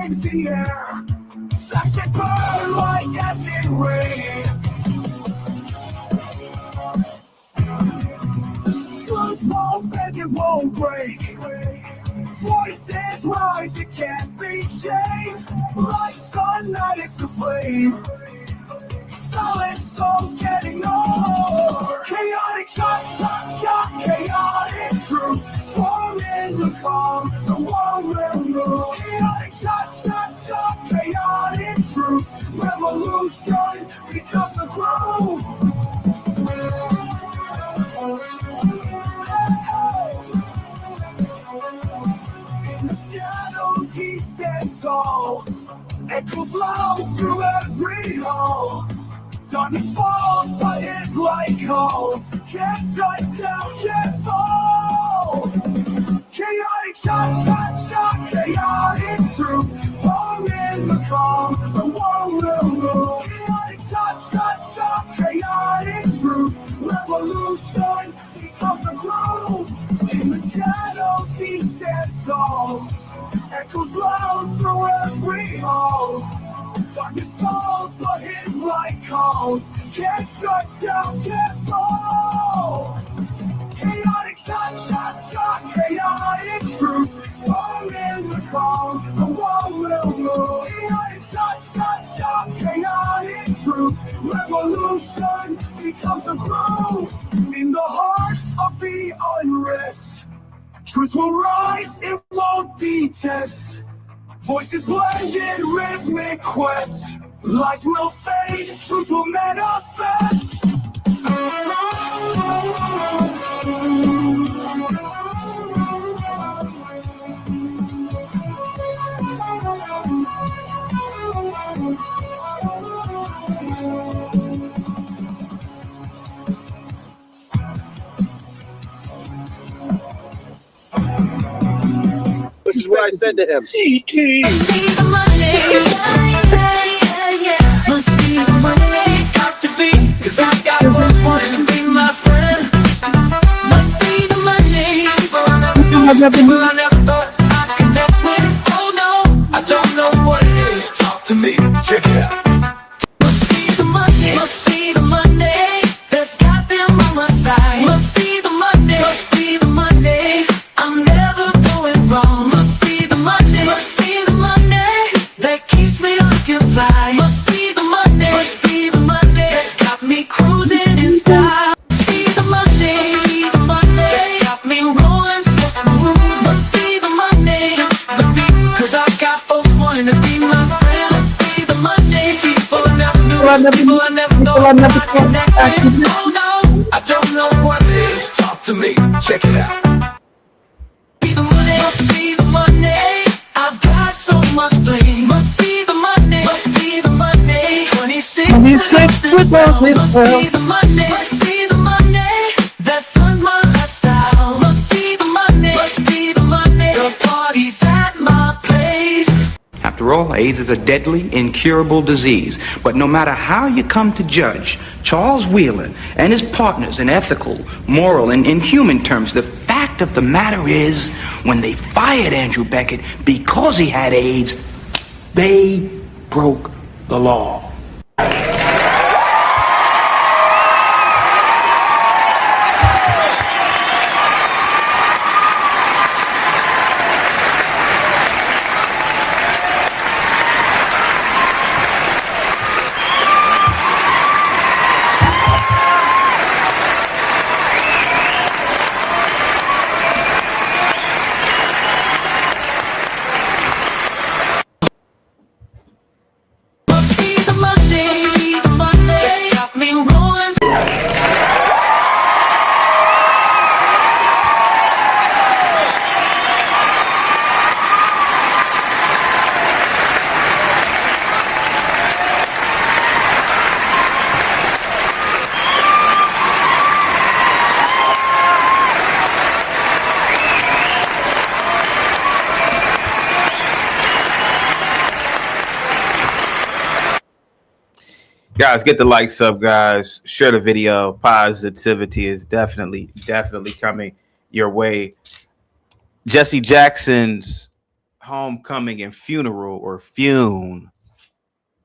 flames the air, flash and burn like acid rain. Truth won't bend, it won't break. Voices rise, it can't be changed. Like sunlight, it's a flame. Solid souls get ignored. Chaotic shot, chaotic truth. Storm in the calm, the war will move. Chaotic shot, chaotic truth. Revolution becomes the groove. In the shadows he stands tall. Echoes loud through every hall. Darkness falls, but his light calls. Can't shut down, can't fall. Chaotic shot, chaotic truth. Storm in the calm, the war will move. Chaotic shot, chaotic truth. Revolution becomes a groove. In the shadows he stands tall. Echoes loud through every hall. Darkness falls, but his light calls. Can't shut down, can't fall. Chaotic shot, chaotic truth. Storm in the calm, the war will move. Chaotic shot, chaotic truth. Revolution becomes a groove. In the heart of the unrest, truth will rise, it won't detest. Voices blend in rhythmic quest. Lies will fade, truth will manifest. This is what I said to him. Must be the money, must be the money, it's got to be. Cause I got folks wanting to be my friend. Must be the money, people I never thought I'd connect with. Oh no, I don't know what it is. Talk to me, check it out. Must be the money, that's got them on my side. Must be the money, I'm never going wrong. Must be the money that keeps me looking fly. Must be the money that's got me cruising in style. Must be the money that's got me rolling so smooth. Must be the money, cause I got folks wanting to be my friend. Must be the money, people I never knew, people I never thought I'd connect with. Oh no, I don't know what it is. Talk to me, check it out. Must be the money, I've got so much bling. Must be the money, 26 with all this world. Must be the money that funds my lifestyle. Must be the money, the party's at my place. After all, AIDS is a deadly, incurable disease. But no matter how you come to judge Charles Wheeler and his partners in ethical, moral, and inhuman terms, the fact of the matter is, when they fired Andrew Beckett because he had AIDS, they broke the law. Guys, get the likes up, guys. Share the video. Positivity is definitely coming your way. Jesse Jackson's homecoming and funeral, or funeral,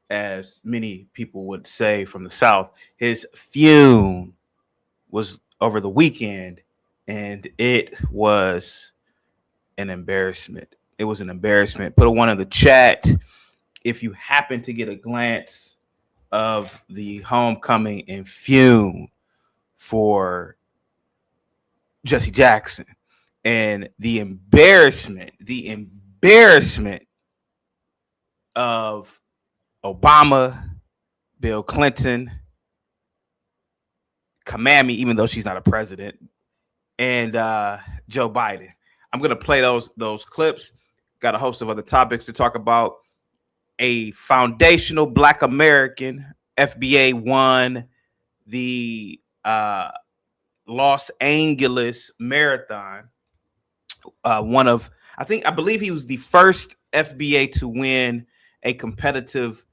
as many people would say from the South. His funeral was over the weekend, and it was an embarrassment. It was an embarrassment. Put a one in the chat if you happen to get a glance of the homecoming and funeral for Jesse Jackson, and the embarrassment of Obama, Bill Clinton, Kamami, even though she's not a president, and Joe Biden. I'm gonna play those clips. Got a host of other topics to talk about. A foundational Black American, FBA, won the Los Angeles Marathon. I believe he was the first FBA to win a competitive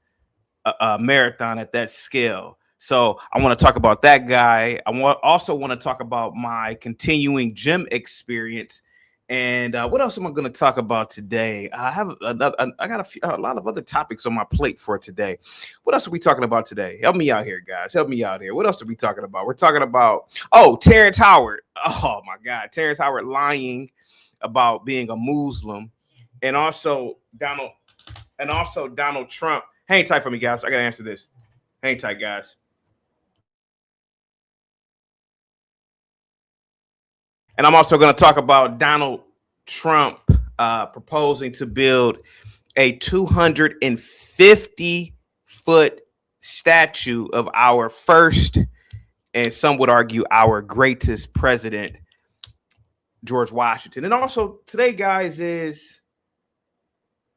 marathon at that scale. So I want to talk about that guy. I also want to talk about my continuing gym experience. And what else am I going to talk about today? I got a lot of other topics on my plate for today. What else are we talking about today? Help me out here, guys. Help me out here. What else are we talking about? We're talking about, Terrence Howard. Oh my God, Terrence Howard lying about being a Muslim, and also Donald Trump. Hang tight for me, guys. I gotta answer this. Hang tight, guys. And I'm also going to talk about Donald Trump proposing to build a 250-foot statue of our first, and some would argue our greatest president, George Washington. And also today, guys,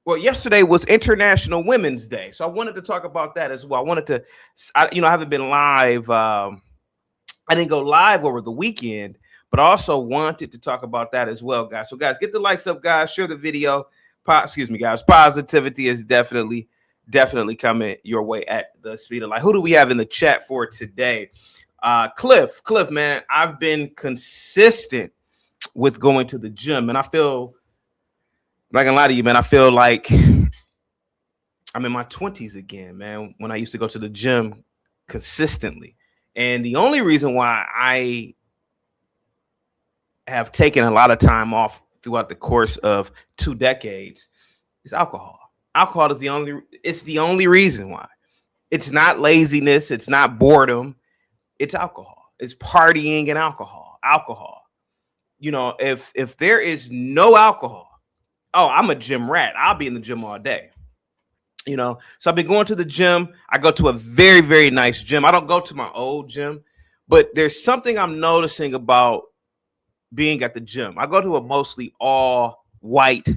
yesterday was International Women's Day. So I wanted to talk about that as well. I haven't been live. I didn't go live over the weekend, but I also wanted to talk about that as well, guys. So, guys, get the likes up, guys. Share the video. Guys. Positivity is definitely coming your way at the speed of light. Who do we have in the chat for today? Cliff, man, I've been consistent with going to the gym, and I feel, I'm not gonna lie to you, man, I feel like I'm in my 20s again, man, when I used to go to the gym consistently. And the only reason why I have taken a lot of time off throughout the course of 2 decades is alcohol. Alcohol is the only reason why. It's not laziness. It's not boredom. It's alcohol. It's partying and alcohol. If there is no alcohol, I'm a gym rat. I'll be in the gym all day. So I've been going to the gym. I go to a very, very nice gym. I don't go to my old gym, but there's something I'm noticing about being at the gym. I go to a mostly all white,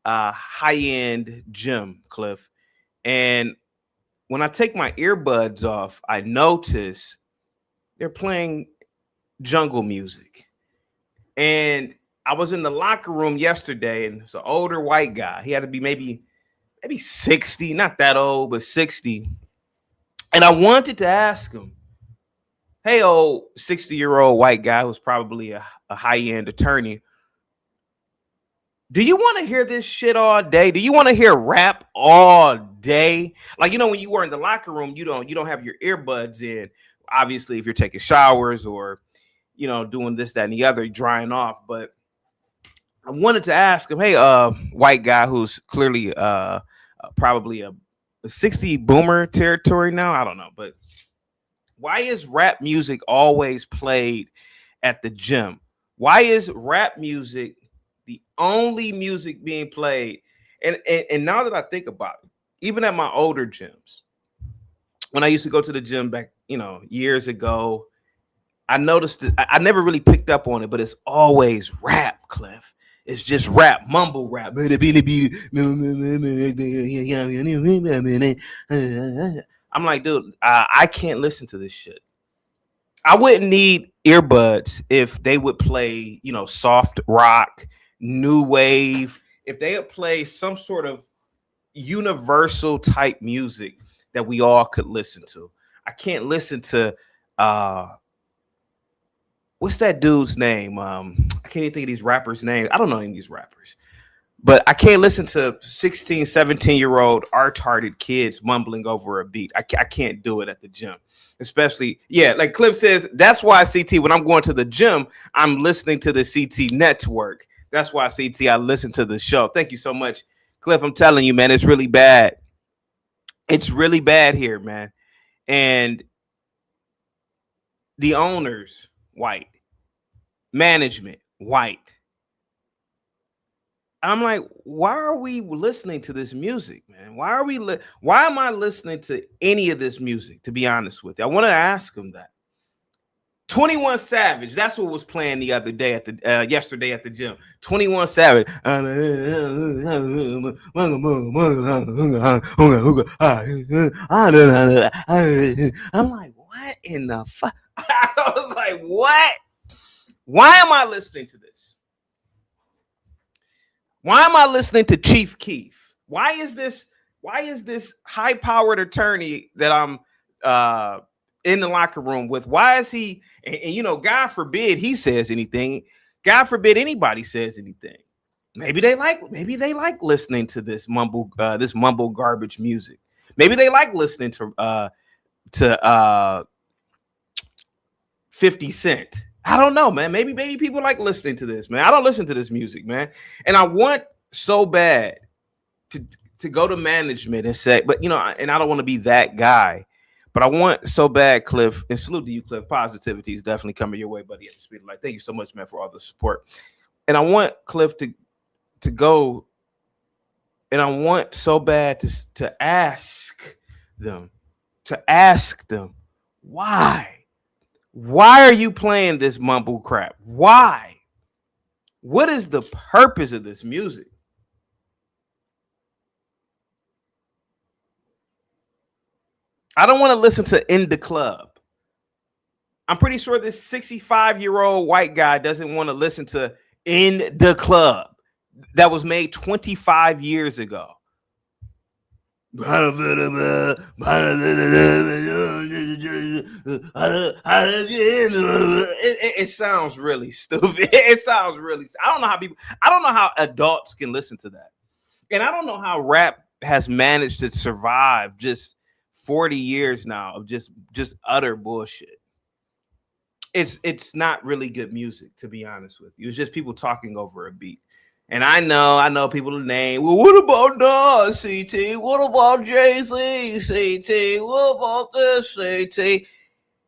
high-end gym, Cliff. And when I take my earbuds off, I notice they're playing jungle music. And I was in the locker room yesterday, and it's an older white guy. He had to be maybe 60, not that old, but 60. And I wanted to ask him, hey, old 60-year-old white guy who's probably a high-end attorney, do you want to hear this shit all day? Do you want to hear rap all day? Like, when you were in the locker room, you don't have your earbuds in. Obviously, if you're taking showers or, doing this, that, and the other, drying off. But I wanted to ask him, hey, white guy who's clearly probably a 60 boomer territory now. I don't know, but why is rap music always played at the gym? Why is rap music the only music being played? And now that I think about it, even at my older gyms, when I used to go to the gym back, years ago, I noticed it. I never really picked up on it, but it's always rap, Cliff. It's just rap, mumble rap. I'm like, dude, I can't listen to this shit. I wouldn't need earbuds if they would play, soft rock, new wave. If they would play some sort of universal type music that we all could listen to. I can't listen to what's that dude's name? I can't even think of these rappers' names. I don't know any of these rappers. But I can't listen to 16, 17-year-old art-hearted kids mumbling over a beat. I can't do it at the gym. Especially, yeah, like Cliff says, that's why CT, when I'm going to the gym, I'm listening to the CT network. That's why CT, I listen to the show. Thank you so much, Cliff. I'm telling you, man, it's really bad. It's really bad here, man. And the owners, white. Management, white. I'm like, why are we listening to this music, man? Why am I listening to any of this music, to be honest with you? I want to ask them that. 21 Savage, that's what was playing the other day at the yesterday at the gym. 21 Savage. I'm like, what in the fuck? I was like, what? Why am I listening to this? Why am I listening to Chief Keef? Why is this high-powered attorney that I'm in the locker room with? Why is he? And you know, God forbid he says anything. God forbid anybody says anything. Maybe they like listening to this mumble garbage music. Maybe they like listening to 50 Cent. I don't know, man. Maybe people like listening to this, man. I don't listen to this music, man. And I want so bad to go to management and say, but you know, and I don't want to be that guy, but I want so bad, Cliff, and salute to you, Cliff. Positivity is definitely coming your way, buddy, at the speed of light. Thank you so much, man, for all the support. And I want Cliff to go, and I want so bad to ask them why. Why are you playing this mumble crap? Why? What is the purpose of this music? I don't want to listen to In the Club. I'm pretty sure this 65-year-old white guy doesn't want to listen to In the Club that was made 25 years ago. It sounds really stupid. It sounds really. I don't know how adults can listen to that, and I don't know how rap has managed to survive just 40 years now of just utter bullshit. It's not really good music, to be honest with you. It's just people talking over a beat. And I know people name. Well, what about Nas, CT? What about Jay-Z, CT? What about this, CT?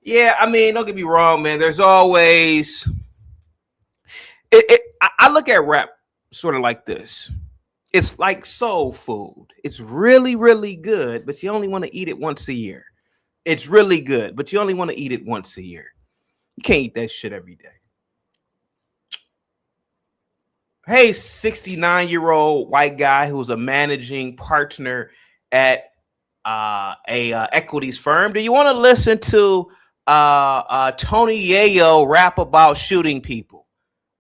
Yeah, I mean, don't get me wrong, man. There's always. I look at rap sort of like this. It's like soul food. It's really, really good, but you only want to eat it once a year. It's really good, but you only want to eat it once a year. You can't eat that shit every day. Hey, 69-year-old white guy who's a managing partner at a equities firm. Do you want to listen to Tony Yayo rap about shooting people?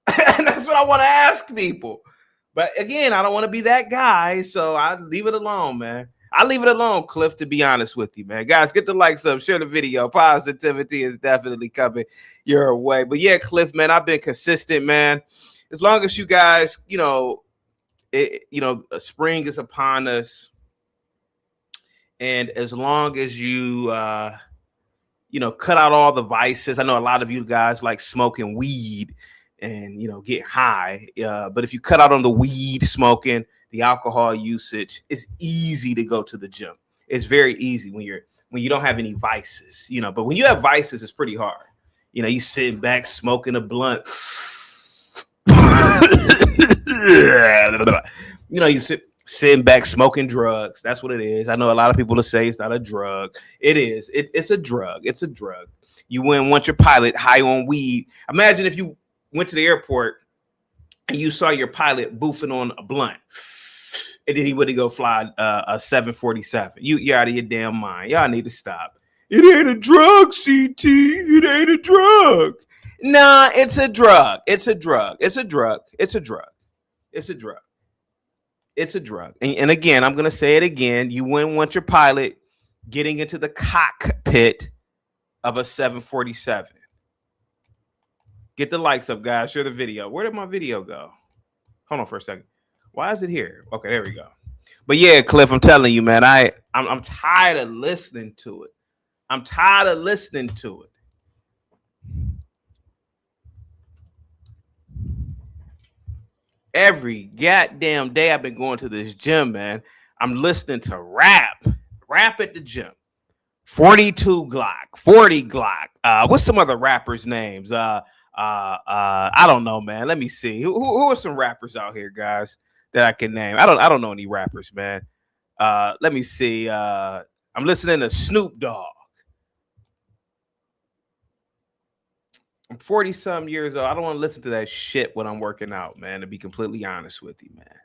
And that's what I want to ask people. But again, I don't want to be that guy, so I leave it alone, man. I leave it alone, Cliff, to be honest with you, man. Guys, get the likes up, share the video. Positivity is definitely coming your way. But yeah, Cliff, man, I've been consistent, man. As long as you guys, spring is upon us, and as long as you, cut out all the vices. I know a lot of you guys like smoking weed and, get high. But if you cut out on the weed smoking, the alcohol usage, it's easy to go to the gym. It's very easy when you don't have any vices, But when you have vices, it's pretty hard. You sitting back smoking a blunt. You sitting back smoking drugs. That's what it is. I know a lot of people will say it's not a drug. It is. It's a drug. It's a drug. You wouldn't want your pilot high on weed. Imagine if you went to the airport and you saw your pilot boofing on a blunt, and then he would go fly a 747. You're out of your damn mind. Y'all need to stop. It ain't a drug, CT. It ain't a drug. Nah, it's a drug. It's a drug. It's a drug. It's a drug. It's a drug. It's a drug. And again, I'm going to say it again. You wouldn't want your pilot getting into the cockpit of a 747. Get the likes up, guys. Share the video. Where did my video go? Hold on for a second. Why is it here? Okay, there we go. But yeah, Cliff, I'm telling you, man, I'm tired of listening to it. I'm tired of listening to it. Every goddamn day I've been going to this gym, man. I'm listening to rap at the gym. 42 Glock, 40 Glock. What's some other rappers' names? I don't know, man. Let me see. Who are some rappers out here, guys, that I can name? I don't know any rappers, man. Let me see. I'm listening to Snoop Dogg. I'm 40-some years old. I don't want to listen to that shit when I'm working out, man, to be completely honest with you, man.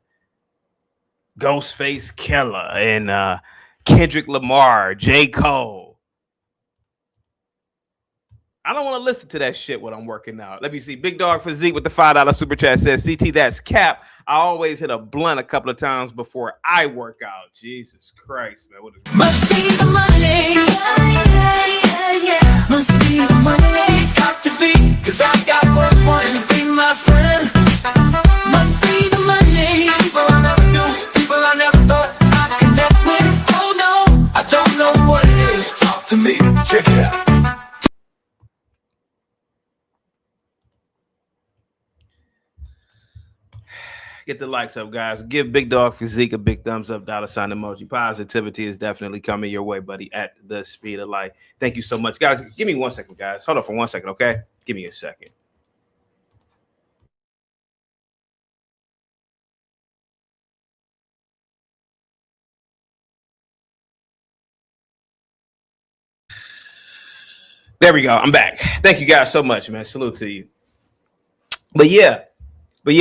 Ghostface Killer and Kendrick Lamar, J. Cole. I don't want to listen to that shit when I'm working out. Let me see. Big Dog Physique with the $5 super chat says, CT, that's cap. I always hit a blunt a couple of times before I work out. Jesus Christ, man. What is Must be the money. Yeah. Must be the money. Got to be. Cause I got what's wanting to be my friend. Must be the money. People I never knew. People I never thought I'd connect with. Oh no, I don't know what it is. Talk to me. Check it out. Get the likes up, guys. Give Big Dog Physique a big thumbs up, $ emoji. Positivity is definitely coming your way, buddy, at the speed of light. Thank you so much, guys. Give me 1 second, guys. Hold on for 1 second, okay? Give me a second. There we go. I'm back. Thank you guys so much, man. Salute to you. But yeah,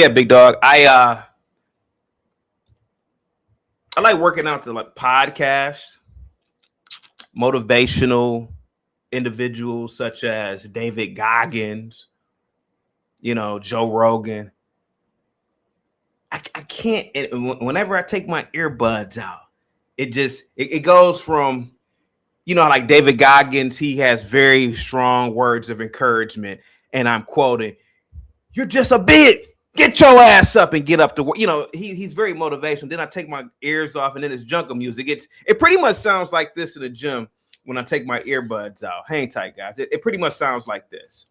Big Dog. I like working out to like podcasts, motivational individuals such as David Goggins, Joe Rogan. I can't. Whenever I take my earbuds out, it goes from, like David Goggins, he has very strong words of encouragement, and I'm quoting, "You're just a bit. Get your ass up and get up to work." He's very motivational. Then I take my ears off, and then it's jungle music. It pretty much sounds like this in the gym when I take my earbuds out. Hang tight, guys. It pretty much sounds like this.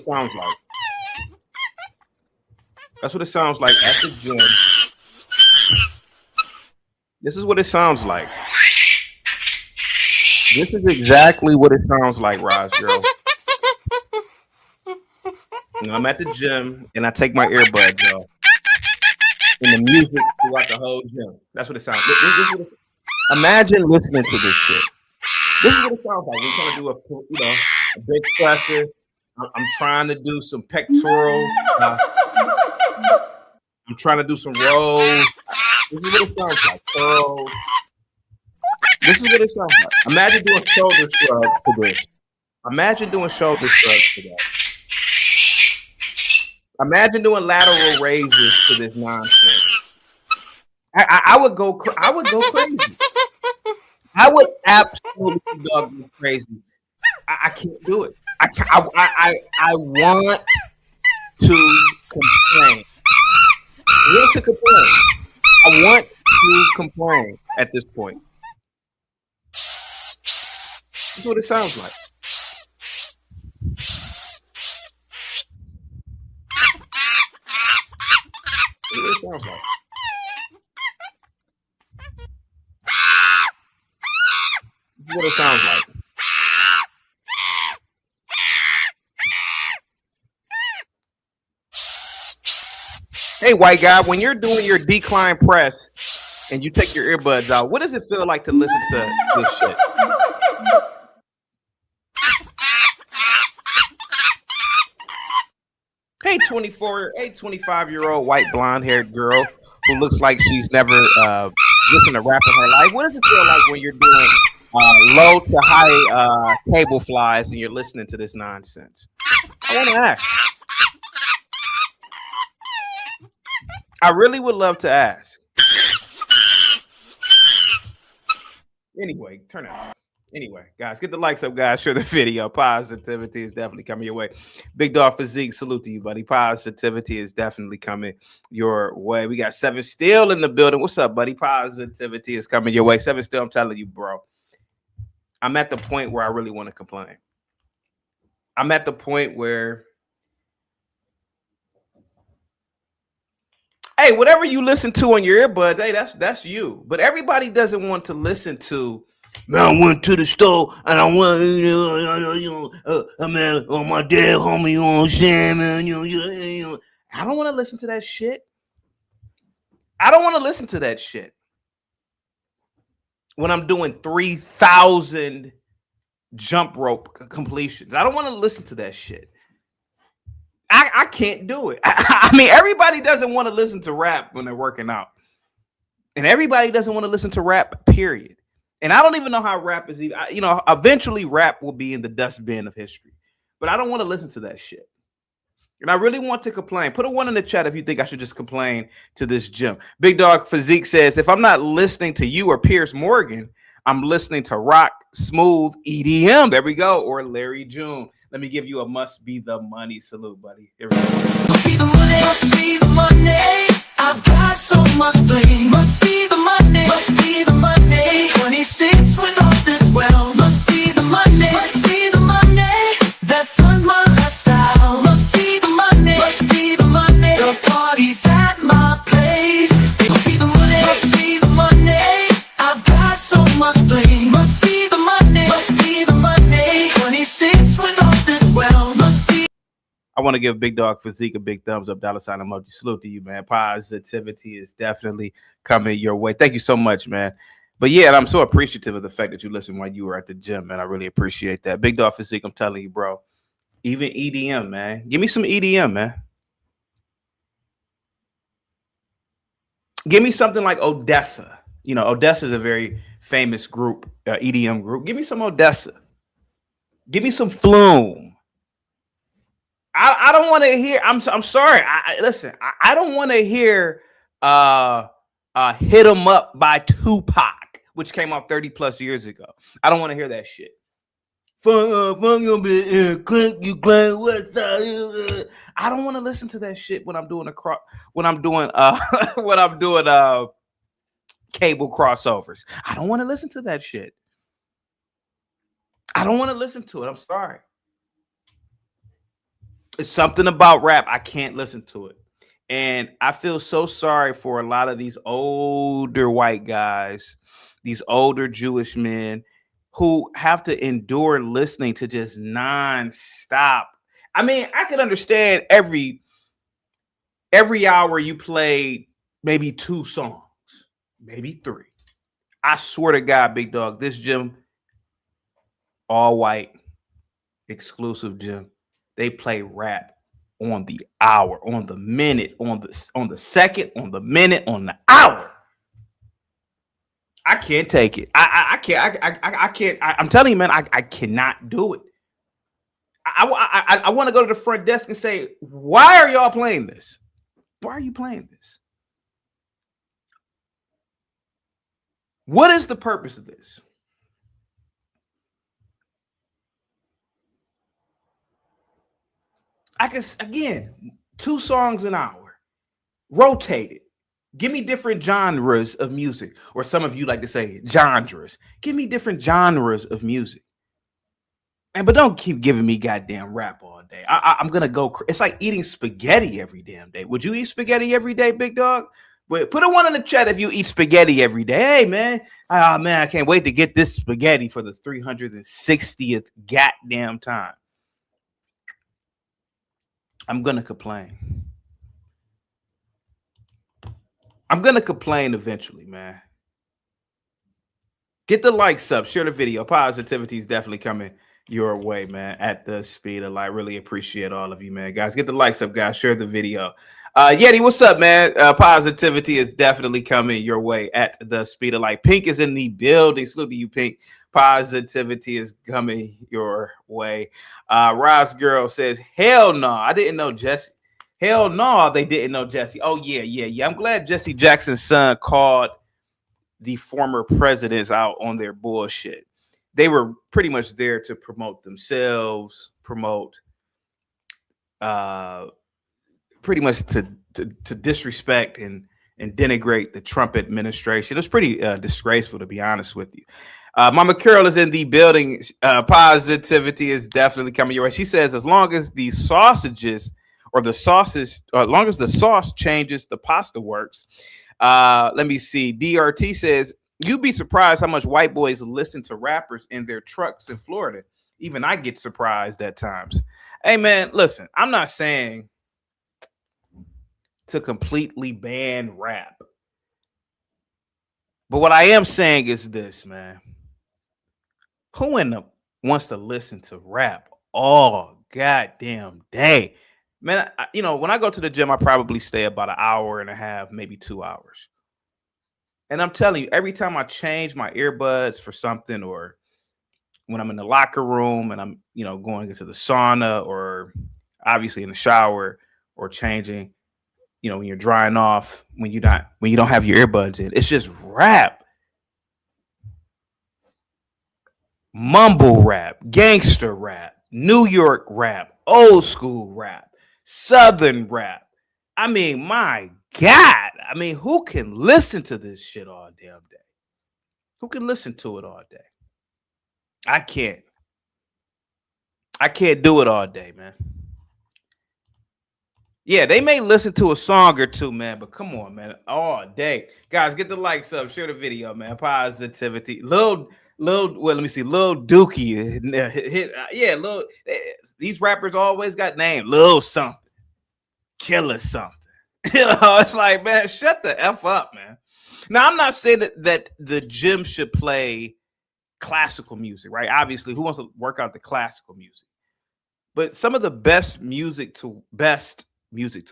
Sounds like. That's what it sounds like at the gym. This is what it sounds like. This is exactly what it sounds like, Roz girl. I'm at the gym and I take my earbuds off, and the music throughout the whole gym. That's what it sounds like. Imagine listening to this shit. This is what it sounds like. We're trying to do a big presser. I'm trying to do some pectoral. I'm trying to do some rolls. This is what it sounds like. Curls. This is what it sounds like. Imagine doing shoulder shrugs to this. Imagine doing shoulder shrugs to that. Imagine doing lateral raises to this nonsense. I would go crazy. I would absolutely go crazy. I can't do it. I want to complain. I want to complain. I want to complain at this point. That's what it sounds like. That's what it sounds like. That's what it sounds like. Hey, white guy, when you're doing your decline press and you take your earbuds out, what does it feel like to listen to this shit? Hey, 25-year-old white blonde-haired girl who looks like she's never listened to rap in her life. What does it feel like when you're doing low to high cable flies and you're listening to this nonsense? I want to ask. I really would love to ask. Anyway, turn it off. Anyway, guys, get the likes up, guys. Share the video. Positivity is definitely coming your way. Big Dog Physique, salute to you, buddy. Positivity is definitely coming your way. We got 7 Still in the building. What's up, buddy? Positivity is coming your way. 7 Still, I'm telling you, bro. I'm at the point where I really want to complain. I'm at the point where, hey, whatever you listen to on your earbuds, hey, that's you. But everybody doesn't want to listen to, man, I went to the store and I went, man, my dad, homie, you know what I'm saying, man, I don't want to listen to that shit. I don't want to listen to that shit when I'm doing 3,000 jump rope completions. I don't want to listen to that shit. I can't do it. I mean, everybody doesn't want to listen to rap when they're working out. And everybody doesn't want to listen to rap, period. And I don't even know how rap is even, eventually rap will be in the dustbin of history. But I don't want to listen to that shit. And I really want to complain. Put a 1 in the chat if you think I should just complain to this gym. Big Dog Physique says, if I'm not listening to you or Pierce Morgan, I'm listening to rock, smooth, EDM. There we go. Or Larry June. Let me give you a must be the money salute, buddy. Here we go. Must be the money, must be the money. I've got so much blame. Must be the money, must be the money. 26 with all this wealth. Must be the money, must be the money. That funds my lifestyle. Must be the money, must be the money. The party's at my place. Must be the money, must be the money. I've got so much blame. Must be the money, must be the money. 26 with all this wealth. Must be. I want to give Big Dog Physique a big thumbs up, $ emoji. Salute to you, man. Positivity is definitely coming your way. Thank you so much, man. But yeah, and I'm so appreciative of the fact that you listened while you were at the gym, man. I really appreciate that. Big Dog Physique, I'm telling you, bro. Even EDM, man. Give me some EDM, man. Give me something like Odessa. You know, Odessa is a very famous group, EDM group. Give me some Odessa. Give me some Flume. I don't want to hear. I'm sorry. Listen. I don't want to hear "Hit 'Em Up" by Tupac, which came out 30 plus years ago. I don't want to hear that shit. I don't want to listen to that shit when I'm doing cable crossovers. I don't want to listen to that shit. I don't want to listen to it. I'm sorry. It's something about rap. I can't listen to it. And I feel so sorry for a lot of these older white guys, these older Jewish men who have to endure listening to just nonstop. I mean, I could understand every hour you play maybe 2 songs, maybe 3. I swear to God, Big Dog, this gym, all white, exclusive gym. They play rap on the hour, on the minute, on the second, on the minute, on the hour. I can't take it. I can't. I'm telling you, man, I cannot do it. I want to go to the front desk and say, why are y'all playing this? Why are you playing this? What is the purpose of this? I can, again, 2 songs an hour, rotate it. Give me different genres of music, or some of you like to say genres. Give me different genres of music. But don't keep giving me goddamn rap all day. I'm going to go. It's like eating spaghetti every damn day. Would you eat spaghetti every day, Big Dog? But put a 1 in the chat if you eat spaghetti every day. Hey, man. Oh, man, I can't wait to get this spaghetti for the 360th goddamn time. I'm going to complain. I'm going to complain eventually, man. Get the likes up. Share the video. Positivity is definitely coming your way, man, at the speed of light. Really appreciate all of you, man. Guys, get the likes up, guys. Share the video. Yeti, what's up, man? Positivity is definitely coming your way at the speed of light. Pink is in the building. Salute to you, Pink. Positivity is coming your way. Roz Girl says, hell no. I didn't know Jesse. Hell no, they didn't know Jesse. Oh, yeah. I'm glad Jesse Jackson's son called the former presidents out on their bullshit. They were pretty much there to promote themselves, promote pretty much to disrespect and denigrate the Trump administration. It's pretty disgraceful, to be honest with you. Mama Carol is in the building. Positivity is definitely coming your way. She says, as long as the sausages or the sauces, as long as the sauce changes, the pasta works. Let me see. DRT says, you'd be surprised how much white boys listen to rappers in their trucks in Florida. Even I get surprised at times. Hey, man, listen, I'm not saying to completely ban rap. But what I am saying is this, man. Who in the wants to listen to rap all goddamn day? Man, when I go to the gym, I probably stay about an hour and a half, maybe 2 hours. And I'm telling you, every time I change my earbuds for something, or when I'm in the locker room and I'm, going into the sauna, or obviously in the shower, or changing, when you're drying off, when you don't have your earbuds in, it's just rap. Mumble rap, gangster rap, New York rap, old school rap, Southern rap. I mean, my God. I mean, who can listen to this shit all damn day? Who can listen to it all day? I can't. I can't do it all day, man. Yeah, they may listen to a song or two, man, but come on, man, all day. Guys, get the likes up, share the video, man. Positivity. Lil Dookie. These rappers always got names. Lil something. Killer something. It's like, man, shut the F up, man. Now, I'm not saying that the gym should play classical music, right? Obviously, who wants to work out the classical music? But some of the best music to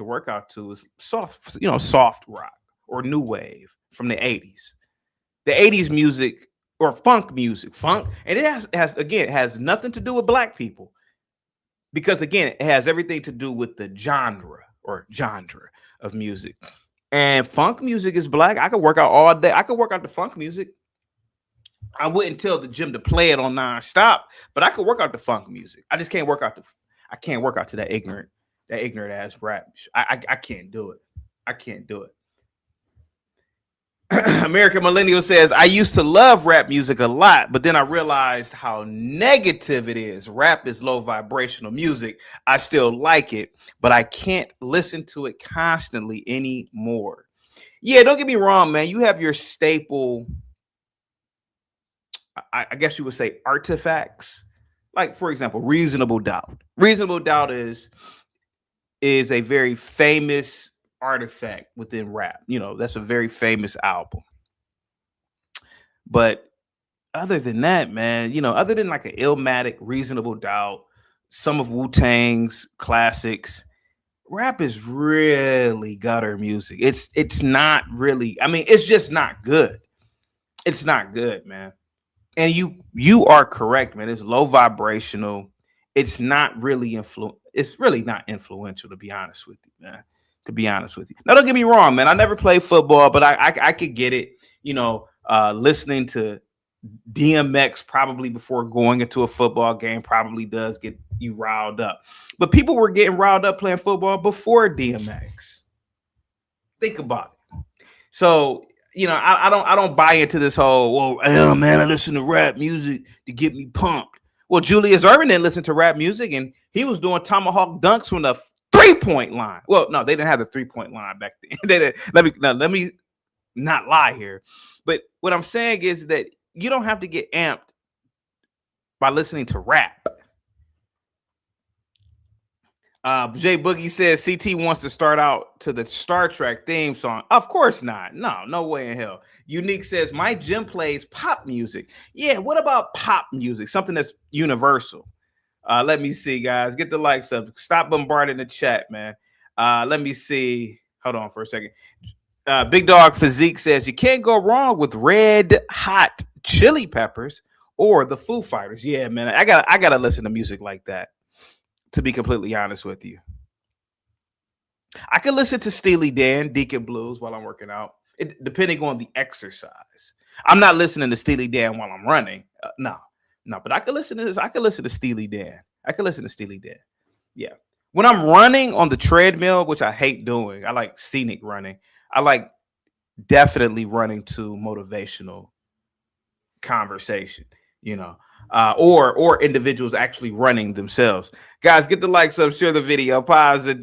work out to is soft rock or new wave from the 80s. The 80s music or funk music. And it has nothing to do with black people. Because again, it has everything to do with the genre of music. And funk music is black. I could work out all day. I could work out the funk music. I wouldn't tell the gym to play it on nonstop, but I could work out the funk music. I just can't work out to that ignorant ass rap. I can't do it. I can't do it. American Millennial says, I used to love rap music a lot, but then I realized how negative it is. Rap is low vibrational music. I still like it, but I can't listen to it constantly anymore. Yeah, don't get me wrong, man. You have your staple, I guess you would say, artifacts. Like, for example, Reasonable Doubt. Reasonable Doubt is a very famous artifact within rap. That's a very famous album. But other than that, man, other than like an Illmatic, Reasonable Doubt, some of Wu-Tang's classics, rap is really gutter music. It's not really, it's just not good. It's not good, man. And you are correct, man. It's low vibrational. It's not really it's really not influential, to be honest with you, man. To be honest with you. Now, don't get me wrong, man. I never played football, but I could get it. Listening to DMX probably before going into a football game probably does get you riled up. But people were getting riled up playing football before DMX. Think about it. So, I don't buy into this whole, man, I listen to rap music to get me pumped. Well, Julius Erving didn't listen to rap music, and he was doing tomahawk dunks from the 3-point line. Well, no, they didn't have the 3-point line back then. They didn't. Let me not lie here. But what I'm saying is that you don't have to get amped by listening to rap. Jay Boogie says CT wants to start out to the Star Trek theme song. Of course not. No way in hell. Unique says my gym plays pop music. Yeah, what about pop music? Something that's universal. Let me see, guys. Get the likes up. Stop bombarding the chat, man. Let me see. Hold on for a second. Big Dog Physique says you can't go wrong with Red Hot Chili Peppers or the Foo Fighters. Yeah, man. I gotta listen to music like that. To be completely honest with you, I can listen to Steely Dan, Deacon Blues while I'm working out, depending on the exercise. I'm not listening to Steely Dan while I'm running. No, but I can listen to this. I can listen to Steely Dan. Yeah. When I'm running on the treadmill, which I hate doing, I like scenic running. I like definitely running to motivational conversation, or individuals actually running themselves. Guys, get the likes up, share the video, pause it.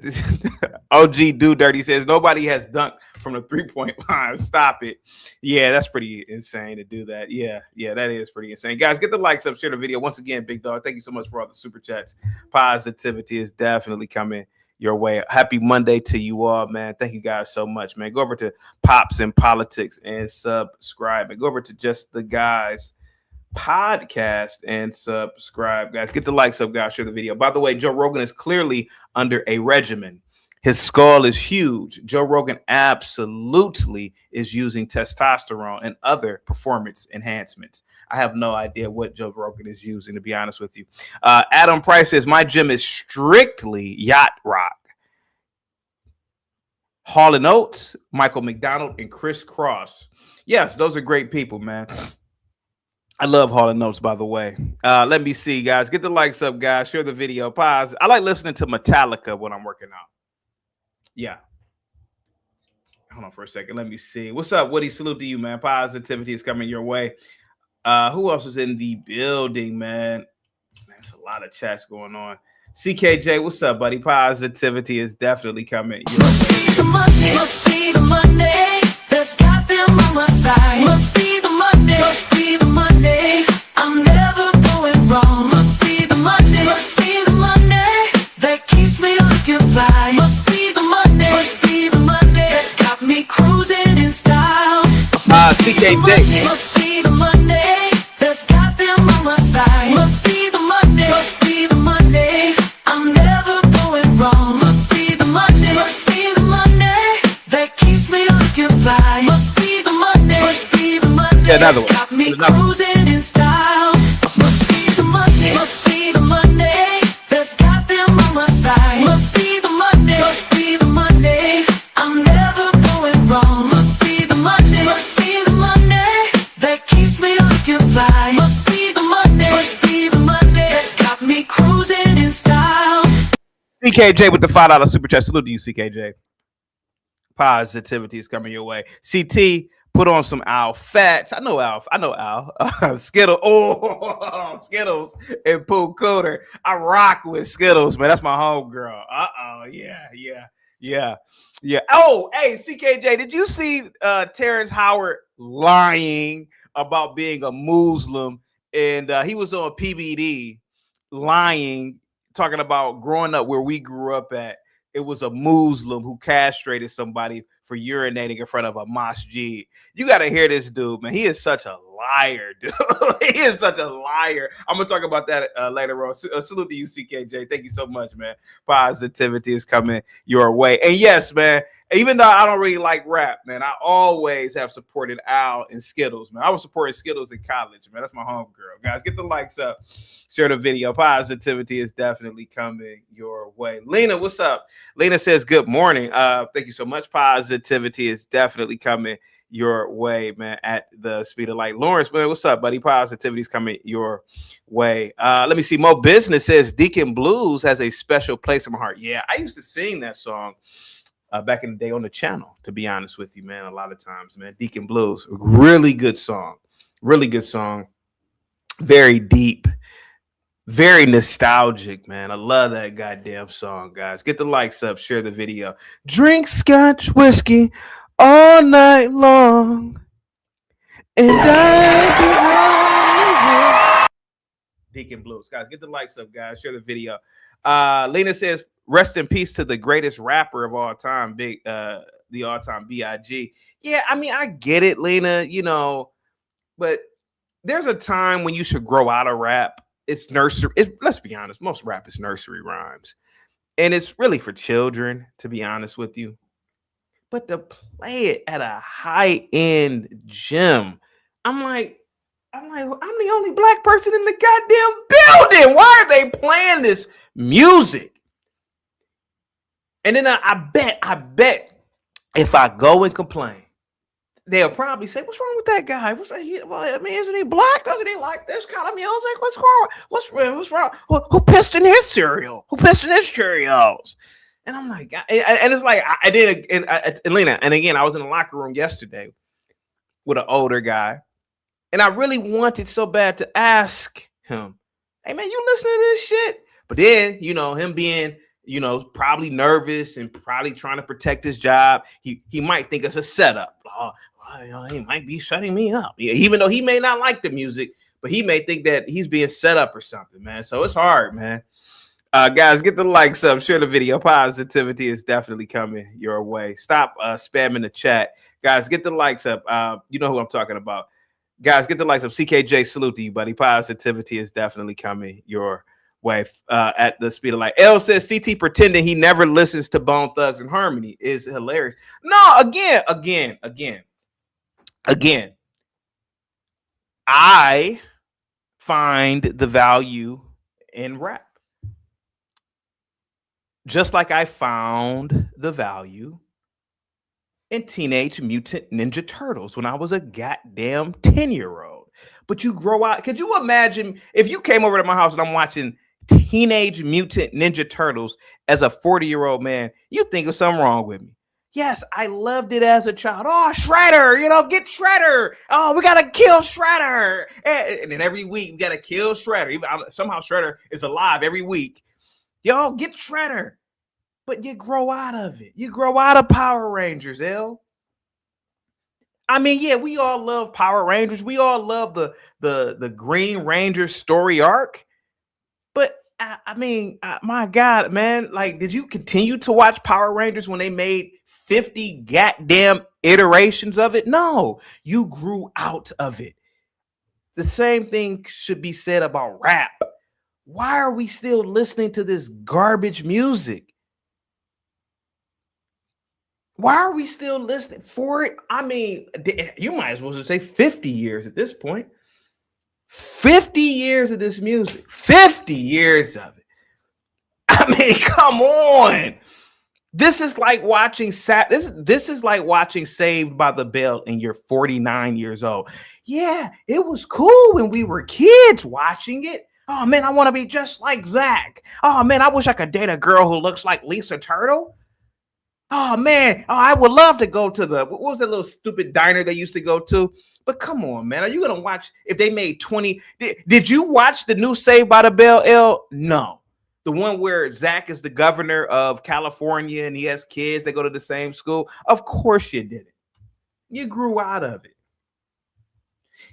OG Do Dirty says nobody has dunked from the 3-point line. Stop it. Yeah, that's pretty insane to do that. Yeah, that is pretty insane. Guys, get the likes up, share the video. Once again, Big Dog, thank you so much for all the super chats. Positivity is definitely coming your way. Happy Monday to you all, man. Thank you guys so much, man. Go over to Pops and Politics and subscribe, and go over to Just the Guys podcast and subscribe, guys. Get the likes up, guys. Share the video. By the way, Joe Rogan is clearly under a regimen. His skull is huge. Joe Rogan absolutely is using testosterone and other performance enhancements. I have no idea what Joe Rogan is using, to be honest with you. Adam Price says my gym is strictly yacht rock. Hall and Oates, Michael McDonald, and Chris Cross. Yes, those are great people, man. I love Hall and Oates, by the way. Let me see, guys. Get the likes up, guys. Share the video. Pause. I like listening to Metallica when I'm working out. Yeah. Hold on for a second. Let me see. What's up, Woody? Salute to you, man. Positivity is coming your way. Who else is in the building, man? There's a lot of chats going on. CKJ, what's up, buddy? Positivity is definitely coming your way. Must be the Monday that's got them on my side. Must be the Monday. Must be the Monday. I'm never going wrong. Must be the Monday. Must be the Monday that keeps me looking fly. Must be the Monday. Must be the Monday that's got me cruising in style. CKJ. Must be the Monday that's got them on my side. Must be the Monday. Must be the Monday. I'm never going wrong. Must be the Monday. Must be the Monday that keeps me looking fly. Must be the Monday. Must be the Monday. Yeah, another one. Got me cruising in style. Must be the Monday. Must be the Monday that's got them on my side. Must be the Monday. Must be the Monday. I'm never going wrong. Must be the Monday. Must be the Monday that keeps me looking fly. Must be the Monday. Must be the Monday that's got me cruising in style. CKJ with the $5 super chat. Salute to you, CKJ. Positivity is coming your way. CT, put on some Al Fats. I know Al. Skittles. Oh, Skittles and Pooh Cooter. I rock with Skittles, man. That's my homegirl. Yeah. Oh, hey, CKJ, did you see Terrence Howard lying about being a Muslim? And he was on PBD lying, talking about growing up where we grew up at. It was a Muslim who castrated somebody for urinating in front of a masjid. You got to hear this dude, man. He is such a liar, dude. He is such a liar. I'm going to talk about that later on. Salute to you, CKJ. Thank you so much, man. Positivity is coming your way. And yes, man, even though I don't really like rap, man, I always have supported Al and Skittles, man. I was supporting Skittles in college, man. That's my homegirl. Guys, get the likes up. Share the video. Positivity is definitely coming your way. Lena, what's up? Lena says, good morning. Thank you so much. Positivity is definitely coming your way, man, at the speed of light. Lawrence, man, what's up, buddy? Positivity is coming your way. Let me see. Mo Business says Deacon Blues has a special place in my heart. Yeah, I used to sing that song back in the day on the channel, to be honest with you, man. A lot of times, man. Deacon Blues, really good song. Really good song. Very deep. Very nostalgic, man. I love that goddamn song, guys. Get the likes up. Share the video. Drink Scotch whiskey all night long. And I Deacon Blues. Guys, get the likes up, guys. Share the video. Lena says rest in peace to the greatest rapper of all time, the all-time B.I.G. Yeah, I mean, I get it, Lena, but there's a time when you should grow out of rap. It's nursery. Let's be honest, most rap is nursery rhymes. And it's really for children, to be honest with you. But to play it at a high-end gym, I'm like, I'm the only black person in the goddamn building. Why are they playing this music? And then I bet if I go and complain, they'll probably say, "What's wrong with that guy? Isn't he black? Doesn't he like this kind of music? What's wrong? What's wrong? Who pissed in his cereal? Who pissed in his Cheerios?" And I'm like, and it's like, I did, and Lena, and again, I was in the locker room yesterday with an older guy, and I really wanted so bad to ask him, "Hey man, you listening to this shit?" But then, him being, probably nervous and probably trying to protect his job, he might think it's a setup. He might be shutting me up, even though he may not like the music, but he may think that he's being set up or something, man. So it's hard, man. Guys, get the likes up, share the video. Positivity is definitely coming your way. Stop spamming the chat. Guys, get the likes up. You know who I'm talking about. Guys, get the likes up. CKJ, salute to you, buddy. Positivity is definitely coming your way at the speed of light. L says CT pretending he never listens to Bone Thugs and Harmony is hilarious. No, again. I find the value in rap. Just like I found the value in Teenage Mutant Ninja Turtles when I was a goddamn 10-year-old. But you grow out. Could you imagine if you came over to my house and I'm watching Teenage Mutant Ninja Turtles as a 40-year-old man? You think there's something wrong with me. Yes, I loved it as a child. Oh, Shredder, get Shredder. Oh, we got to kill Shredder. And then every week we got to kill Shredder. Somehow Shredder is alive every week. Yo, get Shredder. But you grow out of it. You grow out of Power Rangers, L. I mean, yeah, we all love Power Rangers. We all love the Green Ranger story arc. But my God, man, like, did you continue to watch Power Rangers when they made 50 goddamn iterations of it? No, you grew out of it. The same thing should be said about rap. Why are we still listening to this garbage music? Why are we still listening for it? I mean, you might as well just say 50 years at this point. 50 years of this music. 50 years of it. I mean, come on. This is like watching this is like watching Saved by the Bell and you're 49 years old. Yeah, it was cool when we were kids watching it. Oh man, I want to be just like Zach. Oh man, I wish I could date a girl who looks like Lisa Turtle. Oh man, I would love to go to what was that little stupid diner they used to go to? But come on, man, are you gonna watch if they made 20? Did you watch the new Saved by the Bell, L? No, the one where Zach is the governor of California and he has kids. They go to the same school. Of course you did it. You grew out of it.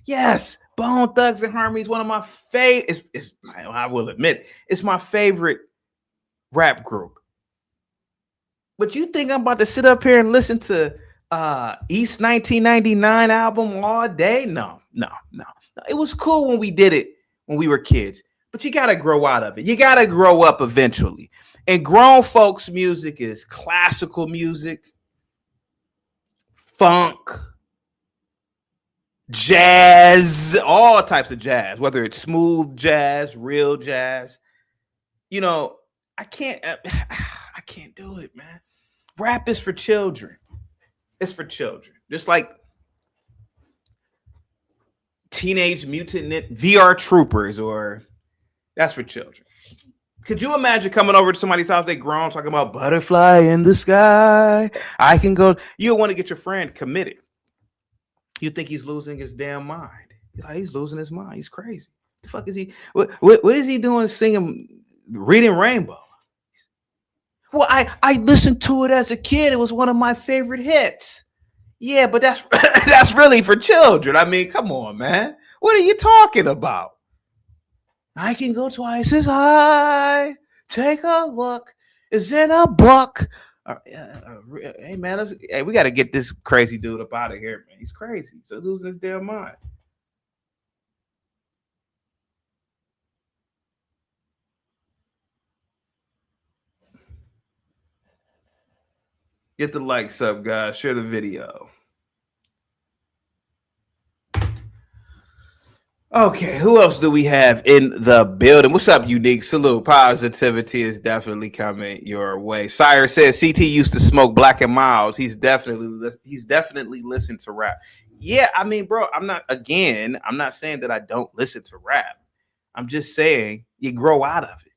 Yes. Bone Thugs and Harmony is one of my favorite. I will admit, it's my favorite rap group. But you think I'm about to sit up here and listen to East 1999 album all day? No. It was cool when we did it when we were kids, but you got to grow out of it. You got to grow up eventually. And grown folks' music is classical music, funk, jazz, all types of jazz, whether it's smooth jazz, real jazz. I can't do it, man. Rap is for children. It's for children. Just like Teenage Mutant VR Troopers, or that's for children. Could you imagine coming over to somebody's house, they grown, talking about butterfly in the sky? I can go. You want to get your friend committed. You think he's losing his damn mind. He's losing his mind. He's crazy. The fuck is he? What is he doing singing, reading Rainbow? Well, I listened to it as a kid. It was one of my favorite hits. Yeah, but that's that's really for children. I mean, come on, man. What are you talking about? I can go twice as high. Take a look is in a buck. Hey man, hey, we got to get this crazy dude up out of here, man. He's crazy. So losing his damn mind. Get the likes up, guys. Share the video. Okay, who else do we have in the building? What's up, Unique? Salute. Positivity is definitely coming your way. Sire says CT used to smoke Black and Milds. He's definitely listened to rap. Yeah, I mean, bro, I'm not saying that I don't listen to rap. I'm just saying you grow out of it.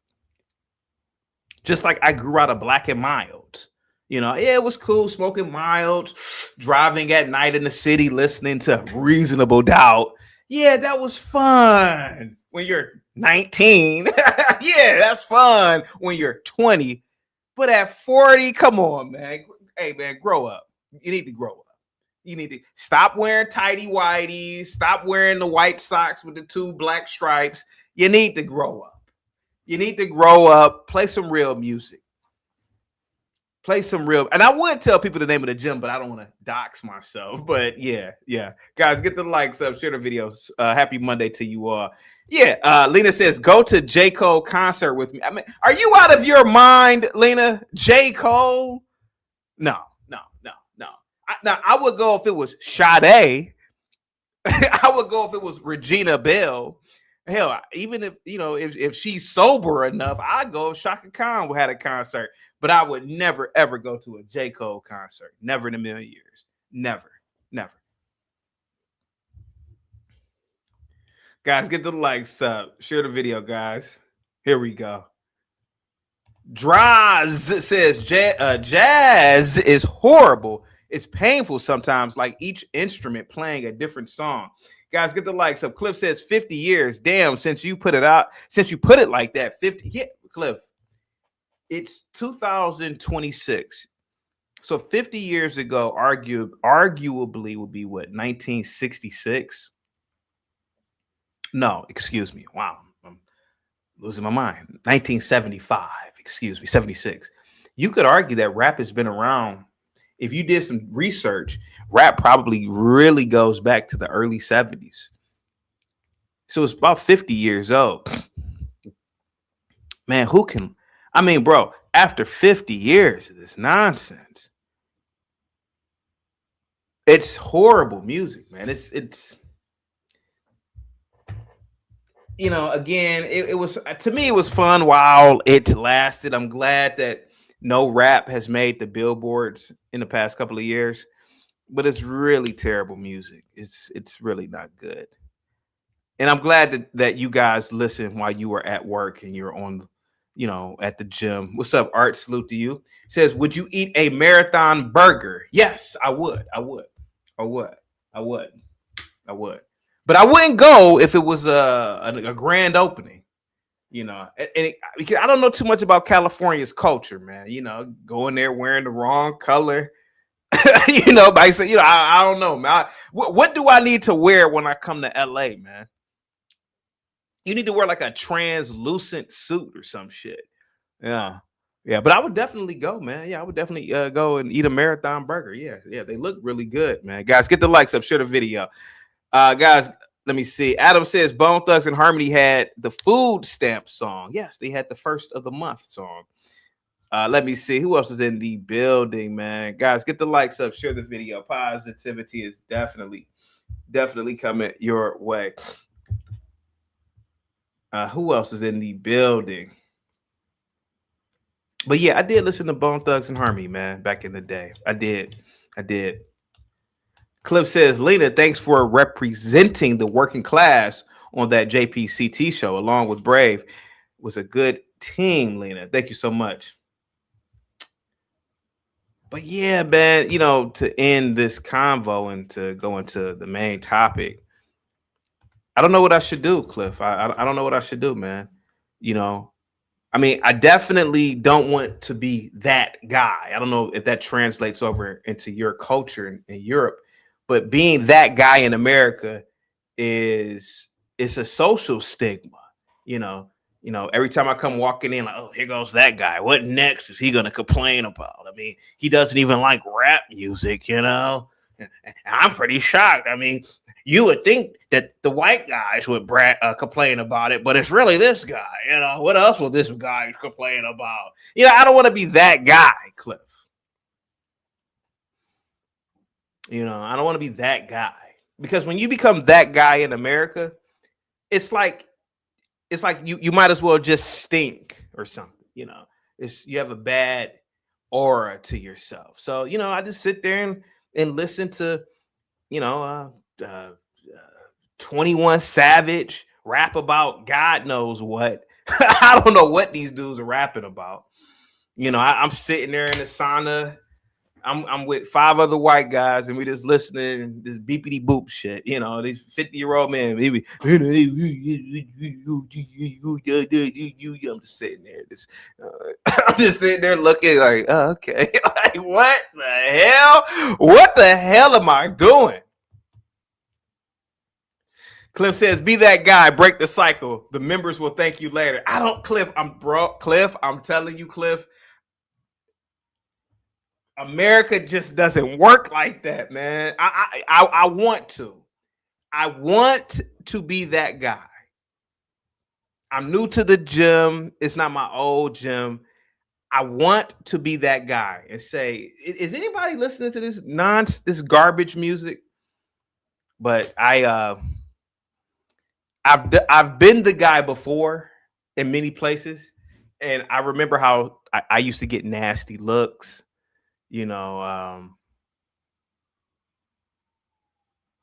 Just like I grew out of Black and Milds. You know, yeah, it was cool smoking Milds, driving at night in the city, listening to Reasonable Doubt. Yeah, that was fun when you're 19. Yeah, that's fun when you're 20. But at 40, come on, man. Hey, man, grow up. You need to grow up. You need to stop wearing tighty whities. Stop wearing the white socks with the 2 black stripes. You need to grow up. You need to grow up. Play some real music. And I would tell people the name of the gym, but I don't want to dox myself. But yeah. Guys, get the likes up, share the videos. Happy Monday to you all. Yeah, Lena says, go to J. Cole concert with me. I mean, are you out of your mind, Lena? J. Cole? No. Now, I would go if it was Sade. I would go if it was Regina Bell. Hell, even if she's sober enough, I'd go if Shaka Khan had a concert. But I would never, ever go to a J. Cole concert. Never in a million years. Never. Guys, get the likes up. Share the video, guys. Here we go. Draz says, jazz is horrible. It's painful sometimes, like each instrument playing a different song. Guys, get the likes up. Cliff says 50 years. Damn, since you put it like that, 50. Yeah, Cliff. It's 2026. So 50 years ago, arguably would be what, 1966? No, excuse me. Wow. I'm losing my mind. 1975, 76. You could argue that rap has been around. If you did some research, rap probably really goes back to the early 70s. So it's about 50 years old. Man, bro, after 50 years of this nonsense, it's horrible music, man. It's again, it was, to me, it was fun while it lasted. I'm glad that no rap has made the billboards in the past couple of years, but it's really terrible music. It's really not good. And I'm glad that you guys listen while you are at work and you're on, at the gym. What's up, Art? Salute to you. Says, would you eat a marathon burger? Yes, I would. But I wouldn't go if it was a grand opening. Because I don't know too much about California's culture, man. Going there wearing the wrong color. I don't know, man. What do I need to wear when I come to LA, man? You need to wear like a translucent suit or some shit. Yeah. But I would definitely go, man. Yeah, I would definitely go and eat a marathon burger. Yeah, they look really good, man. Guys, get the likes up, share the video. Guys, let me see. Adam says Bone Thugs and Harmony had the food stamp song. Yes, they had the first of the month song. Let me see. Who else is in the building, man? Guys, get the likes up, share the video. Positivity is definitely coming your way. Who else is in the building? But yeah, I did listen to Bone Thugs and Harmony, man, back in the day. I did. Cliff says, Lena, thanks for representing the working class on that JPCT show, along with Brave. It was a good team, Lena. Thank you so much. But yeah, man, to end this convo and to go into the main topic, I don't know what I should do, Cliff. I don't know what I should do, man. I definitely don't want to be that guy. I don't know if that translates over into your culture in Europe. But being that guy in America is a social stigma. You know, every time I come walking in, like, oh, here goes that guy. What next is he going to complain about? I mean, he doesn't even like rap music, you know? And I'm pretty shocked. I mean, you would think that the white guys would complain about it, but it's really this guy. You know, what else will this guy complain about? You know, I don't want to be that guy, Cliff. You know, I don't want to be that guy. Because when you become that guy in America, it's like you might as well just stink or something, you know. You have a bad aura to yourself. So, you know, I just sit there and listen to, you know, 21 Savage rap about God knows what. I don't know what these dudes are rapping about. You know, I'm sitting there in the sauna. I'm with 5 other white guys, and we just listening this beepity boop shit. You know, these 50-year-old men. I'm just sitting there. I'm just sitting there looking like, oh, okay, like what the hell? What the hell am I doing? Cliff says, "Be that guy, break the cycle. The members will thank you later." I don't, Cliff. Cliff. I'm telling you, Cliff. America just doesn't work like that, man. I want to. I want to be that guy. I'm new to the gym. It's not my old gym. I want to be that guy and say, is anybody listening to this garbage music? But I've been the guy before in many places, and I remember how I used to get nasty looks. You know,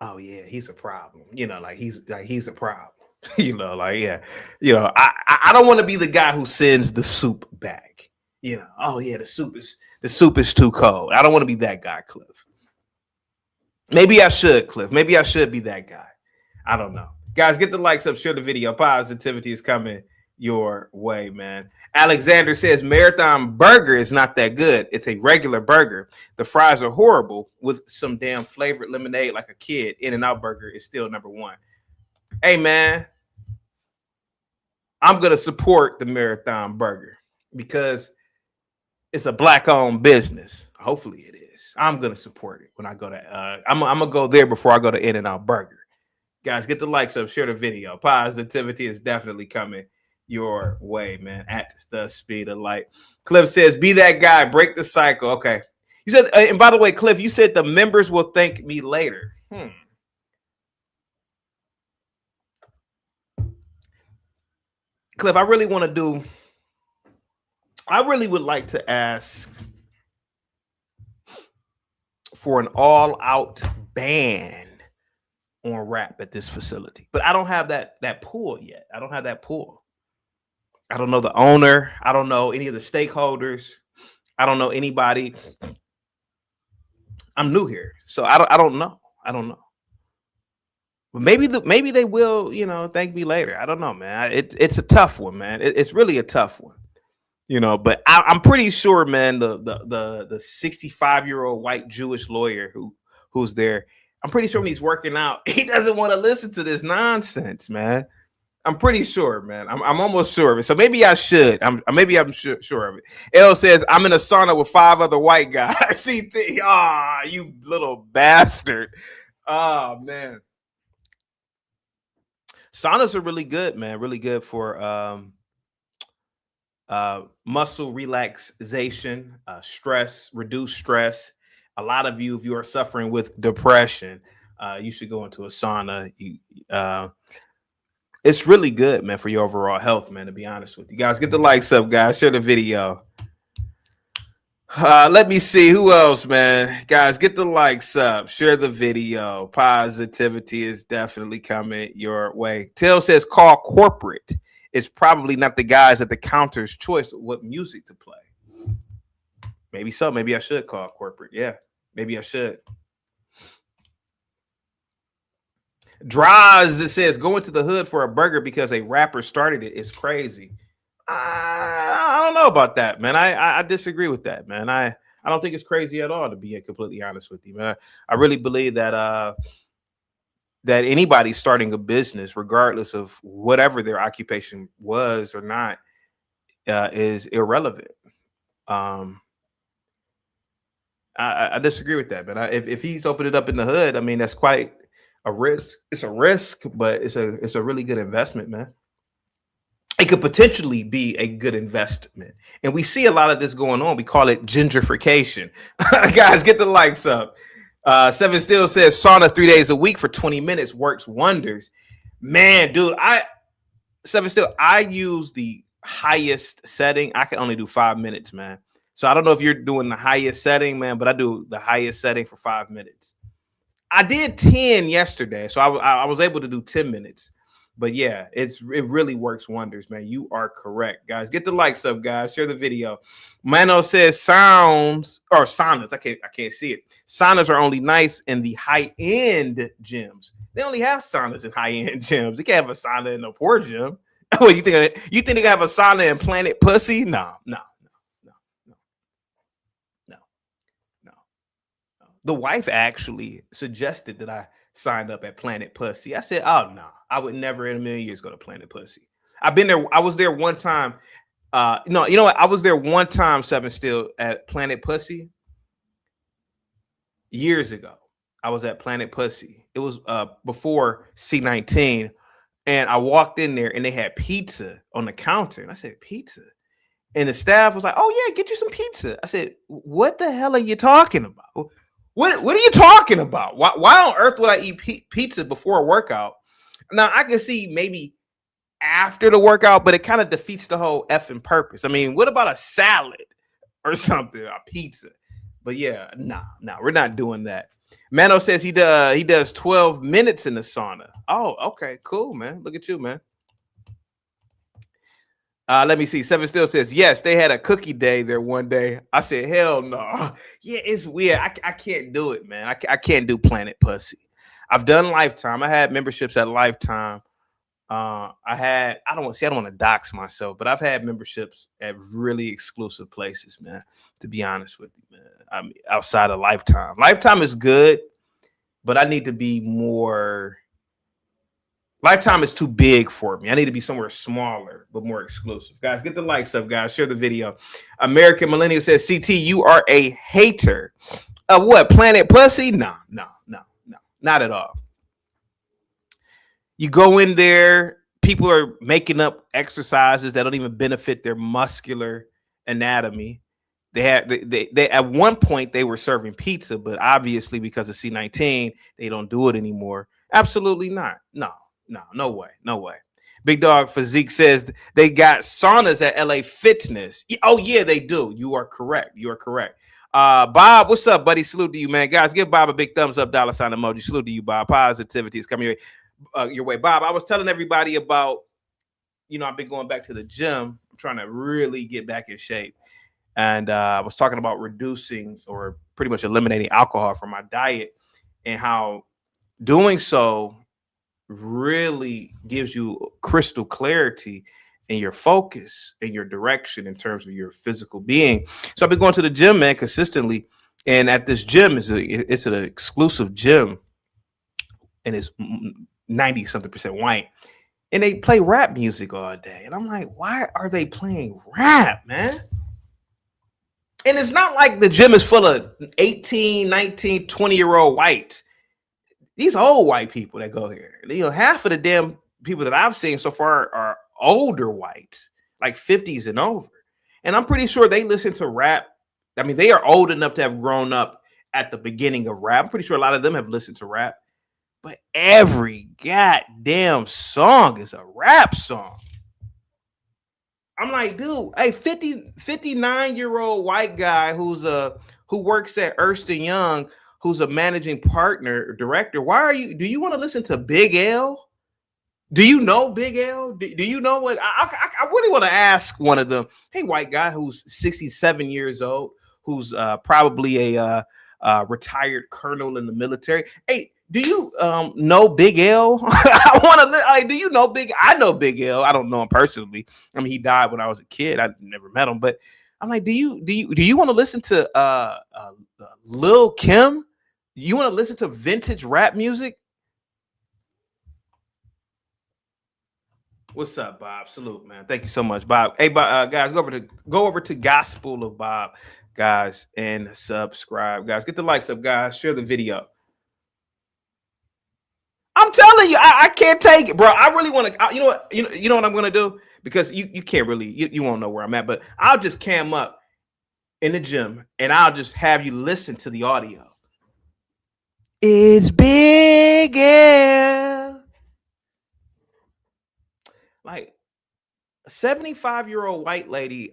oh yeah, he's a problem. You know, he's a problem. You know, like, yeah, you know, I don't want to be the guy who sends the soup back. You know, oh yeah, the soup is too cold. I don't want to be that guy, Cliff. Maybe I should, Cliff. Maybe I should be that guy. I don't know. Guys, get the likes up, share the video. Positivity is coming your way, man. Alexander says Marathon Burger is not that good. It's a regular burger. The fries are horrible with some damn flavored lemonade like a kid. In-N-Out Burger is still number 1. Hey, man, I'm going to support the Marathon Burger because it's a black-owned business. Hopefully it is. I'm going to support it when I go to I'm going to go there before I go to In-N-Out Burger. Guys, get the likes up, share the video. Positivity is definitely coming your way, man, at the speed of light. Cliff says, be that guy, break the cycle. Okay. You said, and by the way, Cliff, you said the members will thank me later. Cliff, I really would like to ask for an all-out ban on rap at this facility. But I don't have that pull yet. I don't have that pull. I don't know the owner. I don't know any of the stakeholders. I don't know anybody. I'm new here, so I don't know. I don't know. But maybe they will, you know, thank me later. I don't know, man. It's a tough one, man. It's really a tough one, you know. But I'm pretty sure, man. The 65-year-old white Jewish lawyer who's there, I'm pretty sure when he's working out, he doesn't want to listen to this nonsense, man. I'm pretty sure, man. I'm almost sure of it. So maybe I should. I'm sure of it. L says, I'm in a sauna with 5 other white guys. CT, you little bastard. Oh, man. Saunas are really good, man. Really good for muscle relaxation, stress, reduce stress. A lot of you, if you are suffering with depression, you should go into a sauna. It's really good, man, for your overall health, man, to be honest with you. Guys, get the likes up, guys. Share the video. Let me see. Who else, man? Guys, get the likes up. Share the video. Positivity is definitely coming your way. Tail says call corporate. It's probably not the guys at the counter's choice of what music to play. Maybe so. Maybe I should call corporate. Yeah, maybe I should. Draws, it says, going to the hood for a burger because a rapper started it is crazy. I don't know about that, man. I disagree with that, man. I don't think it's crazy at all, to be completely honest with you, man. I really believe that that anybody starting a business, regardless of whatever their occupation was or not, is irrelevant. I disagree with that, but if he's opened it up in the hood, I mean, that's quite a risk. It's a risk, but it's a really good investment, man. It could potentially be a good investment. And we see a lot of this going on. We call it gentrification. Guys, get the likes up. Seven Still says sauna 3 days a week for 20 minutes works wonders. Man, dude, Seven Still, I use the highest setting. I can only do 5 minutes, man. So I don't know if you're doing the highest setting, man, but I do the highest setting for 5 minutes. I did 10 yesterday, so I was able to do 10 minutes. But yeah, it really works wonders, man. You are correct, guys. Get the likes up, guys. Share the video. Mano says saunas. I can't see it. Saunas are only nice in the high-end gyms. They only have saunas in high-end gyms. They can't have a sauna in a poor gym. Oh, you think they can have a sauna in Planet Pussy? No. The wife actually suggested that I signed up at Planet Pussy. I said, oh, no, I would never in a million years go to Planet Pussy. I've been there. I was there one time. No, you know what? I was there one time, Seven Still, at Planet Pussy years ago. I was at Planet Pussy. It was before C19. And I walked in there and they had pizza on the counter. And I said, pizza? And the staff was like, oh, yeah, get you some pizza. I said, what the hell are you talking about? What are you talking about? Why on earth would I eat pizza before a workout? Now, I can see maybe after the workout, but it kind of defeats the whole effing purpose. I mean, what about a salad or something, a pizza? But yeah, nah, we're not doing that. Mano says he does 12 minutes in the sauna. Oh, okay, cool, man. Look at you, man. Let me see. Seven Still says, yes, they had a cookie day there one day. I said, hell no. Yeah, it's weird. I can't do it, man. I can't do Planet Pussy. I've done Lifetime. I had memberships at Lifetime. I don't want to dox myself, but I've had memberships at really exclusive places, man, to be honest with you, man. I mean, outside of Lifetime. Lifetime is good, but I need to be more. Lifetime is too big for me. I need to be somewhere smaller, but more exclusive. Guys, get the likes up, guys. Share the video. American Millennial says, CT, you are a hater of what? Planet Pussy? No. Not at all. You go in there, people are making up exercises that don't even benefit their muscular anatomy. They at one point they were serving pizza, but obviously because of C19, they don't do it anymore. Absolutely not. No way. Big Dog Physique says they got saunas at LA Fitness. Oh, yeah, they do. You are correct. Bob, what's up, buddy? Salute to you, man. Guys, give Bob a big thumbs up, $ sign emoji. Salute to you, Bob. Positivity is coming your way. Bob, I was telling everybody about, I've been going back to the gym. I'm trying to really get back in shape. And I was talking about reducing or pretty much eliminating alcohol from my diet and how doing so really gives you crystal clarity in your focus and your direction in terms of your physical being. So I've been going to the gym, man, consistently. And at this gym, it's an exclusive gym. And it's 90-something% white. And they play rap music all day. And I'm like, why are they playing rap, man? And it's not like the gym is full of 18, 19, 20-year-old whites. These old white people that go here, half of the damn people that I've seen so far are older whites, like 50s and over. And I'm pretty sure they listen to rap. I mean, they are old enough to have grown up at the beginning of rap. I'm pretty sure a lot of them have listened to rap. But every goddamn song is a rap song. I'm like, dude, hey, 59-year-old white guy who works at Ernst & Young, who's a managing partner or director. Do you want to listen to Big L? Do you know Big L? Do you know what? I really want to ask one of them, hey, white guy who's 67 years old, who's probably a retired colonel in the military. Hey, do you know Big L? I want to. Do you know Big? I know Big L. I don't know him personally. I mean, he died when I was a kid. I never met him, but I'm like, do you want to listen to Lil Kim? You want to listen to vintage rap music? What's up, Bob? Salute, man. Thank you so much, Bob. Hey, guys, go over to Gospel of Bob, guys, and subscribe, guys. Get the likes up, guys. Share the video. I'm telling you, I can't take it, bro. I really want to. You know what? You know what I'm gonna do, because you can't really. You won't know where I'm at, but I'll just cam up in the gym and I'll just have you listen to the audio. It's Big L. Like a 75-year-old white lady.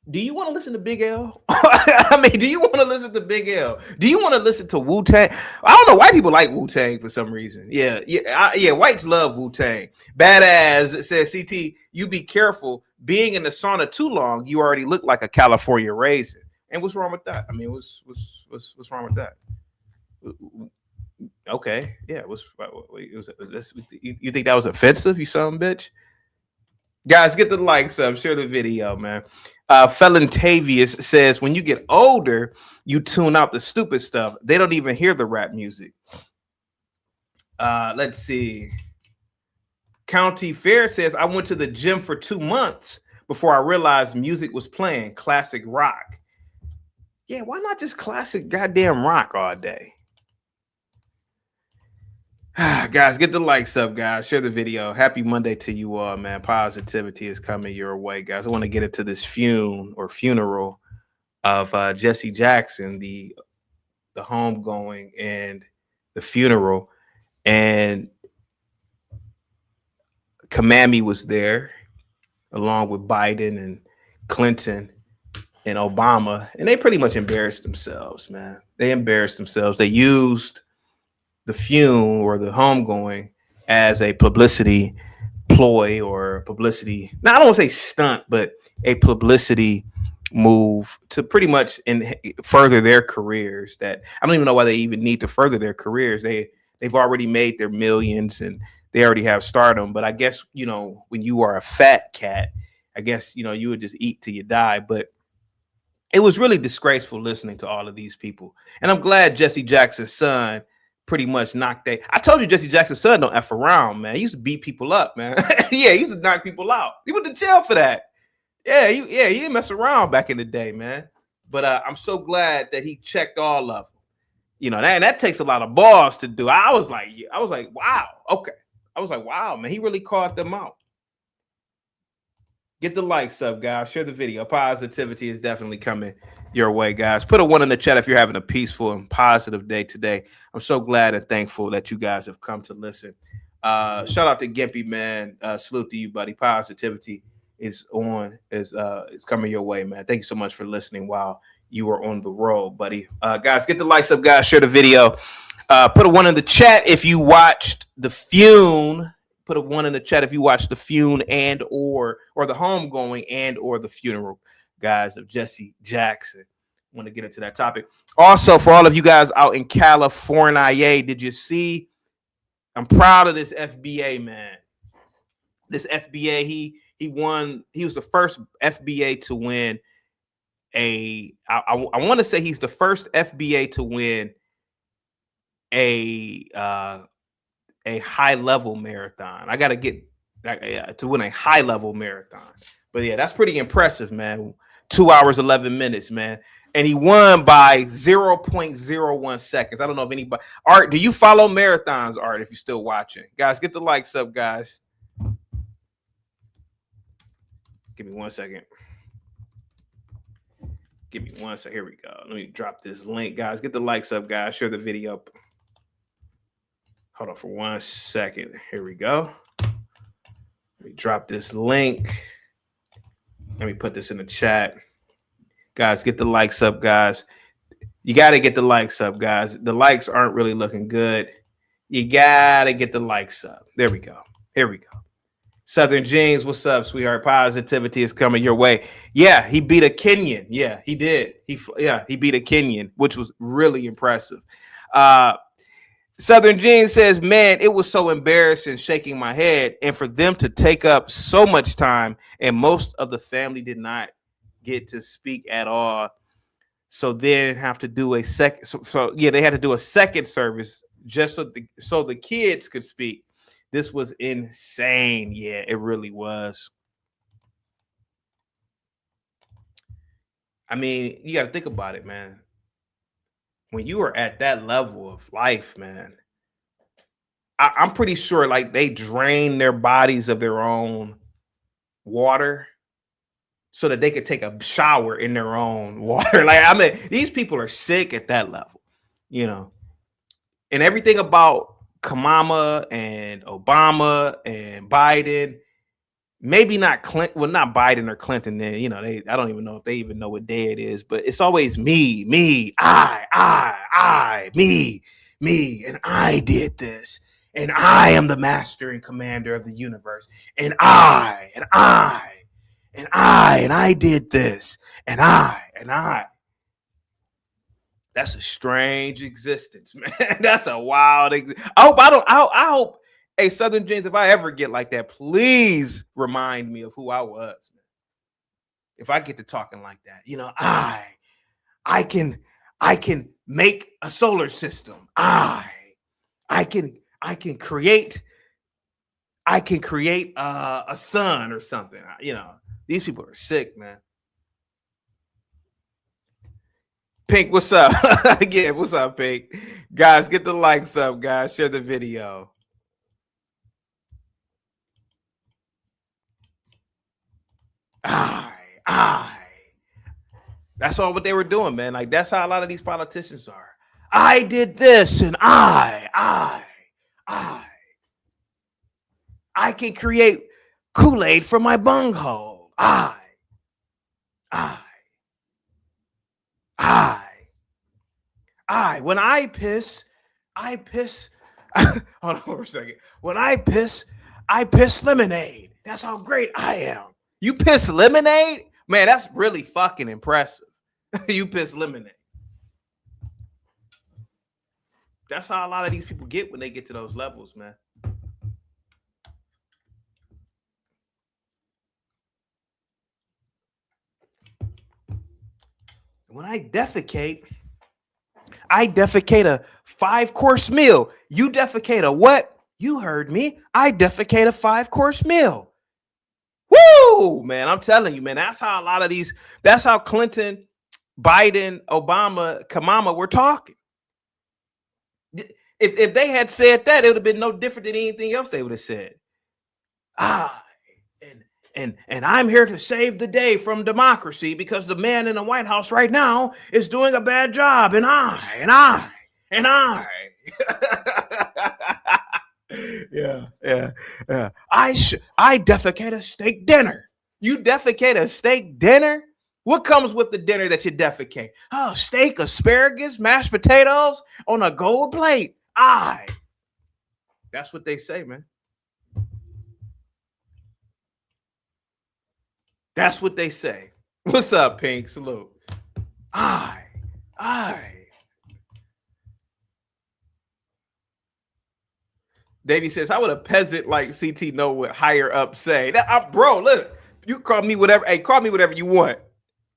Do you want to listen to Big L? I mean, do you want to listen to Big L? Do you want to listen to Wu-Tang? I don't know. White people like Wu-Tang for some reason. Yeah. Whites love Wu-Tang. Badass says, CT, you be careful. Being in the sauna too long, you already look like a California raisin. And what's wrong with that? I mean, what's wrong with that? Okay, yeah. You think that was offensive, you son of a bitch? Guys, get the likes up, share the video, man. Felon Tavius says, when you get older, you tune out the stupid stuff. They don't even hear the rap music. Let's see. County Fair says, I went to the gym for 2 months before I realized music was playing classic rock. Yeah, why not just classic goddamn rock all day? Guys, get the likes up, guys. Share the video. Happy Monday to you all, man. Positivity is coming your way, guys. I want to get into this funeral of Jesse Jackson, the homegoing and the funeral. And Kamami was there along with Biden and Clinton and Obama. And they pretty much embarrassed themselves, man. They embarrassed themselves. They used the funeral or the homegoing as a publicity ploy or publicity. Now, I don't want to say stunt, but a publicity move to pretty much further their careers. That I don't even know why they even need to further their careers. They've already made their millions and they already have stardom. But I guess, you know, when you are a fat cat, I guess, you know, you would just eat till you die. But it was really disgraceful listening to all of these people. And I'm glad Jesse Jackson's son pretty much knocked that. I told you Jesse Jackson's son don't F around, man. He used to beat people up, man. Yeah, he used to knock people out. He went to jail for that. He didn't mess around back in the day, man. But I'm so glad that he checked all of them. You know, that takes a lot of balls to do. I was like, wow, okay. I was like, wow, man, he really called them out. Get the likes up, guys. Share the video. Positivity is definitely coming your way, guys. Put a 1 in the chat if you're having a peaceful and positive day today. I'm so glad and thankful that you guys have come to listen. Shout out to Gimpy, man. Salute to you, buddy. Positivity is coming your way, man. Thank you so much for listening while you were on the road, buddy. Guys, get the likes up, guys. Share the video. Put a 1 in the chat if you watched the funeral. Put a 1 in the chat if you watched the funeral and or the homegoing and or the funeral, guys, of Jesse Jackson. I want to get into that topic. Also, for all of you guys out in California, did you see? I'm proud of this FBA, man. This FBA, he won. He was the first FBA to win I want to say he's the first FBA to win a high level marathon. I got to get to win a high level marathon. But yeah, that's pretty impressive, man. 2 hours, 11 minutes, man. And he won by 0.01 seconds. I don't know if anybody, Art, do you follow marathons, Art, if you're still watching? Guys, get the likes up, guys. Give me 1 second. Give me 1 second. Here we go. Let me drop this link, guys. Get the likes up, guys. Share the video up. Hold on for 1 second. Here we go. Let me drop this link. Let me put this in the chat. Guys, get the likes up, guys. You got to get the likes up, guys. The likes aren't really looking good. You got to get the likes up. There we go. Here we go. Southern Jeans, what's up, sweetheart? Positivity is coming your way. Yeah, he beat a Kenyan. Yeah, he did. He beat a Kenyan, which was really impressive. Southern Jeans says, man, it was so embarrassing shaking my head. And for them to take up so much time, and most of the family did not get to speak at all. So then have to do a second. So yeah, they had to do a second service just so the kids could speak. This was insane. Yeah, it really was. I mean, you got to think about it, man. When you are at that level of life, man, I'm pretty sure like they drain their bodies of their own water so that they could take a shower in their own water. Like, I mean, these people are sick at that level, you know. And everything about Kamala and Obama and Biden, maybe not Clinton, well, not Biden or Clinton. Then, you know, I don't even know if they even know what day it is, but it's always me, I, me, and I did this. And I am the master and commander of the universe. And I did this. And I. That's a strange existence, man. That's a wild existence. I hope, hey, Southern James, if I ever get like that, please remind me of who I was, man. If I get to talking like that, you know, I can make a solar system. I can create a sun or something. You know, these people are sick, man. Pink, what's up? Again, what's up, Pink? Guys, get the likes up, guys. Share the video. That's all what they were doing, man. Like, that's how a lot of these politicians are. I did this, and I can create Kool-Aid from my bunghole. When I piss. Hold on for a second. When I piss lemonade. That's how great I am. You piss lemonade? Man, that's really fucking impressive. You piss lemonade. That's how a lot of these people get when they get to those levels, man. When I defecate a 5-course meal. You defecate a what? You heard me. I defecate a 5-course meal. Woo! Man, I'm telling you, man, that's how a lot of these, that's how Clinton, Biden, Obama, Kamala were talking. If they had said that, it would have been no different than anything else they would have said. And I'm here to save the day from democracy because the man in the White House right now is doing a bad job. And I. Yeah. I defecate a steak dinner. You defecate a steak dinner? What comes with the dinner that you defecate? Oh, steak, asparagus, mashed potatoes on a gold plate. That's what they say, man. That's what they say. What's up, Pink? Salute. Davey says, how would a peasant like CT know what higher up say? Bro, look, you call me whatever. Hey, call me whatever you want.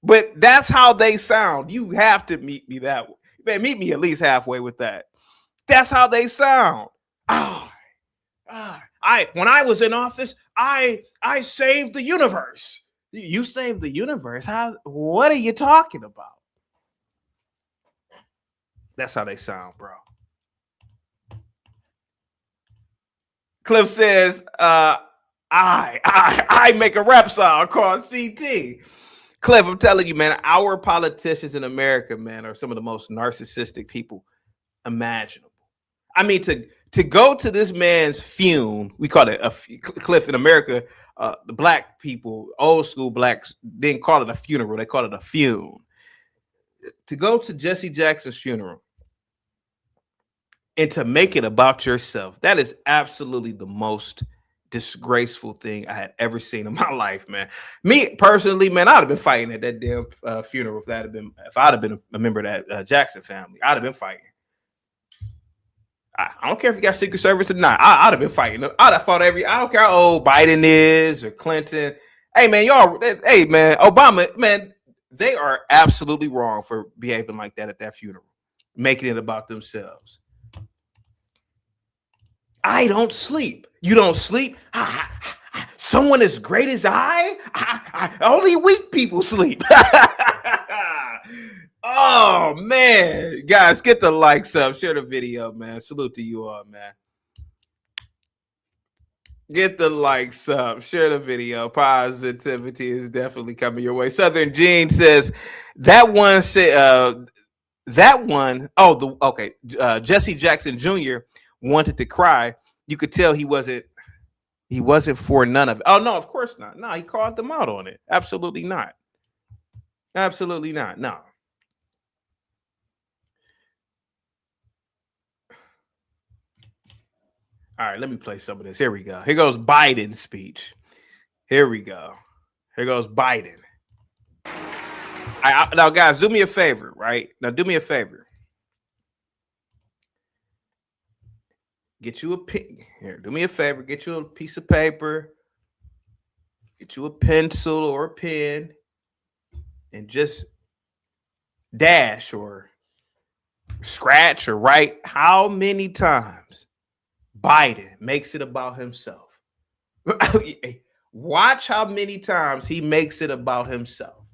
But that's how they sound. You have to meet me that way. Man, meet me at least halfway with that. That's how they sound. When I was in office, I saved the universe. You saved the universe? What are you talking about? That's how they sound, bro. Cliff says, I make a rap song called CT. Cliff, I'm telling you, man, our politicians in America, man, are some of the most narcissistic people imaginable. I mean, to go to this man's funeral, we call it Cliff in America. The black people, old school blacks, didn't call it a funeral; they called it a funeral. To go to Jesse Jackson's funeral and to make it about yourself, that is absolutely the most disgraceful thing I had ever seen in my life, man. Me personally, man, I'd have been fighting at that damn funeral if I'd have been a member of that Jackson family. I'd have been fighting. I don't care if you got Secret Service or not. I'd have been fighting. I'd have fought I don't care how old Biden is or Clinton. Hey, man, Obama, man, they are absolutely wrong for behaving like that at that funeral, making it about themselves. I don't sleep. You don't sleep? Someone as great as I? Only weak people sleep. Oh, man. Guys, get the likes up. Share the video, man. Salute to you all, man. Get the likes up. Share the video. Positivity is definitely coming your way. Southern Gene says that one said Jesse Jackson Jr. wanted to cry. You could tell he wasn't for none of it. Oh, no, of course not. No, he called them out on it. Absolutely not. Absolutely not. No. All right, let me play some of this. Here we go. Here goes Biden's speech. Here we go. Here goes Biden. Now, guys, do me a favor, right? Now, do me a favor. Get you a pen. Here, do me a favor. Get you a piece of paper. Get you a pencil or a pen. And just dash or scratch or write how many times Biden makes it about himself. Watch how many times he makes it about himself.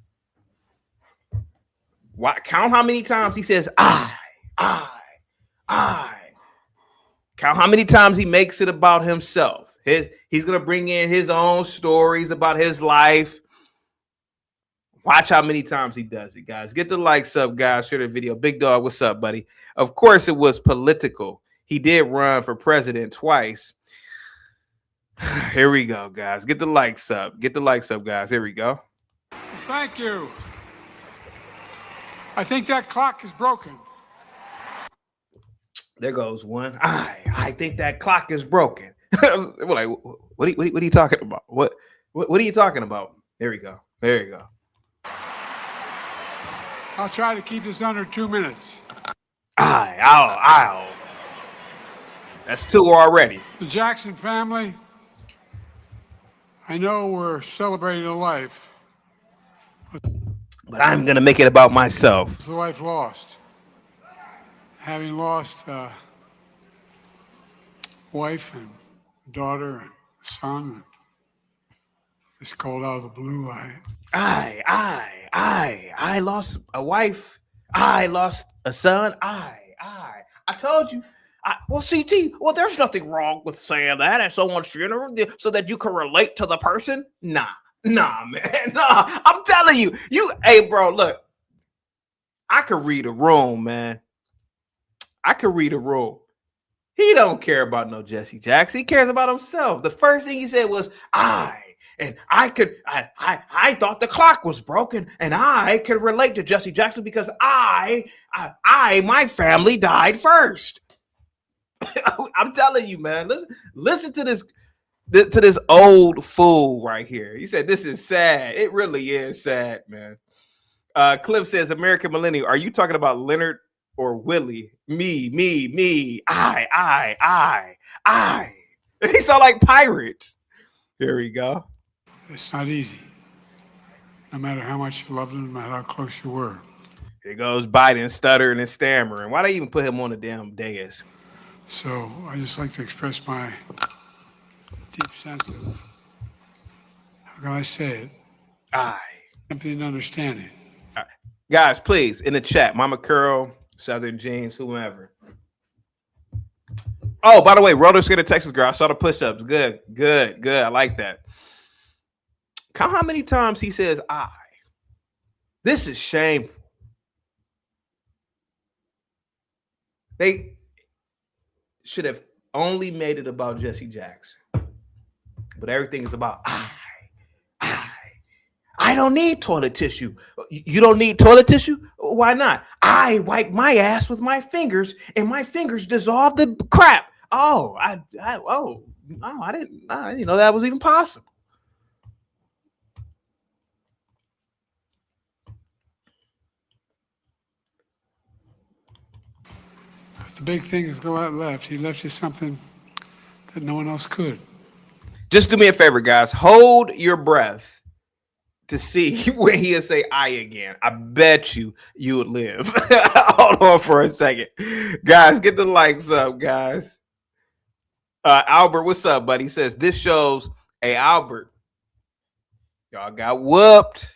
Count how many times he says, I. Count how many times he makes it about himself. He's going to bring in his own stories about his life. Watch how many times he does it, guys. Get the likes up, guys. Share the video. Big Dog, what's up, buddy? Of course, it was political. He did run for president twice. Here we go, guys. Get the likes up. Get the likes up, guys. Here we go. Thank you. I think that clock is broken. There goes one. I think that clock is broken. Like, what are you talking about? What are you talking about? There we go. There you go. I'll try to keep this under 2 minutes. Ow. That's 2 already. The Jackson family, I know we're celebrating a life. But I'm going to make it about myself. It's a life lost. Having lost a wife and daughter and son, it's called out of the blue. I lost a wife. I lost a son. I told you. Well, CT, there's nothing wrong with saying that at someone's funeral so that you can relate to the person. Nah, man. Nah, I'm telling you. Hey, bro, look. I could read a room, man. I could read a room. He don't care about no Jesse Jackson. He cares about himself. The first thing he said was, I thought the clock was broken and I could relate to Jesse Jackson because my family died first. I'm telling you, man. Listen to this old fool right here. He said, this is sad. It really is sad, man. Cliff says, American Millennial, are you talking about Leonard or Willie? Me, I. They sound like pirates. There we go. It's not easy. No matter how much you loved him, no matter how close you were. Here goes Biden stuttering and stammering. Why they even put him on the damn dais? So I just like to express my deep sense of, how can I say it? Empathy and understanding. Guys, please, in the chat, Mama Curl, Southern Jeans, whomever. Oh, by the way, roller skater Texas girl. I saw the push-ups. Good. I like that. Count how many times he says I. This is shameful. They should have only made it about Jesse Jackson. But everything is about I. I don't need toilet tissue. You don't need toilet tissue? Why not? I wipe my ass with my fingers and my fingers dissolve the crap. I didn't know that was even possible. But the big thing is go out left. He left you something that no one else could. Just do me a favor, guys. Hold your breath to see when he'll say I again. I bet you would live. Hold on for a second. Guys, get the likes up, guys. Albert, what's up, buddy? He says this shows. Hey, Albert, y'all got whooped.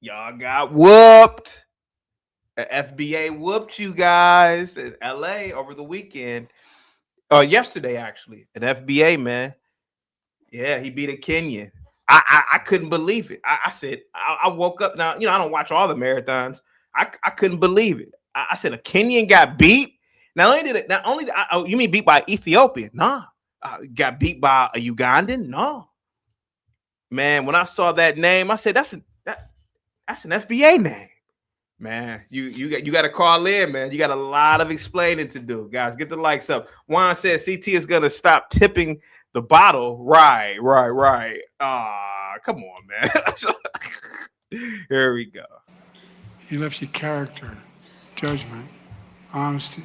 Y'all got whooped. The FBA whooped you guys in LA over the weekend. Yesterday, actually. An FBA, man. Yeah, he beat a Kenyan. I couldn't believe it. I said, I woke up now, I don't watch all the marathons. I couldn't believe it. I said, a Kenyan got beat. You mean beat by Ethiopian? Nah. Got beat by a Ugandan? No. Man, when I saw that name, I said, that's an FBA name. Man, you got to call in, man. You got a lot of explaining to do, guys. Get the likes up. Juan says CT is gonna stop tipping the bottle. Right. Come on, man. Here we go. He left you character, judgment, honesty.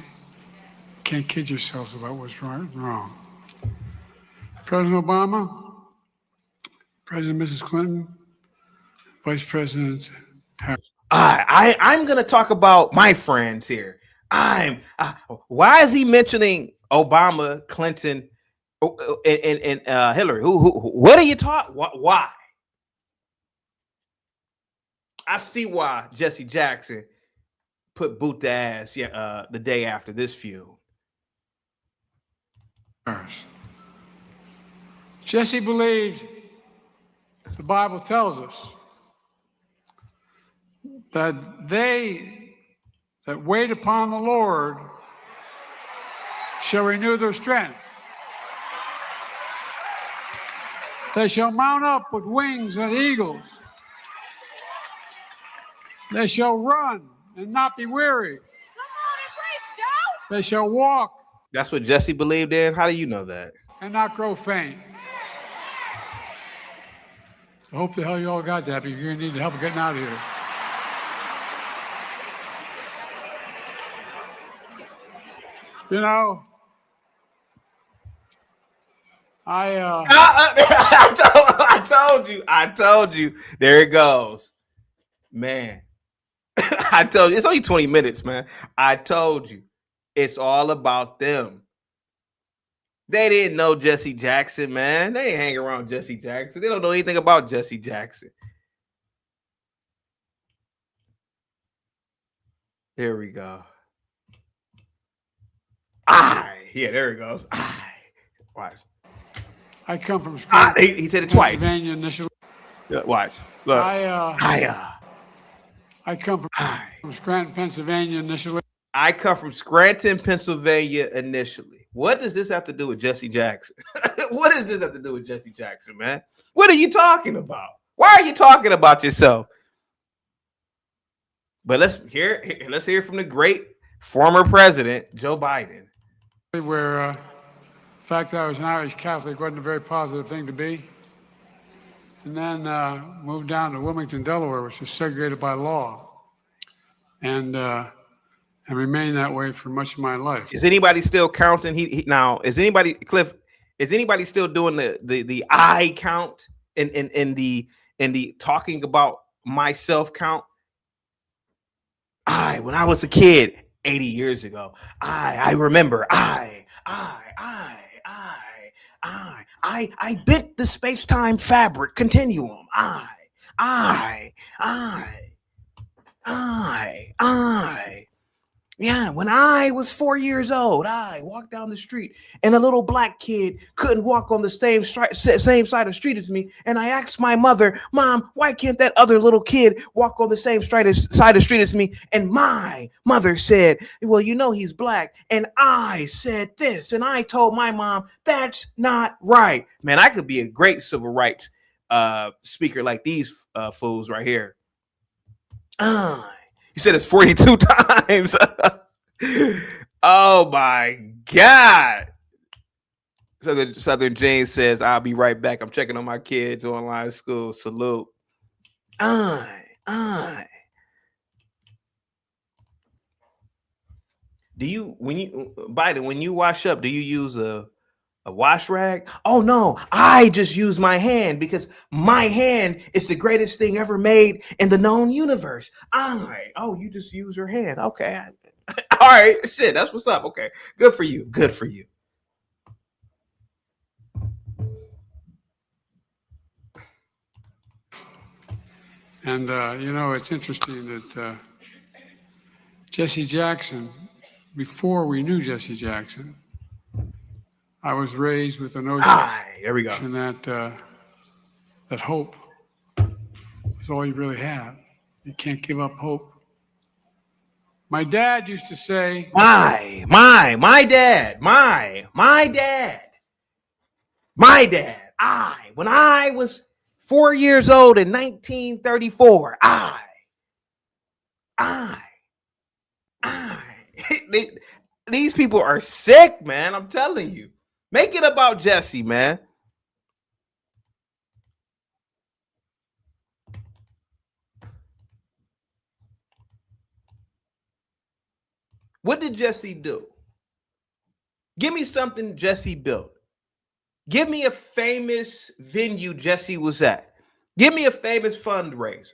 Can't kid yourselves about what's right and wrong. President Obama, President Mrs. Clinton, Vice President Harris. I'm going to talk about my friends here. Why is he mentioning Obama, Clinton, and Hillary? What are you talking? Why? I see why Jesse Jackson put boot to ass the day after this feud. Jesse believed, the Bible tells us, that they that wait upon the Lord shall renew their strength. They shall mount up with wings as eagles. They shall run and not be weary. They shall walk. That's what Jesse believed in? How do you know that? And not grow faint. I hope the hell you all got that, but you're going to need help getting out of here. You know, I told you. There it goes. Man. I told you. It's only 20 minutes, man. I told you. It's all about them. They didn't know Jesse Jackson, man. They ain't hang around Jesse Jackson. They don't know anything about Jesse Jackson. There we go. Yeah, there it goes. Watch. I come from he said it twice. Pennsylvania initially. Yeah, watch. Look. I come from Scranton, Pennsylvania initially. I come from Scranton, Pennsylvania initially. What does this have to do with Jesse Jackson? What does this have to do with Jesse Jackson, man? What are you talking about? Why are you talking about yourself? But let's hear from the great former president, Joe Biden. Where the fact that I was an Irish Catholic wasn't a very positive thing to be. And then moved down to Wilmington, Delaware, which is segregated by law. And remained that way for much of my life. Is anybody still counting? Is anybody still doing the I count in the talking about myself count? When I was a kid 80 years ago, I remember I bent the space-time fabric continuum. Yeah, when I was 4 years old, I walked down the street and a little black kid couldn't walk on the same side of the street as me. And I asked my mother, Mom, why can't that other little kid walk on the same side of the street as me? And my mother said, well, he's black. And I said this, and I told my mom, that's not right. Man, I could be a great civil rights speaker like these fools right here. You said it's 42 times. Oh my God. Southern Jane says, I'll be right back. I'm checking on my kids online school. Salute. Biden, when you wash up, do you use a wash rag? Oh no, I just use my hand because my hand is the greatest thing ever made in the known universe. You just use your hand. Okay. All right. Shit, that's what's up. Okay. Good for you. And, you know, it's interesting that Jesse Jackson, before we knew Jesse Jackson, I was raised with the notion There we go. that hope is all you really have. You can't give up hope. My dad used to say, My dad. When I was 4 years old in 1934, these people are sick, man. I'm telling you. Make it about Jesse, man. What did Jesse do? Give me something Jesse built. Give me a famous venue Jesse was at. Give me a famous fundraiser.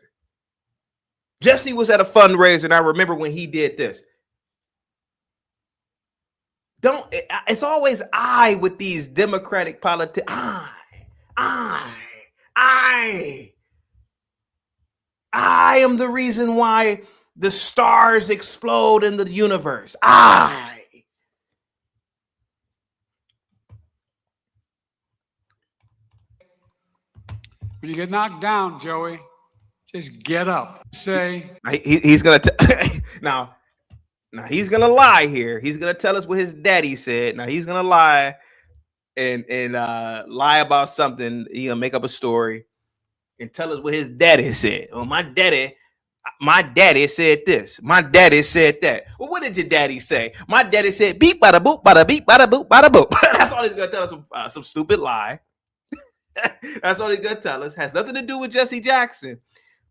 Jesse was at a fundraiser, and I remember when he did this. It's always I with these Democratic politics. I am the reason why the stars explode in the universe. when you get knocked down, Joey, just get up. Say, he's gonna now he's gonna lie here. He's gonna tell us what his daddy said. Now he's gonna lie and lie about something. He's gonna make up a story and tell us what his daddy said. Oh, my daddy said this. My daddy said that. Well, what did your daddy say? My daddy said beep bada boop bada beep bada boop bada boop. That's all he's gonna tell us. Some stupid lie. That's all he's gonna tell us. Has nothing to do with Jesse Jackson,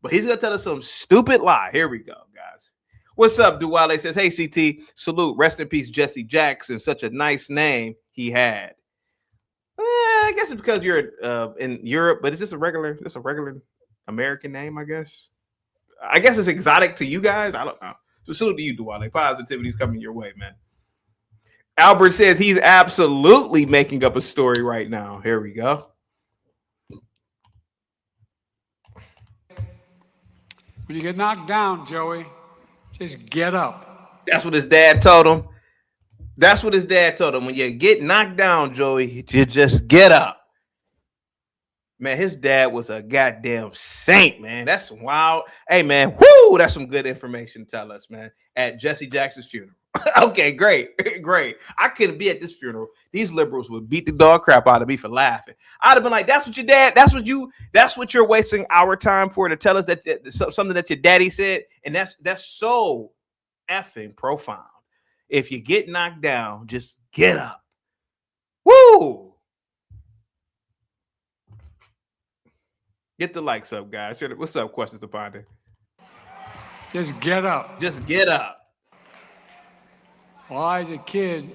but he's gonna tell us some stupid lie. Here we go, guys. What's up? Duwale says, "Hey CT, salute. Rest in peace, Jesse Jackson. Such a nice name he had." I guess it's because you're in Europe, but it's just a regular American name, I guess. I guess it's exotic to you guys. I don't know. So salute to you, Duwale. Positivity's coming your way, man. Albert says he's absolutely making up a story right now. Here we go. when you get knocked down, Joey, just get up. That's what his dad told him. When you get knocked down, Joey, you just get up. Man, his dad was a goddamn saint, man. That's wild. Hey, man, whoo, that's some good information to tell us, man, at Jesse Jackson's funeral. Okay, great. I couldn't be at this funeral. These liberals would beat the dog crap out of me for laughing. I'd have been like, that's what your dad, that's what you're wasting our time for, to tell us that something that your daddy said. And that's so effing profound. If you get knocked down, just get up. Woo! Get the likes up, guys. What's up, Questions to Ponder? Just get up. Just get up. Well, I was a kid.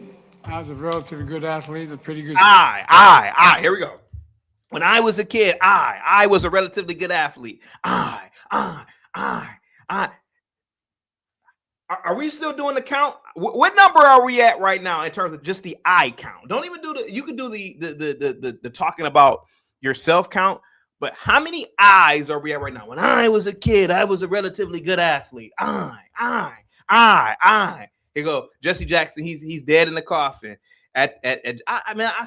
I was a relatively good athlete, a pretty good. Here we go. When I was a kid, I was a relatively good athlete. Are we still doing the count? What number are we at right now in terms of just the I count? Don't even do the. You can do the talking about yourself count. But how many I's are we at right now? When I was a kid, I was a relatively good athlete. I. Here you go, Jesse Jackson. He's dead in the coffin. I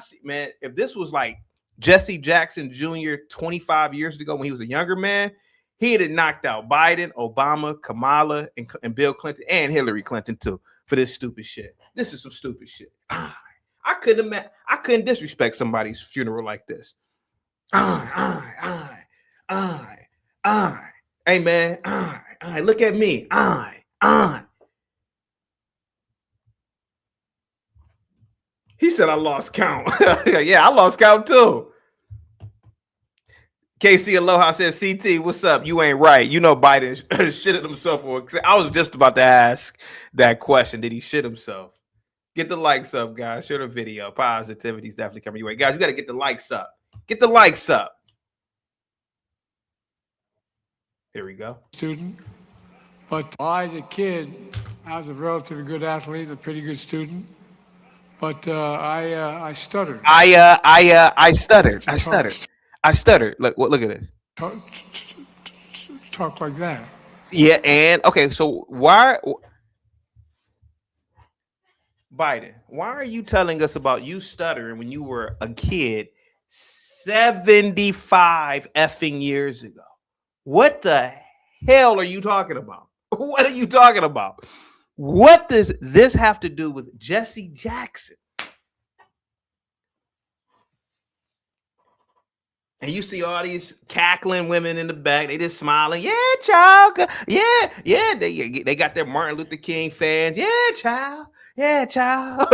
see, man. If this was like Jesse Jackson Jr. 25 years ago when he was a younger man, he'd have knocked out Biden, Obama, Kamala, and Bill Clinton, and Hillary Clinton too for this stupid shit. This is some stupid shit. I couldn't disrespect somebody's funeral like this. Hey man, look at me. He said I lost count. Yeah, I lost count too. KC Aloha says, CT, what's up? You ain't right. You know Biden shitted himself. I was just about to ask that question. Did he shit himself? Get the likes up, guys. Share the video. Positivity is definitely coming your way. Guys, you got to get the likes up. Get the likes up. Here we go. Student. But I was a kid. I was a relatively good athlete, a pretty good student. But I stuttered. I stuttered. Look at this. talk like that. Yeah, and okay, so why, Biden, why are you telling us about you stuttering when you were a kid 75 effing years ago? What the hell are you talking about? What are you talking about? What does this have to do with Jesse Jackson? And you see all these cackling women in the back. They just smiling. Yeah, child. Yeah, yeah. They got their Martin Luther King fans. Yeah, child. Yeah, child.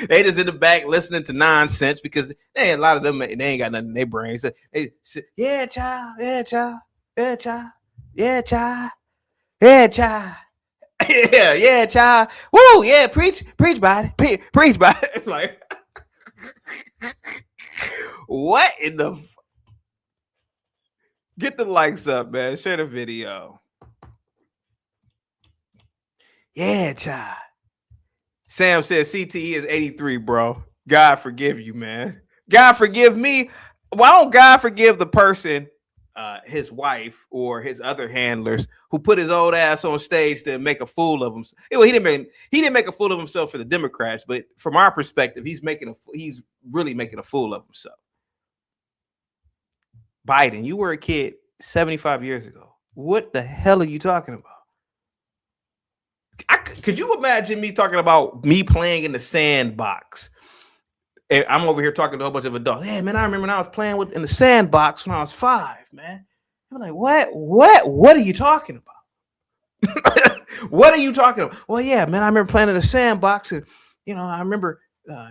they just in the back listening to nonsense because a lot of them, they ain't got nothing in their brains. So they say, yeah, child. Yeah, child. Yeah, child. Yeah, child. Yeah, child. Yeah, child. Woo, yeah, preach, body. Preach, body. Like, what in the... Get the likes up, man. Share the video. Yeah, child. Sam says CTE is 83, bro. God forgive you, man. God forgive me. Why don't God forgive the person, his wife or his other handlers, who put his old ass on stage to make a fool of himself? Well, he didn't make a fool of himself for the Democrats, but from our perspective, he's really making a fool of himself. Biden, you were a kid 75 years ago. What the hell are you talking about? Could you imagine me talking about me playing in the sandbox? And I'm over here talking to a whole bunch of adults. Hey, man, I remember when I was playing in the sandbox when I was 5, man. I'm like, what are you talking about? What are you talking about? Well, yeah, man, I remember playing in the sandbox, and I remember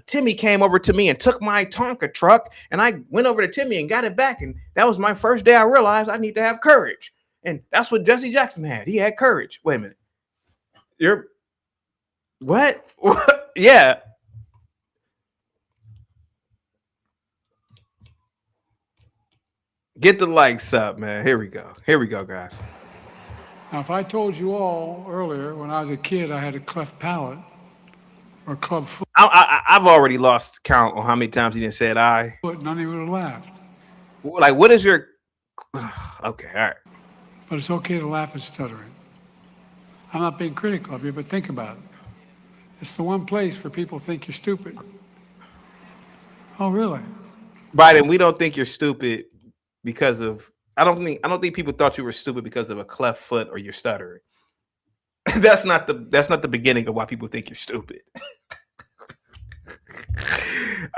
Timmy came over to me and took my Tonka truck, and I went over to Timmy and got it back, and that was my first day I realized I need to have courage. And that's what Jesse Jackson had. He had courage. Wait a minute. You're what? Yeah. Get the likes up, man. Here we go, guys. Now, if I told you all earlier when I was a kid I had a cleft palate or club foot, I've already lost count on how many times he didn't say I. none of you would have laughed. Like, what is your... Okay, all right. But it's okay to laugh at stuttering. I'm not being critical of you, but think about it. It's the one place where people think you're stupid. Oh, really? Biden, we don't think you're stupid because of... I don't think people thought you were stupid because of a cleft foot or you're stuttering. That's not the beginning of why people think you're stupid.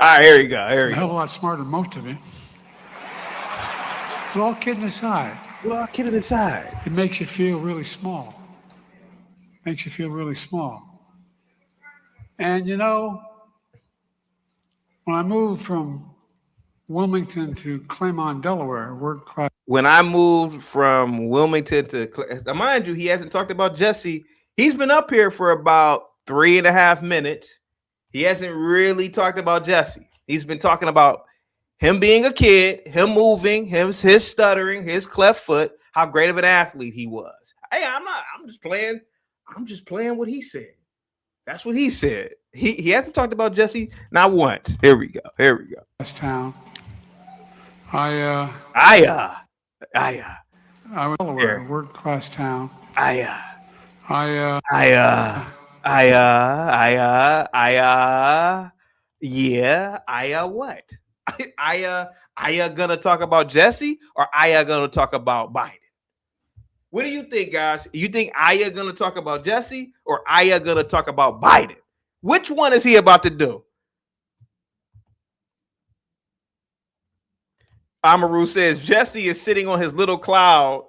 All right, here we go. A hell of a lot smarter than most of you. But all kidding aside, it makes you feel really small. Makes you feel really small. And when I moved from Wilmington to Claymont, Delaware, When I moved from Wilmington to... Mind you, he hasn't talked about Jesse. He's been up here for about 3.5 minutes. He hasn't really talked about Jesse. He's been talking about him being a kid, him moving, his stuttering, his cleft foot, how great of an athlete he was. Hey, I'm just playing what he said. That's what he said. He hasn't talked about Jesse not once. Here we go. This town. I was Delaware, world-class town. What? I gonna talk about Jesse or I gonna talk about Biden? What do you think, guys? You think I gonna talk about Jesse or I gonna talk about Biden? Which one is he about to do? Amaru says Jesse is sitting on his little cloud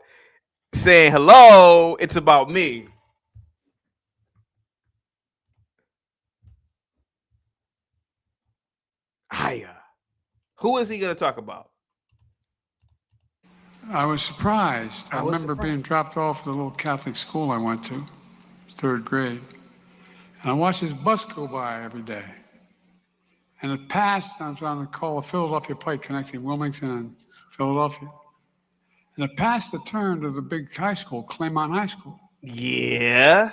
saying, hello, it's about me. Who is he going to talk about? I was surprised. I remember being dropped off at the little Catholic school I went to, 3rd grade. And I watched this bus go by every day. And it passed, I was on the call of Philadelphia Pike connecting Wilmington and Philadelphia. And it passed the turn to the big high school, Claymont High School. Yeah.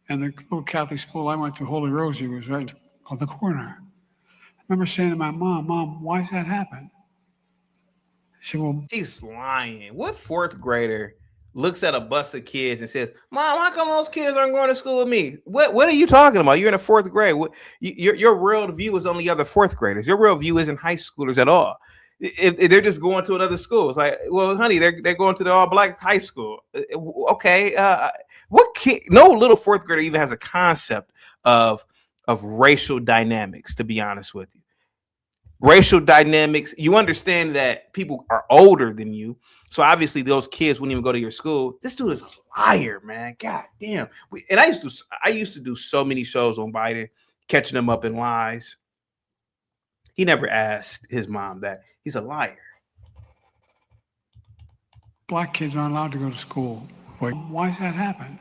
And the little Catholic school I went to, Holy Rosie, was right on the corner. I remember saying to my mom, why does that happen? said, well, She's lying. What fourth grader looks at a bus of kids and says, "Mom, how come those kids aren't going to school with me?" What are you talking about? You're in the fourth grade. Your real view is only other fourth graders. Your real view isn't high schoolers at all. If they're just going to another school, it's like, well, honey, they're going to the all black high school. Okay, what kid? No little fourth grader even has a concept of racial dynamics. To be honest with you, racial dynamics. You understand that people are older than you, so obviously those kids wouldn't even go to your school. This dude is a liar, man. God damn. And I used to do so many shows on Biden, catching him up in lies. He never asked his mom that. He's a liar. black kids aren't allowed to go to school. Wait, why does that happen?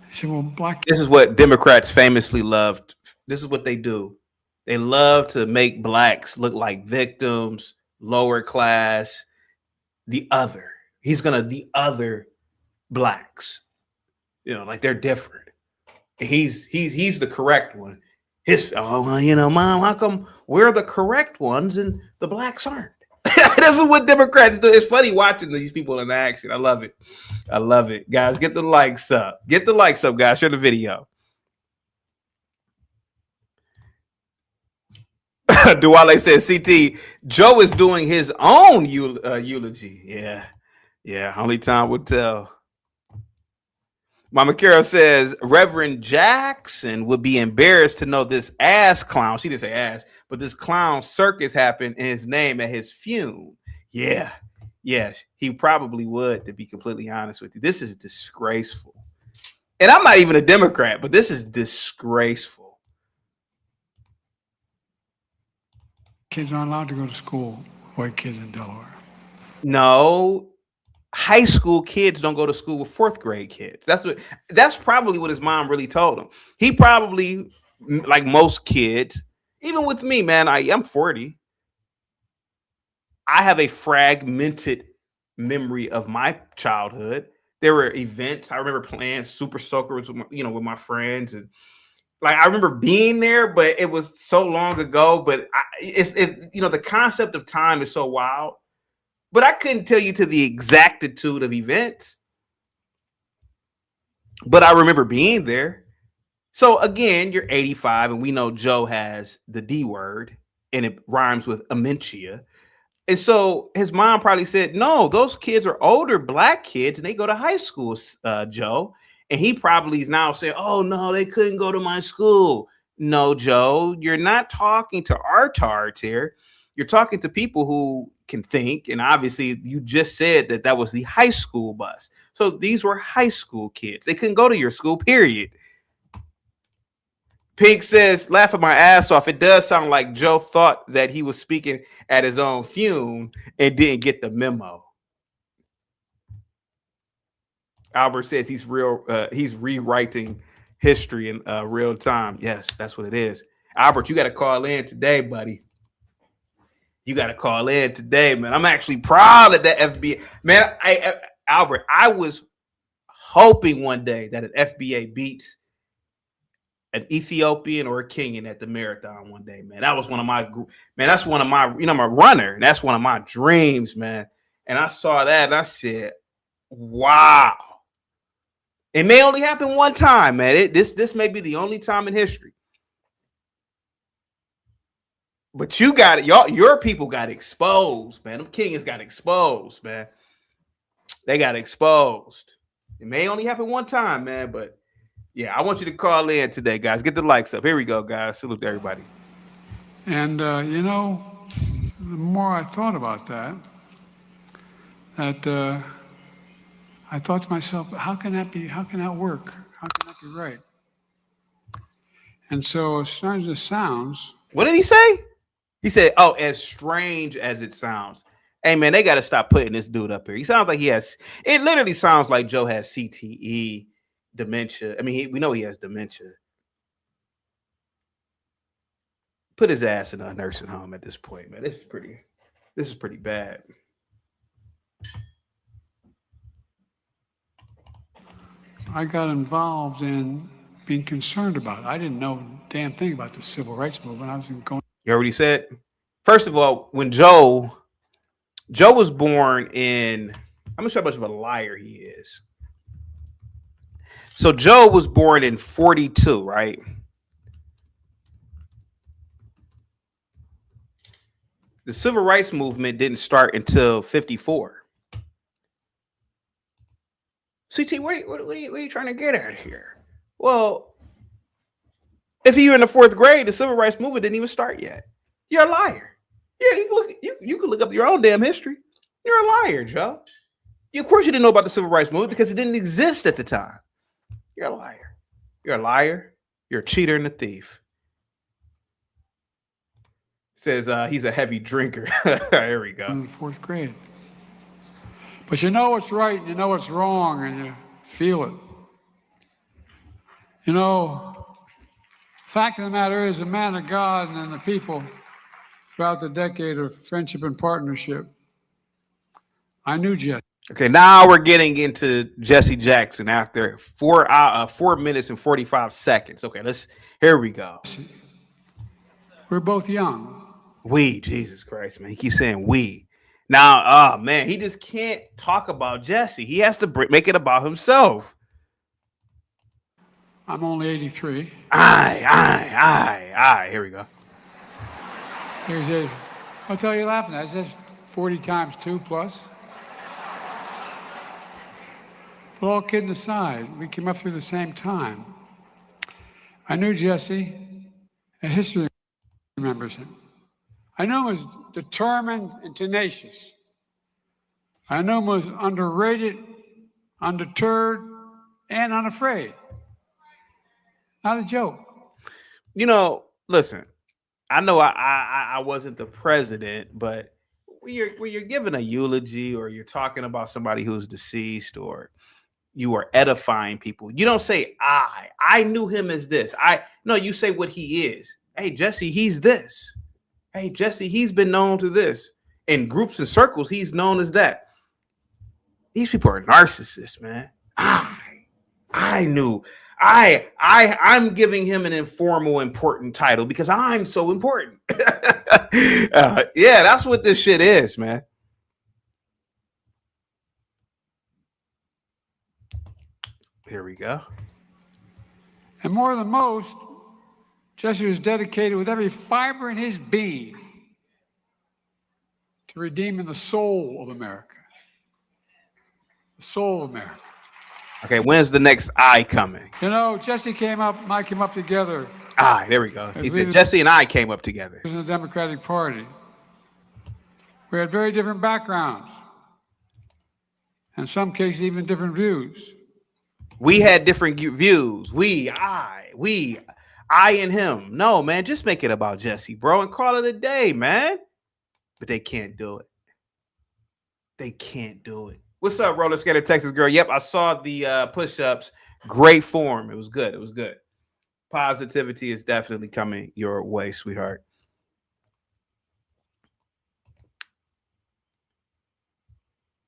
I said, well, black kids. This is what Democrats famously loved. This is what they do. They love to make blacks look like victims, lower class, the other. He's gonna the other blacks. You know, like they're different. And he's the correct one. His Mom, how come we're the correct ones and the blacks aren't? This is what Democrats do. It's funny watching these people in action. I love it. I love it. Guys, get the likes up. Get the likes up, guys. Share the video. Duale says, CT, Joe is doing his own eulogy. Yeah. Only time will tell. Mama Carol says, Reverend Jackson would be embarrassed to know this ass clown. She didn't say ass, but this clown circus happened in his name at his funeral. Yeah, he probably would, to be completely honest with you. This is disgraceful. And I'm not even a Democrat, but this is disgraceful. Kids aren't allowed to go to school, white kids in Delaware. No, high school kids don't go to school with fourth grade kids. That's probably what his mom really told him. He probably, like most kids, even with me, man, I'm 40. I have a fragmented memory of my childhood. There were events. I remember playing Super Soaker with my friends, and like I remember being there, but it was so long ago. But it's the concept of time is so wild. But I couldn't tell you to the exactitude of events. But I remember being there. So again, you're 85, and we know Joe has the D word, and it rhymes with amentia. And so his mom probably said, no, those kids are older black kids, and they go to high school, Joe. And he probably is now saying, oh, no, they couldn't go to my school. No, Joe, you're not talking to artards here. You're talking to people who can think. And obviously, you just said that was the high school bus. So these were high school kids. They couldn't go to your school, period. Pink says, laughing my ass off. It does sound like Joe thought that he was speaking at his own funeral and didn't get the memo. Albert says he's rewriting history in real time. Yes, that's what it is. Albert, you got to call in today, buddy. You got to call in today, man. I'm actually proud of that FBA. Man, Albert, I was hoping one day that an FBA beats an Ethiopian or a Kenyan at the marathon one day, man. That was one of my, that's one of my, I'm a runner. And that's one of my dreams, man. And I saw that and I said, wow. It may only happen one time, man. This may be the only time in history. But you got it. Your people got exposed, man. Them Kenyans got exposed, man. They got exposed. It may only happen one time, man, but yeah, I want you to call in today, guys. Get the likes up. Here we go, guys. Salute to everybody. And, the more I thought about that, I thought to myself, how can that work? How can that be right? And so as strange as it sounds. What did he say? He said, oh, as strange as it sounds. Hey, man, they got to stop putting this dude up here. He sounds like it literally sounds like Joe has CTE. Dementia. I mean, we know he has dementia. Put his ass in a nursing home at this point, man. This is pretty bad. I got involved in being concerned about it. I didn't know a damn thing about the civil rights movement. I was going. You already said. First of all, when Joe Joe was born in, I'm gonna show how much of a liar he is. So Joe was born in 42, right? The civil rights movement didn't start until 54. CT, what are you trying to get at here? Well, if you're in the 4th grade, the civil rights movement didn't even start yet. You're a liar. Yeah, you can look up your own damn history. You're a liar, Joe. Of course you didn't know about the civil rights movement because it didn't exist at the time. You're a liar. You're a liar. You're a cheater and a thief. Says he's a heavy drinker. Here we go. In the 4th grade. But you know what's right, and you know what's wrong, and you feel it. You know, fact of the matter is, the man of God and the people throughout the decade of friendship and partnership, I knew Jesse. Okay, now we're getting into Jesse Jackson after 4 minutes and 45 seconds. Okay, here we go. We're both young. Jesus Christ, man. He keeps saying we. Now, oh man, he just can't talk about Jesse. He has to make it about himself. I'm only 83. Aye. Here we go. Here's it. I'll tell you laughing at. That's 40 times 2 plus. But all kidding aside, we came up through the same time. I knew Jesse, and history remembers him. I knew him was determined and tenacious. I knew him was underrated, undeterred, and unafraid. Not a joke. You know, listen, I know I wasn't the president, but when you're giving a eulogy or you're talking about somebody who's deceased or you are edifying people, you don't say I knew him as this. No, you say what he is. Hey, Jesse, he's this. Hey, Jesse, he's been known to this. In groups and circles, he's known as that. These people are narcissists, man. I knew. I'm giving him an informal, important title because I'm so important. Yeah, that's what this shit is, man. Here we go. And more than most, Jesse was dedicated with every fiber in his being to redeeming the soul of America. The soul of America. Okay, when's the next I coming? You know, Jesse came up, and I came up together. There we go. He said Jesse and I came up together. In the Democratic Party. We had very different backgrounds. In some cases, even different views. We had different views. I and him. No, man, just make it about Jesse, bro, and call it a day, man. But they can't do it. They can't do it. What's up, Roller Skater Texas girl? Yep, I saw the push-ups. Great form. It was good. It was good. Positivity is definitely coming your way, sweetheart.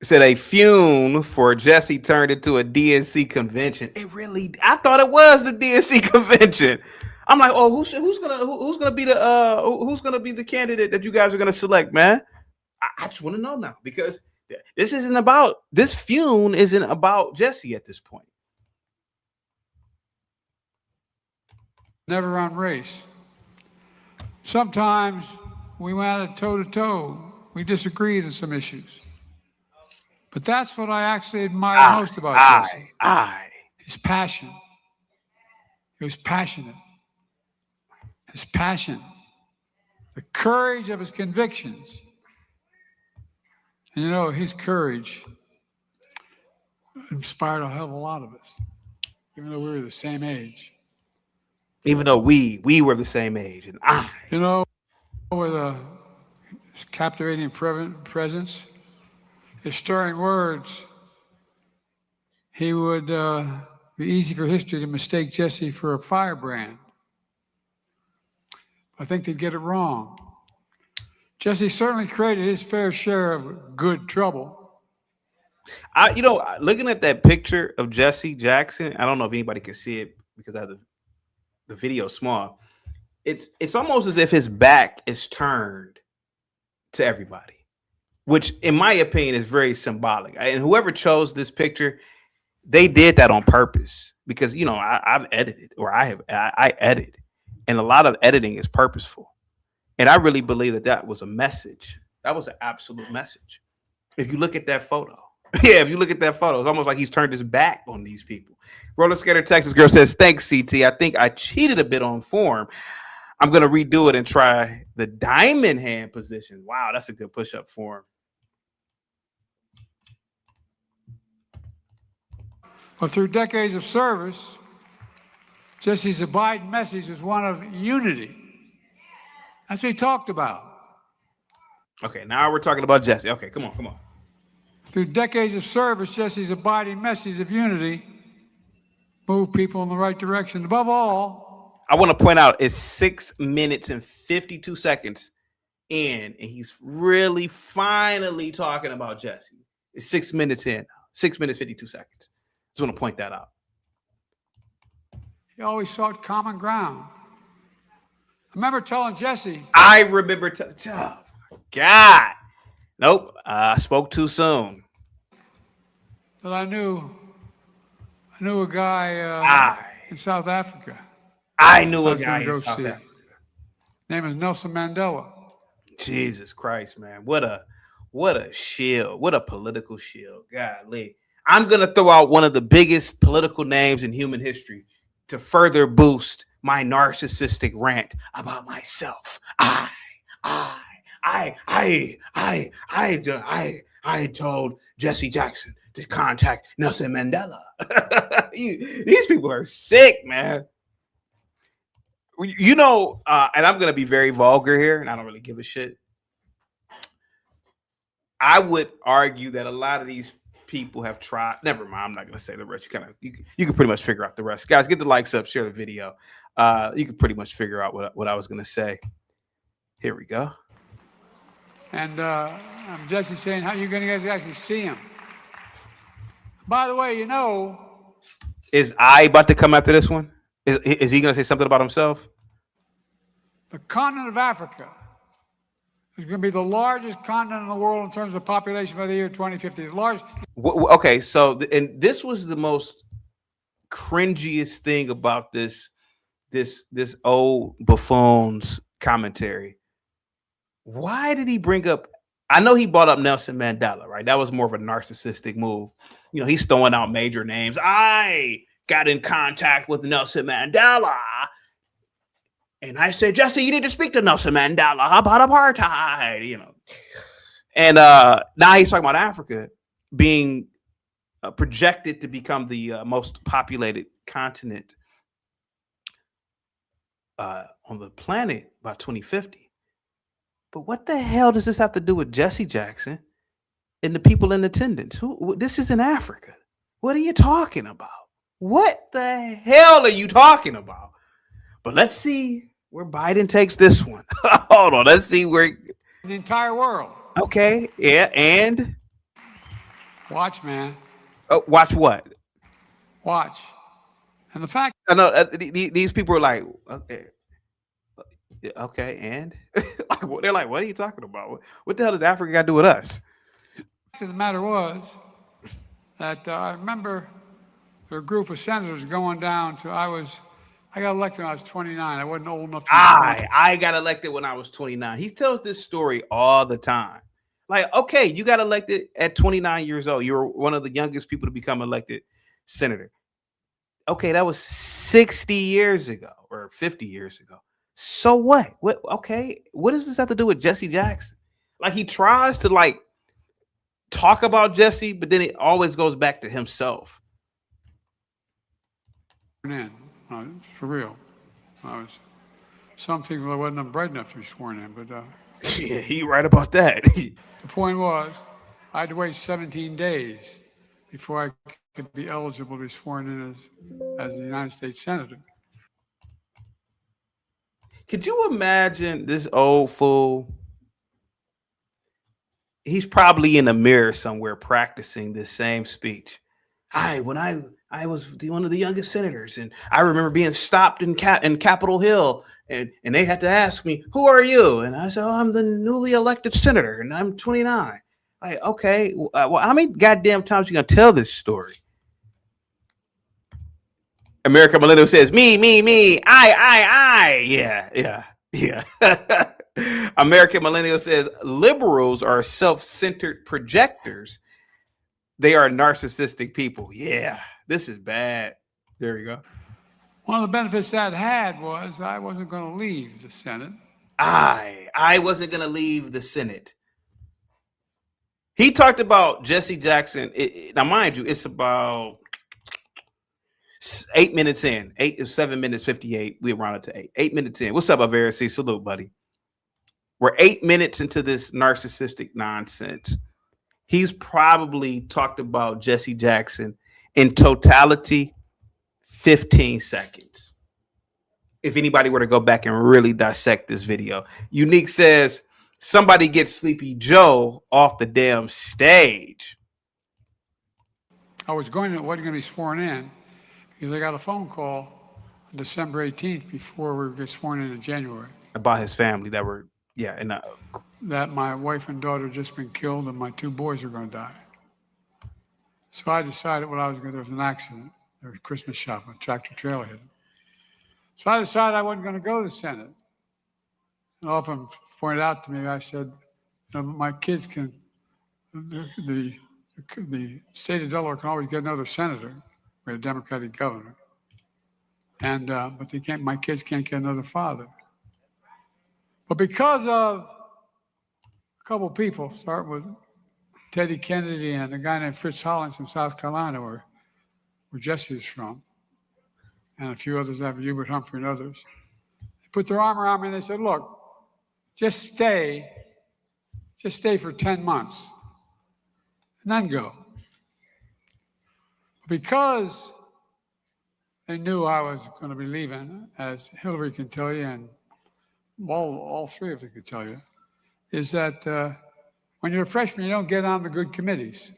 It said a fume for Jesse turned into a DNC convention. I thought it was the DNC convention. I'm like, oh, who's gonna be the candidate that you guys are gonna select, man? I just want to know now because this fume isn't about Jesse at this point. Never on race. Sometimes we went toe to toe. We disagreed on some issues. But that's what I actually admire most about Jesse. His passion. He was passionate. His passion. The courage of his convictions. And you know, his courage inspired a hell of a lot of us, even though we were the same age. Even though we were the same age. And you know, with a captivating presence, his stirring words, he would be easy for history to mistake Jesse for a firebrand. I think they'd get it wrong. Jesse certainly created his fair share of good trouble. Looking at that picture of Jesse Jackson, I don't know if anybody can see it because I have the video small. It's almost as if his back is turned to everybody. which in my opinion is very symbolic. And whoever chose this picture, they did that on purpose because, you know, I've edited, or I edit, and a lot of editing is purposeful. And I really believe that was a message. That was an absolute message. If you look at that photo, if you look at that photo, it's almost like he's turned his back on these people. Roller Skater Texas Girl says, thanks, CT. I think I cheated a bit on form. I'm going to redo it and try the diamond hand position. Wow, that's a good push-up form. But through decades of service, Jesse's abiding message was one of unity. That's what he talked about. Okay, now we're talking about Jesse. Okay, come on. Through decades of service, Jesse's abiding message of unity moved people in the right direction. Above all, I want to point out it's 6 minutes and 52 seconds in, and he's really finally talking about Jesse. It's 6 minutes in, 6 minutes, 52 seconds. Just want to point that out. he always sought common ground. I remember telling Jesse. I remember oh, God. Nope. I spoke too soon. That I knew a guy in South Africa. I knew a guy in South Africa. Name is Nelson Mandela. Jesus Christ, man. What a shield. What a political shield. Golly. I'm going to throw out one of the biggest political names in human history to further boost my narcissistic rant about myself. I told Jesse Jackson to contact Nelson Mandela. These people are sick, man. You know, and I'm going to be very vulgar here, and I don't really give a shit. I would argue that a lot of these people have tried. Never mind. I'm not going to say the rest. You can pretty much figure out the rest. Guys, get the likes up, share the video. You can pretty much figure out what I was going to say. Here we go. And Jesse saying, how are you going to actually see him? By the way, you know. Is I about to come after this one? Is he going to say something about himself? The continent of Africa is going to be the largest continent in the world in terms of population by the year 2050. The largest. Okay, so and this was the most cringiest thing about this old buffoon's commentary. Why did he bring up? I know he brought up Nelson Mandela, right? That was more of a narcissistic move. You know, he's throwing out major names. I got in contact with Nelson Mandela, and I said, Jesse, you need to speak to Nelson Mandela about apartheid, you know. And now he's talking about Africa being projected to become the most populated continent on the planet by 2050. But what the hell does this have to do with Jesse Jackson and the people in attendance? This is in Africa. What are you talking about? What the hell are you talking about? But let's see where Biden takes this one. Hold on. Let's see where. The entire world. Okay. Yeah. And. Watch, man. Oh, watch what? Watch. And the fact. I know these people are like, okay, and they're like, what are you talking about? What the hell does Africa got to do with us? The matter was that I remember there were a group of senators going down to. I got elected when I was 29. I wasn't old enough to. I got elected when I was 29. He tells this story all the time. Like, okay, you got elected at 29 years old. You were one of the youngest people to become elected senator. Okay, that was 60 years ago or 50 years ago. So what? Okay, what does this have to do with Jesse Jackson? Like, he tries to like talk about Jesse, but then it always goes back to himself. For real. Some people I wasn't bright enough to be sworn in, but yeah, he right about that. The point was, I had to wait 17 days before I could be eligible to be sworn in as a United States Senator. Could you imagine this old fool? He's probably in a mirror somewhere practicing this same speech. When I was one of the youngest senators, and I remember being stopped in Capitol Hill, and they had to ask me, who are you? And I said, oh, I'm the newly elected senator, and I'm 29. Like, okay, well, how many goddamn times you gonna tell this story? American Millennial says, me, I. Yeah. American Millennial says, liberals are self-centered projectors. They are narcissistic people. Yeah, this is bad. There you go. One of the benefits that had was I wasn't going to leave the Senate. I wasn't going to leave the Senate. He talked about Jesse Jackson. Now, mind you, it's about 8 minutes in. 7 minutes 58. We rounded to 8. 8 minutes in. What's up, Aversi? Salute, buddy. We're 8 minutes into this narcissistic nonsense. He's probably talked about Jesse Jackson in totality 15 seconds. If anybody were to go back and really dissect this video. Unique says, somebody get Sleepy Joe off the damn stage. I wasn't going to be sworn in because I got a phone call on December 18th before we get sworn in January. About his family that were, that my wife and daughter had just been killed and my 2 boys are going to die. So I decided what I was going to do. There was an accident. There was Christmas shopping, a tractor trailer hit him. So I decided I wasn't going to go to the Senate. And often pointed out to me, I said, my kids can, the state of Delaware can always get another senator. We had a Democratic governor. And, but they can't, my kids can't get another father. But because of a couple of people, start with Teddy Kennedy and a guy named Fritz Hollins from South Carolina, where Jesse's from, and a few others, Hubert Humphrey and others, they put their arm around me and they said, look, just stay for 10 months and then go. Because they knew I was going to be leaving, as Hillary can tell you, and all 3 of them can tell you, is that when you're a freshman, you don't get on the good committees.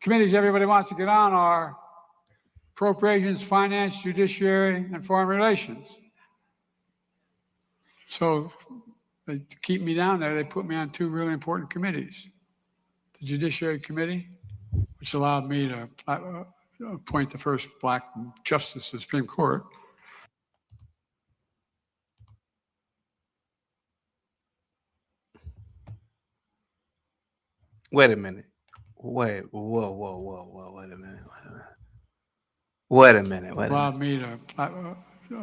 Committees everybody wants to get on are appropriations, finance, judiciary, and foreign relations. So to keep me down there, they put me on 2 really important committees. The Judiciary Committee, which allowed me to appoint the first Black justice to the Supreme Court. Wait a minute. Whoa, wait a minute. Allowed me to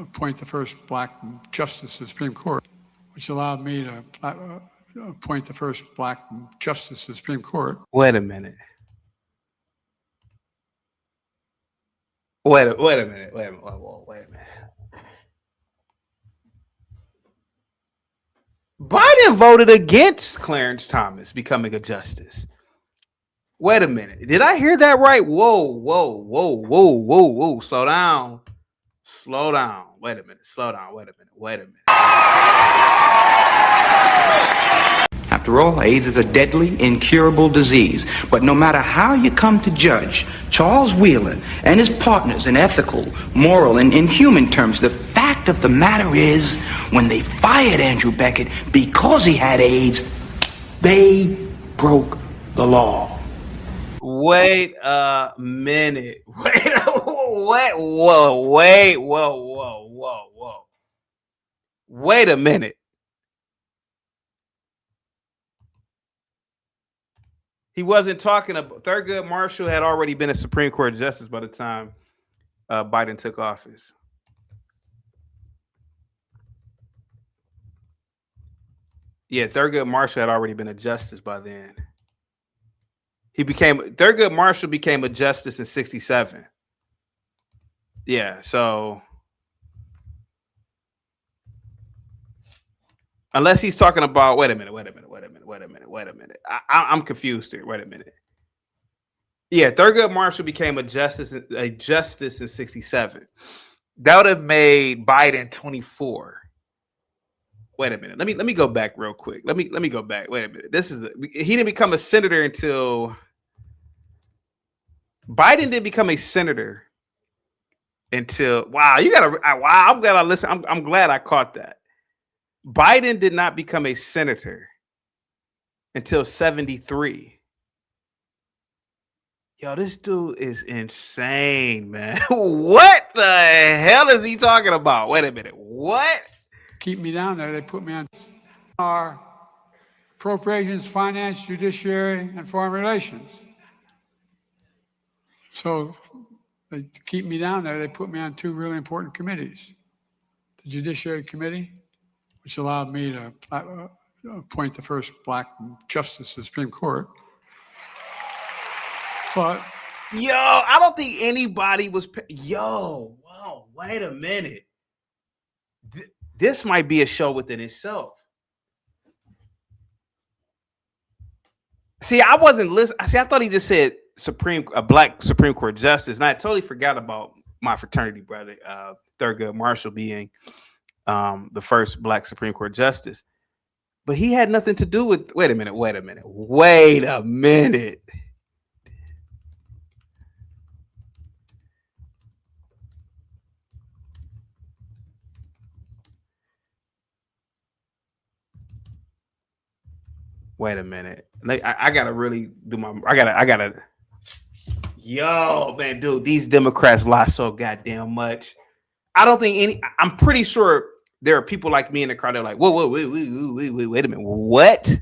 appoint the first Black justice to the Supreme Court, which allowed me to appoint the first Black justice to the Supreme Court. Wait a minute. Wait a minute. Biden voted against Clarence Thomas becoming a justice. Wait a minute. Did I hear that right? Whoa. Slow down. Wait a minute. After all, AIDS is a deadly, incurable disease. But no matter how you come to judge Charles Wheeler and his partners in ethical, moral, and inhuman terms, the fact of the matter is, when they fired Andrew Beckett because he had AIDS, they broke the law. Wait a minute. Wait a minute. He wasn't talking about Thurgood Marshall had already been a Supreme Court justice by the time Biden took office. Yeah, Thurgood Marshall had already been a justice by then. Thurgood Marshall became a justice in 1967. Yeah, so unless he's talking about, wait a minute. I'm confused here. Wait a minute. Yeah, Thurgood Marshall became a justice in 1967. That would have made Biden 24. Wait a minute. Let me go back real quick. Let me go back. Wait a minute. He didn't become a senator until Biden didn't become a senator until I'm glad I listened. I'm glad I caught that. Biden did not become a senator until 73. Yo, this dude is insane, man. What the hell is he talking about? Wait a minute. What? Keep me down there. They put me on our appropriations, finance, judiciary, and foreign relations. So they keep me down there. They put me on two really important committees. The Judiciary Committee, which allowed me to appoint the first black justice to the Supreme Court. But yo, I don't think anybody was. Yo, wow, wait a minute. This might be a show within itself. See, I wasn't listening. See, I thought he just said a black Supreme Court justice, and I totally forgot about my fraternity brother, Thurgood Marshall, being the first black Supreme Court justice. But he had nothing to do with. Wait a minute. I gotta really do my. I gotta. Yo, man, dude, these Democrats lie so goddamn much. I don't think any. I'm pretty sure there are people like me in the crowd. They're like, whoa, wait a minute. What?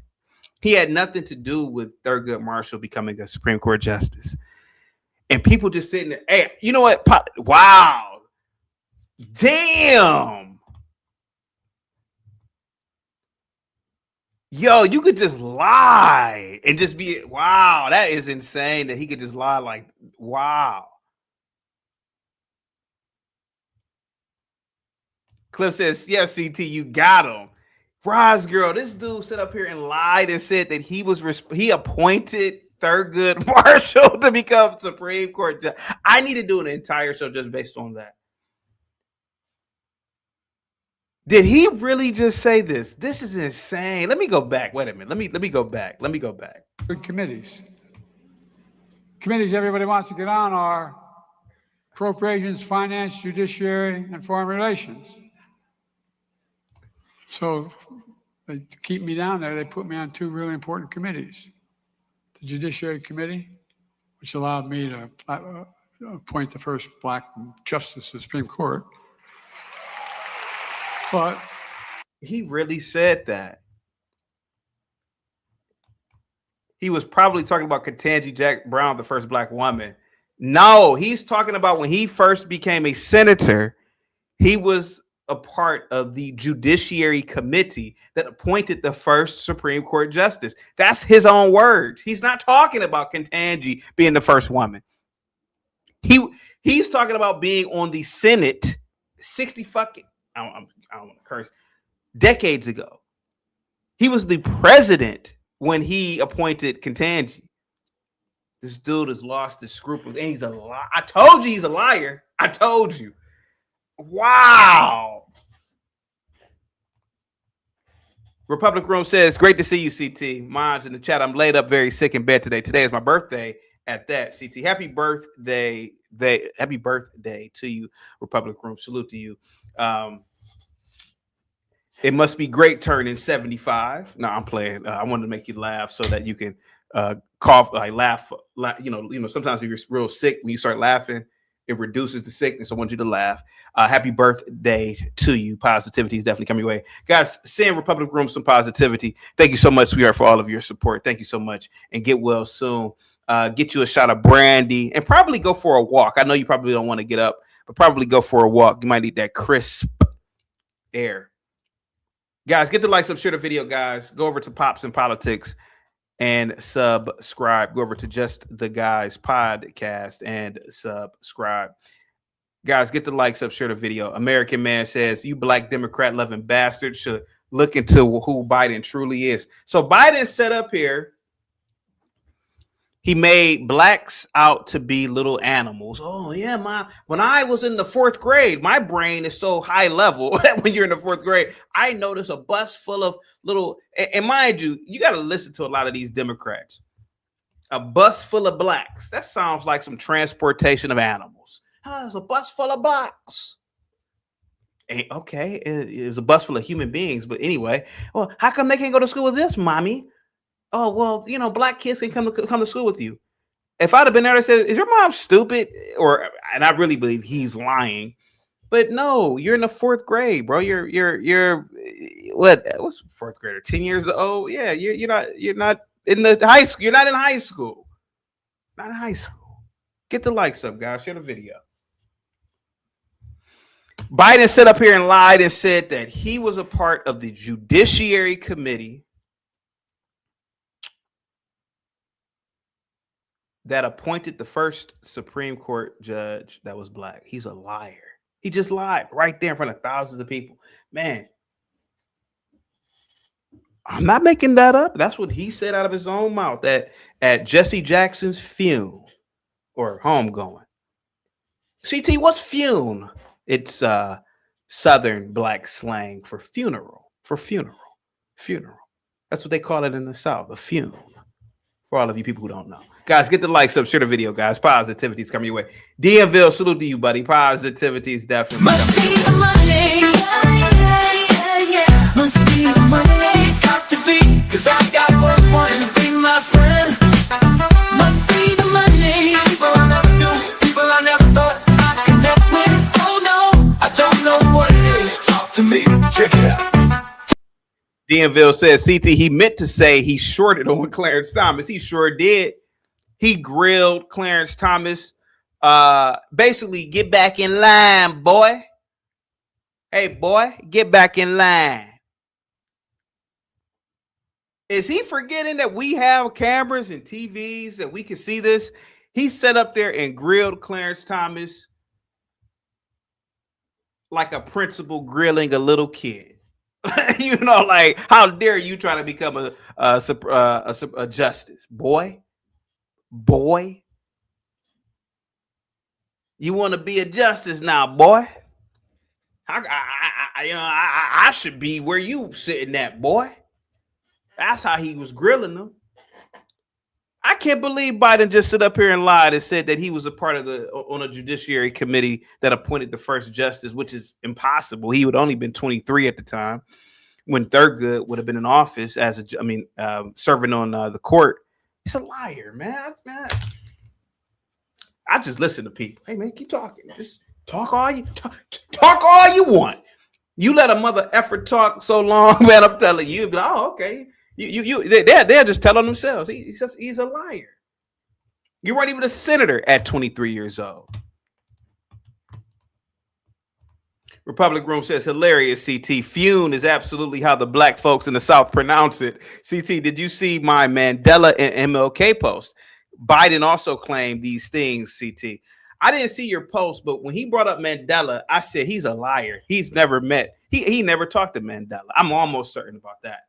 He had nothing to do with Thurgood Marshall becoming a Supreme Court justice. And people just sitting there. Hey, you know what? Wow. Damn. Yo, you could just lie and just be, wow, that is insane that he could just lie like, wow. Cliff says, yeah, CT, you got him. Roz girl, this dude sat up here and lied and said that he appointed Thurgood Marshall to become Supreme Court judge. I need to do an entire show just based on that. Did he really just say this? This is insane. Let me go back. Wait a minute. Let me go back. Good committees. Committees everybody wants to get on are appropriations, finance, judiciary, and foreign relations. So they keep me down there. They put me on two really important committees. The Judiciary Committee, which allowed me to appoint the first black justice to the Supreme Court. But he really said that. He was probably talking about Ketanji Jack Brown, the first black woman. No, he's talking about when he first became a senator, he was a part of the Judiciary Committee that appointed the first Supreme Court justice. That's his own words. He's not talking about Ketanji being the first woman. He's talking about being on the Senate 60 fucking, I don't want to curse, decades ago. He was the president when he appointed Ketanji. This dude has lost his scruples, and he's a liar. I told you he's a liar. I told you. Wow. Republic Room says, great to see you, CT. Mine's in the chat. I'm laid up very sick in bed today. Today is my birthday at that. CT, happy birthday. Happy birthday to you, Republic Room. Salute to you. It must be great turning 75. No, I'm playing. I wanted to make you laugh so that you can cough, like laugh. You know, sometimes if you're real sick, when you start laughing, it reduces the sickness. I want you to laugh. Happy birthday to you. Positivity is definitely coming your way. Guys, send Republic Room some positivity. Thank you so much, sweetheart, for all of your support. Thank you so much. And get well soon. Get you a shot of brandy and probably go for a walk. I know you probably don't want to get up, but probably go for a walk. You might need that crisp air. Guys, get the likes up, share the video, guys. Go over to Pops and Politics and subscribe. Go over to Just the Guys podcast and subscribe. Guys, get the likes up, share the video. American Man says, you black Democrat loving bastard should look into who Biden truly is. So Biden set up here. He made blacks out to be little animals. Oh, yeah, when I was in the 4th grade, my brain is so high level that when you're in the 4th grade, I noticed a bus full of little, and mind you, you got to listen to a lot of these Democrats. A bus full of blacks. That sounds like some transportation of animals. Oh, it's a bus full of blacks. Okay, it was a bus full of human beings, but anyway, well, how come they can't go to school with this, mommy? oh, well, you know, black kids can come to school with you. If I'd have been there, I said, is your mom stupid? And I really believe he's lying. But no, you're in the 4th grade, bro. You're what's 4th grader? 10 years old? Yeah, you're not in the high school. You're not in high school. Not in high school. Get the likes up, guys. Share the video. Biden sat up here and lied and said that he was a part of the Judiciary Committee that appointed the first Supreme Court judge that was black. He's a liar. He just lied right there in front of thousands of people. Man, I'm not making that up. That's what he said out of his own mouth at Jesse Jackson's funeral or homegoing. CT, what's funeral? It's Southern black slang for funeral. Funeral. That's what they call it in the South, a funeral. For all of you people who don't know. Guys, get the likes up, share the video, guys. Positivity is coming your way. DMville, salute to you, buddy. Positivity is definitely Must coming. be the money. Must be the money. Got to be, cause I got what's wanting to be my friend. Must be the money. People I never knew, people I never thought I'd connect with. Oh no, I don't know what it is. Talk to me, check it out. DMville says, CT, he meant to say he shorted on Clarence Thomas. He sure did. He grilled Clarence Thomas. Basically, get back in line, boy. Hey, boy, get back in line. Is he forgetting that we have cameras and TVs that we can see this? He sat up there and grilled Clarence Thomas like a principal grilling a little kid. You know, like, how dare you try to become a justice, boy? You want to be a justice now, boy? I should be where you sitting at, boy. That's how he was grilling them. I can't believe Biden just stood up here and lied and said that he was a part of on a judiciary committee that appointed the first justice, which is impossible. He would only been 23 at the time when Thurgood would have been in office as serving on the court. He's a liar, man. I just listen to people. Hey, man, keep talking. Just talk all you want. You let a mother effer talk so long, man. I'm telling you, be like, oh, okay. They're just telling themselves. He's a liar. You weren't even a senator at 23 years old. Republic Room says, hilarious, CT. Fune is absolutely how the black folks in the South pronounce it. CT, did you see my Mandela and MLK post? Biden also claimed these things, CT. I didn't see your post, but when he brought up Mandela, I said he's a liar. He's never met. He never talked to Mandela. I'm almost certain about that.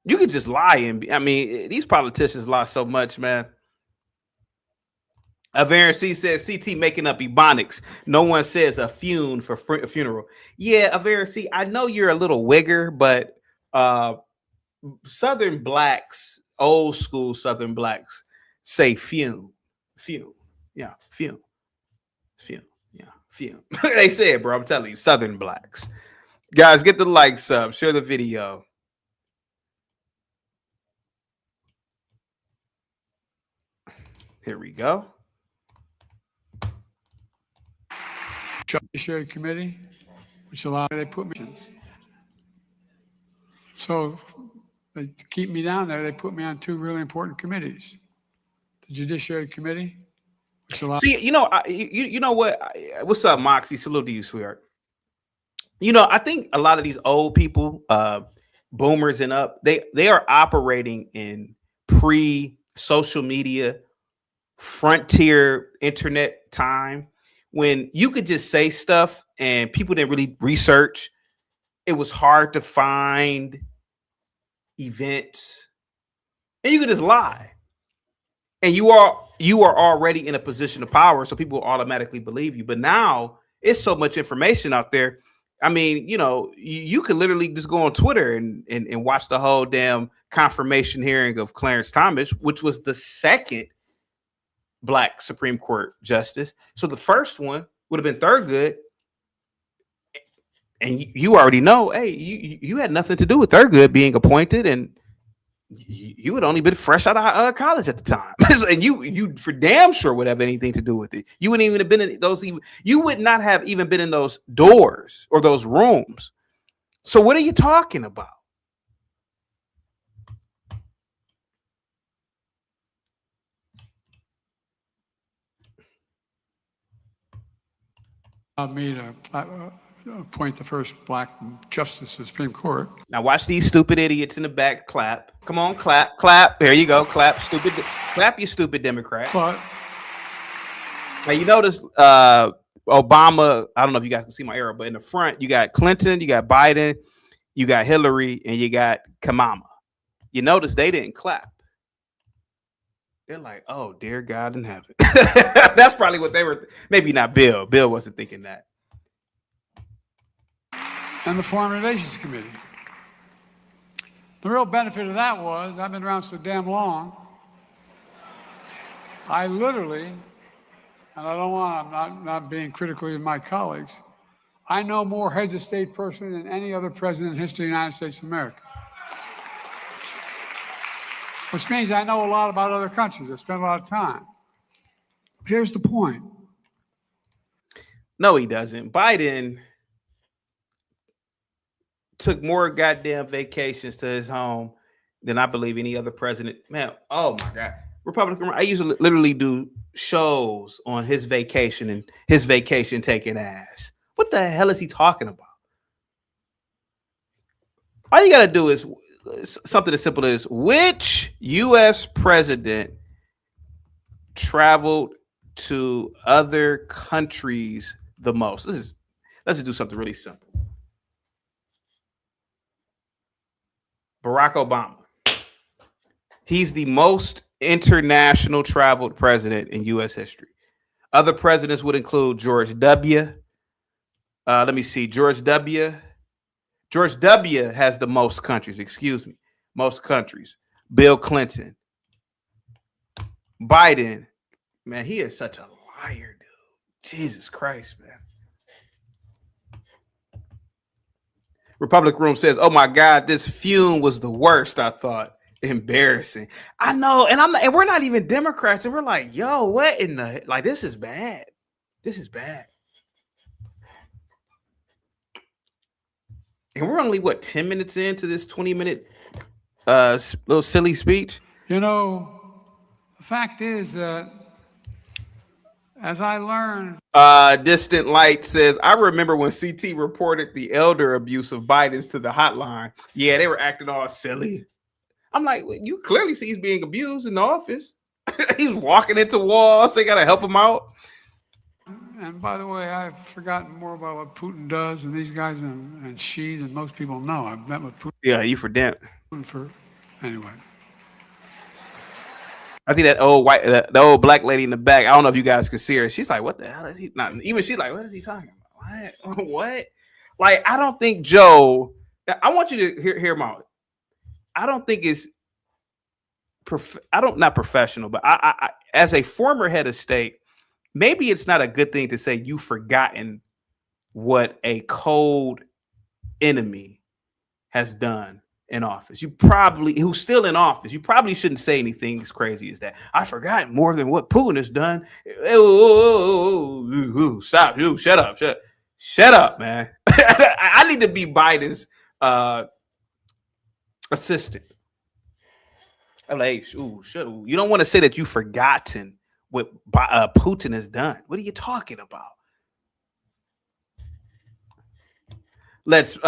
You could just lie these politicians lie so much, man. Avaren C says CT making up ebonics. No one says a fune for a funeral. Yeah, Avaren C, I know you're a little wigger, but Southern blacks, old school Southern blacks, say fume. Yeah, fume. Yeah, fume. They say it, bro. I'm telling you, Southern blacks. Guys, get the likes up. Share the video. Here we go. Judiciary Committee, which allowed they put me. So to keep me down there, they put me on 2 really important committees. The Judiciary Committee, which allowed. See, you know what? What's up, Moxie? Salute to you, sweetheart. You know, I think a lot of these old people, boomers and up, they are operating in pre-social media, frontier internet time when you could just say stuff and people didn't really research. It was hard to find events and you could just lie. And you are already in a position of power, so people automatically believe you. But now it's so much information out there. I mean, you know, you could literally just go on Twitter and watch the whole damn confirmation hearing of Clarence Thomas, which was the second black Supreme Court justice. So the first one would have been Thurgood. And you already know, hey, you had nothing to do with Thurgood being appointed, and you had only been fresh out of college at the time, and you for damn sure would have anything to do with it. You wouldn't even have been in those. You would not have even been in those doors or those rooms. So what are you talking about? Me to appoint the first black justice to the Supreme Court. Now watch these stupid idiots in the back clap. Come on, clap, clap. There you go, clap, stupid, clap, you stupid Democrat. But now you notice Obama. I don't know if you guys can see my arrow, but in the front you got Clinton, you got Biden, you got Hillary, and you got Kamala. You notice they didn't clap. They're like, oh, dear God in heaven. That's probably what they were. Maybe not Bill. Bill wasn't thinking that. And the Foreign Relations Committee. The real benefit of that was, I've been around so damn long, I literally, and I'm not being critical of my colleagues, I know more heads of state personally than any other president in history of the United States of America. Which means I know a lot about other countries. I spend a lot of time. But here's the point. No, he doesn't. Biden took more goddamn vacations to his home than I believe any other president. Man, oh my God. Republican, I usually literally do shows on his vacation and his vacation taking ass. What the hell is he talking about? All you got to do is something as simple as which U.S. president traveled to other countries the most? Let's just do something really simple. Barack Obama. He's the most international traveled president in U.S. history. Other presidents would include George W. Let me see. George W. has the most countries. Excuse me. Most countries. Bill Clinton. Biden. Man, he is such a liar, dude. Jesus Christ, man. Republic Room says, oh my God, this fume was the worst, I thought. Embarrassing. I know, and we're not even Democrats, and we're like, yo, what in the like? This is bad. This is bad. And we're only 10 minutes into this 20-minute little silly speech. You know, the fact is that as I learned, Distant Light says, I remember when CT reported the elder abuse of Biden's to the hotline. Yeah, they were acting all silly. I'm like, well, you clearly see he's being abused in the office. He's walking into walls. They got to help him out. and by the way, I've forgotten more about what Putin does and these guys and Xi than most people know. I've met with Putin. Yeah, you for damn. For anyway. I think that the old black lady in the back, I don't know if you guys can see her. She's like, what the hell is he? Not even she's like, what is he talking about? What? Like, I don't think Joe, I want you to hear him out. I don't think it's not professional, but I as a former head of state, maybe it's not a good thing to say you've forgotten what a cold enemy has done in office. Who's still in office. You probably shouldn't say anything as crazy as that. I forgot more than what Putin has done. Stop. Shut up, man. I need to be Biden's assistant. I'm like, you don't want to say that you've forgotten what Putin has done. What are you talking about? Let's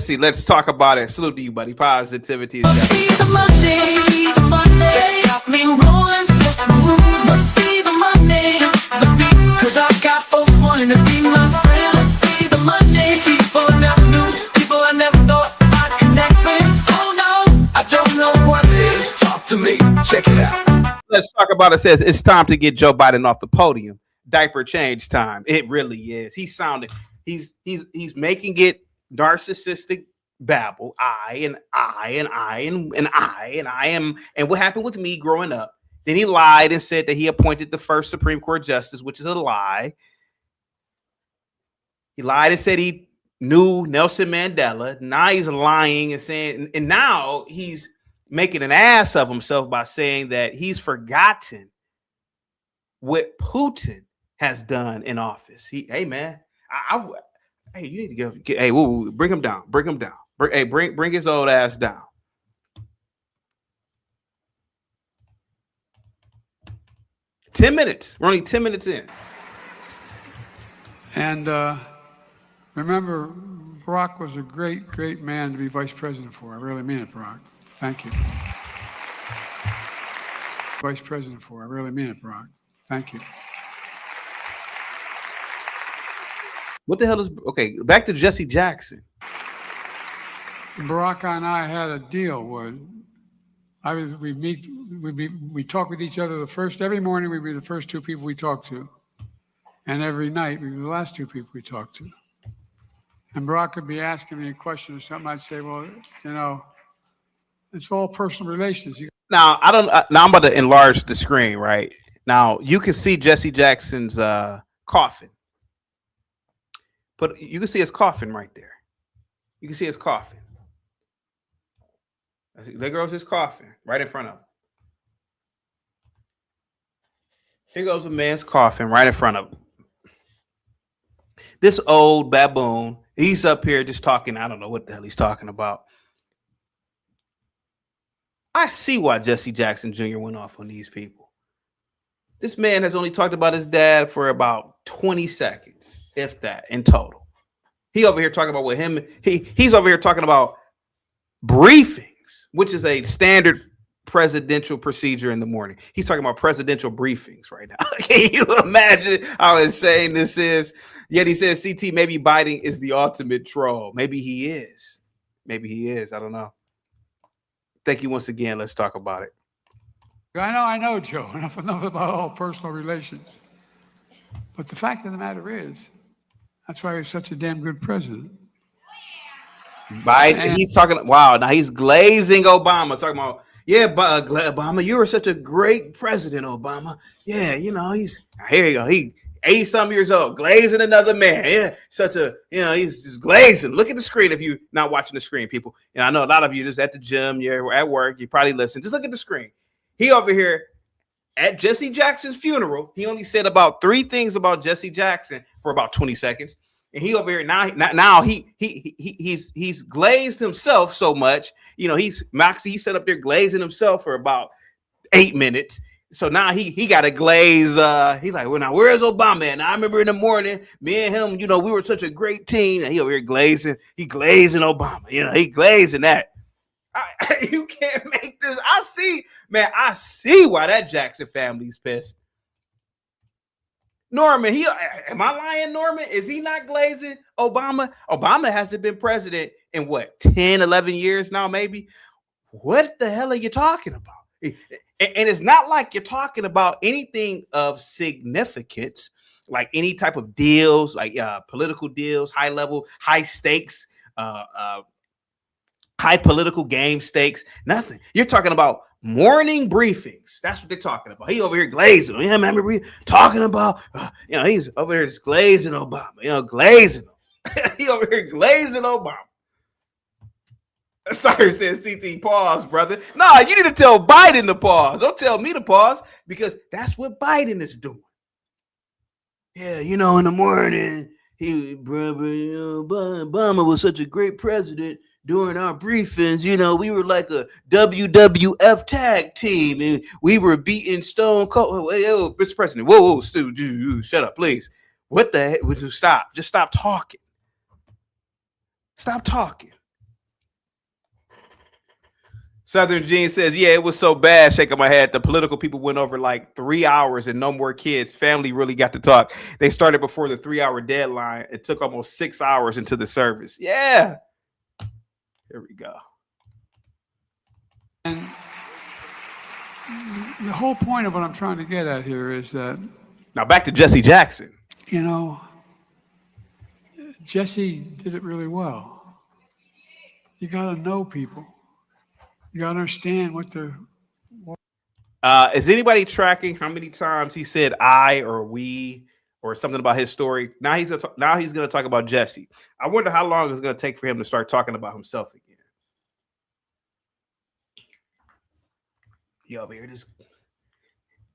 see. Let's talk about it. Salute to you, buddy. Positivity is Must be the Monday. It's got me rolling so smooth. Must be the Monday. Must be, 'cause I got folks wanting to be my friend. Must be the Monday. People I never knew. People I never thought I'd connect with. Oh no, I don't know what it is. Talk to me. Check it out. Let's talk about it. Says it's time to get Joe Biden off the podium. Diaper change time. It really is. He's making it narcissistic babble. I am. And what happened with me growing up? Then he lied and said that he appointed the first Supreme Court justice, which is a lie. He lied and said he new Nelson Mandela. Now he's lying and saying, and now he's making an ass of himself by saying that he's forgotten what Putin has done in office. Hey man, hey, you need to get hey, woo, bring him down, bring his old ass down. $10 minutes. We're only 10 minutes in. And remember, Barack was a great, great man to be vice president for. I really mean it, Barack. Thank you. Vice president for. I really mean it, Barack. Thank you. What the hell is okay? Back to Jesse Jackson. Barack and I had a deal where we talk with each other every morning we'd be the first two people we talk to. And every night we'd be the last two people we talk to. And Barack would be asking me a question or something. I'd say, well, you know, it's all personal relations. Now I'm about to enlarge the screen, right? Now you can see Jesse Jackson's coffin. But you can see his coffin right there. You can see his coffin. There goes his coffin right in front of him. Here goes a man's coffin right in front of him. This old baboon, he's up here just talking. I don't know what the hell he's talking about. I see why Jesse Jackson Jr. went off on these people. This man has only talked about his dad for about 20 seconds, if that, in total. He over here talking about what him, he's over here talking about briefings, which is a standard presidential procedure in the morning. He's talking about presidential briefings right now. Can you imagine how insane this is? Yet he says, CT, maybe Biden is the ultimate troll. Maybe he is. Maybe he is. I don't know. Thank you once again. Let's talk about it. I know, Joe. Enough about all personal relations. But the fact of the matter is, that's why he's such a damn good president. Biden, he's talking, wow, now he's glazing Obama, talking about, yeah, but Obama, you were such a great president, Obama. Yeah, you know, here you go. He 80-some years old, glazing another man. Yeah, he's just glazing. Look at the screen if you're not watching the screen, people. And I know a lot of you just at the gym, you're at work, you probably listen. Just look at the screen. He over here at Jesse Jackson's funeral, he only said about 3 things about Jesse Jackson for about 20 seconds. And he over here now he's glazed himself so much. You know, he set up there glazing himself for about 8 minutes. So now he got to glaze. He's like, well, now where's Obama? And I remember in the morning, me and him, you know, we were such a great team. And he over here glazing. He glazing Obama. You know, he glazing that. You can't make this. I see why that Jackson family's pissed. Norman, am I lying, Norman? Is he not glazing Obama? Obama hasn't been president in what, 10, 11 years now, maybe? What the hell are you talking about? And it's not like you're talking about anything of significance, like any type of deals, like political deals, high level, high stakes, high political game stakes, nothing. You're talking about morning briefings. That's what they're talking about. He over here glazing. Yeah, remember we talking about, you know, he's over here just glazing Obama, you know, glazing him. He over here glazing Obama. Sorry, says CT, pause, brother. Nah, you need to tell Biden to pause. Don't tell me to pause, because that's what Biden is doing. Yeah, you know, in the morning, Obama was such a great president. During our briefings, you know, we were like a WWF tag team, and we were beating Stone Cold. Yo, Mr. President, whoa, Stu, shut up, please. What the heck? Would you stop? Just stop talking. Stop talking. Southern Gene says, yeah, it was so bad, shaking my head. The political people went over like 3 hours and no more kids. Family really got to talk. They started before the 3-hour deadline. It took almost 6 hours into the service. Yeah. Here we go. And the whole point of what I'm trying to get at here is that, now back to Jesse Jackson. you know, Jesse did it really well. You got to know people. You got to understand what they're. Is anybody tracking how many times he said I or we or something about his story. Now he's gonna talk about Jesse. I wonder how long it's gonna take for him to start talking about himself again. Yo, over here, just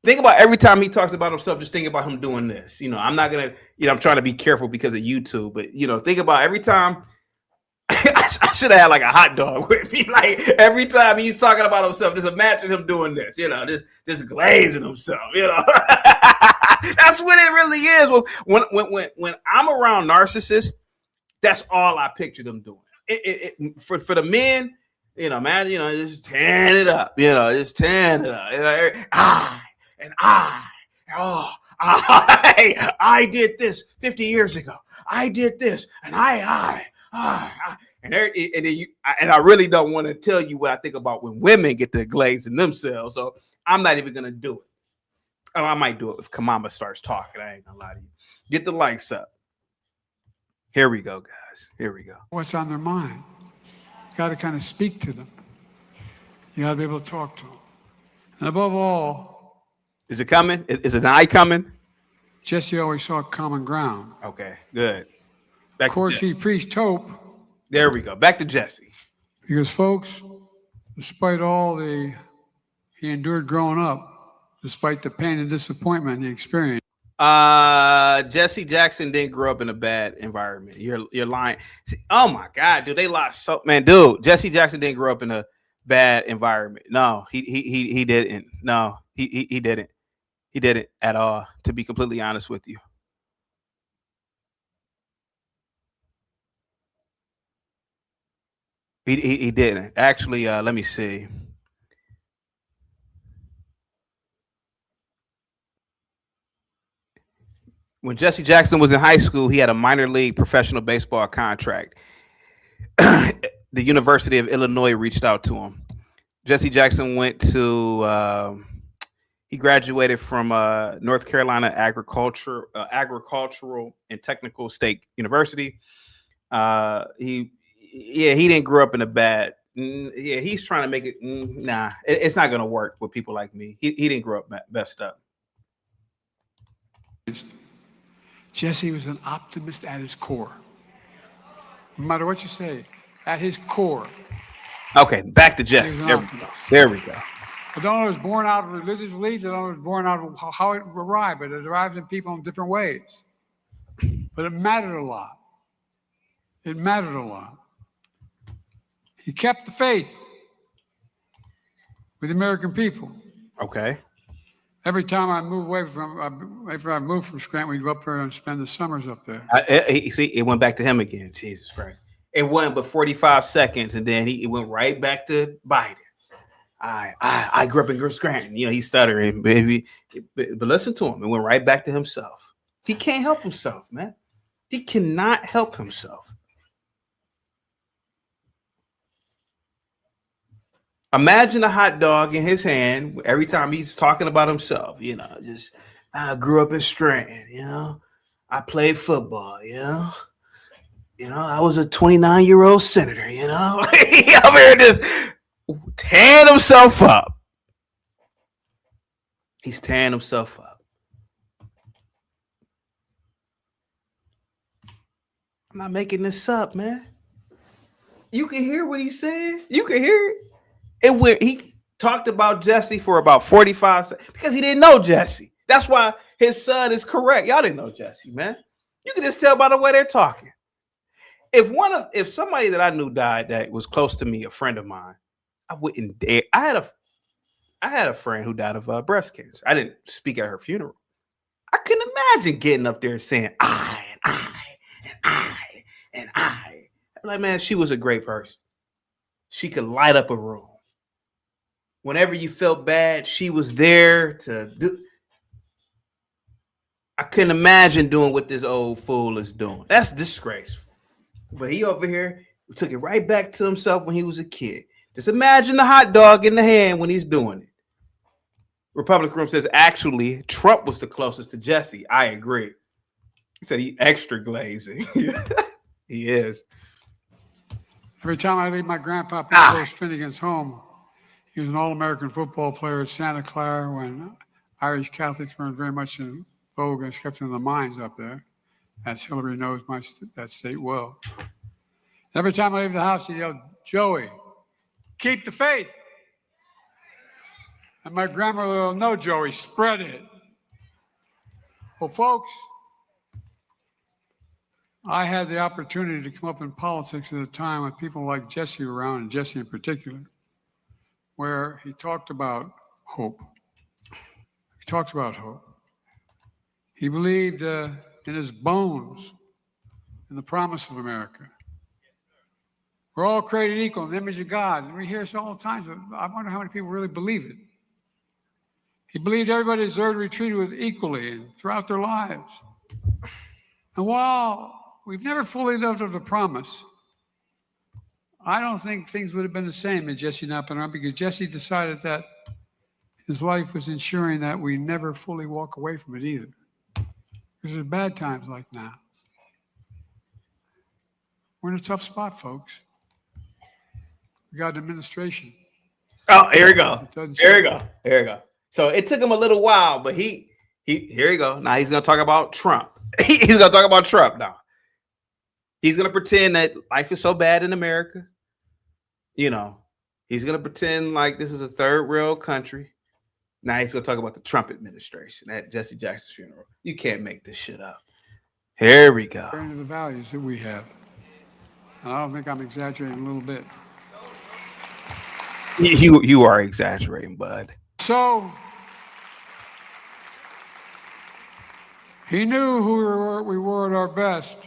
think about every time he talks about himself. Just think about him doing this. You know, I'm not gonna. You know, I'm trying to be careful because of YouTube, but you know, think about every time. I should have had like a hot dog with me. Like every time he's talking about himself, just imagine him doing this. You know, just glazing himself. You know, that's what it really is. When I'm around narcissists, that's all I picture them doing. For the men, you know, man, you know, just tearing it up. You know, just tearing it up. You know, I did this 50 years ago. I did this, and and I really don't want to tell you what I think about when women get the glazing themselves. So I'm not even gonna do it. Oh, I might do it if Kamala starts talking. I ain't gonna lie to you. Get the likes up. Here we go, guys. Here we go. What's on their mind? You got to kind of speak to them. You got to be able to talk to them. And above all, is it coming? Is an eye coming? Jesse always saw common ground. Okay, good. Of course, he preached hope. There we go. Back to Jesse. Because, folks, despite all he endured growing up, despite the pain and disappointment he experienced. Jesse Jackson didn't grow up in a bad environment. You're lying. See, oh my God, dude, they lost so man, dude. Jesse Jackson didn't grow up in a bad environment. No, he didn't. No, he didn't. He didn't at all. To be completely honest with you. He didn't. Actually, let me see. When Jesse Jackson was in high school, he had a minor league professional baseball contract. The University of Illinois reached out to him. Jesse Jackson went to, he graduated from North Carolina Agricultural and Technical State University. He didn't grow up in a bad, he's trying to make it, nah, it's not going to work with people like me. He didn't grow up messed up. Jesse was an optimist at his core. No matter what you say, at his core. Okay, back to Jesse. There we go. I don't know if it was born out of religious beliefs. I don't know if it was born out of how it arrived, but it arrives in people in different ways. But it mattered a lot. It mattered a lot. He kept the faith with the American people. Okay. Every time I move away after I moved from Scranton, we go up there and spend the summers up there. See, it went back to him again. Jesus Christ. It went but 45 seconds, and then it went right back to Biden. I grew up in Scranton. You know, he's stuttering, baby. But listen to him. It went right back to himself. He can't help himself, man. He cannot help himself. Imagine a hot dog in his hand every time he's talking about himself. You know, just I grew up in Scranton. You know, I played football. You know, I was a 29-year-old senator. You know, he over here just tearing himself up. He's tearing himself up. I'm not making this up, man. You can hear what he's saying. You can hear it. He talked about Jesse for about 45 seconds because he didn't know Jesse. That's why his son is correct. Y'all didn't know Jesse, man. You can just tell by the way they're talking. If somebody that I knew died that was close to me, a friend of mine, I wouldn't dare. I had a friend who died of breast cancer. I didn't speak at her funeral. I couldn't imagine getting up there saying I. I'm like, man, she was a great person. She could light up a room. Whenever you felt bad, she was there to do. I couldn't imagine doing what this old fool is doing. That's disgraceful. But he over here took it right back to himself when he was a kid. Just imagine the hot dog in the hand when he's doing it. Republican Room says, actually, Trump was the closest to Jesse. I agree. He said he extra glazing. He is. Every time I leave my grandpa Bruce Finnegan's home, he was an All-American football player at Santa Clara when Irish Catholics weren't very much vogue has kept in the minds up there, as Hillary knows that state well. Every time I leave the house, he yelled, "Joey, keep the faith." And my grandmother will know, "Joey, spread it." Well, folks, I had the opportunity to come up in politics at a time with people like Jesse around, and Jesse in particular, where he talked about hope. He talked about hope. He believed in his bones in the promise of America. We're all created equal in the image of God. And we hear this all the time. So I wonder how many people really believe it. He believed everybody deserved to be treated with equally and throughout their lives. And while we've never fully lived up to the promise, I don't think things would have been the same had Jesse not been around, because Jesse decided that his life was ensuring that we never fully walk away from it either. Because there's bad times like now. We're in a tough spot, folks. We got an administration. Oh, here we go. Here we go. Here we go. So it took him a little while, but he here you go. Now he's gonna talk about Trump. He's gonna talk about Trump now. He's gonna pretend that life is so bad in America. You know, he's gonna pretend like this is a third world country. Now he's gonna talk about the Trump administration at Jesse Jackson's funeral. You can't make this shit up. Here we go. According to the values that we have. And I don't think I'm exaggerating a little bit. You are exaggerating, bud. So he knew who we were at our best,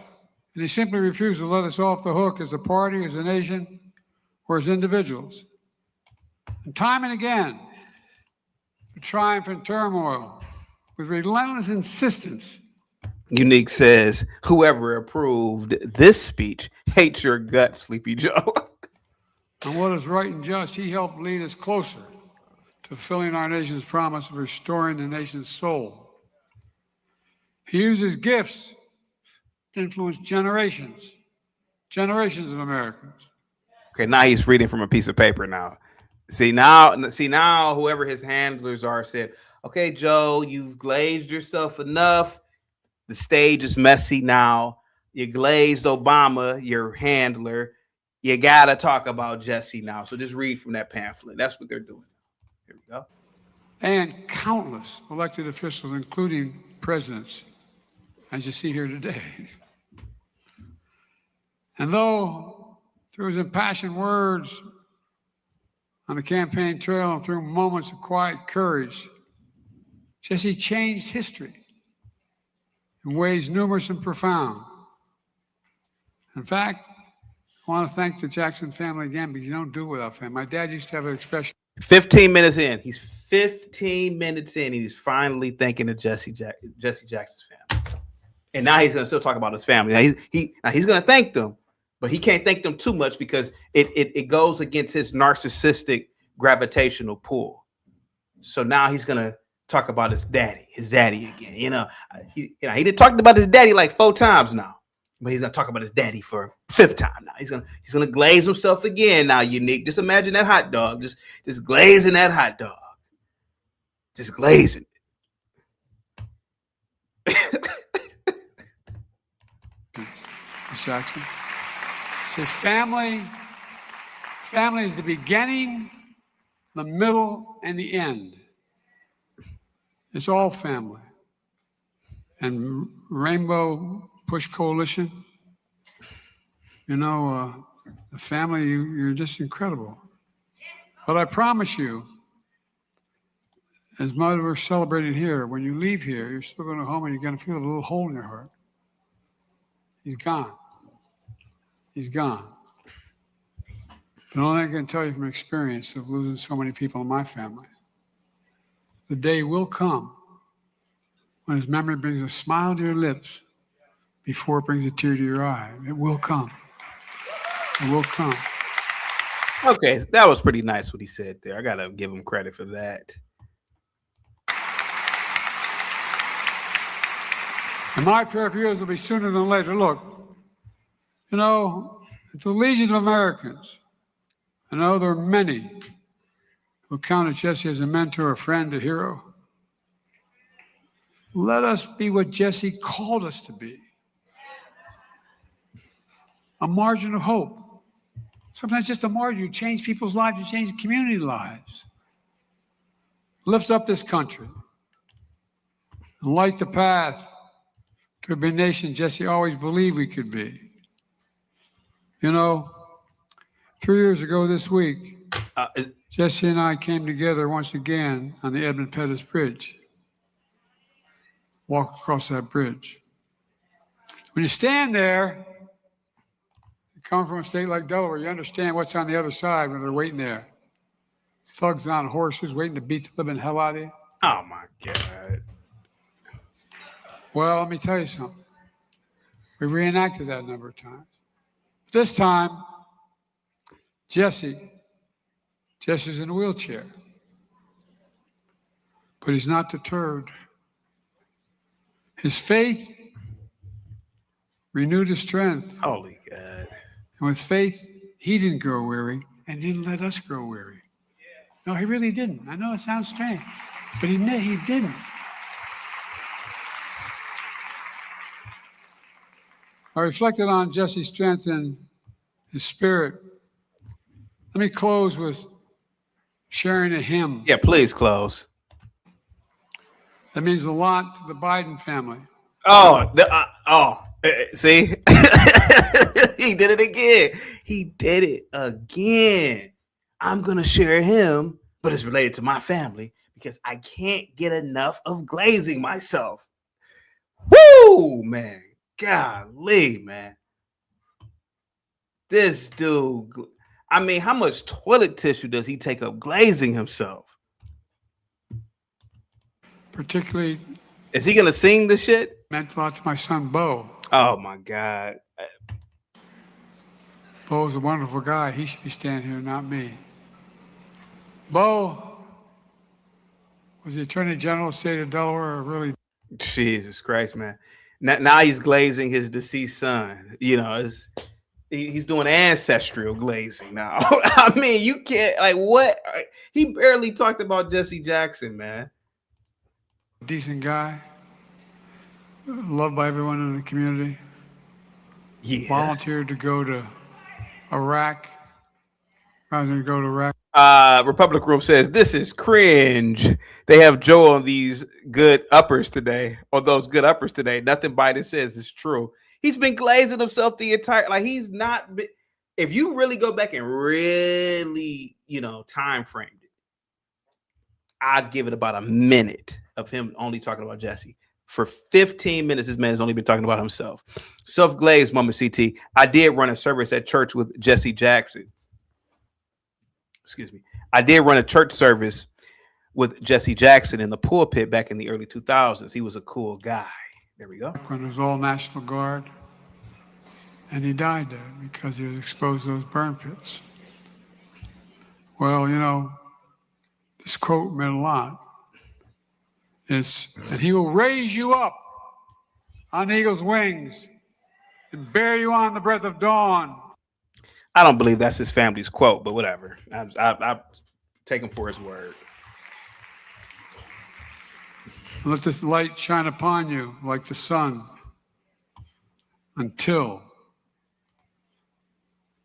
and he simply refused to let us off the hook as a party, as a nation, or as individuals. And time and again, the triumph and turmoil, with relentless insistence. Unique says, whoever approved this speech hates your guts, Sleepy Joe. And what is right and just, he helped lead us closer to fulfilling our nation's promise of restoring the nation's soul. He used his gifts to influence generations of Americans. Okay, now he's reading from a piece of paper now. See now, whoever his handlers are said, okay, Joe, you've glazed yourself enough. The stage is messy now. You glazed Obama, your handler. You got to talk about Jesse now. So just read from that pamphlet. That's what they're doing. Here we go. And countless elected officials, including presidents, as you see here today. And though through his impassioned words on the campaign trail and through moments of quiet courage, Jesse changed history in ways numerous and profound. In fact, I want to thank the Jackson family again, because you don't do it without family. My dad used to have an expression. 15 minutes in. He's 15 minutes in. And he's finally thanking the Jesse Jackson's family. And now he's going to still talk about his family. Now he's going to thank them, but he can't thank them too much because it goes against his narcissistic gravitational pull. So now he's going to talk about his daddy again. He didn't talk about his daddy like 4 times now. But he's gonna talk about his daddy for a 5th time now. He's gonna glaze himself again now. Unique. Just imagine that hot dog. Just glazing that hot dog. Just glazing it. Jackson. Say family is the beginning, the middle, and the end. It's all family. And Rainbow Push Coalition, the family, you're just incredible. But I promise you, as much as we're celebrating here, when you leave here, you're still going to go home and you're going to feel a little hole in your heart. He's gone. He's gone. But only I can tell you from experience of losing so many people in my family, the day will come when his memory brings a smile to your lips before it brings a tear to your eye. It will come. It will come. Okay, that was pretty nice what he said there. I got to give him credit for that. And my prayer for years will be sooner than later. Look, the legion of Americans, I know there are many who counted Jesse as a mentor, a friend, a hero. Let us be what Jesse called us to be. A margin of hope. Sometimes just a margin. You change people's lives, you change community lives. Lift up this country and light the path to be a nation Jesse always believed we could be. You know, 3 years ago this week, Jesse and I came together once again on the Edmund Pettus Bridge. Walk across that bridge. When you stand there, you come from a state like Delaware, you understand what's on the other side when they're waiting there. Thugs on horses waiting to beat the living hell out of you. Oh my God. Well, let me tell you something. We reenacted that a number of times. This time, Jesse's in a wheelchair, but he's not deterred. His faith renewed his strength. Holy God. And with faith, he didn't grow weary and didn't let us grow weary. No, he really didn't. I know it sounds strange, but he didn't. I reflected on Jesse's strength and his spirit. Let me close with sharing a hymn. Yeah, please close. That means a lot to the Biden family. See? He did it again. He did it again. I'm going to share him, but it's related to my family because I can't get enough of glazing myself. Woo, man. Golly, man. This dude, I mean, how much toilet tissue does he take up glazing himself? Particularly, is he going to sing this shit? Meant a lot to my son, Bo. Oh, my God. Bo's a wonderful guy. He should be standing here, not me. Bo was the Attorney General of the state of Delaware. Really, Jesus Christ, man. Now he's glazing his deceased son. You know, he's doing ancestral glazing now. I mean, you can't, like, what? He barely talked about Jesse Jackson, man. Decent guy, loved by everyone in the community. Yeah. Volunteered to go to Iraq rather than go to Iraq. Republic Room says this is cringe. They have Joe on these good uppers today, or those good uppers today. Nothing Biden says is true. He's been glazing himself the entire, like, he's not been, if you really go back and really, time framed it, I'd give it about a minute of him only talking about Jesse. For 15 minutes, this man has only been talking about himself. Self-glazed, Mama CT. I did run a service at church with Jesse Jackson. Excuse me. I did run a church service with Jesse Jackson in the pulpit back in the early 2000s. He was a cool guy. There we go. When it was all National Guard. And he died there because he was exposed to those burn pits. Well, this quote meant a lot. It's, and he will raise you up on eagle's wings and bear you on the breath of dawn. I don't believe that's his family's quote, but whatever. I take him for his word. Let this light shine upon you like the sun until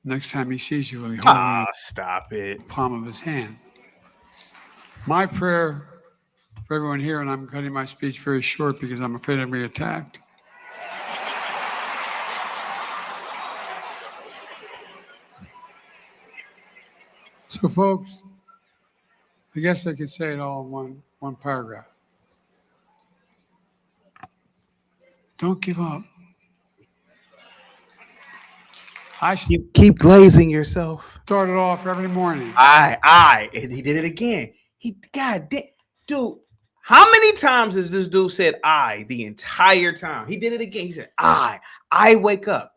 next time he sees you, he'll hold stop it. the palm of his hand. My prayer for everyone here, and I'm cutting my speech very short because I'm afraid I'm being attacked. So, folks, I guess I could say it all in one paragraph. Don't give up. You keep glazing yourself. Started off every morning. And he did it again. God damn, dude. How many times has this dude said "I" the entire time? He did it again. He said "I wake up."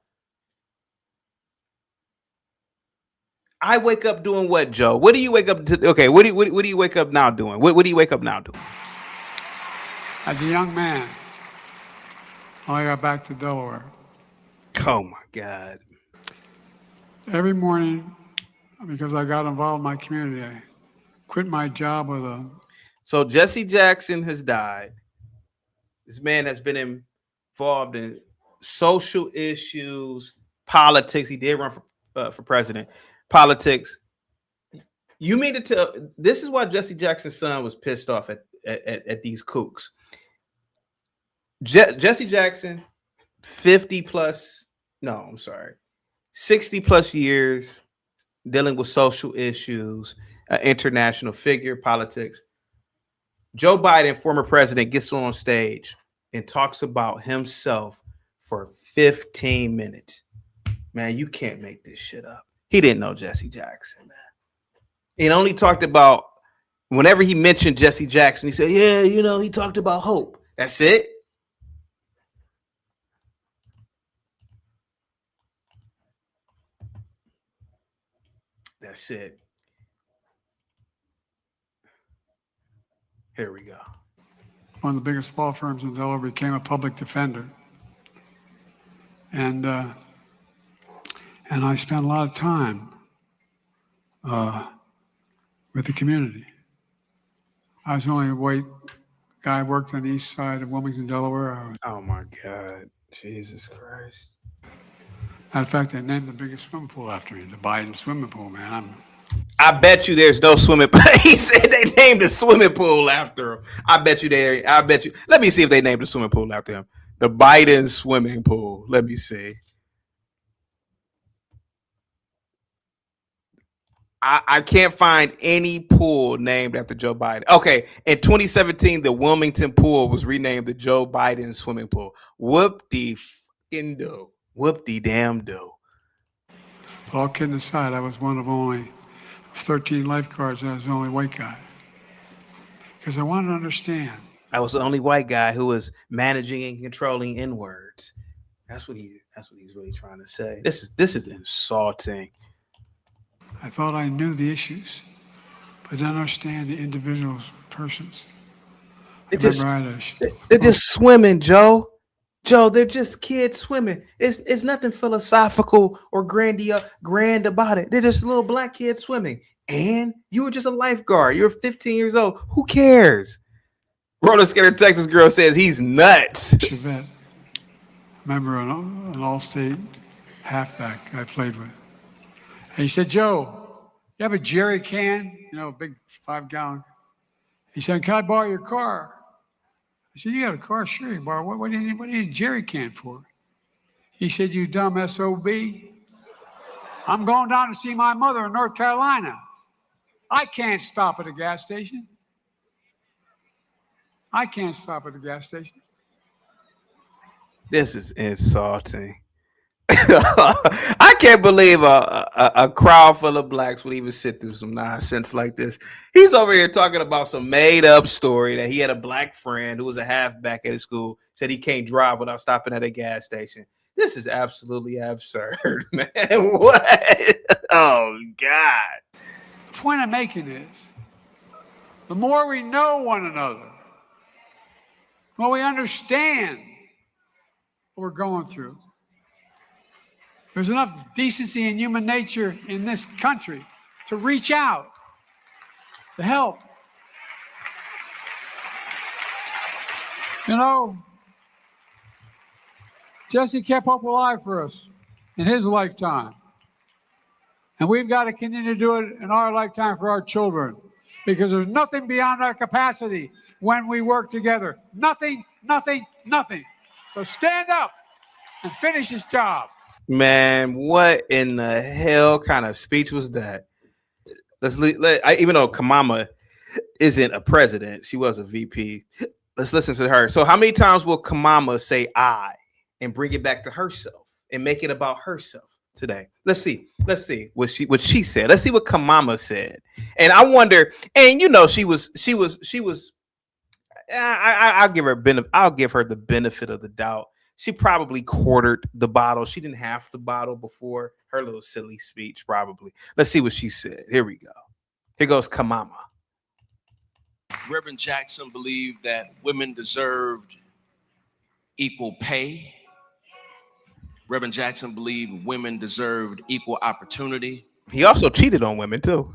I wake up doing what, Joe? What do you wake up to? Okay, what do you wake up now doing? What do you wake up now doing? As a young man, when I got back to Delaware. Oh my God. Every morning, because I got involved in my community, I quit my job with a... So Jesse Jackson has died. This man has been involved in social issues, politics. He did run for president. Politics. You mean to tell? This is why Jesse Jackson's son was pissed off at these kooks. Jesse Jackson, 50 plus. No, I'm sorry, 60 plus years dealing with social issues, international figure, politics. Joe Biden, former president, gets on stage and talks about himself for 15 minutes. Man, you can't make this shit up. He didn't know Jesse Jackson, man. He only talked about, whenever he mentioned Jesse Jackson, he said, yeah, you know, he talked about hope. That's it. That's it. Here we go. One of the biggest law firms in Delaware became a public defender. And I spent a lot of time with the community. I was the only white guy who worked on the east side of Wilmington, Delaware. Oh my God. Jesus Christ. Matter of fact, they named the biggest swimming pool after me, the Biden swimming pool, man. I bet you there's no swimming pool. He said they named the swimming pool after him. I bet you. Let me see if they named the swimming pool after him. The Biden swimming pool. Let me see. I can't find any pool named after Joe Biden. Okay, in 2017, the Wilmington pool was renamed the Joe Biden swimming pool. Whoop-de-fucking-do. Whoop-de-damn-do. All kidding aside, I was one of only 13 lifeguards, and I was the only white guy. Because I wanted to understand. I was the only white guy who was managing and controlling N-words. That's what he's really trying to say. This is insulting. I thought I knew the issues, but didn't understand the individual persons. They're just swimming, Joe. Joe, they're just kids swimming. It's nothing philosophical or grand about it. They're just little black kids swimming. And you were just a lifeguard. You're 15 years old. Who cares? Roller skater Texas girl says he's nuts. Chevette, remember an all-state halfback I played with. And he said, Joe, you have a jerry can? You know, a big 5-gallon. He said, can I borrow your car? I said, you got a car? Sure, you can borrow. What do you need a jerry can for? He said, you dumb SOB. I'm going down to see my mother in North Carolina. I can't stop at a gas station. I can't stop at the gas station. This is insulting. I can't believe a crowd full of blacks would even sit through some nonsense like this. He's over here talking about some made up story that he had a black friend who was a halfback at his school, said he can't drive without stopping at a gas station. This is absolutely absurd, man. What? Oh, God. The point I'm making is, the more we know one another, the more we understand what we're going through. There's enough decency and human nature in this country to reach out, to help. You know, Jesse kept hope alive for us in his lifetime. And we've got to continue to do it in our lifetime for our children, because there's nothing beyond our capacity when we work together. Nothing, nothing, nothing. So stand up and finish his job. Man, what in the hell kind of speech was that? Even though Kamala isn't a president, she was a VP. Let's listen to her. So how many times will Kamala say I and bring it back to herself and make it about herself today? Let's see what she said. Let's see what Kamala said. And I wonder, and you know, she was I'll give her the benefit of the doubt. She probably quartered the bottle. She didn't have the bottle before her little silly speech, probably. Let's see what she said. Here we go. Here goes Kamala. Reverend Jackson believed that women deserved equal pay. Reverend Jackson believed women deserved equal opportunity. He also cheated on women, too.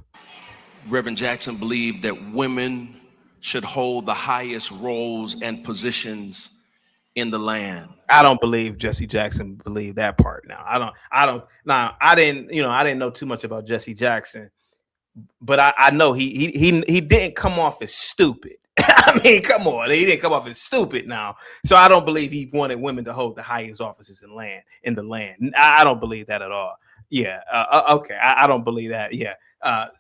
Reverend Jackson believed that women should hold the highest roles and positions in the land. I don't believe Jesse Jackson believed that part. Now I didn't know too much about Jesse Jackson, but I know he didn't come off as stupid. I mean, come on, he didn't come off as stupid now. So I don't believe he wanted women to hold the highest offices in the land. I don't believe that at all. Yeah. Okay. I don't believe that. Yeah.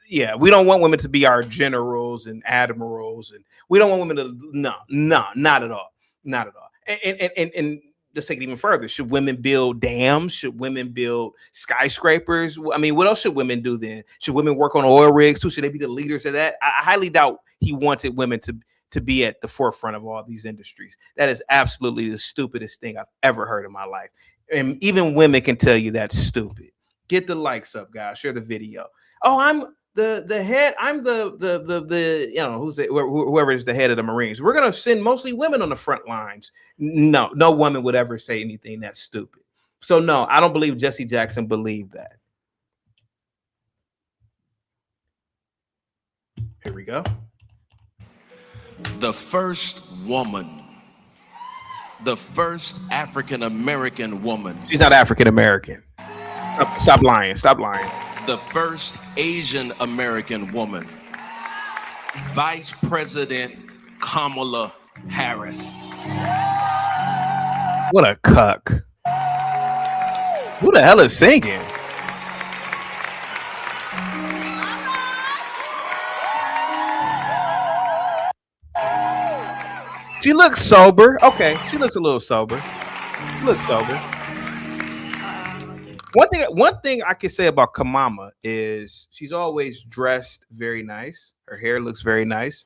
Yeah. We don't want women to be our generals and admirals, and we don't want women to. No, not at all. Not at all. And let's take it even further. Should women build dams? Should women build skyscrapers? I mean, what else should women do then? Should women work on oil rigs too? Should they be the leaders of that? I highly doubt he wanted women to be at the forefront of all these industries. That is absolutely the stupidest thing I've ever heard in my life. And even women can tell you that's stupid. Get the likes up, guys. Share the video. Oh, I'm the head. I'm the who's whoever is the head of the Marines. We're gonna send mostly women on the front lines. No woman would ever say anything that's stupid. So no, I don't believe Jesse Jackson believed that. Here we go. The first woman, the first African American woman. She's not African American. Stop lying. Stop lying. The first Asian American woman, Vice President Kamala Harris. What a cuck. Who the hell is singing? She looks sober. Okay, she looks a little sober. She looks sober. One thing I can say about Kamala is she's always dressed very nice. Her hair looks very nice.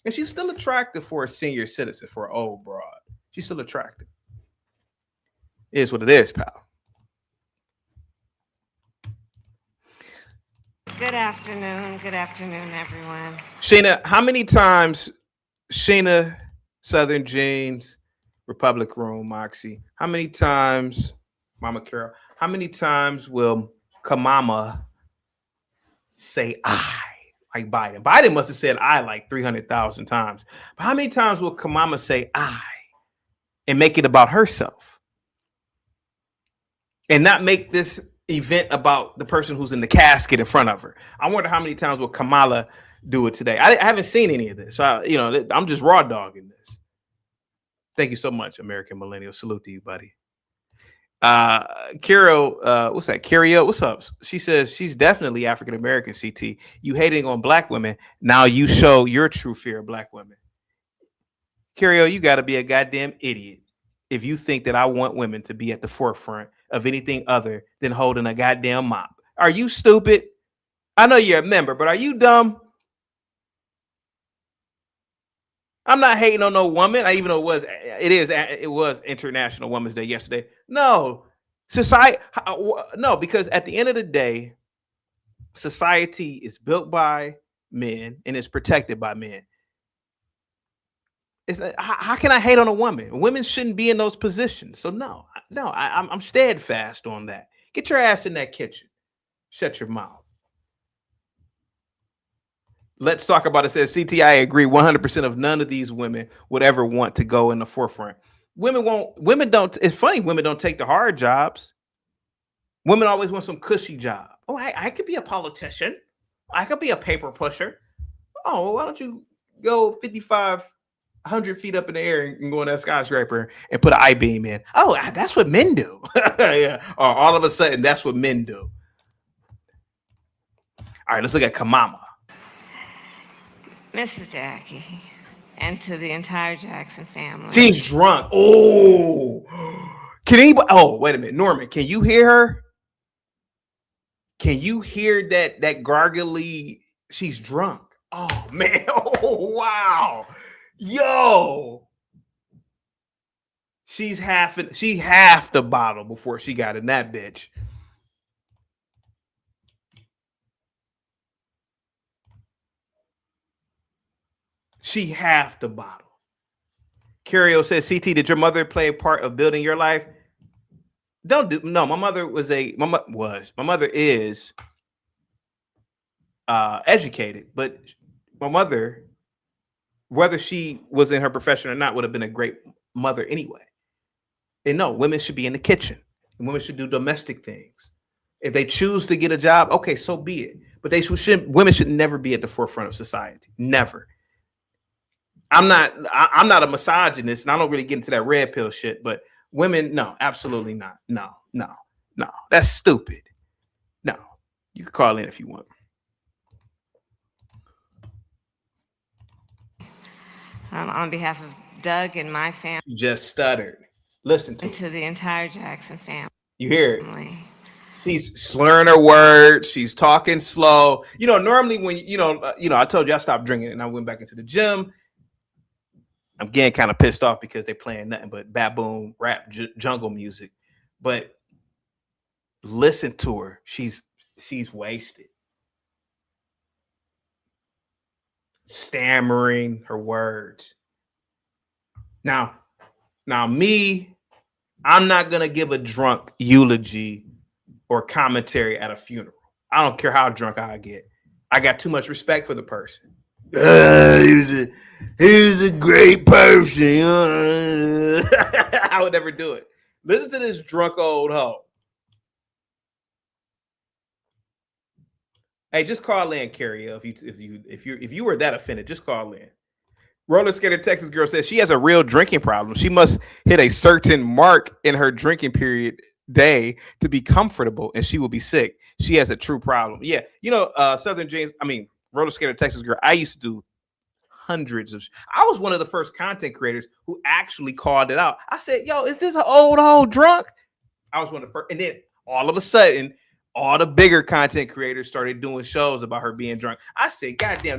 And she's still attractive for a senior citizen, for an old broad. She's still attractive. It is what it is, pal. Good afternoon, everyone. Sheena, how many times, Sheena, Southern Jeans, Republic Room, Moxie, how many times, Mama Carol, how many times will Kamala say I, like Biden? Biden must have said I like 300,000 times. But how many times will Kamala say I and make it about herself? And not make this event about the person who's in the casket in front of her. I wonder how many times will Kamala do it today. I haven't seen any of this. So I'm just raw dogging this. Thank you so much, American Millennial. Salute to you, buddy. Kiro, what's that? Kirio, what's up? She says she's definitely African American. CT, you hating on black women. Now you show your true fear of black women. Kirio, you got to be a goddamn idiot if you think that I want women to be at the forefront of anything other than holding a goddamn mop. Are you stupid? I know you're a member, but are you dumb? I'm not hating on no woman. Even though it was International Women's Day yesterday. No, no, because at the end of the day, society is built by men and is protected by men. How can I hate on a woman? Women shouldn't be in those positions. So no, I'm steadfast on that. Get your ass in that kitchen. Shut your mouth. Let's talk about it. Says CT, I agree 100% of none of these women would ever want to go in the forefront. Women don't. It's funny. Women don't take the hard jobs. Women always want some cushy job. Oh, I could be a politician. I could be a paper pusher. Oh, well, why don't you go 5,500 feet up in the air and go in that skyscraper and put an I-beam in? Oh, that's what men do. Yeah. Or all of a sudden, that's what men do. All right, let's look at Kamala. Mrs. Jackie, and to the entire Jackson family. She's drunk. Oh, can anybody? Oh, wait a minute, Norman. Can you hear her? Can you hear that gargly? She's drunk. Oh man. Oh wow. Yo. She half the bottle before she got in that bitch. She half the bottle. Curio says, CT, did your mother play a part of building your life? No, my mother is educated, but my mother, whether she was in her profession or not, would have been a great mother anyway. And no, women should be in the kitchen. And women should do domestic things. If they choose to get a job, okay, so be it. But women should never be at the forefront of society. Never. I'm not a misogynist, and I don't really get into that red pill shit. But women, no, absolutely not. No. That's stupid. No. You can call in if you want. On behalf of Doug and my family. You just stuttered. Listen to and to the entire Jackson family. You hear it. She's slurring her words. She's talking slow. You know, normally when I told you I stopped drinking and I went back into the gym. I'm getting kind of pissed off because they're playing nothing but baboon rap jungle music. But listen to her. She's wasted. Stammering her words. Now me, I'm not gonna give a drunk eulogy or commentary at a funeral. I don't care how drunk I get. I got too much respect for the person. He was a great person. I would never do it. Listen to this drunk old hoe. Hey, just call in, Carrie. If you were that offended, just call in. Roller skater Texas girl says she has a real drinking problem. She must hit a certain mark in her drinking period day to be comfortable, and she will be sick. She has a true problem. Yeah, Roller skater Texas girl. I used to do hundreds of. I was one of the first content creators who actually called it out. I said, "Yo, is this an old drunk?" I was one of the first, and then all of a sudden, all the bigger content creators started doing shows about her being drunk. I said, "God damn,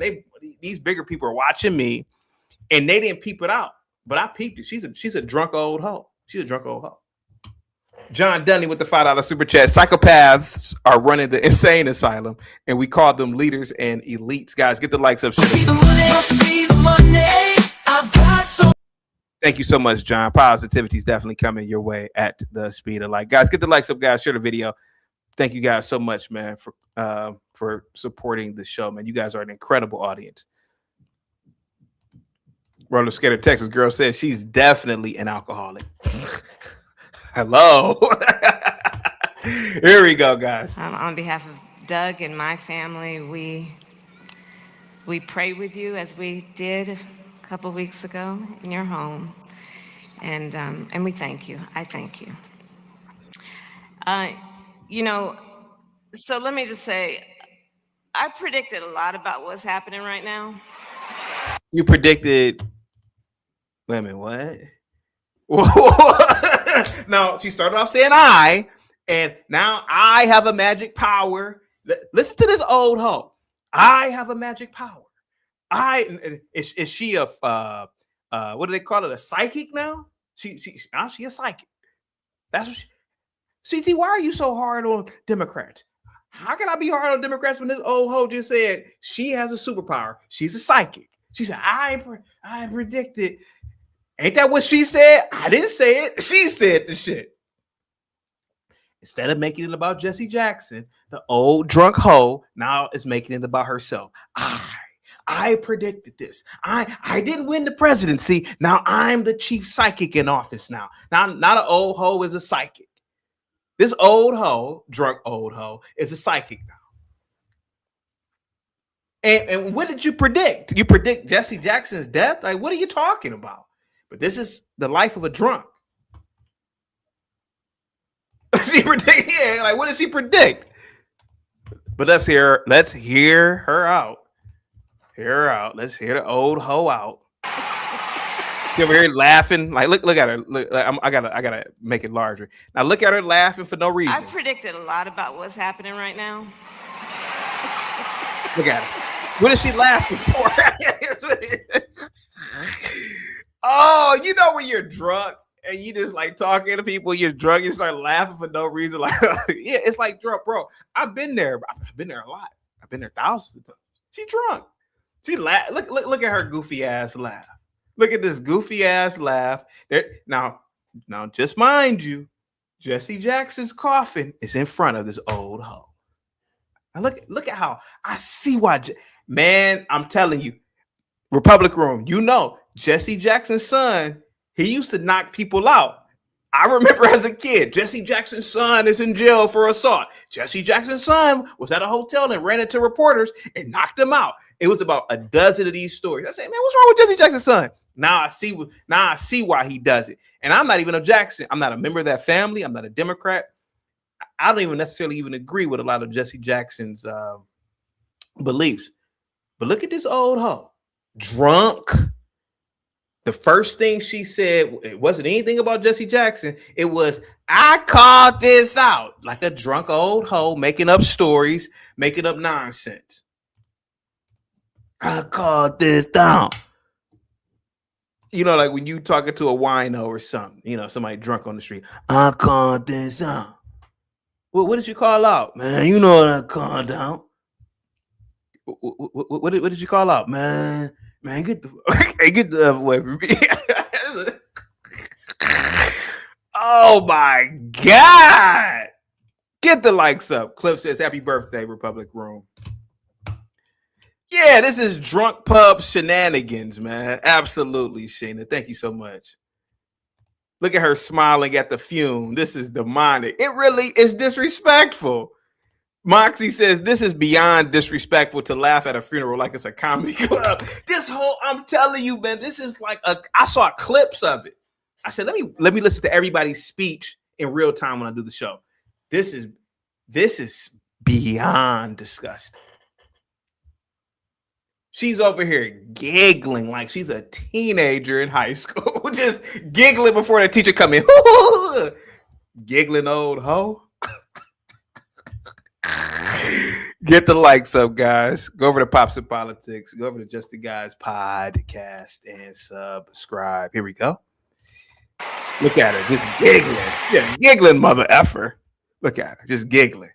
these bigger people are watching me." And they didn't peep it out, but I peeped it. She's a drunk old hoe. She's a drunk old hoe. John Dunley with the $5 super chat. Psychopaths are running the insane asylum, and we call them leaders and elites. Guys, get the likes up. Thank you so much, John. Positivity is definitely coming your way at the speed of light. Guys, get the likes up, guys. Share the video. Thank you guys so much, man, for supporting the show, man. You guys are an incredible audience. Roller skater Texas girl says she's definitely an alcoholic. Hello. Here we go, guys. On behalf of Doug and my family, we pray with you as we did a couple weeks ago in your home, and we thank you. I thank you. So let me just say, I predicted a lot about what's happening right now. You predicted. Wait a minute, what? No, she started off saying I, and now I have a magic power. Listen to this old hoe. I have a magic power. Is she a what do they call it? A psychic now? She a psychic. That's what CT, why are you so hard on Democrats? How can I be hard on Democrats when this old hoe just said she has a superpower? She's a psychic. She said, I predicted. Ain't that what she said? I didn't say it. She said the shit. Instead of making it about Jesse Jackson, the old drunk hoe now is making it about herself. I predicted this. I didn't win the presidency. Now I'm the chief psychic in office now. Now, not an old hoe is a psychic. This old hoe, drunk old hoe, is a psychic now. And what did you predict? You predict Jesse Jackson's death? Like, what are you talking about? But this is the life of a drunk. She predict, yeah, like what did she predict? But let's hear her out. Hear her out. Let's hear the old hoe out. You over here laughing? Like look at her. Look, I gotta make it larger. Now look at her laughing for no reason. I predicted a lot about what's happening right now. Look at her. What is she laughing for? Oh, you know when you're drunk and you just like talking to people, you're drunk, you start laughing for no reason. Like, yeah, it's like drunk, bro. I've been there. I've been there a lot. I've been there thousands of times. She drunk. She laugh. Look at her goofy ass laugh. Look at this goofy ass laugh. There now, just mind you, Jesse Jackson's coffin is in front of this old hoe. Now look at how I see why. Man, I'm telling you, Republic Room, you know, Jesse Jackson's son, he used to knock people out. I remember as a kid, Jesse Jackson's son is in jail for assault. Jesse Jackson's son was at a hotel and ran into reporters and knocked him out. It was about a dozen of these stories. I said, man, what's wrong with Jesse Jackson's son? Now I see why he does it. And I'm not even a Jackson. I'm not a member of that family. I'm not a Democrat. I don't even necessarily even agree with a lot of Jesse Jackson's beliefs. But look at this old hoe, drunk. The first thing she said, it wasn't anything about Jesse Jackson. It was, I called this out, like a drunk old hoe making up stories, making up nonsense. I called this down. You know, like when you talking to a wino or something, you know, somebody drunk on the street. I called this out. Well, what did you call out? Man, you know what I called out. What did you call out? Man, get the away from me. Oh my God. Get the likes up. Cliff says, happy birthday, Republic Room. Yeah, this is drunk pub shenanigans, man. Absolutely, Sheena. Thank you so much. Look at her smiling at the fume. This is demonic. It really is disrespectful. Moxie says, this is beyond disrespectful to laugh at a funeral like it's a comedy club. This whole, I'm telling you, man, this is like I saw clips of it. I said, let me listen to everybody's speech in real time when I do the show. This is beyond disgusting. She's over here giggling like she's a teenager in high school, just giggling before the teacher come in. Giggling old hoe. Get the likes up, guys. Go over to Pops and Politics. Go over to Just the Guys podcast and subscribe. Here we go. Look at her, just giggling. She's a giggling mother effer. Look at her, just giggling.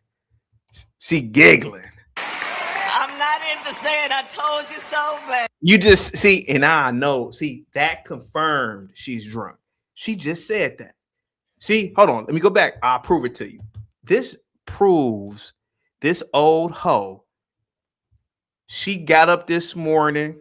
She giggling. I'm not into saying I told you so, but You just see, and I know, see, that confirmed she's drunk. She just said that. See, hold on, let me go back. I'll prove it to you. This proves this old hoe, she got up this morning.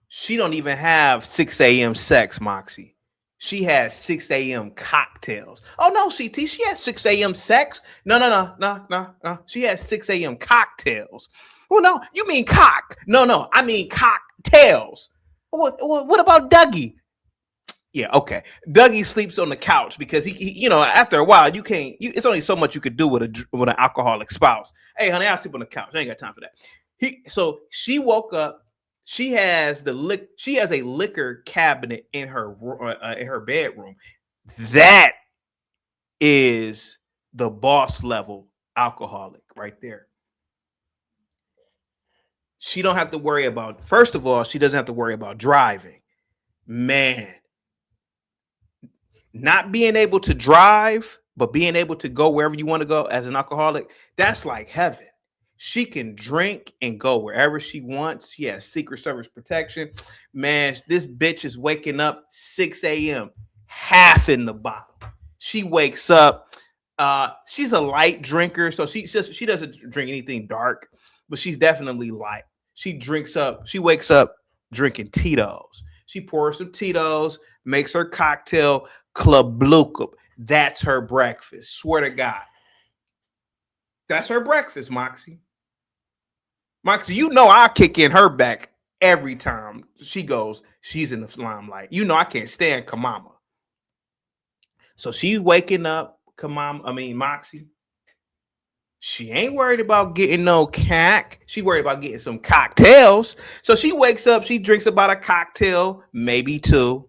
She don't even have 6 a.m. sex, Moxie. She has 6 a.m. cocktails. Oh, no, CT, she has 6 a.m. sex. No. She has 6 a.m. cocktails. Well, no, you mean cock. No, I mean cocktails. What about Dougie? Yeah, okay. Dougie sleeps on the couch because he you know, after a while, you can't. It's only so much you could do with an alcoholic spouse. Hey, honey, I'll sleep on the couch. I ain't got time for that. So she woke up. She has a liquor cabinet in her bedroom. That is the boss level alcoholic right there. She don't have to worry about. First of all, she doesn't have to worry about driving. Man. Not being able to drive, but being able to go wherever you want to go as an alcoholic, that's like heaven. She can drink and go wherever she wants. She has Secret Service protection. Man, this bitch is waking up 6 a.m., half in the bottle. She wakes up. She's a light drinker, so she doesn't drink anything dark, but she's definitely light. She wakes up drinking Tito's. She pours some Tito's, makes her cocktail, Club Blucup. That's her breakfast. Swear to God. That's her breakfast, Moxie. Moxie, you know I'll kick in her back every time she's in the limelight. You know I can't stand Kamala. So she's waking up, Moxie. She ain't worried about getting no cack. She worried about getting some cocktails. So she wakes up, she drinks about a cocktail, maybe two.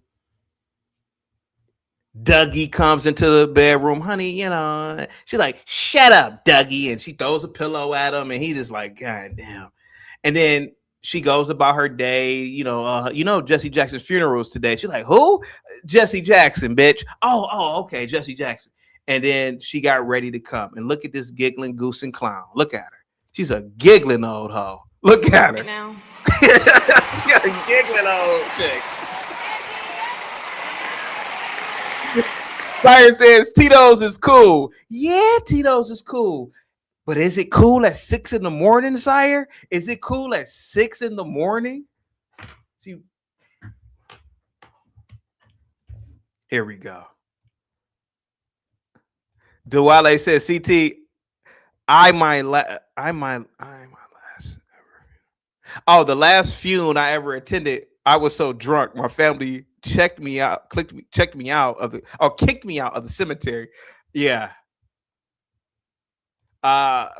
Dougie comes into the bedroom, honey, you know, she's like, shut up, Dougie. And she throws a pillow at him and he's just like, God damn. And then she goes about her day, you know, Jesse Jackson's funeral is today. She's like, who? Jesse Jackson, bitch. Oh, okay, Jesse Jackson. And then she got ready to come. And look at this giggling goose and clown. Look at her. She's a giggling old hoe. Look at her. you know. She got a giggling old chick. Fire says Tito's is cool. Yeah, Tito's is cool. But is it cool at 6 a.m, Sire? Is it cool at 6 a.m? Here we go. Duale says, CT, I might last ever. Oh, the last funeral I ever attended, I was so drunk. My family checked me out of the cemetery. Yeah.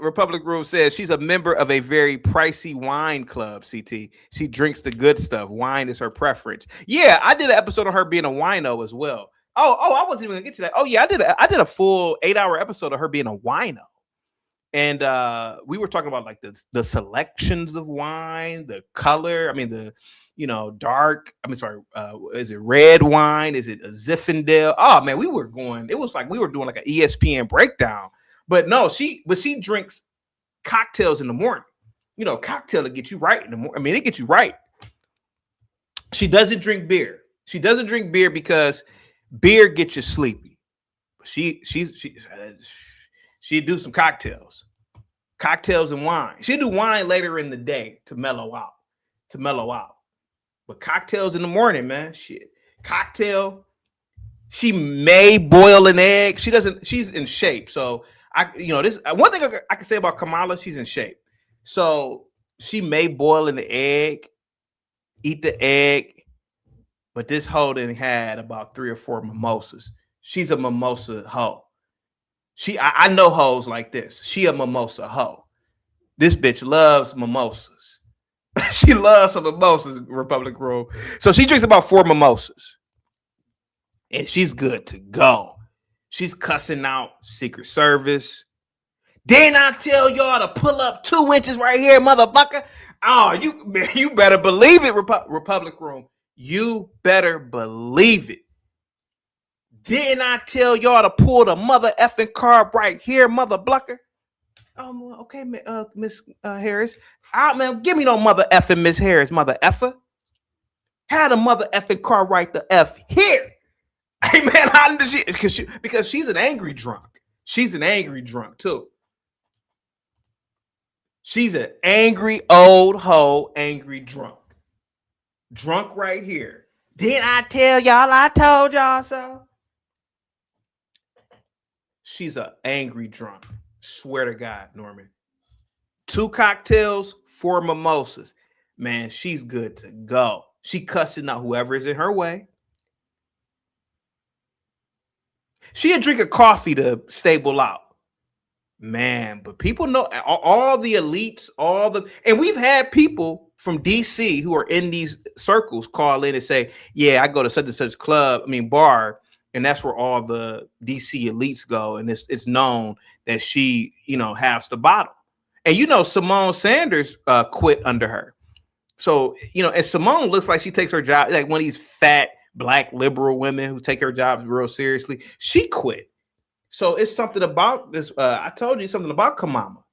Republic Room says she's a member of a very pricey wine club, CT. She drinks the good stuff. Wine is her preference. Yeah, I did an episode on her being a wino as well. Oh, I wasn't even gonna get to that. Oh, yeah, I did a full 8-hour episode of her being a wino. And we were talking about like the selections of wine, the color. I mean, dark. I mean, sorry, is it red wine? Is it a Zinfandel? Oh man, it was like we were doing like an ESPN breakdown. But no, she drinks cocktails in the morning. Cocktail to get you right in the morning. I mean, it gets you right. She doesn't drink beer. She doesn't drink beer because beer gets you sleepy. She do some cocktails and wine. She'll do wine later in the day to mellow out. But cocktails in the morning, man. Shit. Cocktail. She may boil an egg. She's in shape. So this one thing I can say about Kamala, she's in shape. So she may boil an egg, eat the egg, but this hoe done had about 3 or 4 mimosas. She's a mimosa hoe. I know hoes like this. She a mimosa hoe. This bitch loves mimosas. She loves some mimosas, Republic Room. So she drinks about 4 mimosas. And she's good to go. She's cussing out Secret Service. Didn't I tell y'all to pull up 2 inches right here, motherfucker? Oh, you better believe it, Republic Room. You better believe it. Didn't I tell y'all to pull the mother effing car right here, mother blucker? Okay, Miss Harris. Man, give me no mother effing Miss Harris, mother effer. Had a mother effing car right the F here. Hey man, how did she? Because she's an angry drunk. She's an angry drunk too. She's an angry old hoe, angry drunk. Drunk right here. Didn't I tell y'all? I told y'all so. She's an angry drunk. Swear to God, Norman. 2 cocktails, 4 mimosas. Man, she's good to go. She cussing out whoever is in her way. She'd drink a coffee to stable out. Man, but people know all the elites, and we've had people from DC who are in these circles call in and say, yeah, I go to such and such bar, and that's where all the DC elites go. And it's known that she, has the bottle. And, Simone Sanders quit under her. So, and Simone looks like she takes her job, like one of these fat Black liberal women who take her jobs real seriously. She quit. So it's something about this. I told you something about Kamala.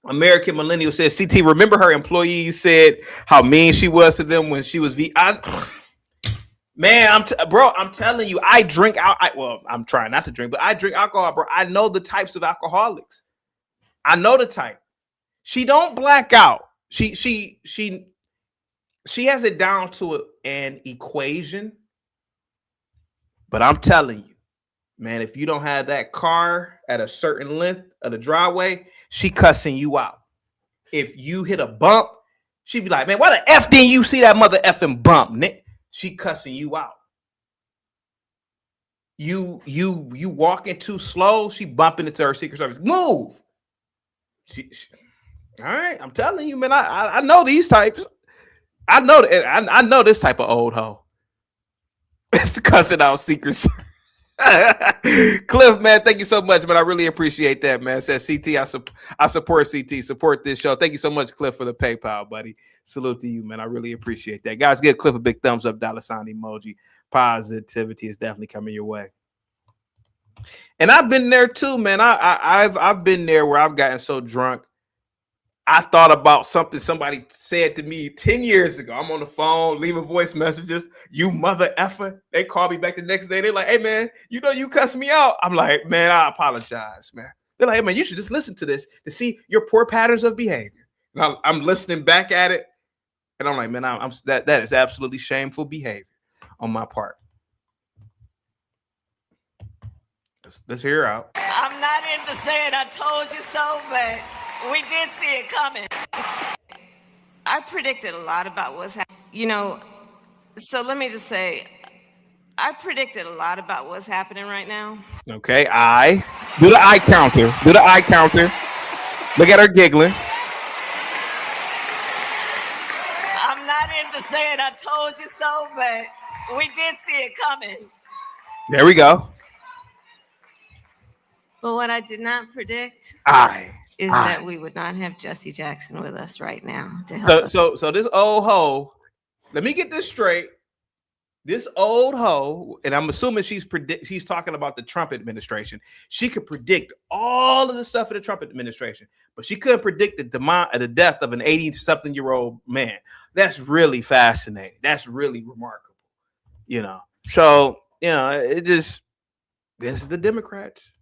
American Millennial says, CT, remember her employees said how mean she was to them when she was Man, I'm telling you, I drink out. I'm trying not to drink, but I drink alcohol, bro. I know the types of alcoholics. I know the type. She don't black out. She has it down to an equation. But I'm telling you, man, if you don't have that car at a certain length of the driveway, she cussing you out. If you hit a bump, she'd be like, man, why the F didn't you see that mother effing bump, Nick? She cussing you out. You walking too slow, she bumping into her Secret Service. Move. All right, I'm telling you, man. I know these types. I know this type of old hoe. It's cussing out Secret Service. Cliff, man, thank you so much, man. I really appreciate that, man. Says CT, I support CT, support this show. Thank you so much, Cliff, for the PayPal, buddy. Salute to you, man. I really appreciate that. Guys, give Cliff a big thumbs up, $ emoji. Positivity is definitely coming your way. And I've been there too, man. I've been there where I've gotten so drunk. I thought about something somebody said to me 10 years ago. I'm on the phone, leaving voice messages. You mother effer. They call me back the next day. They're like, hey, man, you cussed me out. I'm like, man, I apologize, man. They're like, hey, man, you should just listen to this to see your poor patterns of behavior. And I'm listening back at it. And I'm like, man, that is absolutely shameful behavior on my part. Let's hear her out. I'm not into saying I told you so, but we did see it coming. I predicted a lot about what's happening. You know, so let me just say, I predicted a lot about what's happening right now. Okay, I do the eye counter. Do the eye counter. Look at her giggling. I'm not into saying I told you so, but we did see it coming. There we go. But what I did not predict is that we would not have Jesse Jackson with us right now to help us. So this old hoe, let me get this straight. This old hoe, and I'm assuming she's talking about the Trump administration. She could predict all of the stuff in the Trump administration, but she couldn't predict the death of an 80-something-year-old man. That's really fascinating. That's really remarkable. You know. So, you know, this is the Democrats.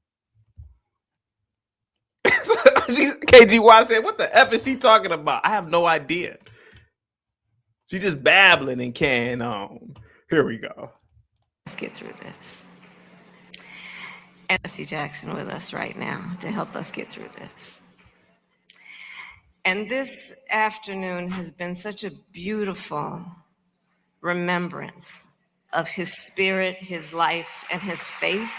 KGY said, what the F is she talking about? I have no idea. She's just babbling and carrying on. Here we go. Let's get through this. And Jesse Jackson with us right now to help us get through this. And this afternoon has been such a beautiful remembrance of his spirit, his life, and his faith.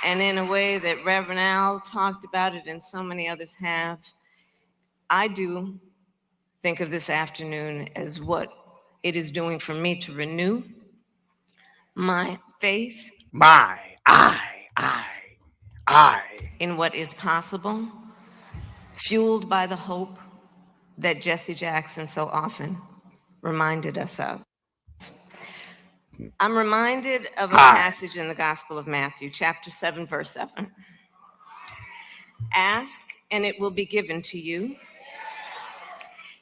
And in a way that Reverend Al talked about it and so many others have, I do think of this afternoon as what it is doing for me to renew my faith. In what is possible, fueled by the hope that Jesse Jackson so often reminded us of. I'm reminded of a passage in the Gospel of Matthew, chapter 7, verse 7. Ask, and it will be given to you.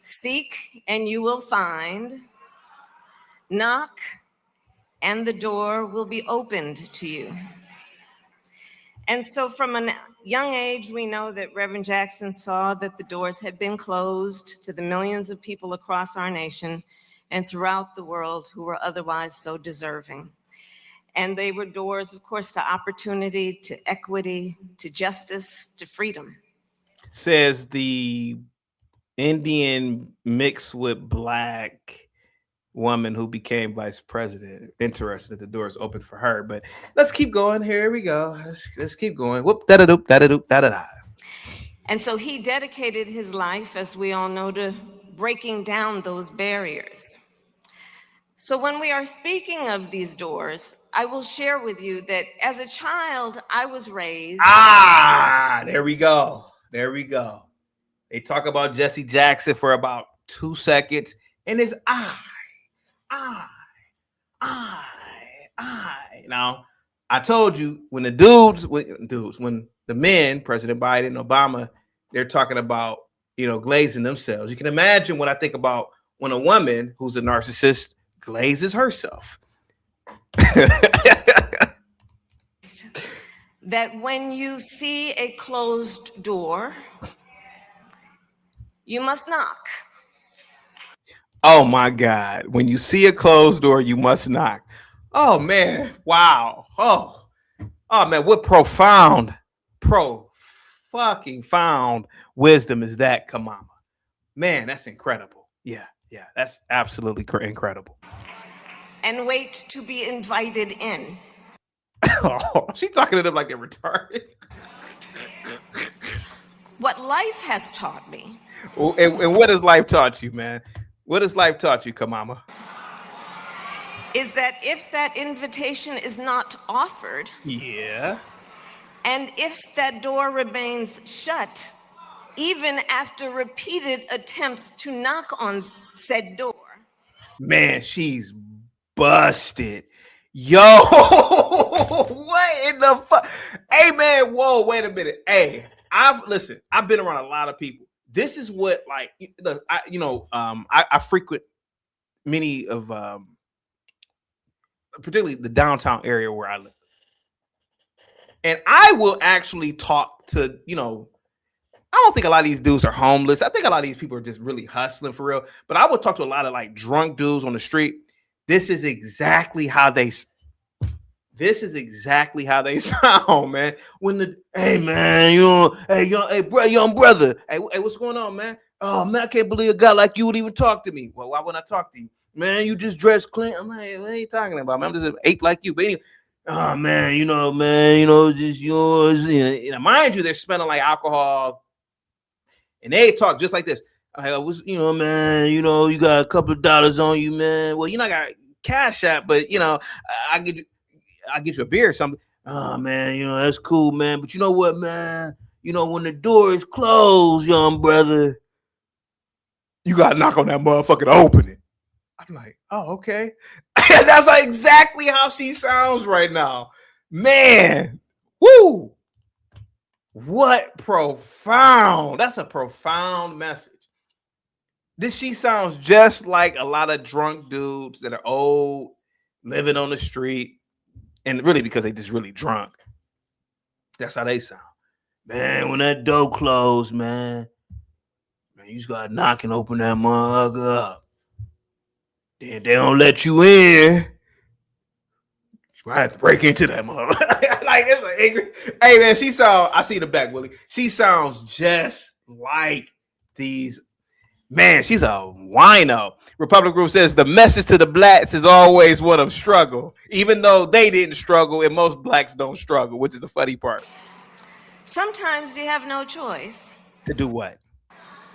Seek, and you will find. Knock, and the door will be opened to you. And so from a young age, we know that Reverend Jackson saw that the doors had been closed to the millions of people across our nation and throughout the world who were otherwise so deserving. And they were doors, of course, to opportunity, to equity, to justice, to freedom. Says the Indian mixed with black woman who became vice president. Interested that the doors open for her, but let's keep going. Here we go. Let's keep going. Whoop, da-da-doop, da-da-doop, da-da-da. And so he dedicated his life, as we all know, to breaking down those barriers. So when we are speaking of these doors, I will share with you that as a child, I was raised. There we go. There we go. They talk about Jesse Jackson for about 2 seconds, and it's I. Now, I told you when the men, President Biden, Obama, they're talking about, you know, glazing themselves. You can imagine what I think about when a woman who's a narcissist glazes herself. That when you see a closed door, you must knock. Oh my God. When you see a closed door, you must knock. Oh man. Wow. Oh man. What profound wisdom is that, Kamala? Man, that's incredible. Yeah. That's absolutely incredible. And wait to be invited in. Oh, she's talking to them like they're retarded. What life has taught me. And what has life taught you, man? What has life taught you, Kamama? Is that if that invitation is not offered, yeah, and if that door remains shut, even after repeated attempts to knock on said door. Man, she's busted. Yo, what in the fuck? Hey, man, whoa, wait a minute. Hey, I've been around a lot of people. This is what, like, I frequent many of, particularly the downtown area where I live. And I will actually talk to, I don't think a lot of these dudes are homeless. I think a lot of these people are just really hustling for real. But I would talk to a lot of like drunk dudes on the street. This is exactly how they This is exactly how they sound, man. When the hey man, hey bro, young brother, hey, what's going on, man? Oh man, I can't believe a guy like you would even talk to me. Well, why wouldn't I talk to you, man? You just dress clean. I'm like, what are you talking about, man? I'm just an ape like you. But anyway, oh man, just yours. Mind you, they're smelling like alcohol, and they talk just like this. I was, man, you got a couple of dollars on you, man. Well, I got cash out, but I get you a beer or something. Oh man, that's cool, man. But you know what, man? When the door is closed, young brother, you gotta knock on that motherfucker to open it. I'm like, oh, okay. That's like exactly how she sounds right now. Man, woo! What profound. That's a profound message. She sounds just like a lot of drunk dudes that are old, living on the street, and really because they just really drunk. That's how they sound. Man, when that door closed, man, you just gotta knock and open that motherfucker up. Then they don't let you in. You might have to break into that motherfucker. Like, it's like angry. Hey man, I see the back, Willie. She sounds just like these. Man, she's a wino. Republic Group says the message to the blacks is always one of struggle, even though they didn't struggle and most blacks don't struggle, which is the funny part. Sometimes you have no choice. To do what?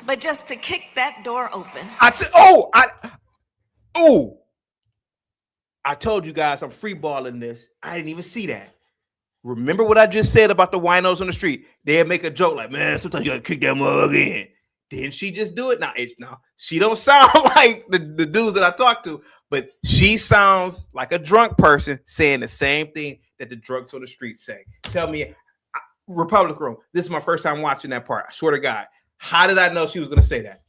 But just to kick that door open. I told you guys I'm freeballing this. I didn't even see that. Remember what I just said about the winos on the street? They'd make a joke like, man, sometimes you gotta kick that motherfucker in. Didn't she just do it? Now she don't sound like the dudes that I talk to, but she sounds like a drunk person saying the same thing that the drunks on the street say. Tell me, Republic Room, this is my first time watching that part. I swear to God. How did I know she was going to say that?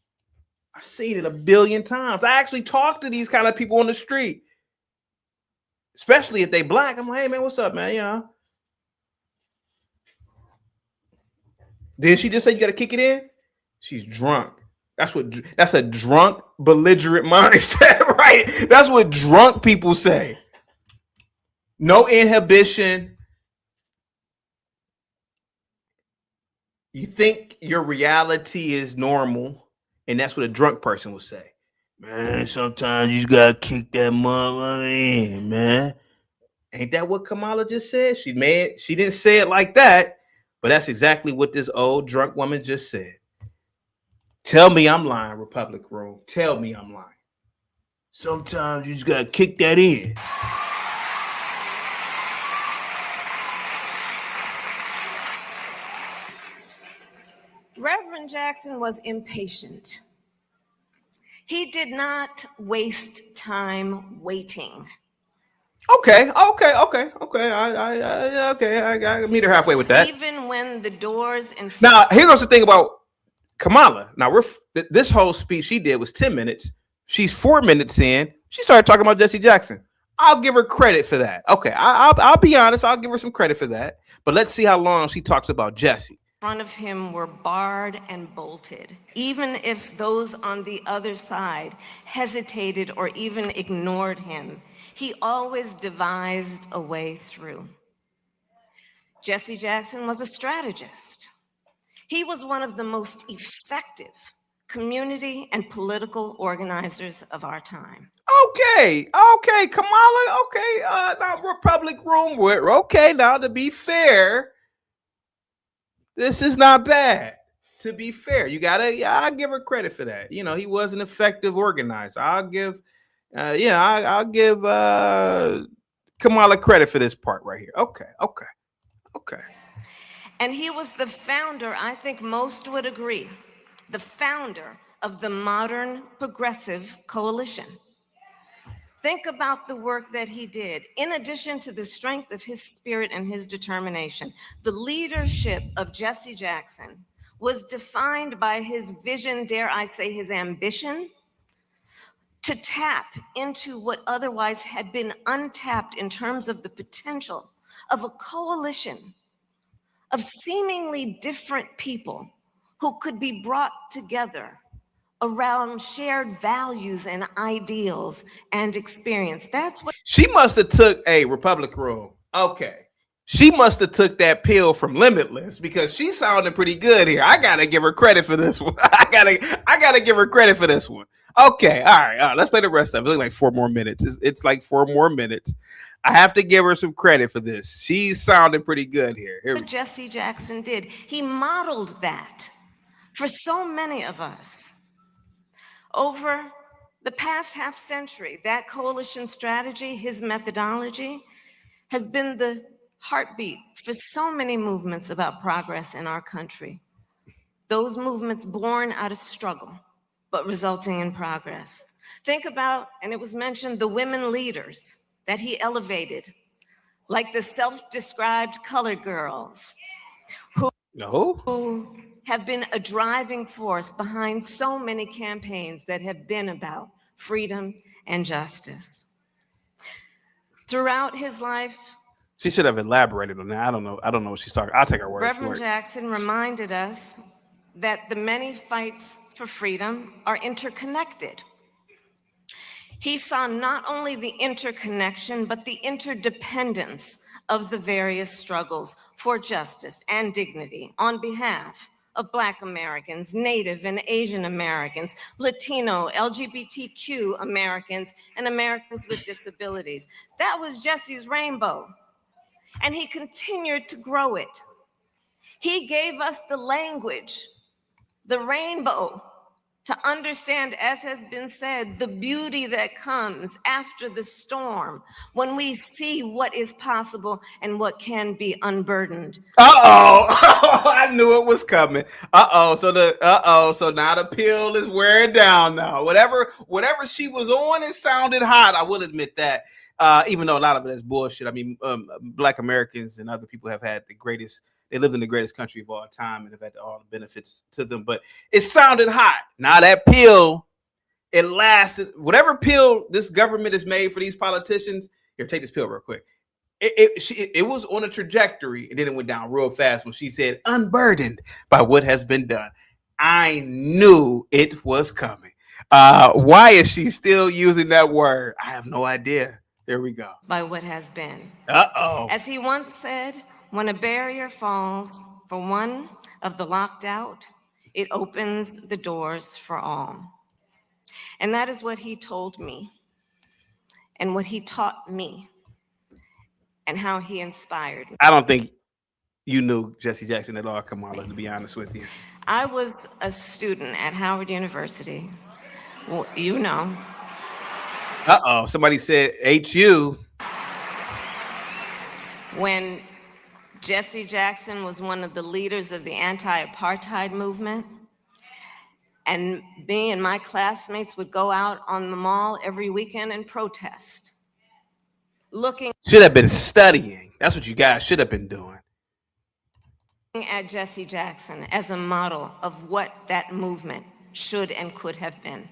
I've seen it a billion times. I actually talk to these kind of people on the street, especially if they black. I'm like, hey, man, what's up, man? Did she just say you got to kick it in? She's drunk. That's a drunk, belligerent mindset, right? That's what drunk people say. No inhibition. You think your reality is normal, and that's what a drunk person would say. Man, sometimes you just gotta kick that motherfucker in, man. Ain't that what Kamala just said? She didn't say it like that, but that's exactly what this old drunk woman just said. Tell me I'm lying, Republic Room. Tell me I'm lying. Sometimes you just gotta kick that in. Reverend Jackson was impatient. He did not waste time waiting. Okay. I meet her halfway with that. Even when the doors in now, here goes the thing about Kamala. Now this whole speech she did was 10 minutes. She's 4 minutes in. She started talking about Jesse Jackson. I'll give her credit for that. Okay, I'll be honest. I'll give her some credit for that. But let's see how long she talks about Jesse. In front of him were barred and bolted. Even if those on the other side hesitated or even ignored him, he always devised a way through. Jesse Jackson was a strategist. He was one of the most effective community and political organizers of our time. Okay, Kamala, okay, now Republic Room, okay, now to be fair, this is not bad. To be fair, I'll give her credit for that. He was an effective organizer. I'll give Kamala credit for this part right here. Okay. And he was the founder, I think most would agree, the founder of the modern progressive coalition. Think about the work that he did. In addition to the strength of his spirit and his determination, the leadership of Jesse Jackson was defined by his vision, dare I say his ambition, to tap into what otherwise had been untapped in terms of the potential of a coalition of seemingly different people who could be brought together around shared values and ideals and experience. That's what she must have took a Republic Room. Okay. She must have took that pill from Limitless because she sounded pretty good here. I gotta give her credit for this one. I gotta give her credit for this one. Okay, all right. Let's play the rest of it. It's like 4 more minutes. It's like 4 more minutes. I have to give her some credit for this. She's sounding pretty good here. What Jesse Jackson did, he modeled that for so many of us. Over the past half century, that coalition strategy, his methodology, has been the heartbeat for so many movements about progress in our country. Those movements born out of struggle, but resulting in progress. Think about, and it was mentioned, the women leaders that he elevated, like the self-described colored girls, who have been a driving force behind so many campaigns that have been about freedom and justice. Throughout his life, she should have elaborated on that. I don't know what she's talking. I'll take her word for Reverend it. Jackson reminded us that the many fights for freedom are interconnected. He saw not only the interconnection, but the interdependence of the various struggles for justice and dignity on behalf of Black Americans, Native and Asian Americans, Latino, LGBTQ Americans, and Americans with disabilities. That was Jesse's rainbow, and he continued to grow it. He gave us the language, the rainbow, to understand, as has been said, the beauty that comes after the storm when we see what is possible and what can be unburdened. I knew it was coming. So now the pill is wearing down now. Whatever she was on, it sounded hot. I will admit that. Even though a lot of it is bullshit. I mean, Black Americans and other people have had they lived in the greatest country of all time and have had all the benefits to them, but it sounded hot. Now that pill, it lasted. Whatever pill this government has made for these politicians, here, take this pill real quick. It was on a trajectory, and then it went down real fast when she said, unburdened by what has been done. I knew it was coming. Why is she still using that word? I have no idea. There we go. By what has been. As he once said, when a barrier falls for one of the locked out, it opens the doors for all. And that is what he told me, and what he taught me, and how he inspired me. I don't think you knew Jesse Jackson at all, Kamala, to be honest with you. I was a student at Howard University. Well, you know. Somebody said HU. When Jesse Jackson was one of the leaders of the anti-apartheid movement, and me and my classmates would go out on the mall every weekend and protest. Should have been studying. That's what you guys should have been doing. At Jesse Jackson as a model of what that movement should and could have been.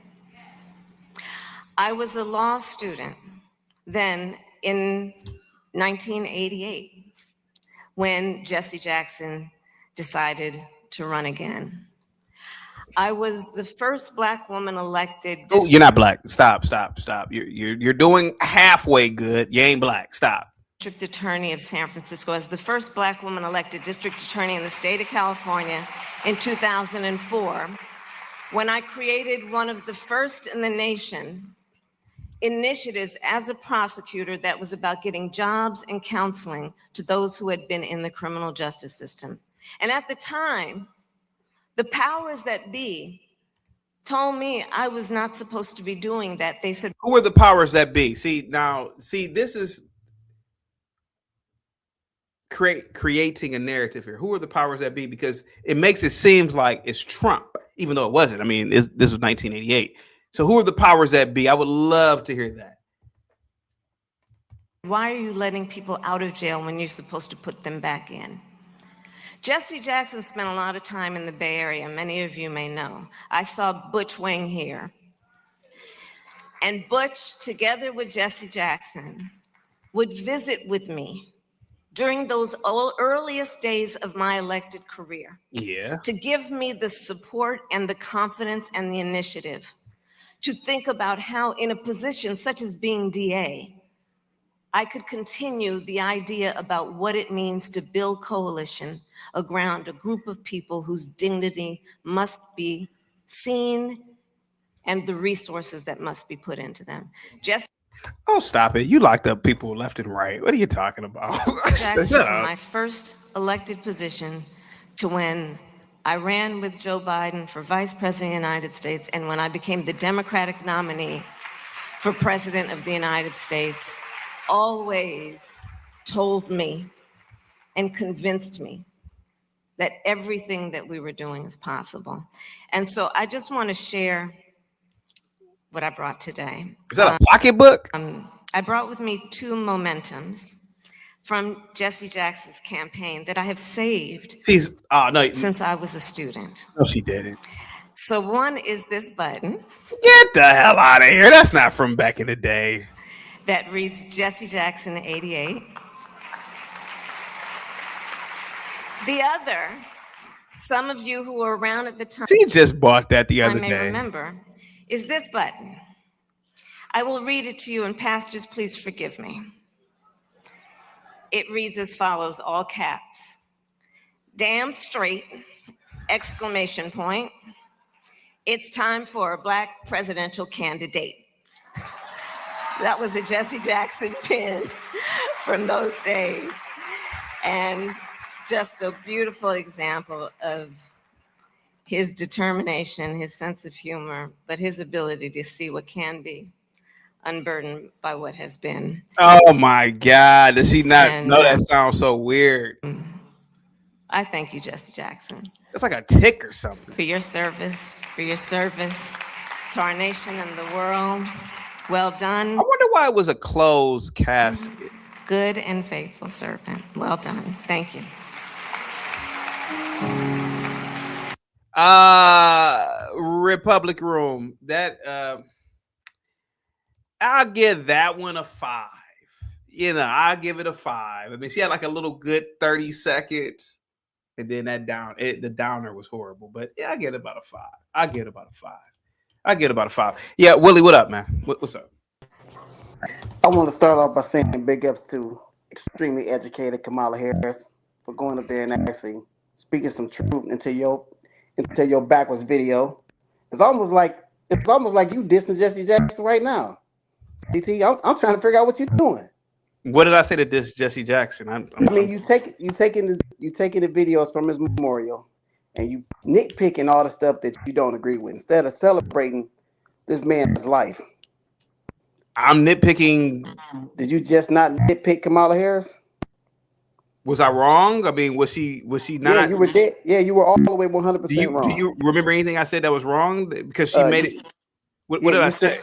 I was a law student then in 1988 when Jesse Jackson decided to run again. I was the first Black woman elected. Oh, you're not Black. Stop. You're doing halfway good. You ain't Black. Stop. District Attorney of San Francisco as the first Black woman elected district attorney in the state of California in 2004, when I created one of the first in the nation initiatives as a prosecutor that was about getting jobs and counseling to those who had been in the criminal justice system. And at the time, the powers that be told me I was not supposed to be doing that. They said, who are the powers that be? See, this is creating a narrative here. Who are the powers that be? Because it makes it seem like it's Trump, even though it wasn't. I mean, this was 1988. So who are the powers that be? I would love to hear that. Why are you letting people out of jail when you're supposed to put them back in? Jesse Jackson spent a lot of time in the Bay Area. Many of you may know. I saw Butch Wing here. And Butch, together with Jesse Jackson, would visit with me during those earliest days of my elected career. Yeah. To give me the support and the confidence and the initiative to think about how, in a position such as being DA, I could continue the idea about what it means to build coalition around a group of people whose dignity must be seen and the resources that must be put into them. Jesse Oh, stop it. You locked up people left and right. What are you talking about? Jackson, Shut from up. my first elected position to when I ran with Joe Biden for Vice President of the United States and when I became the Democratic nominee for President of the United States, always told me and convinced me that everything that we were doing is possible. And so I just want to share what I brought today. Is that a pocketbook? I brought with me 2 momentums from Jesse Jackson's campaign that I have saved No, since I was a student. no, she didn't. So one is this button Get the hell out of here. That's not from back in the day. that reads Jesse Jackson 88. The other, some of you who were around at the time She just bought that the other may day. remember, is this button. I will read it to you, and pastors, please forgive me. It reads as follows, all caps. Damn straight, exclamation point. It's time for a Black presidential candidate. That was a Jesse Jackson pin from those days. And just a beautiful example of his determination, his sense of humor, but his ability to see what can be unburdened by what has been. Oh my God. Does she not And, know that sounds so weird? I thank you, Jesse Jackson, It's like a tick or something. for your service to our nation and the world. Well done, I wonder why it was a closed casket. good and faithful servant. Well done. Thank you. Republic Room. That I'll give that one a 5. You know, I'll give it a 5. I mean, she had like a little good 30 seconds, and then that the downer was horrible. But yeah, I get about a 5. I get about a 5. Yeah, Willie, what up, man? What's up? I want to start off by saying big ups to extremely educated Kamala Harris for going up there and actually speaking some truth into your backwards video. It's almost like you dissing Jesse Jackson right now. CT, I'm trying to figure out what you're doing. What did I say to this Jesse Jackson? I mean, you taking the videos from his memorial and you nitpicking all the stuff that you don't agree with instead of celebrating this man's life. I'm nitpicking. Did you just not nitpick Kamala Harris? Was I wrong? I mean, was she not? Yeah, you were dead. Yeah, you were all the way 100% wrong. Do you remember anything I said that was wrong? Because she made it. What did I say?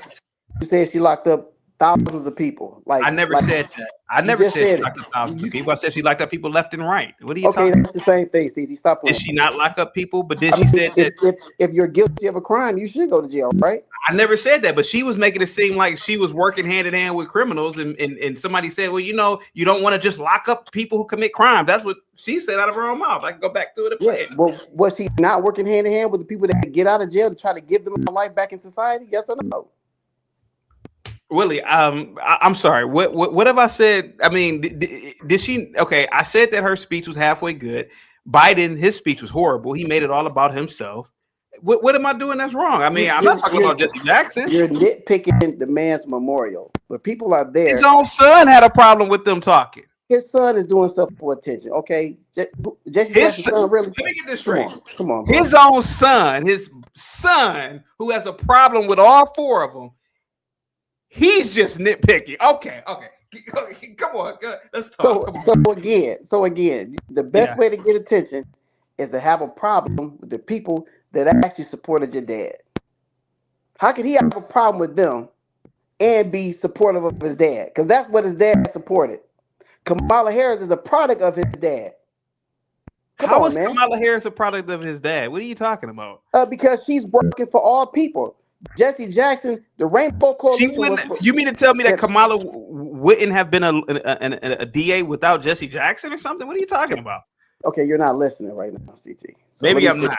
You said she locked up thousands of people. I never said that. I never said she locked up thousands of people. I said she locked up people left and right. What are you talking about? Okay, that's the same thing, CZ. Stop playing. Did she not lock up people? But then she said that if you're guilty of a crime, you should go to jail, right? I never said that, but she was making it seem like she was working hand in hand with criminals, and somebody said, well, you know, you don't want to just lock up people who commit crime. That's what she said out of her own mouth. I can go back to it and play it. Well, was she not working hand in hand with the people that get out of jail to try to give them a life back in society? Yes or no? Willie, I'm sorry. What have I said? I mean, did she? Okay, I said that her speech was halfway good. Biden, his speech was horrible. He made it all about himself. What am I doing that's wrong? I mean, I'm not talking about Jesse Jackson. You're nitpicking the man's memorial, but people are there. His own son had a problem with them talking. His son is doing stuff for attention. Okay, Jesse Jackson's son really. Let me get this straight. Come on, bro. His own son, his son, who has a problem with all 4 of them. He's just nitpicking. Okay. Come on, let's talk. So again, the best way to get attention is to have a problem with the people that actually supported your dad. How could he have a problem with them and be supportive of his dad? Because that's what his dad supported. Kamala Harris is a product of his dad. How is Kamala Harris a product of his dad? What are you talking about? Because she's working for all people. Jesse Jackson, the Rainbow Coalition. You mean to tell me that Kamala wouldn't have been a DA without Jesse Jackson or something? What are you talking about? Okay, you're not listening right now, CT. So maybe I'm not.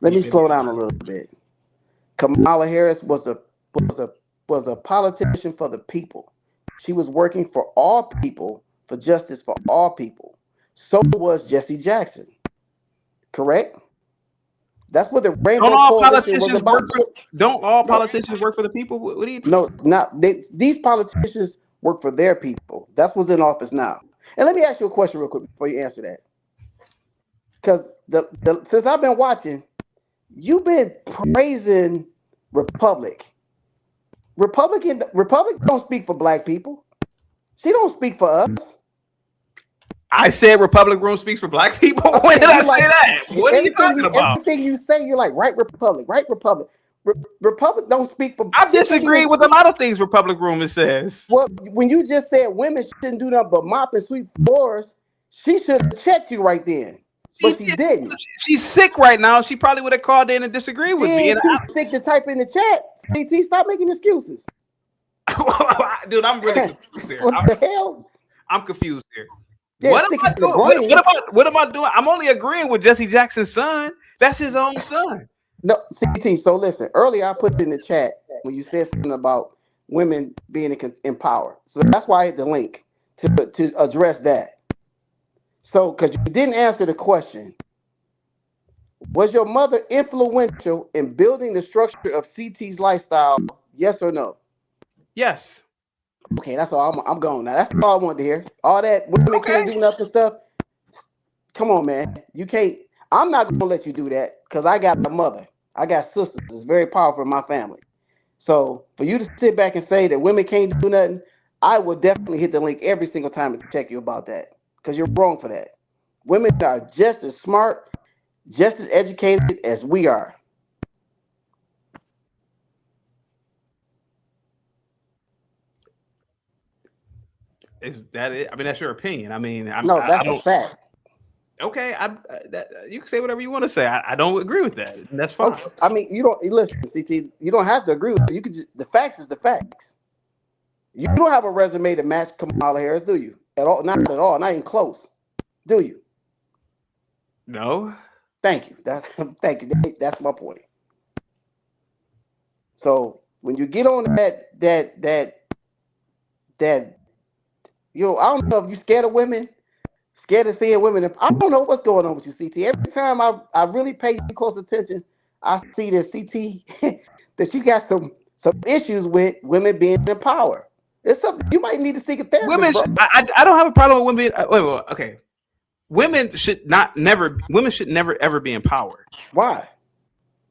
Let me slow down a little bit. Kamala Harris was a politician for the people. She was working for all people, for justice for all people. So was Jesse Jackson. Correct? That's what the Rainbow Coalition was about. Don't all politicians work for the people? What do you think? No, not these politicians work for their people. That's what's in office now. And let me ask you a question real quick before you answer that. Because since I've been watching, you've been praising Republic don't speak for black people. She don't speak for us. I said Republic Room speaks for black people. When did I say that? What are you talking about? Everything you say, you're like, right Republic. Republic don't speak for. I disagree with a lot of things Republic Room says. Well, when you just said women shouldn't do nothing but mop and sweep floors, she should have checked you right then. But she didn't. She's sick right now. She probably would have called in and disagreed with me. Too sick to type in the chat. CT, stop making excuses. Dude, I'm really confused here. What the hell? I'm confused here. Yeah, what am I doing? What am I doing? I'm only agreeing with Jesse Jackson's son. That's his own son. No, CT. So listen. Earlier, I put in the chat when you said something about women being in power. So that's why I hit the link to address that. So, because you didn't answer the question, was your mother influential in building the structure of CT's lifestyle? Yes or no? Yes. Okay, that's all. I'm going now. That's all I wanted to hear. All that women can't do nothing stuff. Come on, man. You can't. I'm not gonna let you do that because I got a mother. I got sisters. It's very powerful in my family. So for you to sit back and say that women can't do nothing, I will definitely hit the link every single time to check you about that because you're wrong for that. Women are just as smart, just as educated as we are. Is that it? I mean, that's your opinion. I mean, that's a fact. Okay, you can say whatever you want to say. I don't agree with that. That's fine. Okay. I mean, you don't listen, CT. You don't have to agree with it. You can just the facts is the facts. You don't have a resume to match Kamala Harris, do you? At all? Not at all. Not even close. Do you? No. Thank you. Thank you. That's my point. So when you get on that, you know, I don't know if you're scared of women, scared of seeing women. I don't know what's going on with you, CT. Every time I really pay you close attention, I see that CT that you got some issues with women being in power. It's something you might need to seek a therapist. Women, I don't have a problem with women. Wait, okay. Women should never ever be in power. Why?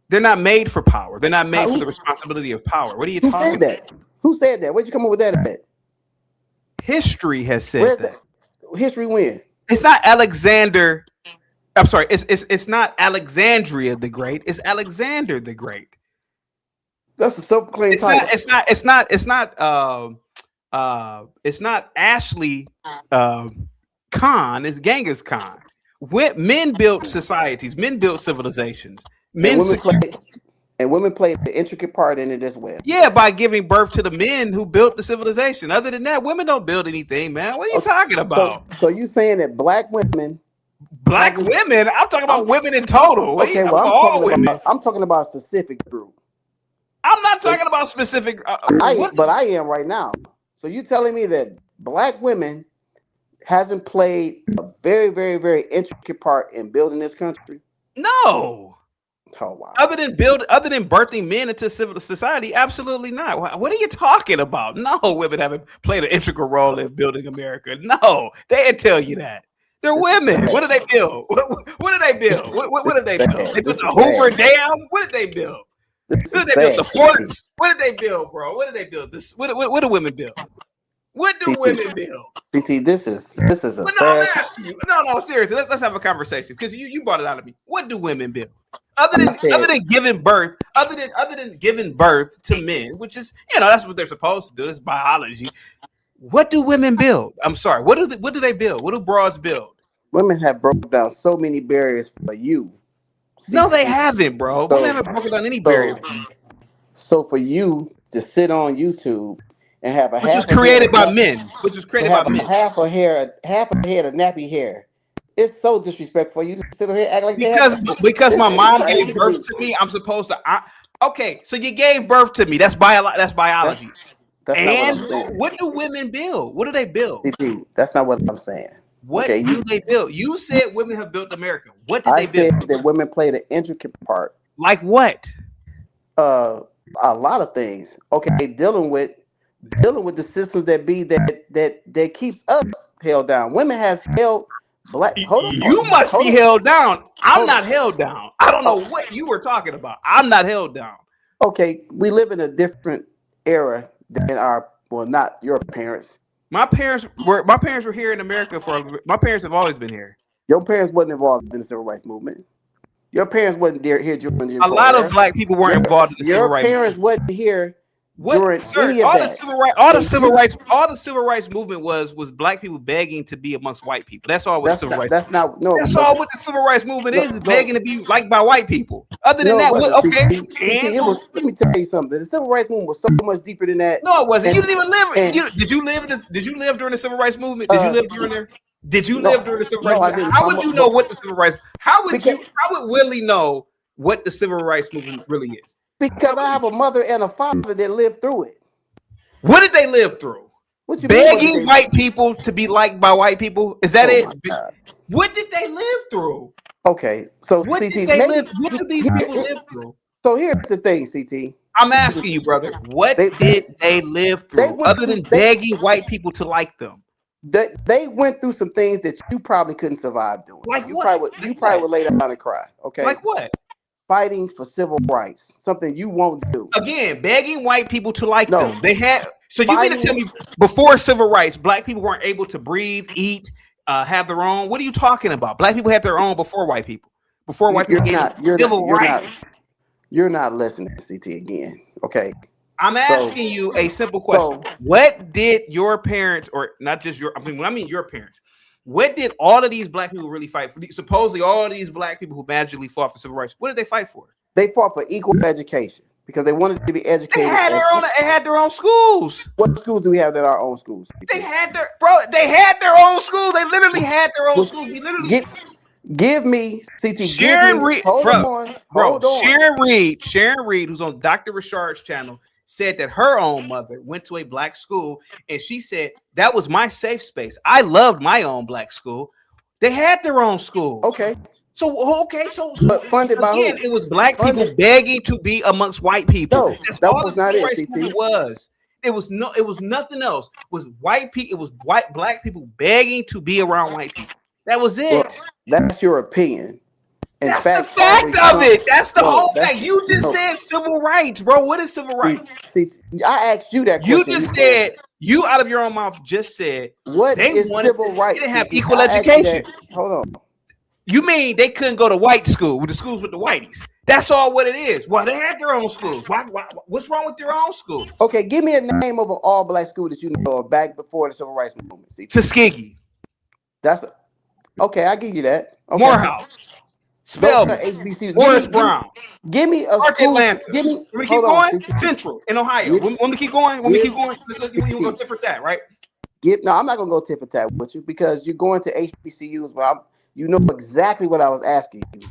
They're not made for power. They're not made for the responsibility of power. What are you talking about? Who said that? Where'd you come up with that at? History has said that. History when? It's not Alexander. I'm sorry. It's not Alexandria the Great. It's Alexander the Great. That's a self-proclaimed title. It's not Ashley Khan. It's Genghis Khan. Men built societies. Men built civilizations. And women played the intricate part in it as well. Yeah, by giving birth to the men who built the civilization. Other than that, women don't build anything, man. What are you talking about? So you saying that black women? I'm talking about women in total. Okay, I'm talking about a specific group. I'm not talking about specific. But I am right now. So you telling me that black women hasn't played a very, very, very intricate part in building this country? No. Oh, wow. Other than birthing men into civil society, absolutely not. What are you talking about? No, women haven't played an integral role in building America. No, they didn't tell you that. They're women. What did they build? What did they build? What did they build? They built the Hoover Dam. What did they build? What did they build? The forts. What did they build, bro? What did they build? What do women build? What do women build? CT, this is a I'm asking you. No, seriously. Let's have a conversation because you brought it out of me. What do women build? Other than giving birth, other than giving birth to men, which is, that's what they're supposed to do. That's biology. What do women build? I'm sorry. What do they build? What do broads build? Women have broken down so many barriers for you. No, they haven't, bro. Women haven't broken down any barrier for you. So for you to sit on YouTube and have which was created by men, half a head of nappy hair. It's so disrespectful. You just sit here act like because my mom gave birth to me. I'm supposed to. Okay, so you gave birth to me. That's biology. That's not what I'm saying. What do women build? What do they build? CT, that's not what I'm saying. What Okay, do they build? You said women have built America. What did I they build? said that women played an intricate part. Like what? A lot of things. Okay, dealing with the systems that keeps us held down. Women has held black. You must be held down. I'm not held down. I don't know what you were talking about. I'm not held down. Okay, we live in a different era than not your parents. My parents were here in America my parents have always been here. Your parents wasn't involved in the civil rights movement. Your parents wasn't here during the a lot of black people weren't involved in the civil rights movement. Your parents wasn't here during any of all that. All the civil rights movement was black people begging to be amongst white people. That's all what the civil rights. That's not no. That's all what the civil rights movement is begging to be liked by white people. Other than that, let me tell you something. The civil rights movement was so much deeper than that. No, it wasn't. You didn't even live. Did you live during the civil rights movement? Did you live during there? Did you live during the civil rights movement? How would you know what the civil rights? How would Willie know what the civil rights movement really is? Because I have a mother and a father that lived through it. What did they live through? Begging white people to be liked by white people? Is that it? What did they live through? Okay, so what CT, did these people live through? So here's the thing, CT. I'm asking you, brother. What did they live through other than begging white people to like them? They went through some things that you probably couldn't survive doing. Like you what? You probably would lay down and cry. Okay. Like what? Fighting for civil rights, something you won't do. Again, begging white people to like them. They had. So you mean to tell me before civil rights, black people weren't able to breathe, eat, have their own? What are you talking about? Black people had their own before white people. Before white people gave civil rights. You're not listening to CT again. Okay. I'm asking you a simple question. What did your parents, or not just your, when I mean your parents, what did all of these black people really fight for? Supposedly all of these black people who magically fought for civil rights, what did they fight for? They fought for equal education because they wanted to be educated. They had their own schools. What schools do we have that are our own schools? They had their own schools. They literally had their own schools. We literally give me CT. Sharon Reed, hold on. Sharon Reed, who's on Dr. Richard's channel, said that her own mother went to a black school, and she said that was my safe space. I loved my own black school. They had their own school. Okay. So but funded by who? It was black people begging to be amongst white people. No, that was not it. It was nothing else. It was white people. It was black people begging to be around white people. That was it. Well, that's your opinion. That's the fact of it. That's the whole fact. You just said civil rights, bro. What is civil rights? See, I asked you that question. You just said, you out of your own mouth just said, what is civil rights? They didn't have equal education. Hold on. You mean they couldn't go to white school with the schools with the whiteys? That's all what it is. Well, they had their own schools. Why, what's wrong with their own schools? Okay, give me a name of an all-black school that you know of back before the civil rights movement. Tuskegee. Okay, I give you that. Okay. Morehouse. Spelman. Morris Brown. Give me a Park school. Atlanta. Give me. When we keep going, Central in Ohio. When we keep going, you go tit for tat, right? No, I'm not gonna go tit for tat with you because you're going to HBCUs. Well, you know exactly what I was asking you.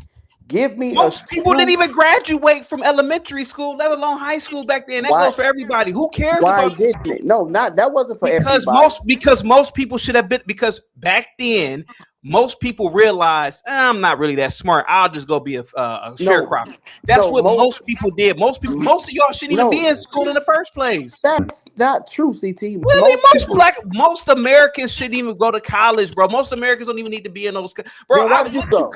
Give me. Most people didn't even graduate from elementary school, let alone high school back then. That goes for everybody. Who cares? Why didn't it? No, that wasn't for everybody. Because most people should have been. Because back then, most people realized I'm not really that smart. I'll just go be a sharecropper. That's what most people did. Most of y'all shouldn't even be in school in the first place. That's not true, CT. Really, most Americans shouldn't even go to college, bro. Most Americans don't even need to be in those. Bro, why did you go?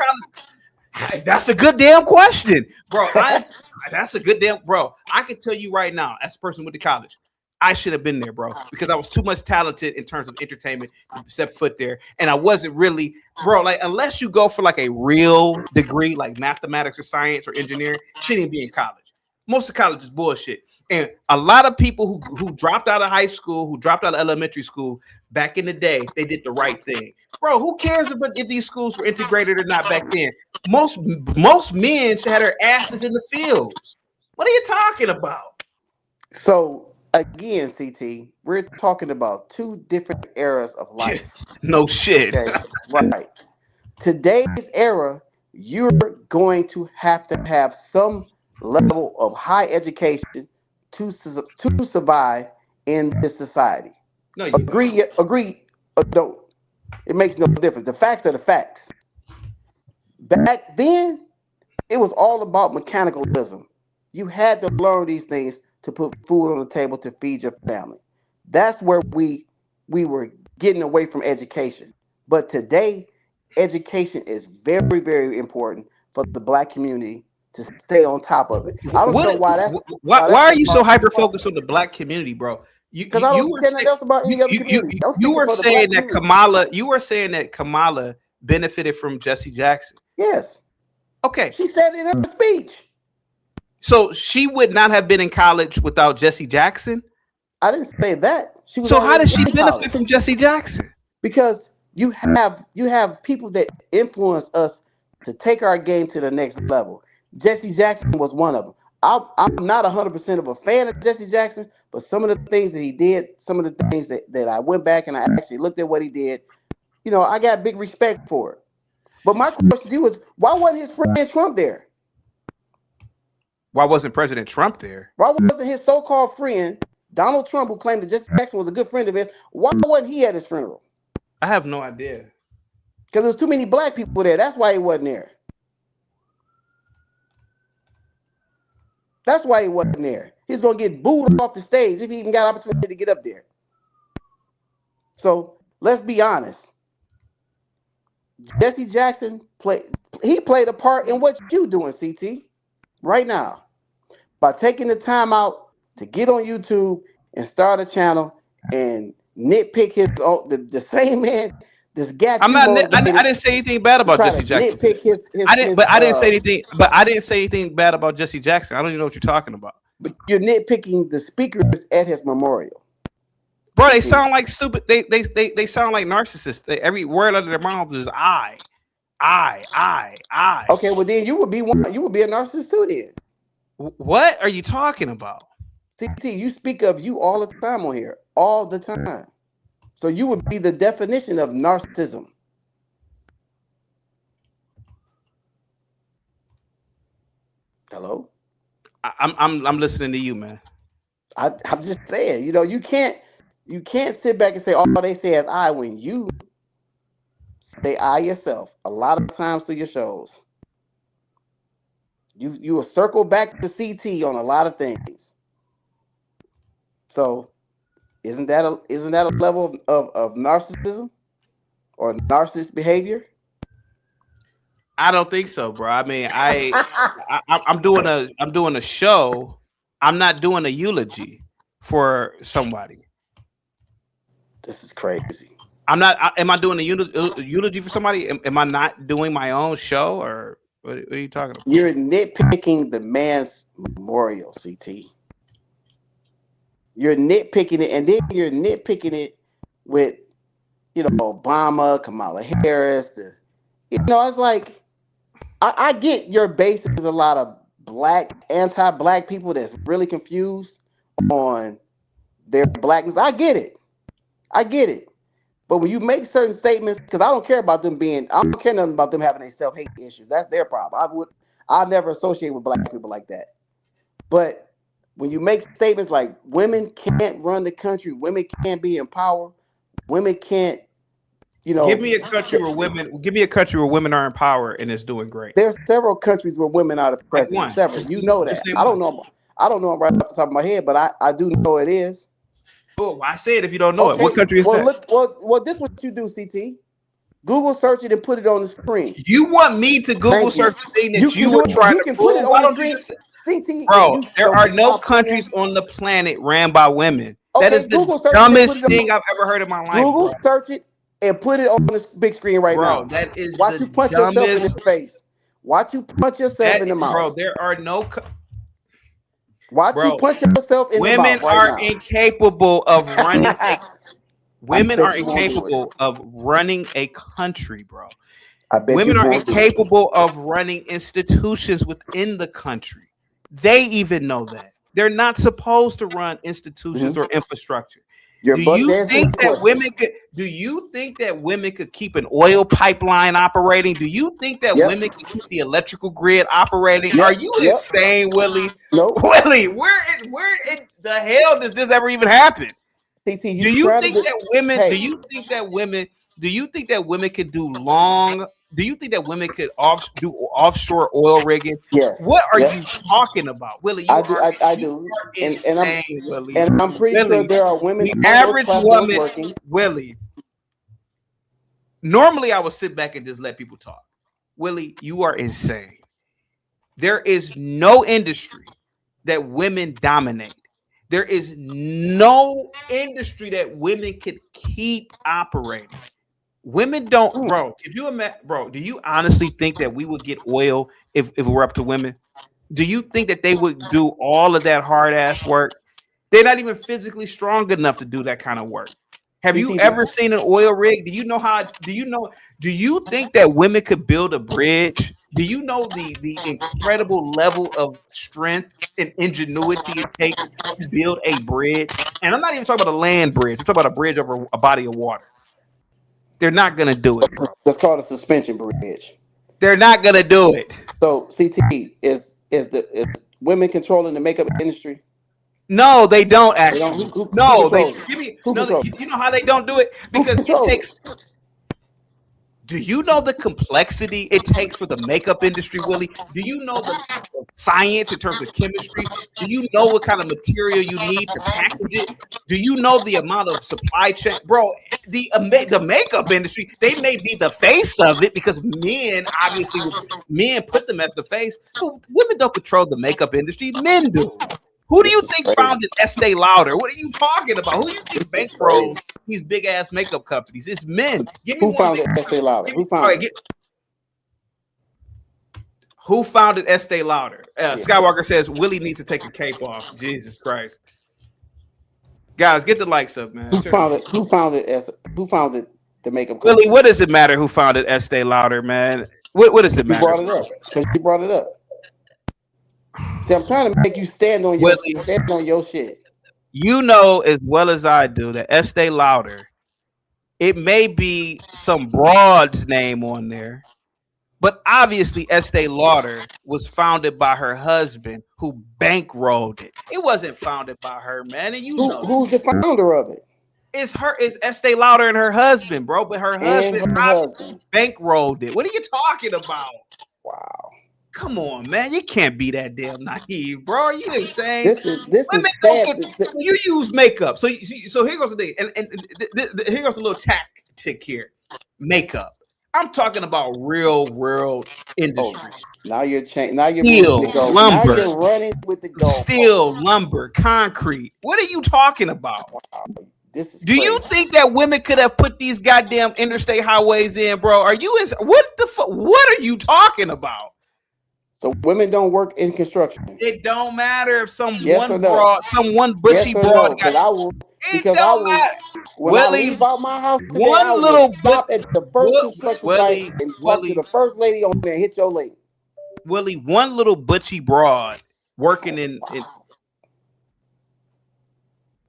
That's a good damn question, bro. That's a good damn bro. I can tell you right now, as a person with the college, I should have been there, bro, because I was too much talented in terms of entertainment to step foot there, and I wasn't really, bro. Like, unless you go for like a real degree, like mathematics or science or engineering, shouldn't even be in college. Most of college is bullshit, and a lot of people who dropped out of high school, who dropped out of elementary school back in the day, they did the right thing. Bro, who cares about if these schools were integrated or not back then? Most men should have their asses in the fields. What are you talking about? So again, CT, we're talking about two different eras of life. No shit. Okay? Right. Today's era, you're going to have some level of high education to survive in this society. No, you Agree, or don't. It makes no difference. The facts are the facts. Back then, it was all about mechanicalism. You had to learn these things to put food on the table to feed your family. That's where we were getting away from education. But today, education is very, very important for the Black community to stay on top of it. I don't know why that's why are you so hyper focused on the Black community, bro? Because I don't care nothing else about any other community. You were saying that Kamala benefited from Jesse Jackson. Yes. Okay. She said it in her speech. So she would not have been in college without Jesse Jackson? I didn't say that. So how did she benefit from Jesse Jackson? Because you have people that influence us to take our game to the next level. Jesse Jackson was one of them. I'm not 100% of a fan of Jesse Jackson, but some of the things that he did, some of the things that I went back and I actually looked at what he did, I got big respect for it. But my question to you is, why wasn't his friend Trump there? Why wasn't President Trump there? Why wasn't his so-called friend, Donald Trump, who claimed that Jesse Jackson was a good friend of his, why wasn't he at his funeral? I have no idea. Because there was too many Black people there. That's why he wasn't there. That's why he wasn't there. He's going to get booed off the stage if he even got an opportunity to get up there. So let's be honest. Jesse Jackson played a part in what you doing, CT, right now. By taking the time out to get on YouTube and start a channel and nitpick the same man. This guy. I didn't say anything bad about Jesse Jackson. I didn't say anything. But I didn't say anything bad about Jesse Jackson. I don't even know what you're talking about. But you're nitpicking the speakers at his memorial. Bro, they sound like stupid. They sound like narcissists. Every word out of their mouths is I. Okay, well then you would be one. You would be a narcissist too. Then. What are you talking about? CT, you speak of you all the time on here, all the time. So you would be the definition of narcissism. Hello? I'm listening to you, man. I'm just saying, you can't sit back and say all they say is I when you say I yourself a lot of times through your shows. You will circle back to CT on a lot of things. So isn't that a level of narcissism or narcissist behavior? I don't think so, bro. I mean, I'm doing a show. I'm not doing a eulogy for somebody. This is crazy. I'm not. Am I doing a eulogy for somebody? Am I not doing my own show, or what are you talking about? You're nitpicking the man's memorial, CT. You're nitpicking it, and then you're nitpicking it with, Obama, Kamala Harris. It's like I get your base is a lot of anti-black people that's really confused on their blackness. I get it. But when you make certain statements, because I don't care nothing about them having a self-hate issue. That's their problem. I'll never associate with black people like that. But when you make statements like women can't run the country, women can't be in power, women can't, Give me a country where women are in power and it's doing great. There's several countries where women are the president. Several. You know that. I don't know them right off the top of my head, but I do know it is. Well, why say it if you don't know it? What country is that? Well, this is what you do, CT. Google search it and put it on the screen. You want me to Google search the thing that you were trying to put it on the screen? CT, bro, there are no countries on the planet ran by women. That is the dumbest thing I've ever heard in my life. Google search it and put it on this big screen right now. Bro, that is Watch you punch yourself in the face. Watch you punch yourself in the mouth. Bro, there are no... Watch you punch yourself in the mouth. Women are incapable of running women are incapable of running a country, bro. Women are incapable of running institutions within the country. They even know that. They're not supposed to run institutions or infrastructure. Your Do butt you answer think the that question. women could? Do you think that women could keep an oil pipeline operating? Do you think that Yep. women could keep the electrical grid operating? Yep. Are you Yep. insane, Willie? Nope. Willie, where in the hell does this ever even happen? CT, you Do you try to think do. that women? Hey, Do you think that women? Do you think that women could do long? Do you think that women could do offshore oil rigging? yes. What are Yep. you talking about, Willie? I do. I You do. are And insane, Willie. I'm pretty sure Willie, there are women the on those average platforms woman, working. Willie. Normally, I would sit back and just let people talk. Willie, you are insane. There is no industry that women dominate. There is no industry that women could keep operating. Women don't, bro. Could you imagine, bro? Do you honestly think that we would get oil if it were up to women? Do you think that they would do all of that hard ass work? They're not even physically strong enough to do that kind of work. Have you ever seen an oil rig? Do you know how? Do you think that women could build a bridge? Do you know the incredible level of strength and ingenuity it takes to build a bridge? And I'm not even talking about a land bridge. I'm talking about a bridge over a body of water. They're not gonna do it, bro. That's called a suspension bridge. They're not gonna do it. So CT is women controlling the makeup industry? No, they don't They don't. actually. Who No, they controls it? give me. Who No, controls you know how they don't do it because it controls takes. Do you know the complexity it takes for the makeup industry, Willie? Do you know the science in terms of chemistry? Do you know what kind of material you need to package it? Do you know the amount of supply chain, bro? The makeup industry, they may be the face of it because men put them as the face. But women don't control the makeup industry. Men do. Who do you think founded Estee Lauder? What are you talking about? Who do you think bankrolls these big ass makeup companies? It's men. Give me Who founded Estee Lauder? Who founded Estee Lauder? Skywalker says Willie needs to take the cape off. Jesus Christ, guys, get the likes up, man. Who founded the makeup company? Willie, what does it matter who founded Estee Lauder, man? What does it matter? You brought it up because you brought it up. See, I'm trying to make you stand on your shit. You know as well as I do that Estee Lauder, it may be some broad's name on there, but obviously Estee Lauder was founded by her husband who bankrolled it. It wasn't founded by her, man. And who's the founder of it? It's Estee Lauder and her husband, bro. But her husband bankrolled it. What are you talking about? Wow. Come on, man. You can't be that damn naive, bro. Are you insane? This is sad. You use makeup. So here goes the thing. And here goes a little tactic here. Makeup. I'm talking about real world industry. Now you're changing. Now you're steel, lumber. Now you're running with the goal. Steel, lumber, concrete. What are you talking about? Wow. Do you think that women could have put these goddamn interstate highways in, bro? Are you what the fuck? What are you talking about? So women don't work in construction. It don't matter if some butchy broad got. I will. Because I will. When I leave out my house today, I will stop at the first construction site and talk to the first lady on there and hit your lady. Willie, one little butchy broad working in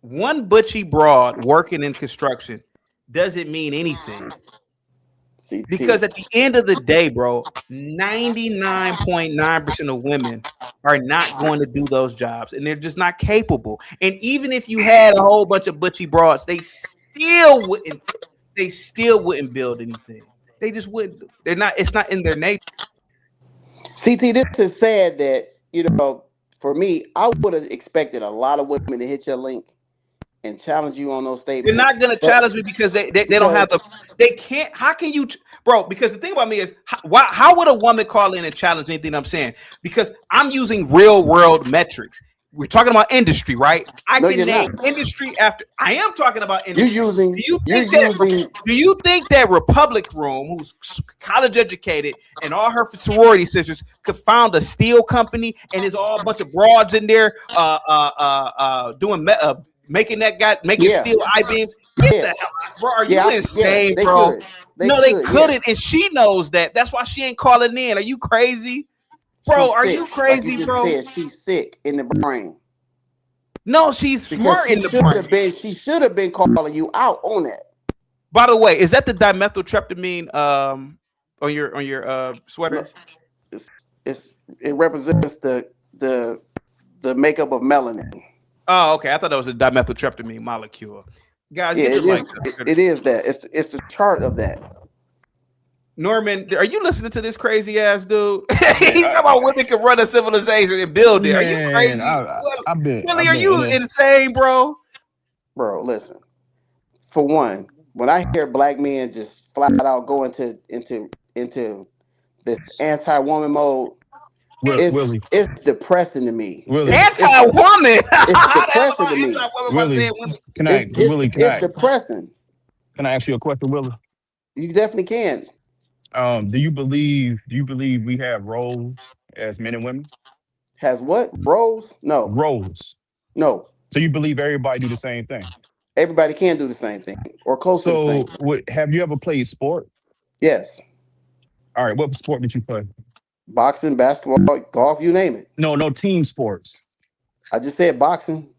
one butchy broad working in construction doesn't mean anything. Because at the end of the day, bro, 99.9% of women are not going to do those jobs, and they're just not capable. And even if you had a whole bunch of butchy broads, they still wouldn't build anything. They just wouldn't. They're not. It's not in their nature. CT, this is sad that, for me, I would have expected a lot of women to hit your link and challenge you on those statements. They're not going to challenge me because they don't have they can't. How can you, bro? Because the thing about me is, how would a woman call in and challenge anything I'm saying? Because I'm using real world metrics. We're talking about industry, right? I can name industry after. I am talking about industry. Do you think that Republic Room, who's college educated, and all her sorority sisters could found a steel company and there's all a bunch of broads in there doing making steel I-beams? Get the hell out, bro. Are you insane, bro? They couldn't, and she knows that. That's why she ain't calling in. Are you crazy? Bro, are you crazy, bro? She's sick in the brain. No, she's Because smart she in the should have brain. been. She should have been calling you out on that. By the way, is that the dimethyltryptamine on your sweater? No, it represents the makeup of melanin. Oh, okay. I thought that was a dimethyltryptamine molecule. Guys, Yeah, get the it is. likes up. It is that. It's the chart of that. Norman, are you listening to this crazy ass dude? He's talking about women can run a civilization and build it. Are you crazy? Really, are you insane, bro? Bro, listen. For one, when I hear black men just flat out go into this anti-woman mode, it's depressing to me. Anti-woman. It's depressing to me. It's depressing. Can I ask you a question, Willie? You definitely can. Do you believe we have roles as men and women? Has what? Roles? No. Roles. No. So you believe everybody do the same thing? Everybody can do the same thing or close to the same thing. Have you ever played sport? Yes. All right. What sport did you play? Boxing, basketball, golf, you name it. No team sports. I just said boxing.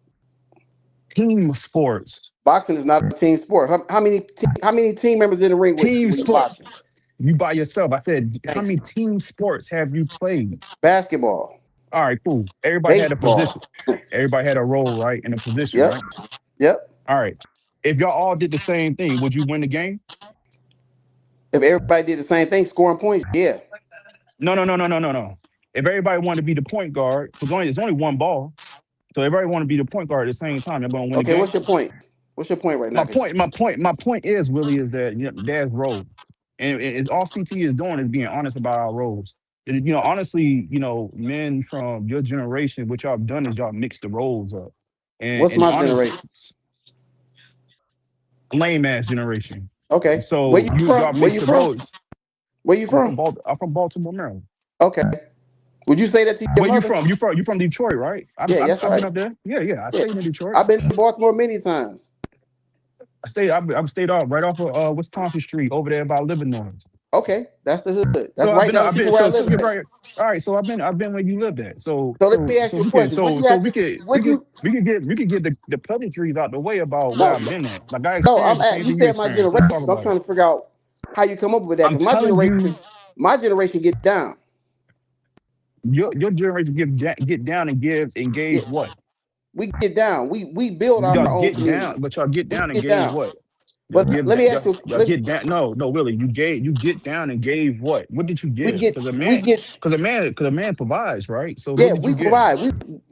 Team sports. Boxing is not a team sport. How many team members in the ring with team you boxing? You by yourself. I said, how many team sports have you played? Basketball. All right, cool. Everybody Baseball. had a position. Everybody had a role, right? In a position, Yep. right? Yep. All right. If y'all all did the same thing, would you win the game? If everybody did the same thing, scoring points, yeah. No. If everybody wanted to be the point guard, it's only one ball. So everybody want to be the point guard at the same time. You're going to win the game. What's your point? What's your point right now? My point is, Willie, is that there's roles. And all CT is doing is being honest about our roles. Honestly, men from your generation, what y'all have done is y'all mixed the roles up. What's my generation? Lame ass generation. Okay. So Where you from? Where you from? Where you from? I'm from Baltimore, Maryland. Okay. Would you say that to your mother? Where you from? You from Detroit, right? That's right. I've been up there. Yeah. I stayed in Detroit. I've been to Baltimore many times. I've stayed off right off of Wisconsin Street over there by Livernois. Okay, that's the hood. That's so right down the street where I live. Right. All right, so I've been where you lived at. So let me ask you a question. We could get the pleasantries out the way about where I've been at. Like you said my generation. So I'm trying to figure out how you come up with that. Because my generation get down. Your generation get down and gave what? We get down. We build our own get community. down, but y'all get down and gave what? But let me ask you. Get down. No, Willie. You get down and gave what? What did you give? Because a man provides, right? So yeah, we provide.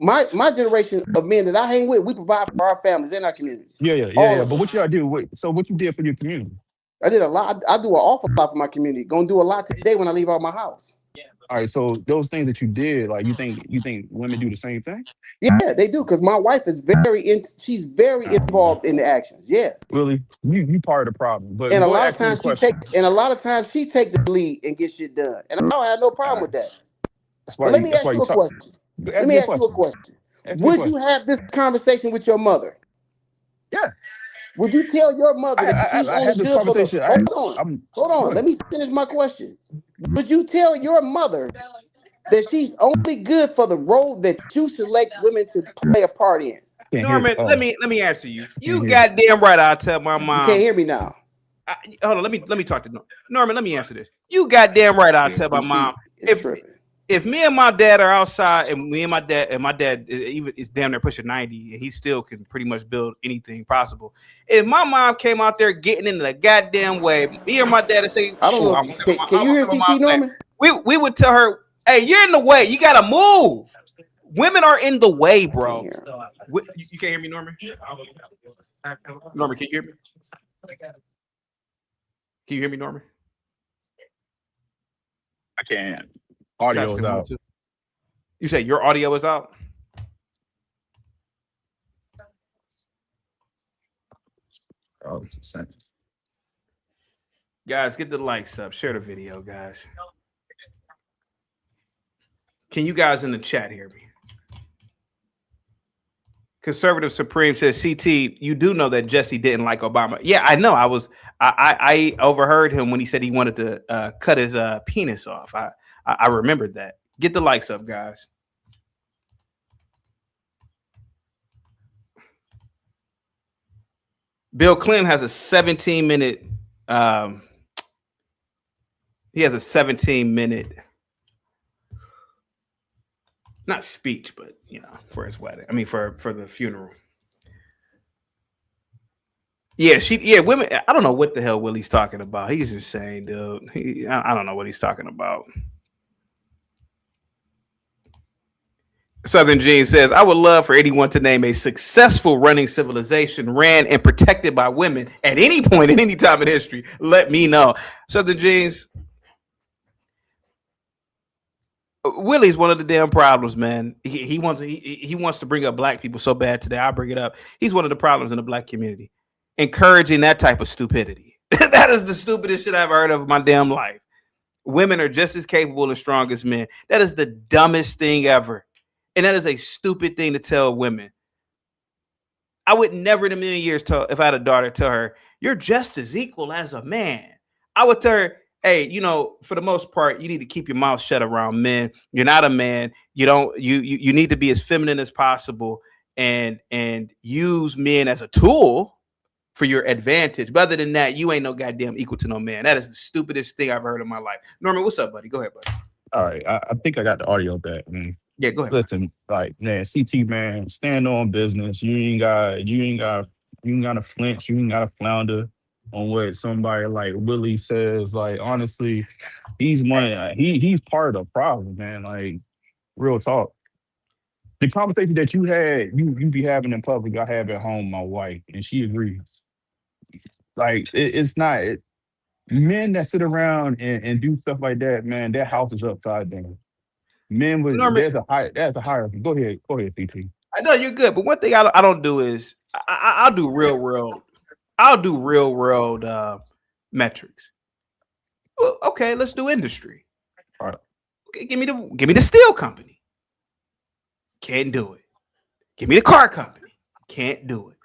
My generation of men that I hang with, we provide for our families and our communities. Yeah. But what y'all do? So what you did for your community? I did a lot. I do an awful lot for my community. Gonna do a lot today when I leave out my house. All right. So those things that you did, like you think women do the same thing? Yeah, they do. Because my wife is she's very involved in the actions. Yeah. Really, you part of the problem. But and a lot of times she take the lead and get shit done. And I don't have no problem with that. Let me ask you a question. Would you have this conversation with your mother? Yeah. Would you tell your mother that she's only good for the... Hold on. Let me finish my question. Would you tell your mother that she's only good for the role that you select women to play a part in? Norman, let me answer you. You goddamn right. I'll tell my mom. You can't hear me now. Hold on. Let me talk to Norman. Let me answer this. You goddamn right. I'll tell my mom. If me and my dad are outside, and my dad is damn near pushing 90, and he still can pretty much build anything possible. If my mom came out there getting in the goddamn way, me or my dad would say, I don't know. Can you hear CT, Norman? We would tell her, hey, you're in the way. You gotta move. Women are in the way, bro. You can't hear me, Norman? Norman, can you hear me? Can you hear me, Norman? I can't. Audio is out. You say your audio is out? Oh, it's a sentence. Guys, get the likes up. Share the video, guys. Can you guys in the chat hear me? Conservative Supreme says, CT, you do know that Jesse didn't like Obama. Yeah, I know. I overheard him when he said he wanted to cut his penis off. I remembered that. Get the likes up, guys. Bill Clinton has a 17-minute. He has a 17-minute, not speech, but for his wedding. I mean, for the funeral. Yeah, women. I don't know what the hell Willie's talking about. He's insane, dude. I don't know what he's talking about. Southern Gene says, I would love for anyone to name a successful running civilization ran and protected by women at any point in any time in history. Let me know. Southern Genes, Willie's one of the damn problems, man. He wants to bring up black people so bad today. I'll bring it up. He's one of the problems in the black community, encouraging that type of stupidity. That is the stupidest shit I've heard of in my damn life. Women are just as capable and strong as men. That is the dumbest thing ever. And that is a stupid thing to tell women. I would never in a million years if I had a daughter, tell her, you're just as equal as a man. I would tell her, hey, for the most part, you need to keep your mouth shut around men. You're not a man. You need to be as feminine as possible and use men as a tool for your advantage. But other than that, you ain't no goddamn equal to no man. That is the stupidest thing I've heard in my life. Norman, what's up, buddy? Go ahead, buddy. All right. I think I got the audio back, man. Yeah, go ahead. Listen, like, man, CT, man, stand on business. You ain't gotta flinch. You ain't gotta flounder on what somebody like Willie says. Like, honestly, he's part of the problem, man. Like, real talk. The conversation that you had, you be having in public, I have at home, my wife, and she agrees. Like, it's not men that sit around and do stuff like that, man. Their house is upside down. Men with there's a hierarchy. Go ahead, CT. I know you're good, but one thing I don't do is I'll do real world metrics. Well, okay, let's do industry. All right. Okay, give me the steel company. Can't do it. Give me the car company. Can't do it.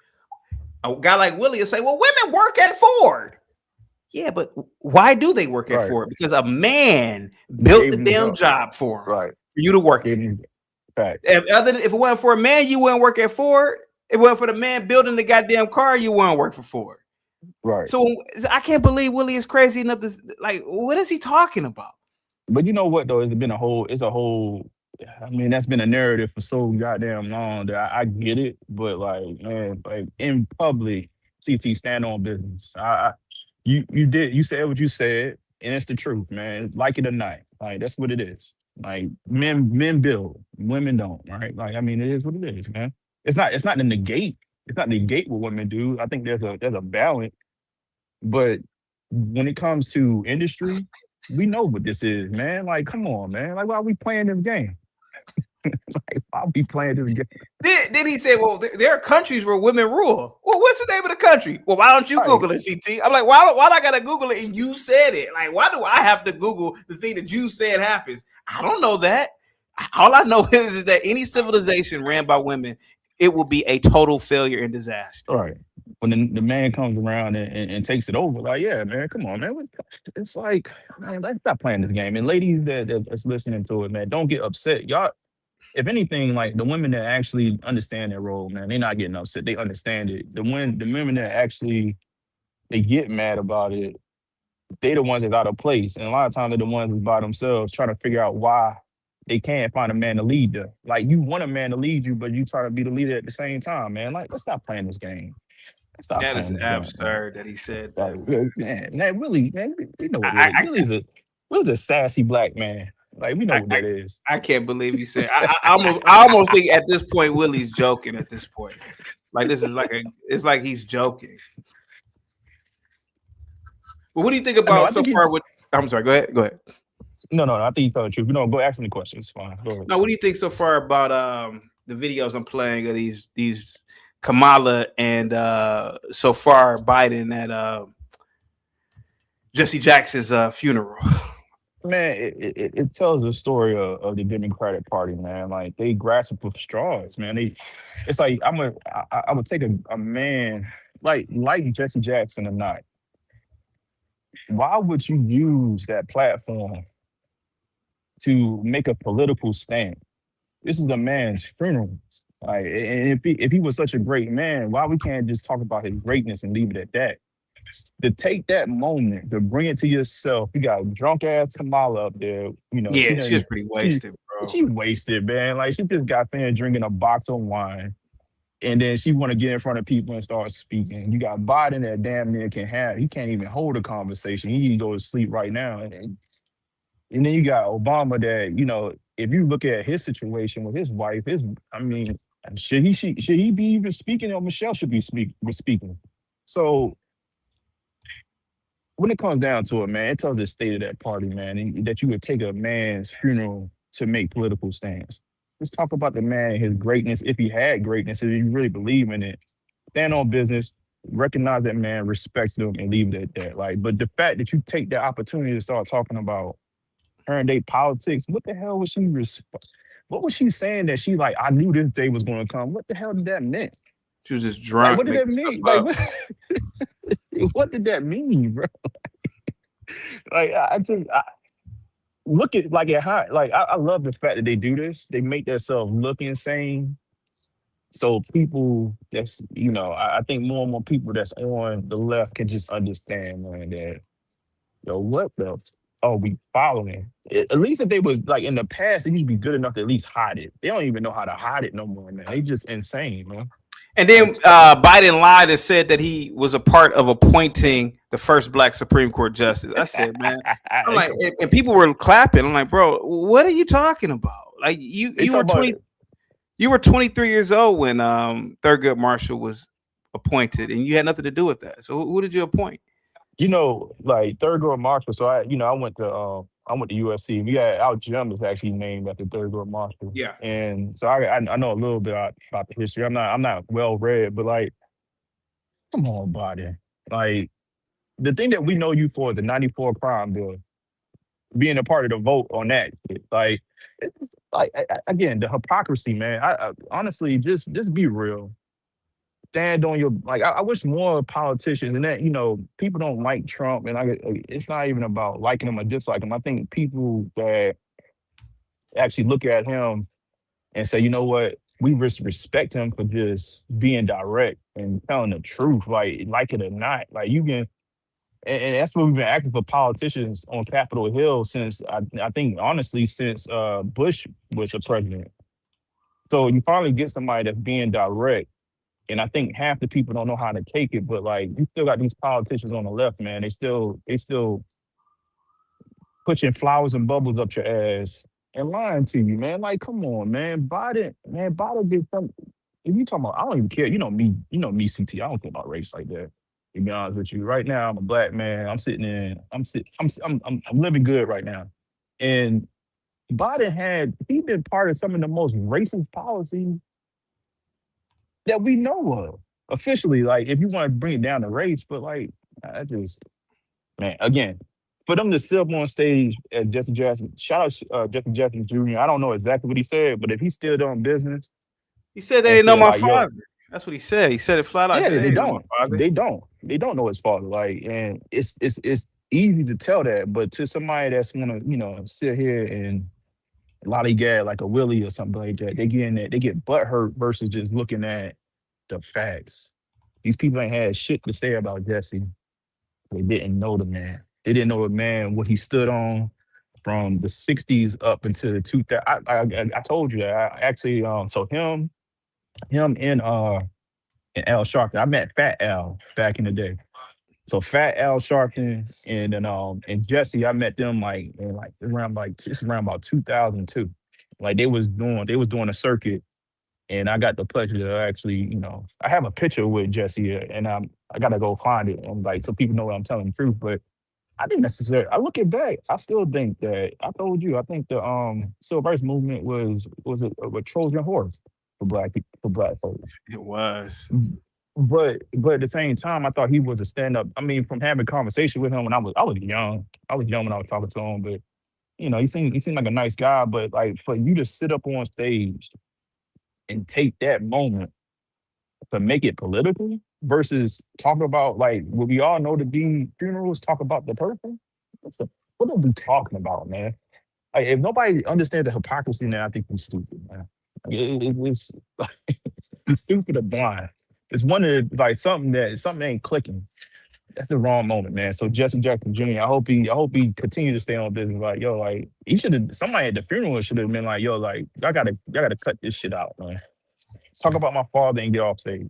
A guy like Willie will say, well, women work at Ford. Yeah, but why do they work at Ford? Because a man built the damn job for them. Right. For you to work. Facts. If it wasn't for a man, you wouldn't work at Ford. If it wasn't for the man building the goddamn car, you wouldn't work for Ford. Right. So I can't believe Willie is crazy enough to what is he talking about? But you know what though? I mean, that's been a narrative for so goddamn long that I get it. But like, man, like in public, CT stand on business. You said what you said, and it's the truth, man. Like it or not, like that's what it is. Like men build, women don't, right? Like, I mean, it is what it is, man. It's not to negate. It's not negate what women do. I think there's a balance. But when it comes to industry, we know what this is, man. Like, come on, man. Like, why are we playing this game? Like, why are we playing this game? Then he said, well, there are countries where women rule. Well, what's the name of the country? Well, why don't you Google it, CT? I'm like, why I gotta Google it and you said it? Like, why do I have to Google the thing that you said happens? I don't know that. All I know is that any civilization ran by women, it will be a total failure and disaster. All right. When the man comes around and takes it over, like, yeah, man, come on, man. It's like, man, let's stop playing this game. And ladies that's listening to it, man, don't get upset. Y'all, if anything, like the women that actually understand their role, man, they're not getting upset. They understand it. The women that actually they get mad about it, they the ones that's out of place. And a lot of times they're the ones that's by themselves trying to figure out why they can't find a man to lead them. Like, you want a man to lead you, but you try to be the leader at the same time, man. Like, let's stop playing this game. That is absurd that he said that. Like, man, Willie, man, we know what Willie's a sassy black man. Like, we know what that is. I can't believe you said. I almost think at this point Willie's joking. At this point, like this is it's like he's joking. But what do you think about so far? I'm sorry. Go ahead. No. I think you told the truth. No, go ask me the question. It's fine. Go ahead. No, what do you think so far about the videos I'm playing of these Kamala and so far Biden at Jesse Jackson's funeral? Man, it tells a story of the Democratic Party, man. Like, they grasp for straws, man. It's like I would take a man like Jesse Jackson or not. Why would you use that platform to make a political stand? This is a man's funeral. Like, and if he was such a great man, why we can't just talk about his greatness and leave it at that? To take that moment to bring it to yourself, you got drunk ass Kamala up there. You know, Yeah, she was pretty wasted, bro. she wasted, man. Like she just got finished drinking a box of wine, and then she want to get in front of people and start speaking. You got Biden that damn near he can't even hold a conversation. He need to go to sleep right now. And then you got Obama that, you know, if you look at his situation with his wife, I mean, should he be even speaking, or Michelle should be speaking? So when it comes down to it, man, it tells the state of that party, man, and that you would take a man's funeral to make political stands. Let's talk about the man, his greatness, if he had greatness, if you really believe in it. Stand on business, recognize that man, respect him, and leave it at that. Like, but the fact that you take the opportunity to start talking about current day politics, what the hell was what was she saying that she like, I knew this day was going to come? What the hell did that mean? She was just Like, drunk. what did that making mean? stuff Like, up. what did that mean, bro? Like, I look at like at how like I love the fact that they do this. They make themselves look insane. So people that's I think more and more people that's on the left can just understand, man, that what the are we following? At least if they was like in the past, they used to be good enough to at least hide it. They don't even know how to hide it no more, man. They just insane, man. And then Biden lied and said that he was a part of appointing the first Black Supreme Court justice. I said, man, I'm like, and people were clapping. I'm like, bro, what are you talking about? Like you were 23 years old when Thurgood Marshall was appointed, and you had nothing to do with that. So who did you appoint? Like Thurgood Marshall. So I went to USC. We had our gym is actually named after Thurgood Marshall. Yeah. And so I know a little bit about the history. I'm not well read, but like, come on, buddy. Like the thing that we know you for, the '94 crime bill, being a part of the vote on that, like, it's like again the hypocrisy, man. I honestly just be real. Stand on your I wish more politicians and that people don't like Trump, and it's not even about liking him or disliking him. I think people that actually look at him and say, you know what, we respect him for just being direct and telling the truth, like it or not. Like you can, and that's what we've been acting for politicians on Capitol Hill since I think honestly since Bush was the president. So you finally get somebody that's being direct. And I think half the people don't know how to take it, but like you still got these politicians on the left, man. They still pushing flowers and bubbles up your ass and lying to you, man. Like, come on, man. Biden did something. If you talking about, I don't even care. You know me, CT. I don't care about race like that. To be honest with you, right now I'm a black man. I'm living good right now, and he been part of some of the most racist policies that we know of officially. Like, if you want to bring it down to race, but like, I just, man, again, for them to sit up on stage at Jesse Jackson, shout out Jesse Jackson Jr. I don't know exactly what he said, but if he's still doing business, he said they didn't know my father. That's what he said. He said it flat out. Yeah, they don't. They don't know his father. Like, and it's easy to tell that, but to somebody that's gonna sit here and lollygag like a Willie or something like that, they get butthurt versus just looking at the facts. These people ain't had shit to say about Jesse. They didn't know the man. They didn't know the man, what he stood on from the 60s up until the 2000s. I told you that. I actually, so him and Al Sharpton. I met Fat Al back in the day. So Fat Al Sharpton and Jesse, I met them around about 2002. Like they was doing a circuit, and I got the pleasure to actually, I have a picture with Jesse, and I gotta go find it, and like so people know I'm telling the truth. But I didn't necessarily. I look it back. I still think that I told you. I think the civil rights movement was a Trojan horse for black people, for black folks. It was. But at the same time, I thought he was a stand up. I mean, from having conversation with him when I was young. I was young when I was talking to him, but he seemed like a nice guy. But like for you to sit up on stage and take that moment to make it political versus talk about like what we all know to be funerals, talk about the person. What are we talking about, man? Like, if nobody understands the hypocrisy now, I think we're stupid, man. It's He's stupid or blind. It's one of the, like something ain't clicking. That's the wrong moment, man. So Jesse Jackson Jr., I hope he continue to stay on business. Like, yo, like he should have somebody at the funeral should have been like, yo, like y'all gotta cut this shit out, man. Talk about my father and get off stage.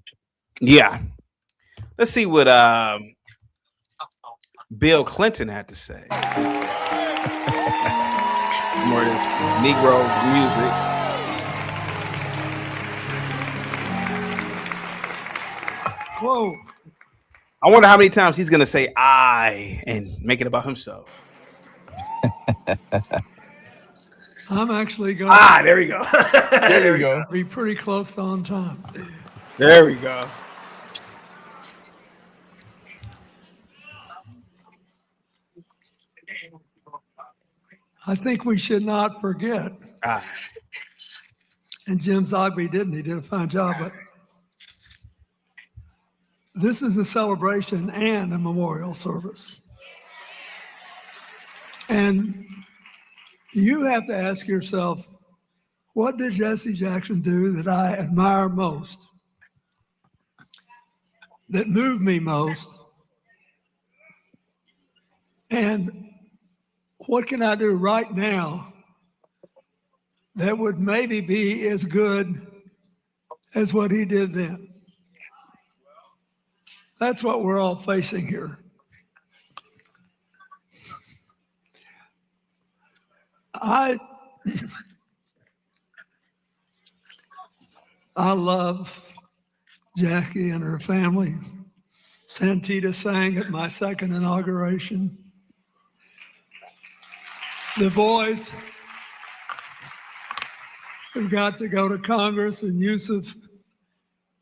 Yeah. Let's see what Bill Clinton had to say. More of this Negro music. Whoa. I wonder how many times he's gonna say "I" and make it about himself. I'm actually going There we go. There you go. to be pretty close on time. There we go. I think we should not forget, and Jim Zogby didn't, he did a fine job, but this is a celebration and a memorial service. And you have to ask yourself, what did Jesse Jackson do that I admire most, that moved me most? And what can I do right now that would maybe be as good as what he did then? That's what we're all facing here. I love Jackie and her family. Santita sang at my second inauguration. The boys have got to go to Congress, and Yusuf,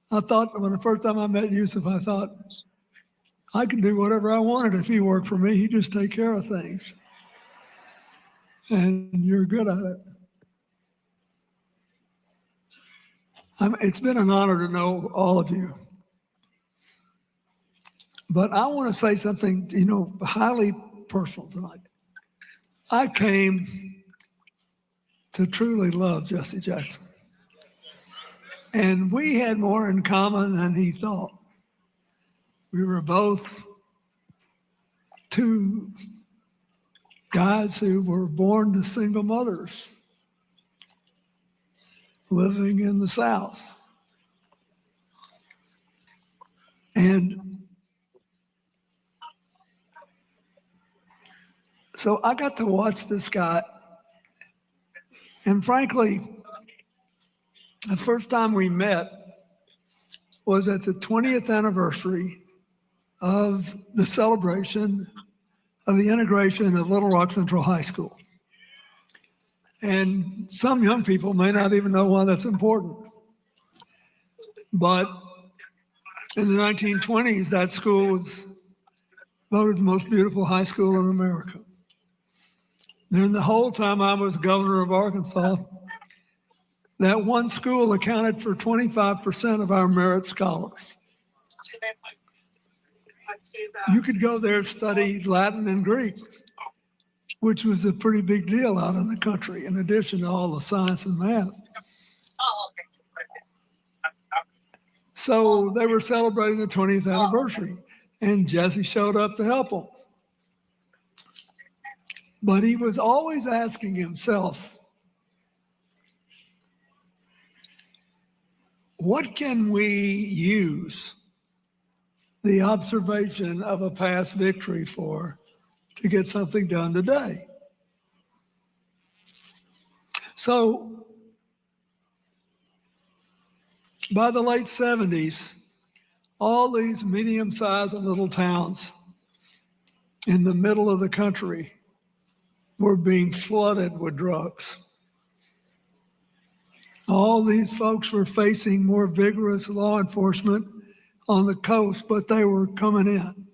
I thought when the first time I met Yusuf, I thought I could do whatever I wanted if he worked for me. He'd just take care of things. And you're good at it. It's been an honor to know all of you. But I want to say something, highly personal tonight. I came to truly love Jesse Jackson. And we had more in common than he thought. We were both two guys who were born to single mothers living in the South. And so I got to watch this guy. And frankly, the first time we met was at the 20th anniversary of the celebration of the integration of Little Rock Central High School. And some young people may not even know why that's important. But in the 1920s, that school was voted the most beautiful high school in America. Then the whole time I was governor of Arkansas, that one school accounted for 25% of our merit scholars. You could go there and study Latin and Greek, which was a pretty big deal out in the country, in addition to all the science and math. So they were celebrating the 20th anniversary, and Jesse showed up to help them. But he was always asking himself, what can we use the observation of a past victory for to get something done today? So by the late 70s, all these medium-sized little towns in the middle of the country were being flooded with drugs. All these folks were facing more vigorous law enforcement on the coast, but they were coming in.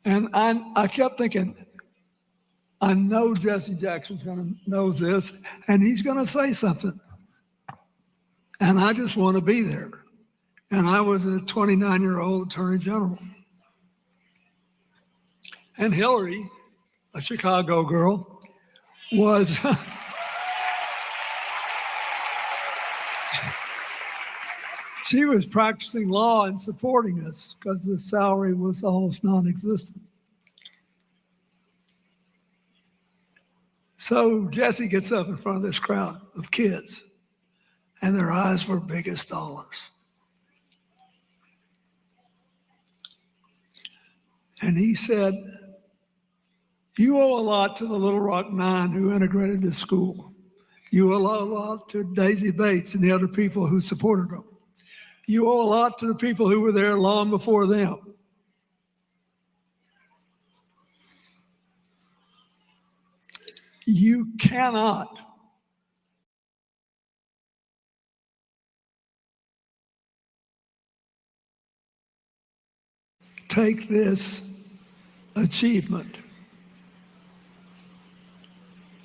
And I kept thinking, I know Jesse Jackson's going to know this, and he's going to say something. And I just want to be there. And I was a 29-year-old attorney general. And Hillary, a Chicago girl, was She was practicing law and supporting us because the salary was almost non-existent. So Jesse gets up in front of this crowd of kids, and their eyes were big as dollars. And he said, "You owe a lot to the Little Rock Nine who integrated this school. You owe a lot to Daisy Bates and the other people who supported them. You owe a lot to the people who were there long before them. You cannot take this achievement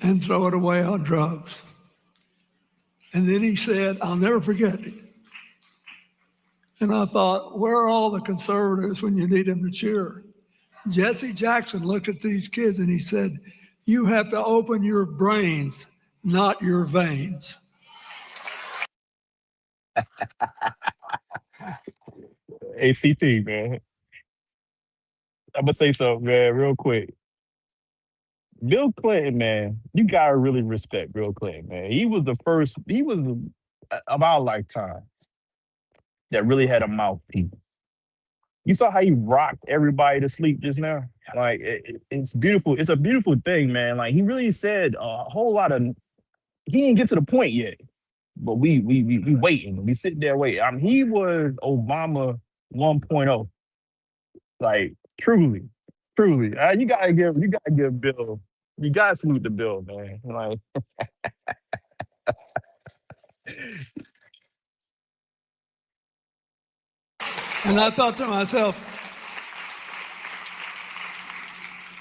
and throw it away on drugs." And then he said, I'll never forget it. And I thought, where are all the conservatives when you need them to cheer? Jesse Jackson looked at these kids and he said, "You have to open your brains, not your veins." ACT, man. I'm gonna say something, man, real quick. Bill Clinton, man, you gotta really respect Bill Clinton, man. He was of our lifetime that really had a mouthpiece. You saw how he rocked everybody to sleep just now? Like, it's beautiful. It's a beautiful thing, man. Like, he really said a whole lot of, he didn't get to the point yet, but we waiting. We sit there waiting. He was Obama 1.0. Like, truly. You gotta give Bill, you gotta salute the Bill, man. Like, And I thought to myself,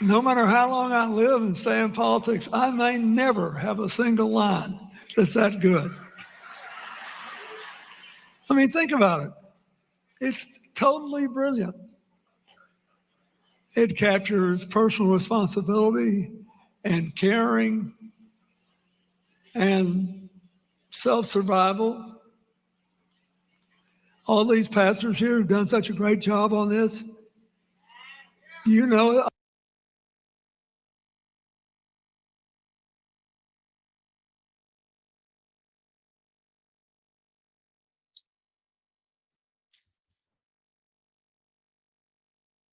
no matter how long I live and stay in politics, I may never have a single line that's that good. I mean, think about it. It's totally brilliant. It captures personal responsibility and caring and self-survival. All these pastors here who've done such a great job on this, you know,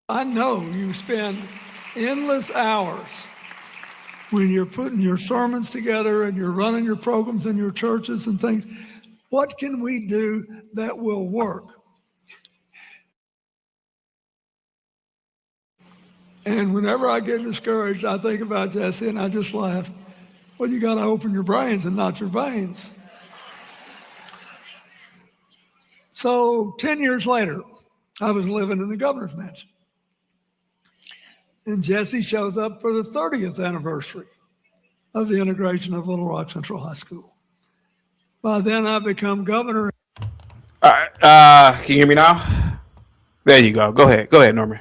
I know you spend endless hours when you're putting your sermons together and you're running your programs in your churches and things. What can we do that will work? And whenever I get discouraged, I think about Jesse and I just laugh. Well, you got to open your brains and not your veins. So 10 years later, I was living in the governor's mansion. And Jesse shows up for the 30th anniversary of the integration of Little Rock Central High School. By then, I've become governor. All right. Can you hear me now? There you go. Go ahead, Norman.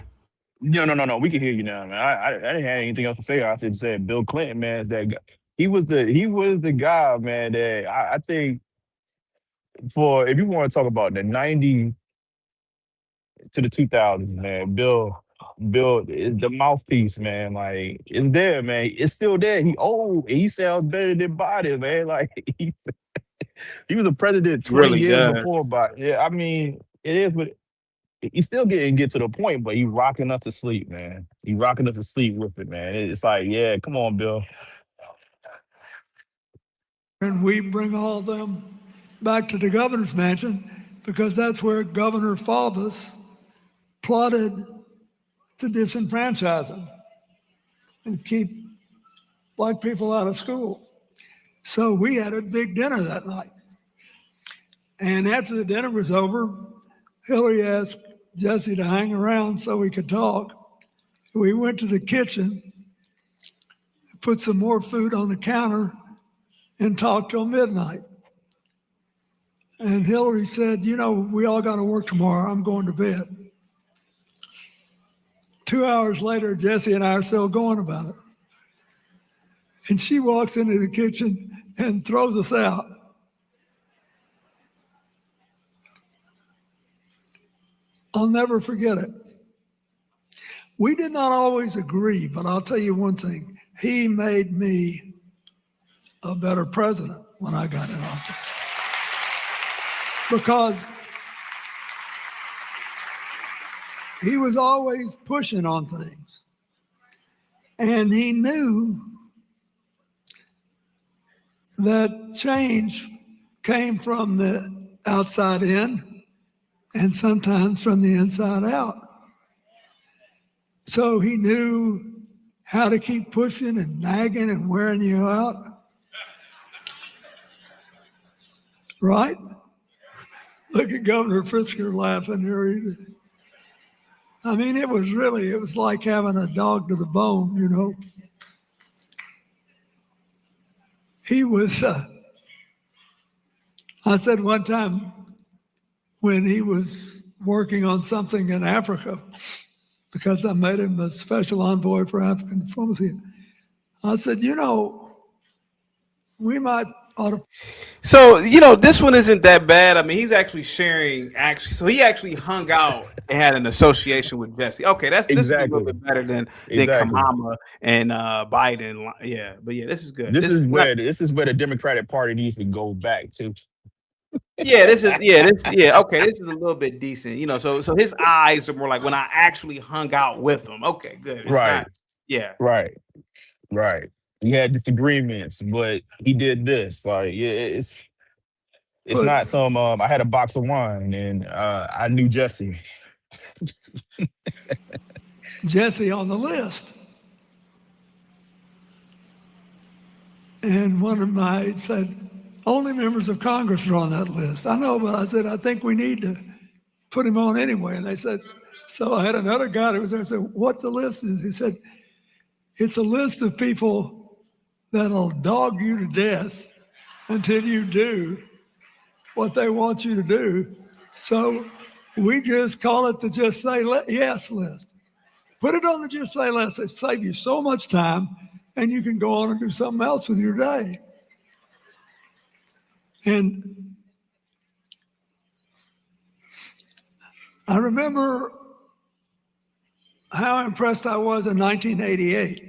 No. We can hear you now, man. I didn't have anything else to say. I said Bill Clinton, man, is that guy. He was the guy, man, that I think if you want to talk about the 90s to the 2000s, man, Bill is the mouthpiece, man. Like, it's there, man. It's still there. He old. He sounds better than Biden, man. Like, he was a president 20 years before Biden. Yeah, I mean, it is what he still get to the point, but he rocking us to sleep, man. He rocking us to sleep with it, man. It's like, yeah, come on, Bill. And we bring all of them back to the governor's mansion because that's where Governor Faubus plotted to disenfranchise them and keep black people out of school. So we had a big dinner that night. And after the dinner was over, Hillary asked Jesse to hang around so we could talk. We went to the kitchen, put some more food on the counter, and talked till midnight. And Hillary said, you know, we all got to work tomorrow. I'm going to bed. 2 hours later, Jesse and I are still going about it. And she walks into the kitchen and throws us out. I'll never forget it. We did not always agree, but I'll tell you one thing. He made me a better president when I got in office. Because he was always pushing on things. And he knew that change came from the outside in and sometimes from the inside out. So he knew how to keep pushing and nagging and wearing you out. Right? Look at Governor Pritzker laughing here. I mean, it was like having a dog to the bone, you know. He was, I said one time when he was working on something in Africa, because I made him a special envoy for African diplomacy, I said, you know, we might ought to. So, you know, this one isn't that bad. I mean, he's actually sharing, so he actually hung out and had an association with Jesse. Okay, this is a little bit better than Kamala and Biden. Yeah, but yeah, this is good. This is where the Democratic Party needs to go back to. Okay, this is a little bit decent. You know, so his eyes are more like when I actually hung out with him. Okay, good. It's right. Right. We had disagreements, but he did this. Like, yeah, it's not some. I had a box of wine, and I knew Jesse. Jesse on the list, and one of my said, only members of Congress are on that list. I know, but I said I think we need to put him on anyway. And they said, so I had another guy who was there and said, what the list is? He said, it's a list of people that'll dog you to death until you do what they want you to do. So we just call it the Just Say Yes list. Put it on the Just Say Yes. It saves you so much time, and you can go on and do something else with your day. And I remember how impressed I was in 1988.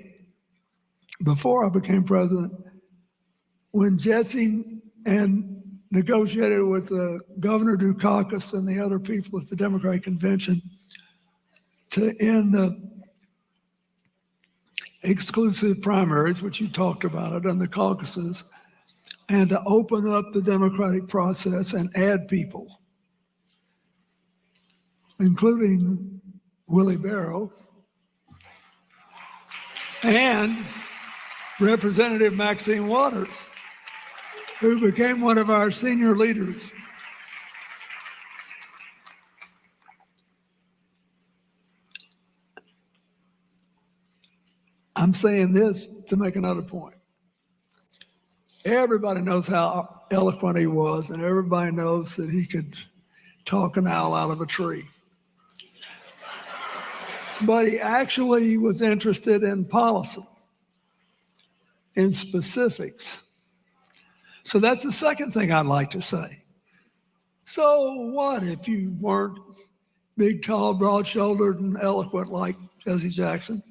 Before I became president, when Jesse and negotiated with Governor Dukakis and the other people at the Democratic Convention to end the exclusive primaries, which you talked about it, and the caucuses, and to open up the democratic process and add people, including Willie Barrow and Representative Maxine Waters, who became one of our senior leaders. I'm saying this to make another point. Everybody knows how eloquent he was, and everybody knows that he could talk an owl out of a tree. But he actually was interested in policy, in specifics. So that's the second thing I'd like to say. So what if you weren't big, tall, broad-shouldered, and eloquent like Jesse Jackson?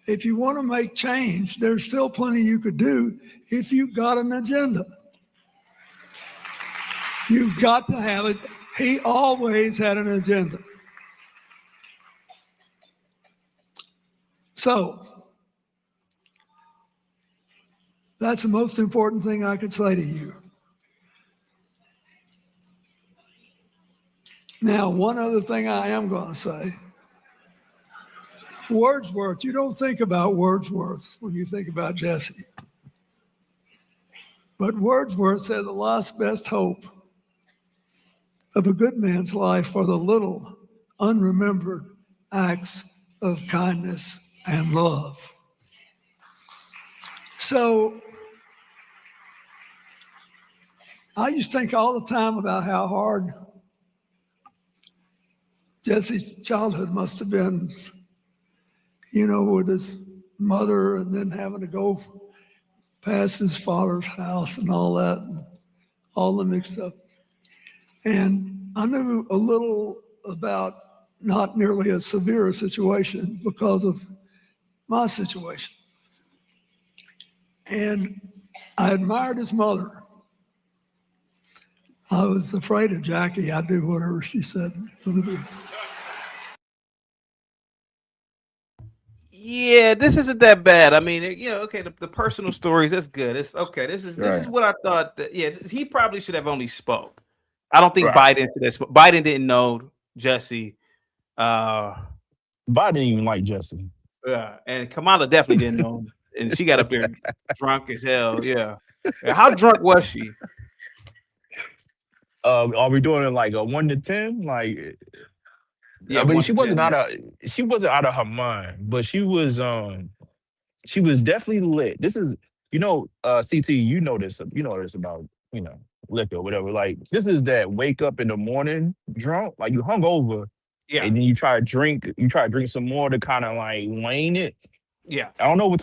If you want to make change, there's still plenty you could do if you've got an agenda. You've got to have it. He always had an agenda. So that's the most important thing I could say to you. Now, one other thing I am going to say. Wordsworth, you don't think about Wordsworth when you think about Jesse. But Wordsworth said the last best hope of a good man's life are the little unremembered acts of kindness and love. So I used to think all the time about how hard Jesse's childhood must have been, you know, with his mother and then having to go past his father's house and all that, and all the mixed up. And I knew a little about not nearly as severe a situation because of my situation. And I admired his mother. I was afraid of Jackie. I'd do whatever she said for the big. Yeah, this isn't that bad. I mean, okay, the personal stories, that's good. It's okay. This is what I thought that, yeah, he probably should have only spoke. I don't think Right. Biden should have spoke. Biden didn't know Jesse. Biden didn't even like Jesse. Yeah, and Kamala definitely didn't know him. And she got up there drunk as hell. Yeah. How drunk was she? Are we doing it like a 1 to 10? Like, Yeah, I mean, 1 to 10, she wasn't out of her mind, but she was definitely lit. This is, CT, you know this about, liquor or whatever. Like, this is that wake up in the morning drunk, like you hung over, Yeah. and then you try to drink some more to kind of like wane it. Yeah. I don't know what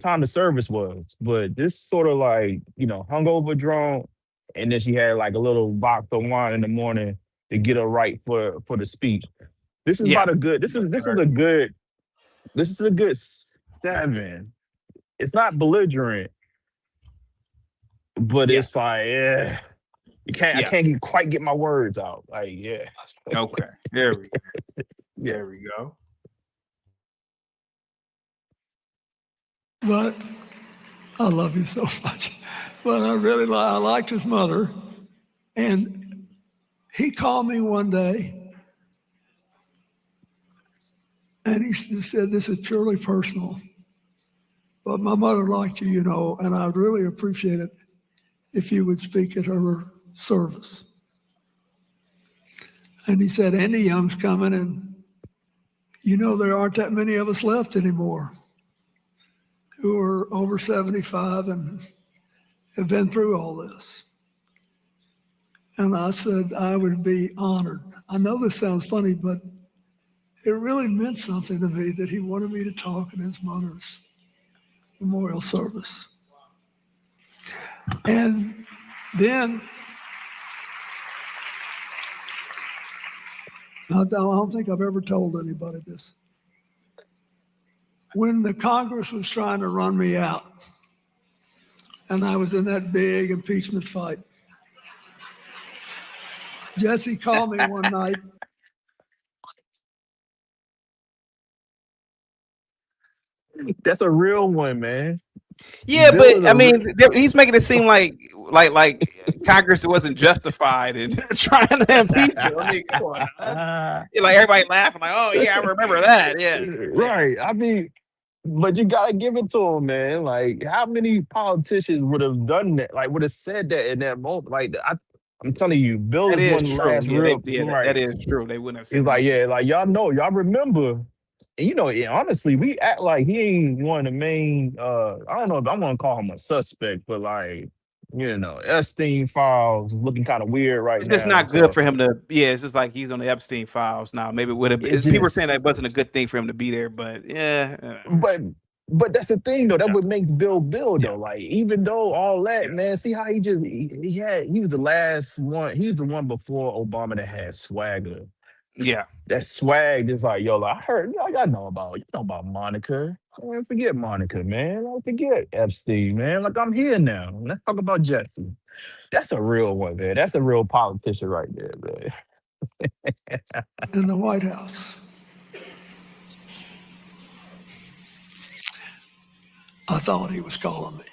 time the service was, but this sort of like, hungover drunk, and then she had like a little box of wine in the morning to get her right for the speech. This is about a good. This is a good 7. It's not belligerent, but it's like, yeah, I can't quite get my words out. Like, yeah. Okay. There we go. There we go. But I love you so much. But I really I liked his mother. And he called me one day and he said, this is purely personal. But my mother liked you, and I'd really appreciate it if you would speak at her service. And he said, Andy Young's coming, and there aren't that many of us left anymore who are over 75 and have been through all this. And I said, I would be honored. I know this sounds funny, but it really meant something to me that he wanted me to talk at his mother's memorial service. And then, I don't think I've ever told anybody this. When the Congress was trying to run me out, and I was in that big impeachment fight, Jesse called me one night. That's a real one, man. Yeah, but I mean, he's making it seem like Congress wasn't justified in trying to impeach him. I mean, come on. Like everybody laughing, like, oh yeah, I remember that. Yeah, right. I mean, but you gotta give it to him, man. Like, how many politicians would have done that? Like, would have said that in that moment? Like, I'm telling you, Bill is one of the last real. That is true. They wouldn't have said. He's like, yeah, like y'all remember. And honestly, we act like he ain't one of the main. I don't know if I want to call him a suspect, but like, Epstein files is looking kind of weird right now. It's just not good for him to. Yeah, it's just like he's on the Epstein files now. Maybe it would have. People were saying that wasn't a good thing for him to be there, but yeah. But that's the thing though. That what makes Bill though. Like, even though all that, man, see how he was the last one. He was the one before Obama that had swagger. Yeah, that swag is like, yo, like, I heard, y'all know about Monica. Man, forget Monica, man. Don't forget Epstein, man. Like, I'm here now. Let's talk about Jesse. That's a real one, man. That's a real politician right there, man. In the White House, I thought he was calling me.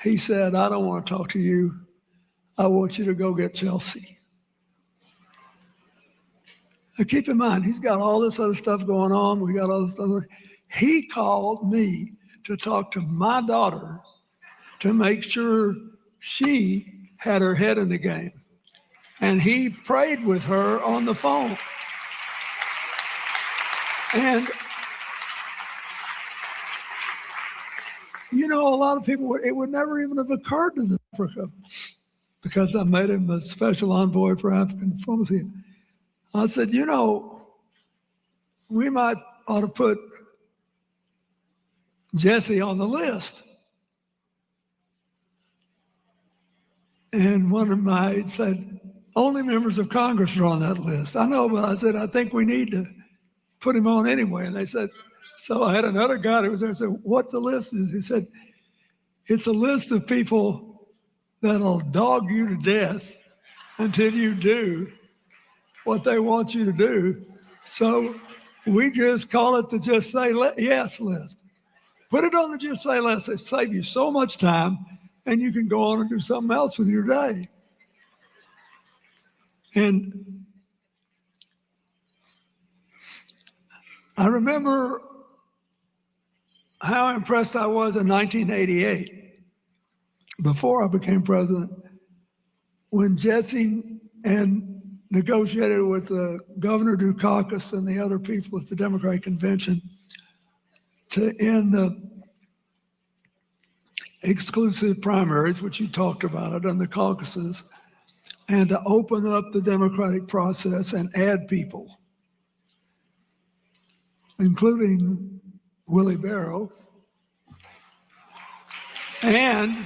He said, I don't want to talk to you. I want you to go get Chelsea. Now keep in mind, he's got all this other stuff going on. We got all this stuff. He called me to talk to my daughter to make sure she had her head in the game. And he prayed with her on the phone. And, a lot of people, it would never even have occurred to them, Africa, because I made him a special envoy for African diplomacy. I said, we might ought to put Jesse on the list. And one of my aides said, only members of Congress are on that list. I know, but I said, I think we need to put him on anyway. And they said, so I had another guy who was there and said, what the list is? He said, it's a list of people that'll dog you to death until you do what they want you to do. So we just call it the Just Say Yes list. Put it on the Just Say Yes. It saves you so much time, and you can go on and do something else with your day. And I remember how impressed I was in 1988, before I became president, when Jesse and negotiated with Governor Dukakis and the other people at the Democratic Convention to end the exclusive primaries, which you talked about it, and the caucuses, and to open up the democratic process and add people, including Willie Barrow and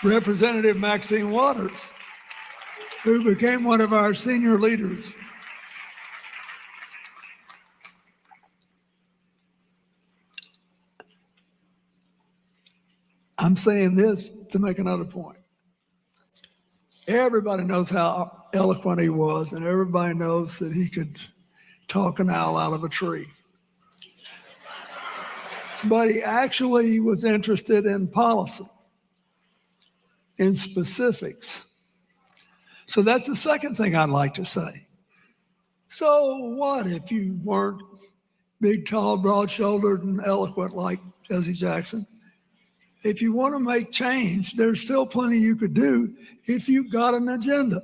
Representative Maxine Waters, who became one of our senior leaders. I'm saying this to make another point. Everybody knows how eloquent he was, and everybody knows that he could talk an owl out of a tree. But he actually was interested in policy, in specifics. So that's the second thing I'd like to say. So what if you weren't big, tall, broad-shouldered, and eloquent like Jesse Jackson? If you want to make change, there's still plenty you could do if you've got an agenda.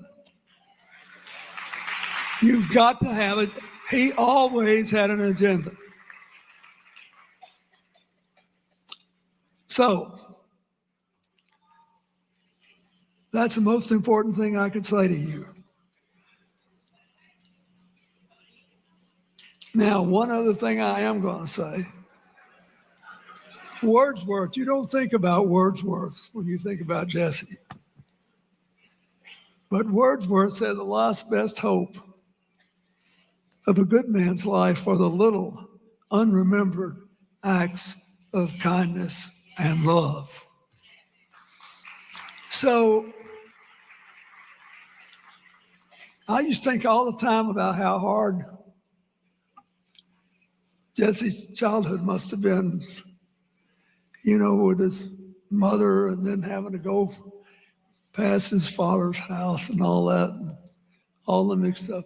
You've got to have it. He always had an agenda. So that's the most important thing I could say to you. Now, one other thing I am going to say. Wordsworth, you don't think about Wordsworth when you think about Jesse. But Wordsworth said the last best hope of a good man's life are the little unremembered acts of kindness and love. So I used to think all the time about how hard Jesse's childhood must have been, you know, with his mother and then having to go past his father's house and all that, and all the mixed up.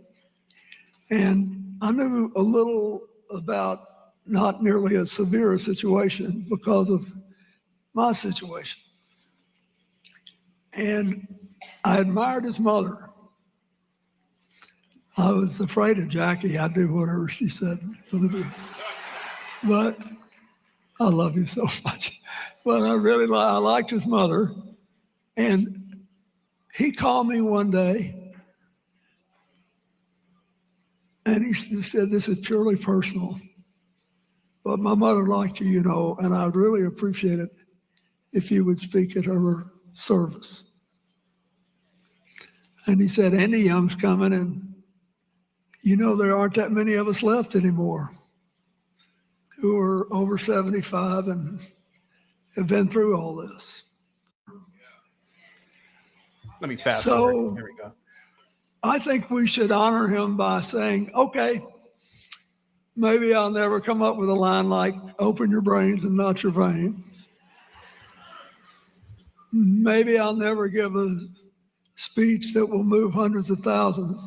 And I knew a little about not nearly as severe a situation because of my situation. And I admired his mother. I was afraid of Jackie. I'd do whatever she said. But I love you so much. But I liked his mother. And he called me one day and he said, this is purely personal, but my mother liked you, you know, and I'd really appreciate it if you would speak at her service. And he said, Andy Young's coming, and you know, there aren't that many of us left anymore who are over 75 and have been through all this. Let me fast So, forward. Here we go. I think we should honor him by saying, okay, maybe I'll never come up with a line like, open your brains and not your veins. Maybe I'll never give a speech that will move hundreds of thousands,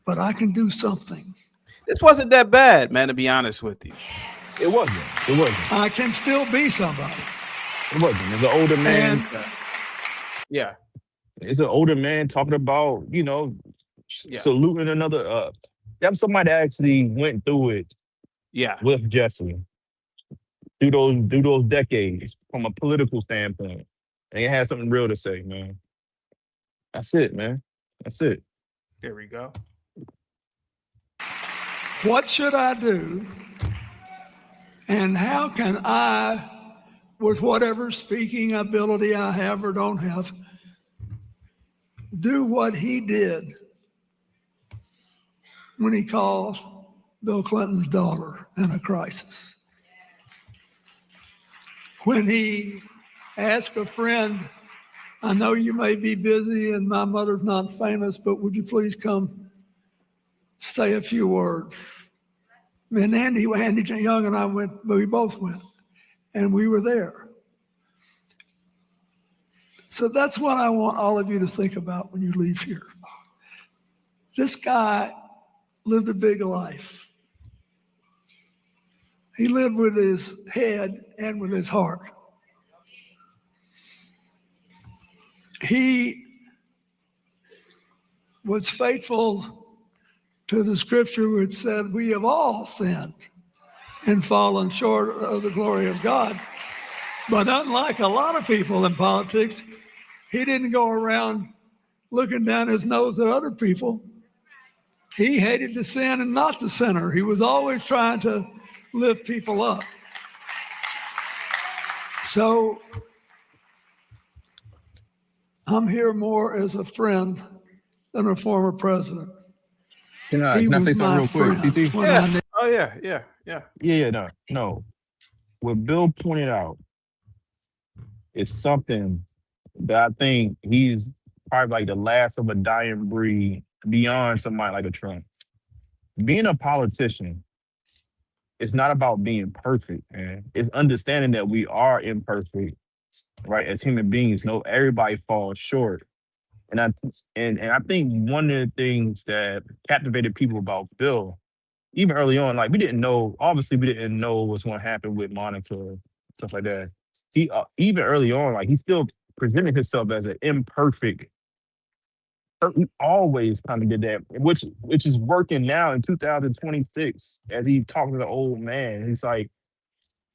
but I can do something. This wasn't that bad, man, to be honest with you. It wasn't. It wasn't. I can still be somebody. It wasn't. As an older man. Yeah. It's an older man talking about, you know, saluting another. That was somebody that actually went through it. Yeah. With Jesse through those decades from a political standpoint, and he had something real to say, man. That's it, man. That's it. There we go. What should I do? And how can I, with whatever speaking ability I have or don't have, do what he did when he calls Bill Clinton's daughter in a crisis. When he asked a friend, I know you may be busy and my mother's not famous, but would you please come say a few words? And Andy Young and I went, we both went, and we were there. So that's what I want all of you to think about when you leave here. This guy lived a big life. He lived with his head and with his heart. He was faithful to the scripture which said, we have all sinned and fallen short of the glory of God. But unlike a lot of people in politics, he didn't go around looking down his nose at other people. He hated the sin and not the sinner. He was always trying to lift people up. So I'm here more as a friend than a former president. Can I say something real quick, CT? Yeah. Oh yeah. No. What Bill pointed out is something that I think he's probably like the last of a dying breed beyond somebody like a Trump. Being a politician, it's not about being perfect, man. It's understanding that we are imperfect, right? As human beings, everybody falls short. And I think one of the things that captivated people about Bill, even early on, like we didn't know what's going to happen with Monica and stuff like that. He even early on, like he still presented himself as an imperfect. He always kind of did that, which is working now in 2026 as he talking to the old man. He's like,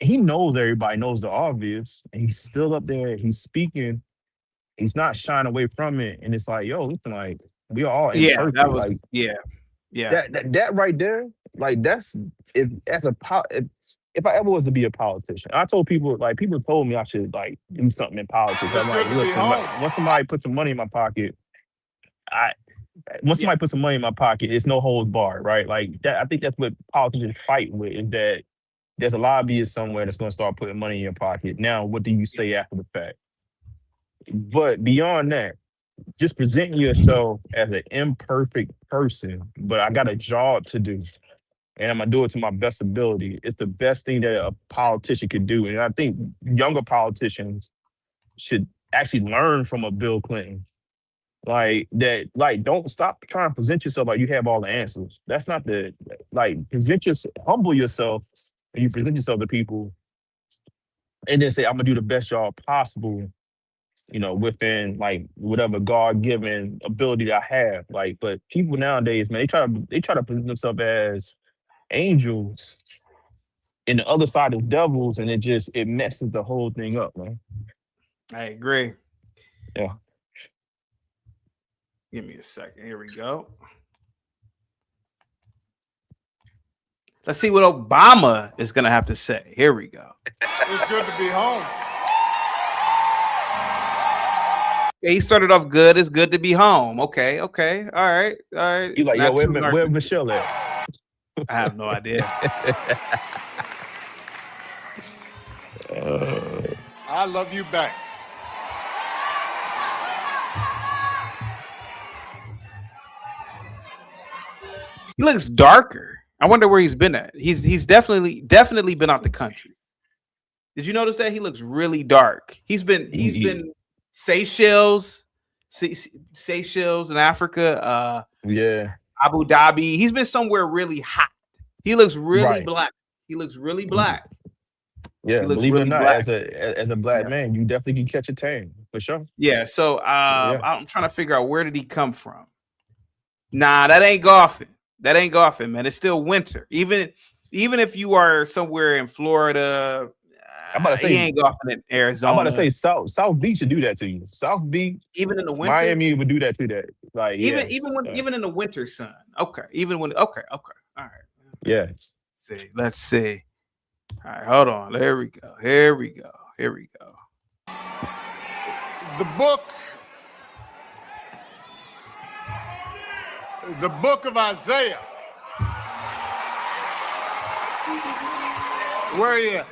he knows everybody knows the obvious, and he's still up there. He's speaking. He's not shying away from it, and it's like, yo, listen, like we are all imperfect. That was like, yeah. That right there, like if I ever was to be a politician, I told people, like people told me I should like do something in politics. I'm like, look, once somebody puts some money in my pocket, somebody puts some money in my pocket, it's no holds barred, right? Like that. I think that's what politicians fight with, is that there's a lobbyist somewhere that's going to start putting money in your pocket. Now, what do you say after the fact? But beyond that, just presenting yourself as an imperfect person, but I got a job to do, and I'm gonna do it to my best ability. It's the best thing that a politician could do, and I think younger politicians should actually learn from a Bill Clinton. Like that, like don't stop trying to present yourself like you have all the answers. That's not humble yourself when you present yourself to people, and then say, I'm gonna do the best job possible, within like whatever God-given ability that I have. Like, but people nowadays, man, they try to present themselves as angels, and the other side is devils, and it messes the whole thing up, man. I agree. Yeah. Give me a second. Here we go. Let's see what Obama is going to have to say. Here we go. It's good to be home. Yeah, he started off good. It's good to be home. Okay. All right. You like, yo, where Michelle at? I have no idea. I love you back. He looks darker. I wonder where he's been at. He's definitely been out the country. Did you notice that he looks really dark? He's been Seychelles in Africa. Abu Dhabi. He's been somewhere really hot. He looks really black. He looks really black. Yeah, believe it or not, as a black man, you definitely can catch a tan for sure. Yeah. So I'm trying to figure out, where did he come from? Nah, that ain't golfing. Man. It's still winter. Even if you are somewhere in Florida, I'm about to say he ain't golfing in Arizona. I'm about to say South Beach should do that to you. South Beach, even in the winter, Miami would do that to that. Like even in the winter sun. Okay. All right. Yeah. Let's see. All right, hold on. Here we go. The book of Isaiah Where are you at?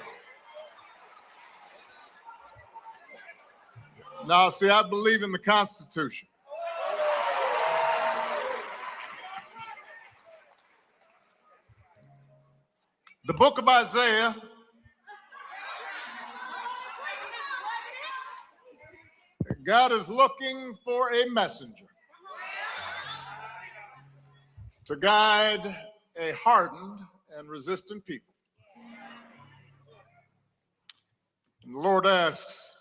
Now, see, I believe in the Constitution. The book of Isaiah God is looking for a messenger to guide a hardened and resistant people. And the Lord asks,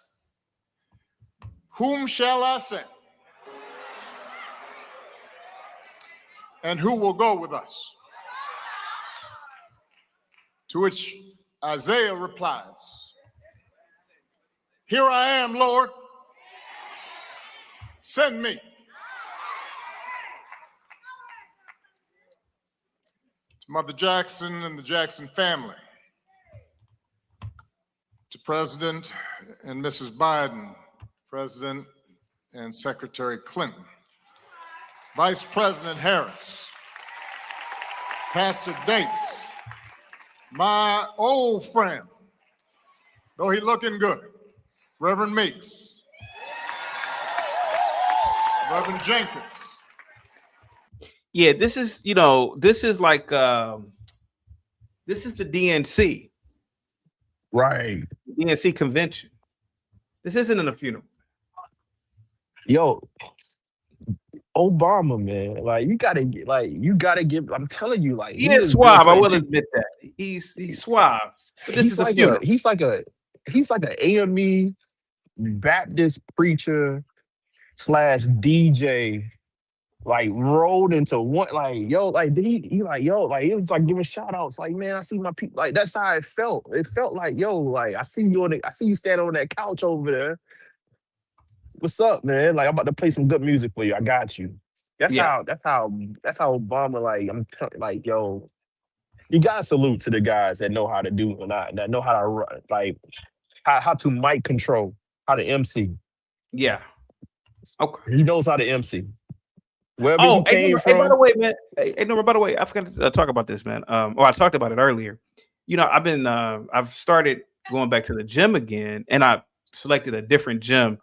whom shall I send? And who will go with us? To which Isaiah replies, here I am, Lord. Send me. To Mother Jackson and the Jackson family, to President and Mrs. Biden, President and Secretary Clinton, Vice President Harris, Pastor Dates, my old friend, though he looking good, Reverend Meeks, Reverend Jenkins. Yeah, this is, you know, this is like this is the DNC. Right. DNC convention. This isn't in a funeral. Yo, Obama, man, like you gotta give. I'm telling you, like He is suave. I will admit that. He's suave. But this is a funeral. He's like a AME Baptist preacher / DJ, like rolled into one, like yo, like he like yo, like it was like giving shout outs, like man, I see my people, like that's how it felt. It felt like yo, like I see you standing on that couch over there. What's up, man? Like I'm about to play some good music for you. I got you. That's how Obama, like like yo, you gotta salute to the guys that know how to do and that know how to run, like how to mic control, how to MC. Yeah. Okay. He knows how to MC. Wherever he came from. By the way, man. Hey, no, by the way, I forgot to talk about this, man. I talked about it earlier. You know, I've started going back to the gym again, and I selected a different gym,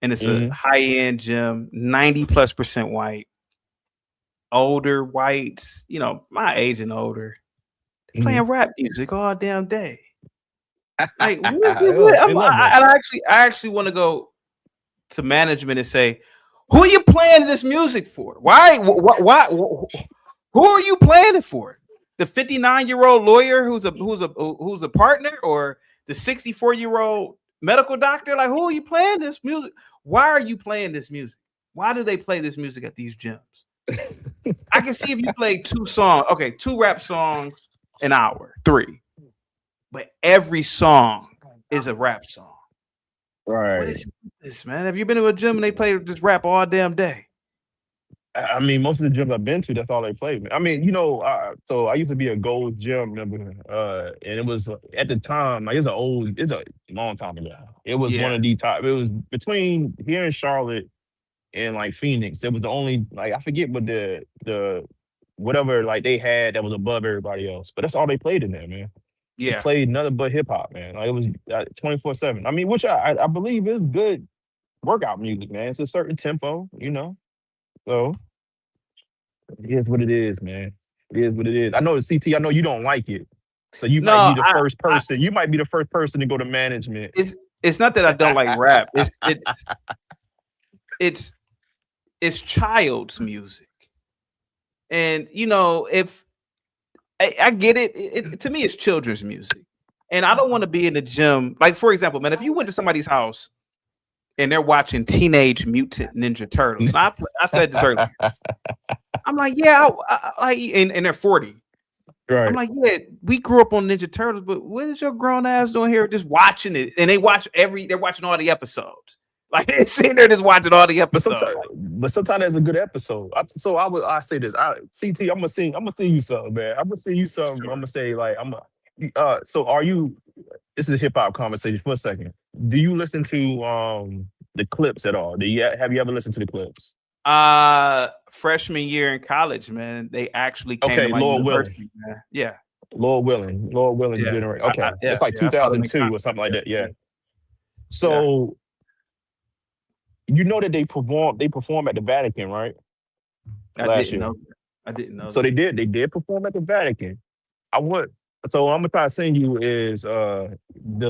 and it's a high-end gym, 90+% white, older whites, you know, my age and older, playing rap music all damn day. Like, I actually want to go to management and say, who are you playing this music for? Why? Who are you playing it for? The 59-year-old lawyer who's a partner, or the 64-year-old medical doctor? Like, who are you playing this music? Why are you playing this music? Why do they play this music at these gyms? I can see if you play 2 rap songs an hour, 3, but every song is a rap song. Right. What is this, man? Have you been to a gym and they play this rap all damn day? I mean, most of the gyms I've been to, that's all they play. I mean, you know, so I used to be a Gold Gym member, and it was at the time, like it's a long time ago. It was one of the top. It was between here in Charlotte and like Phoenix. It was the only, like I forget what the whatever like they had that was above everybody else, but that's all they played in there, man. Yeah, they played nothing but hip hop, man. Like it was 24/7. I mean, which I believe is good workout music, man. It's a certain tempo, you know. So it is what it is, man. It is what it is. I know it's CT. I know you don't like it, so you might be the first person. You might be the first person to go to management. It's not that I don't like rap. It's child's music, and you know if. I get it. To me, it's children's music. And I don't want to be in the gym. Like, for example, man, if you went to somebody's house and they're watching Teenage Mutant Ninja Turtles, I said this earlier. I'm like, yeah, and they're 40. Right. I'm like, yeah, we grew up on Ninja Turtles, but what is your grown ass doing here just watching it? And they're watching all the episodes. Like they're sitting there just watching all the episodes. But sometimes there's a good episode. I say this. CT, I'm gonna sing you something, man. I'm gonna sing you something. I'm gonna say like so are you? This is a hip hop conversation for a second. Do you listen to the clips at all? Have you ever listened to the clips? Freshman year in college, man. They actually came to my university, man. Yeah. Lord willing, Yeah, generation. Okay, yeah, it's like yeah. I saw them in 2002 or concert. something like that. Yeah. Yeah, yeah. So you know that they perform at the Vatican, right? I Last didn't year. know that. I didn't know So that. they did perform at the Vatican. I would so I'm gonna try to send you is the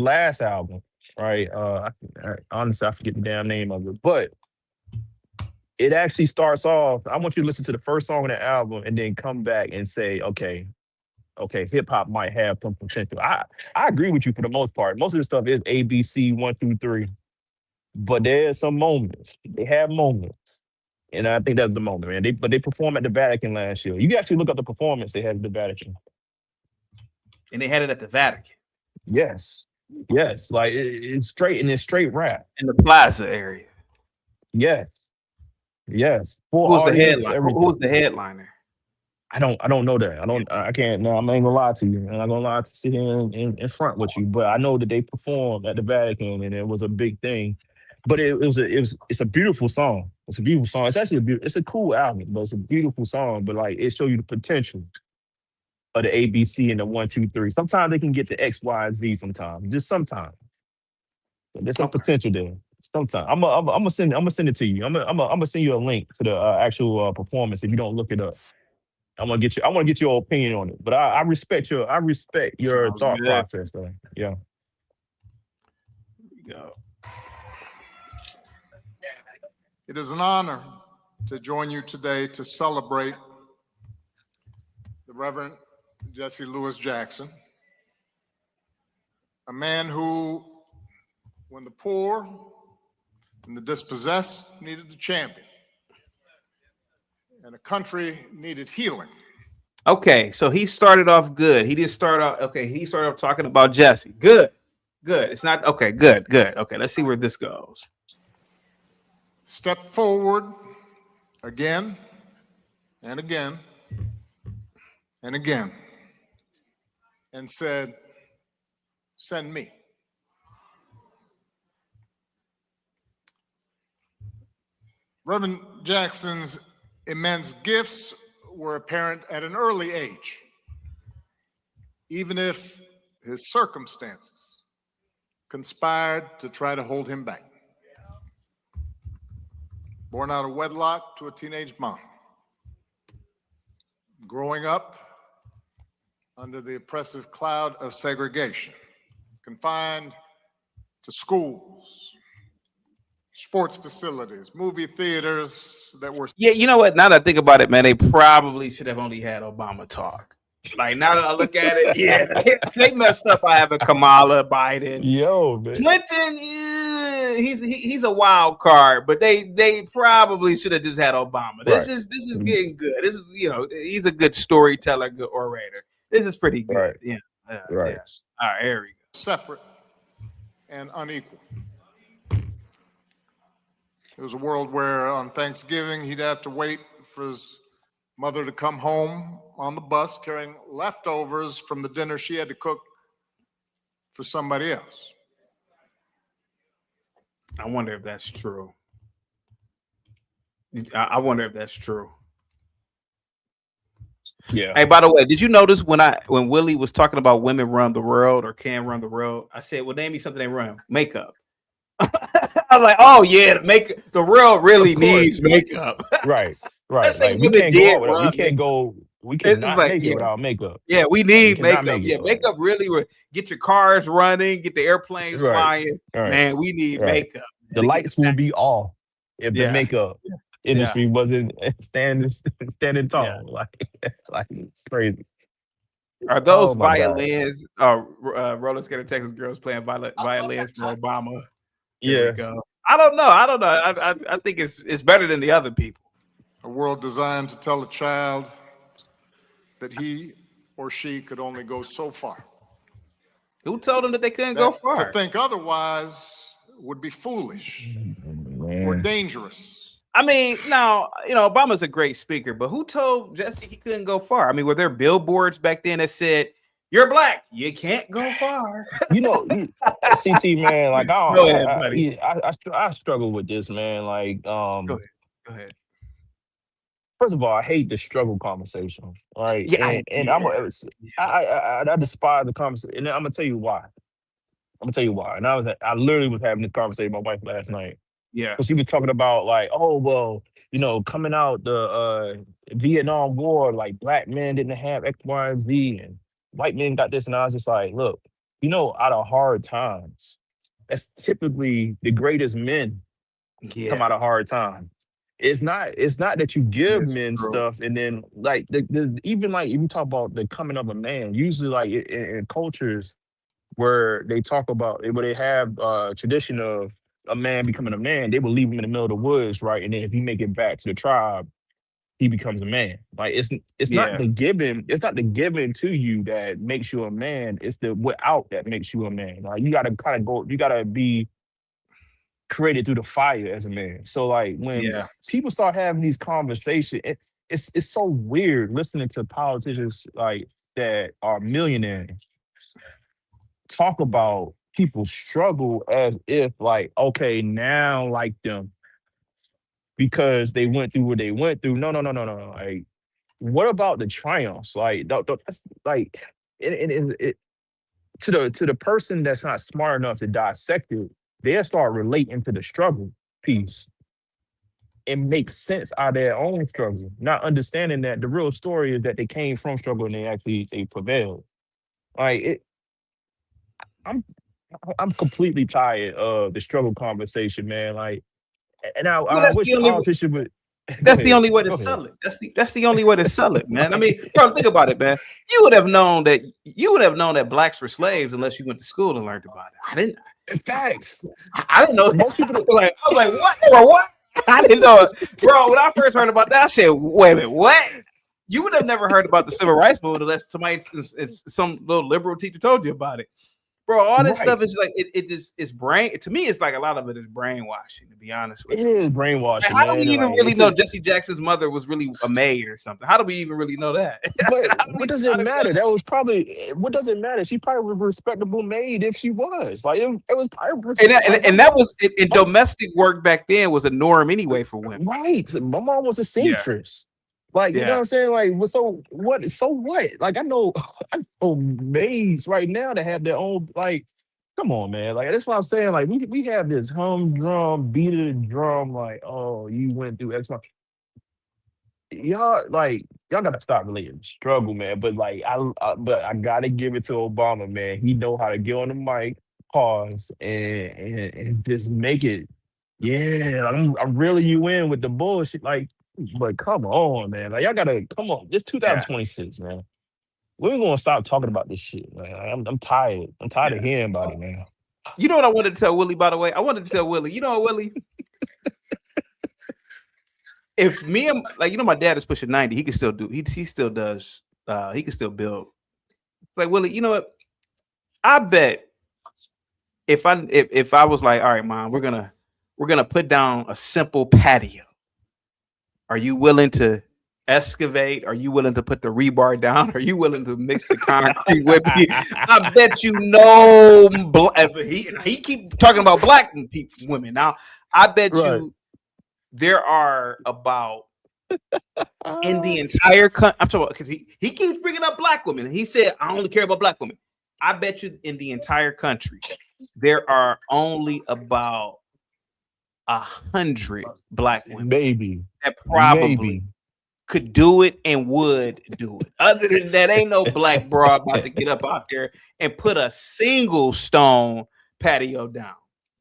last album, right? Honestly I forget the damn name of it, but it actually starts off. I want you to listen to the first song on the album and then come back and say, okay, hip hop might have some potential. I agree with you for the most part. Most of the stuff is ABC 1, 2, 3, but there's some moments. They have moments, and I think that's the moment, man. They performed at the Vatican last year. You can actually look up the performance they had at the Vatican. And they had it at the Vatican Yes, yes, like it's straight and it's straight rap. in the Plaza area. Yes, yes, full Who was the audience, headline? Who everything. was the headliner? I don't know that. I can't. No, I'm not gonna lie to you. I'm not gonna lie to sit here in front with you. But I know that they performed at the Vatican, and it was a big thing. But it's a beautiful song. It's a beautiful song. It's actually it's a cool album, but it's a beautiful song. But like it shows you the potential of the ABC and the 1, 2, 3. Sometimes they can get the X, Y, and Z. Sometimes, just sometimes. But there's some Okay. potential there. Sometimes I'm gonna send it to you. I'm gonna send you a link to the actual performance if you don't look it up. I want to get your opinion on it, but I respect your Sounds thought good. process though. Yeah. Go. It is an honor to join you today to celebrate the Reverend Jesse Lewis Jackson, a man who, when the poor and the dispossessed needed the champion, and the country needed healing. Okay, so he started off good. He didn't start off. Okay, he started off talking about Jesse. Good. It's not okay. Good. Okay, let's see where this goes. Step forward again and again and again and said, "Send me." Reverend Jackson's immense gifts were apparent at an early age, even if his circumstances conspired to try to hold him back. Born out of wedlock to a teenage mom, growing up under the oppressive cloud of segregation, confined to schools, sports facilities, movie theaters that were. Yeah, you know what? Now that I think about it, man, they probably should have only had Obama talk. Like now that I look at it, yeah, they messed up by having Kamala, Biden, Yo, man. Clinton. Yeah, he's a wild card, but they probably should have just had Obama. This is getting good. This is he's a good storyteller, good orator. This is pretty good. Right. Yeah. Right. Yeah. All right, here we go. Separate and unequal. It was a world where on Thanksgiving he'd have to wait for his mother to come home on the bus carrying leftovers from the dinner she had to cook for somebody else. I wonder if that's true. I wonder if that's true. Yeah. Hey, by the way, did you notice when Willie was talking about women run the world or can run the world? I said, well, name me something they run. Makeup. I'm like, oh yeah, the world really needs makeup. Right. Like, Like we cannot make it without makeup. Yeah, we need makeup. Make it, makeup really would get your cars running, get the airplanes flying. Right. Man, we need makeup. The lights will be off if the makeup industry wasn't standing tall. Like it's crazy. Are those violins? Roller skater Texas girls playing violins for Obama? Yes. I don't know. I think it's better than the other people. A world designed to tell a child that he or she could only go so far. Who told them that they couldn't go far? To think otherwise would be foolish or dangerous. I mean, now, Obama's a great speaker, but who told Jesse he couldn't go far? I mean, were there billboards back then that said, "You're black, you can't go far"? CT, man, like Go ahead, buddy. I struggle with this, man. Like, Go ahead. first of all, I hate the struggle conversation, right? Yeah, And I despise the conversation, and I'm gonna tell you why. I'm gonna tell you why. And I literally was having this conversation with my wife last night. yeah, Because she was talking about like, oh well, coming out the Vietnam War, like black men didn't have X, Y, and Z, and white men got this, and I was just like, look, out of hard times, that's typically the greatest men come yeah. out of hard times. It's not that you give That's men true. stuff and then like even like if you talk about the coming of a man, usually like in cultures where they talk about where they have tradition of a man becoming a man, they will leave him in the middle of the woods, right? And then if he make it back to the tribe, he becomes a man. Like it's not Yeah, the giving to you that makes you a man. It's the without that makes you a man. Like you gotta be created through the fire as a man. So like when yeah, people start having these conversations, it's so weird listening to politicians like that are millionaires talk about people's struggle as if like, okay, now like them because they went through what they went through. No, no, no, no, no. Like, what about the triumphs? Like, that's like it to the person that's not smart enough to dissect it, they'll start relating to the struggle piece and make sense out of their own struggle, not understanding that the real story is that they came from struggle and they prevailed. Like I'm I'm completely tired of the struggle conversation, man. Like, and well, I wish politicians would go that's the ahead, only way to go ahead. sell it. That's the only way to sell it, man. I mean, bro, think about it, man. You would have known that blacks were slaves unless you went to school and learned about it. Facts. I didn't know. Most people don't. I was like, what? Bro, what? I didn't know it, bro. When I first heard about that, I said, wait a minute, what? You would have never heard about the civil rights movement unless some little liberal teacher told you about it. Bro, all this Right. stuff is like it just it's brain to me. It's like a lot of it is brainwashing. To be honest with It you, is like, brainwashing, how do we man. even Like really it's know a, Jesse Jackson's mother was really a maid or something? How do we even really know that? but How do what we, does how it do we know matter? that? That was probably what does it matter? She probably was a respectable maid if she was. Like it was probably And that, like and, my and that mom. was in My, domestic work back then was a norm anyway for women. right. My mom was a Yeah, seamstress. Like, you know what yeah, I'm saying? Like, so what? So what? Like, I know maids right now that have their own. Like, come on, man. Like, that's what I'm saying. Like, we have this humdrum, beat of the drum. Like, oh, you went through X. Y'all gotta stop relating to struggle, man. But like, but I gotta give it to Obama, man. He know how to get on the mic, pause, and just make it. Yeah, I'm reeling you in with the bullshit. Like, but come on, man. Like, y'all gotta come on. It's yeah, 2026, man. We're gonna stop talking about this shit, man. I'm tired. I'm tired of yeah. hearing about it, man. You know what I wanted to tell Willie, by the way? I wanted to tell Willie, you know what, Willie? If me and my dad is pushing 90, he can still do he still does he can still build. Like Willie, you know what? I bet if I was like, all right, mom, we're gonna put down a simple patio. Are you willing to excavate? Are you willing to put the rebar down? Are you willing to mix the concrete with me? I bet you know. He keep talking about black women. Now, I bet Right. you there are about in the entire country. I'm talking about because he keeps bringing up black women. He said, "I only care about black women." I bet you in the entire country there are only about 100 black women Maybe. that probably Maybe. could do it and would do it. Other than that, ain't no black bra about to get up out there and put a single stone patio down.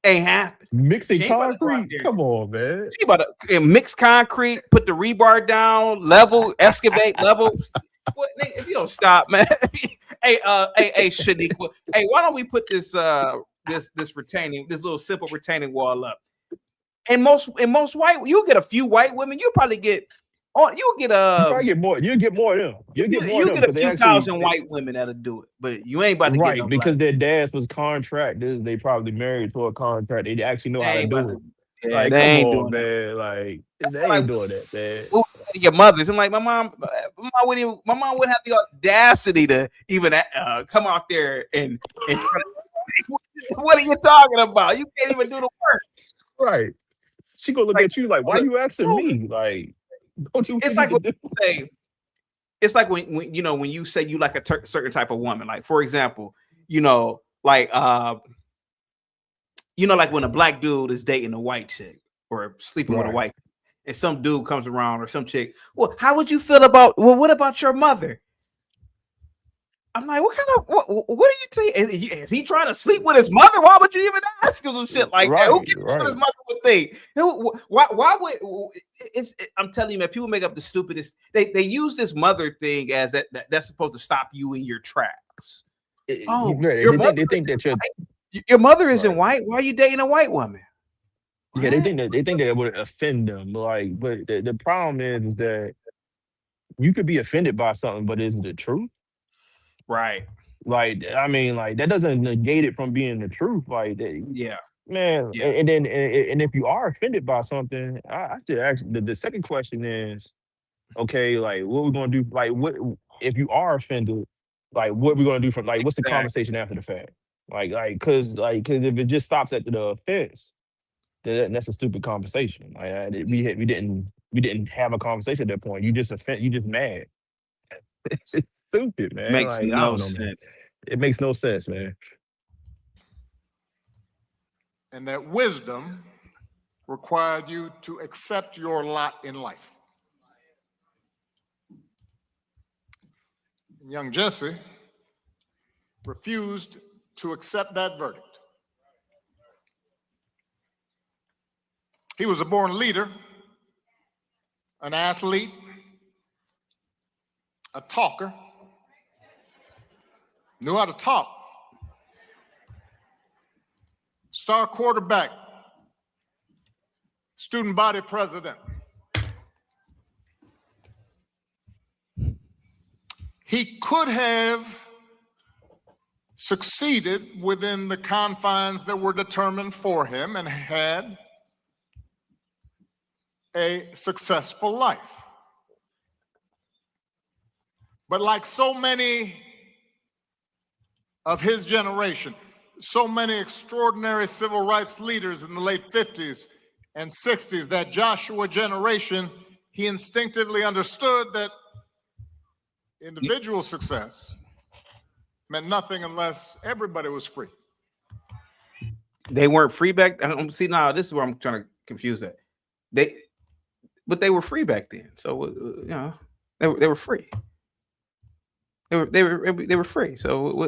Ain't happening. Mixing She ain't about to go out concrete? there. Come on, man. She about to mix concrete, put the rebar down, level, excavate, level. What, nigga, if you don't stop, man. Hey, Shaniqua. Hey, why don't we put this little simple retaining wall up? And most white, you'll get a few white women. You'll probably get you'll get You probably get more. You'll get more of them. You'll get more of you them get a because they few actually thousand white women that'll do it, but you ain't about to get right no black. because their dads was contractors. They probably married to a contract. They actually know They how to ain't do about it. to. Yeah, Like, they come ain't on, doing that. man. Like, they Like, ain't doing that, man. who your mothers? I'm like, my mom wouldn't have the audacity to even come out there and try to, what are you talking about? You can't even do the work. Right. She gonna look Like, at you like, why you asking me? Like, Don't you It's like when you say, it's like when you know when you say you like a certain type of woman. Like for example, like like when a black dude is dating a white chick or sleeping with a white, and some dude comes around or some chick. Well, how would you feel about? Well, what about your mother? I'm like, what kind of what are you saying? Is he trying to sleep with his mother? Why would you even ask him some shit like that? Who cares what his mother would think? Why would I'm telling you, man, people make up the stupidest. They use this mother thing as that's supposed to stop you in your tracks. Oh, they think that your mother isn't white. Why are you dating a white woman? Yeah, they think that it would offend them. Like, but the problem is that you could be offended by something, but is it the truth? Right. Like, I mean, like that doesn't negate it from being the truth. Like, yeah, man. Yeah. And if you are offended by something, I should actually. The second question is, okay, like what we're gonna do? Like, what if you are offended? Like, what we're gonna do from? Like, what's the conversation after the fact? Like, cause if it just stops at the offense, then that's a stupid conversation. Like, we didn't have a conversation at that point. You just mad. It's stupid, man. Makes like, no I don't know, sense. man. It makes no sense, man. And that wisdom required you to accept your lot in life. And young Jesse refused to accept that verdict. He was a born leader, an athlete, a talker, knew how to talk, star quarterback, student body president. He could have succeeded within the confines that were determined for him and had a successful life. But like so many of his generation, so many extraordinary civil rights leaders in the late 50s and 60s, that Joshua generation, he instinctively understood that individual success meant nothing unless everybody was free. They weren't free back. See, now this is where I'm trying to confuse that. But they were free back then. So they were free. They were free. So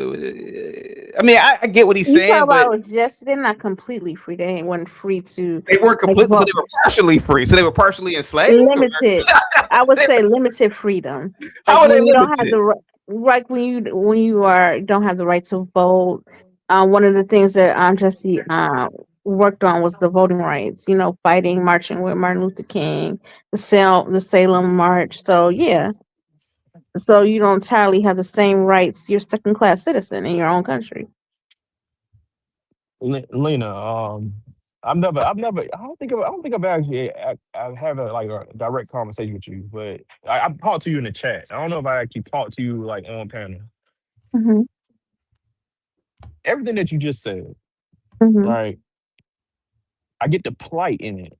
I mean, I get what he's saying, but they're not completely free. They weren't free to. They weren't completely. So they were partially free. So they were partially enslaved. Limited. I would say limited freedom. How are they limited? Don't have the right when you don't have the right to vote. One of the things that Jesse worked on was the voting rights. Fighting, marching with Martin Luther King, the Salem March. So yeah. So you don't entirely have the same rights. You're a second-class citizen in your own country. Lena, I don't think I've actually I've had a direct conversation with you, but I've talked to you in the chat. I don't know if I actually talked to you like on panel. Mm-hmm. Everything that you just said, Mm-hmm. like, I get the plight in it,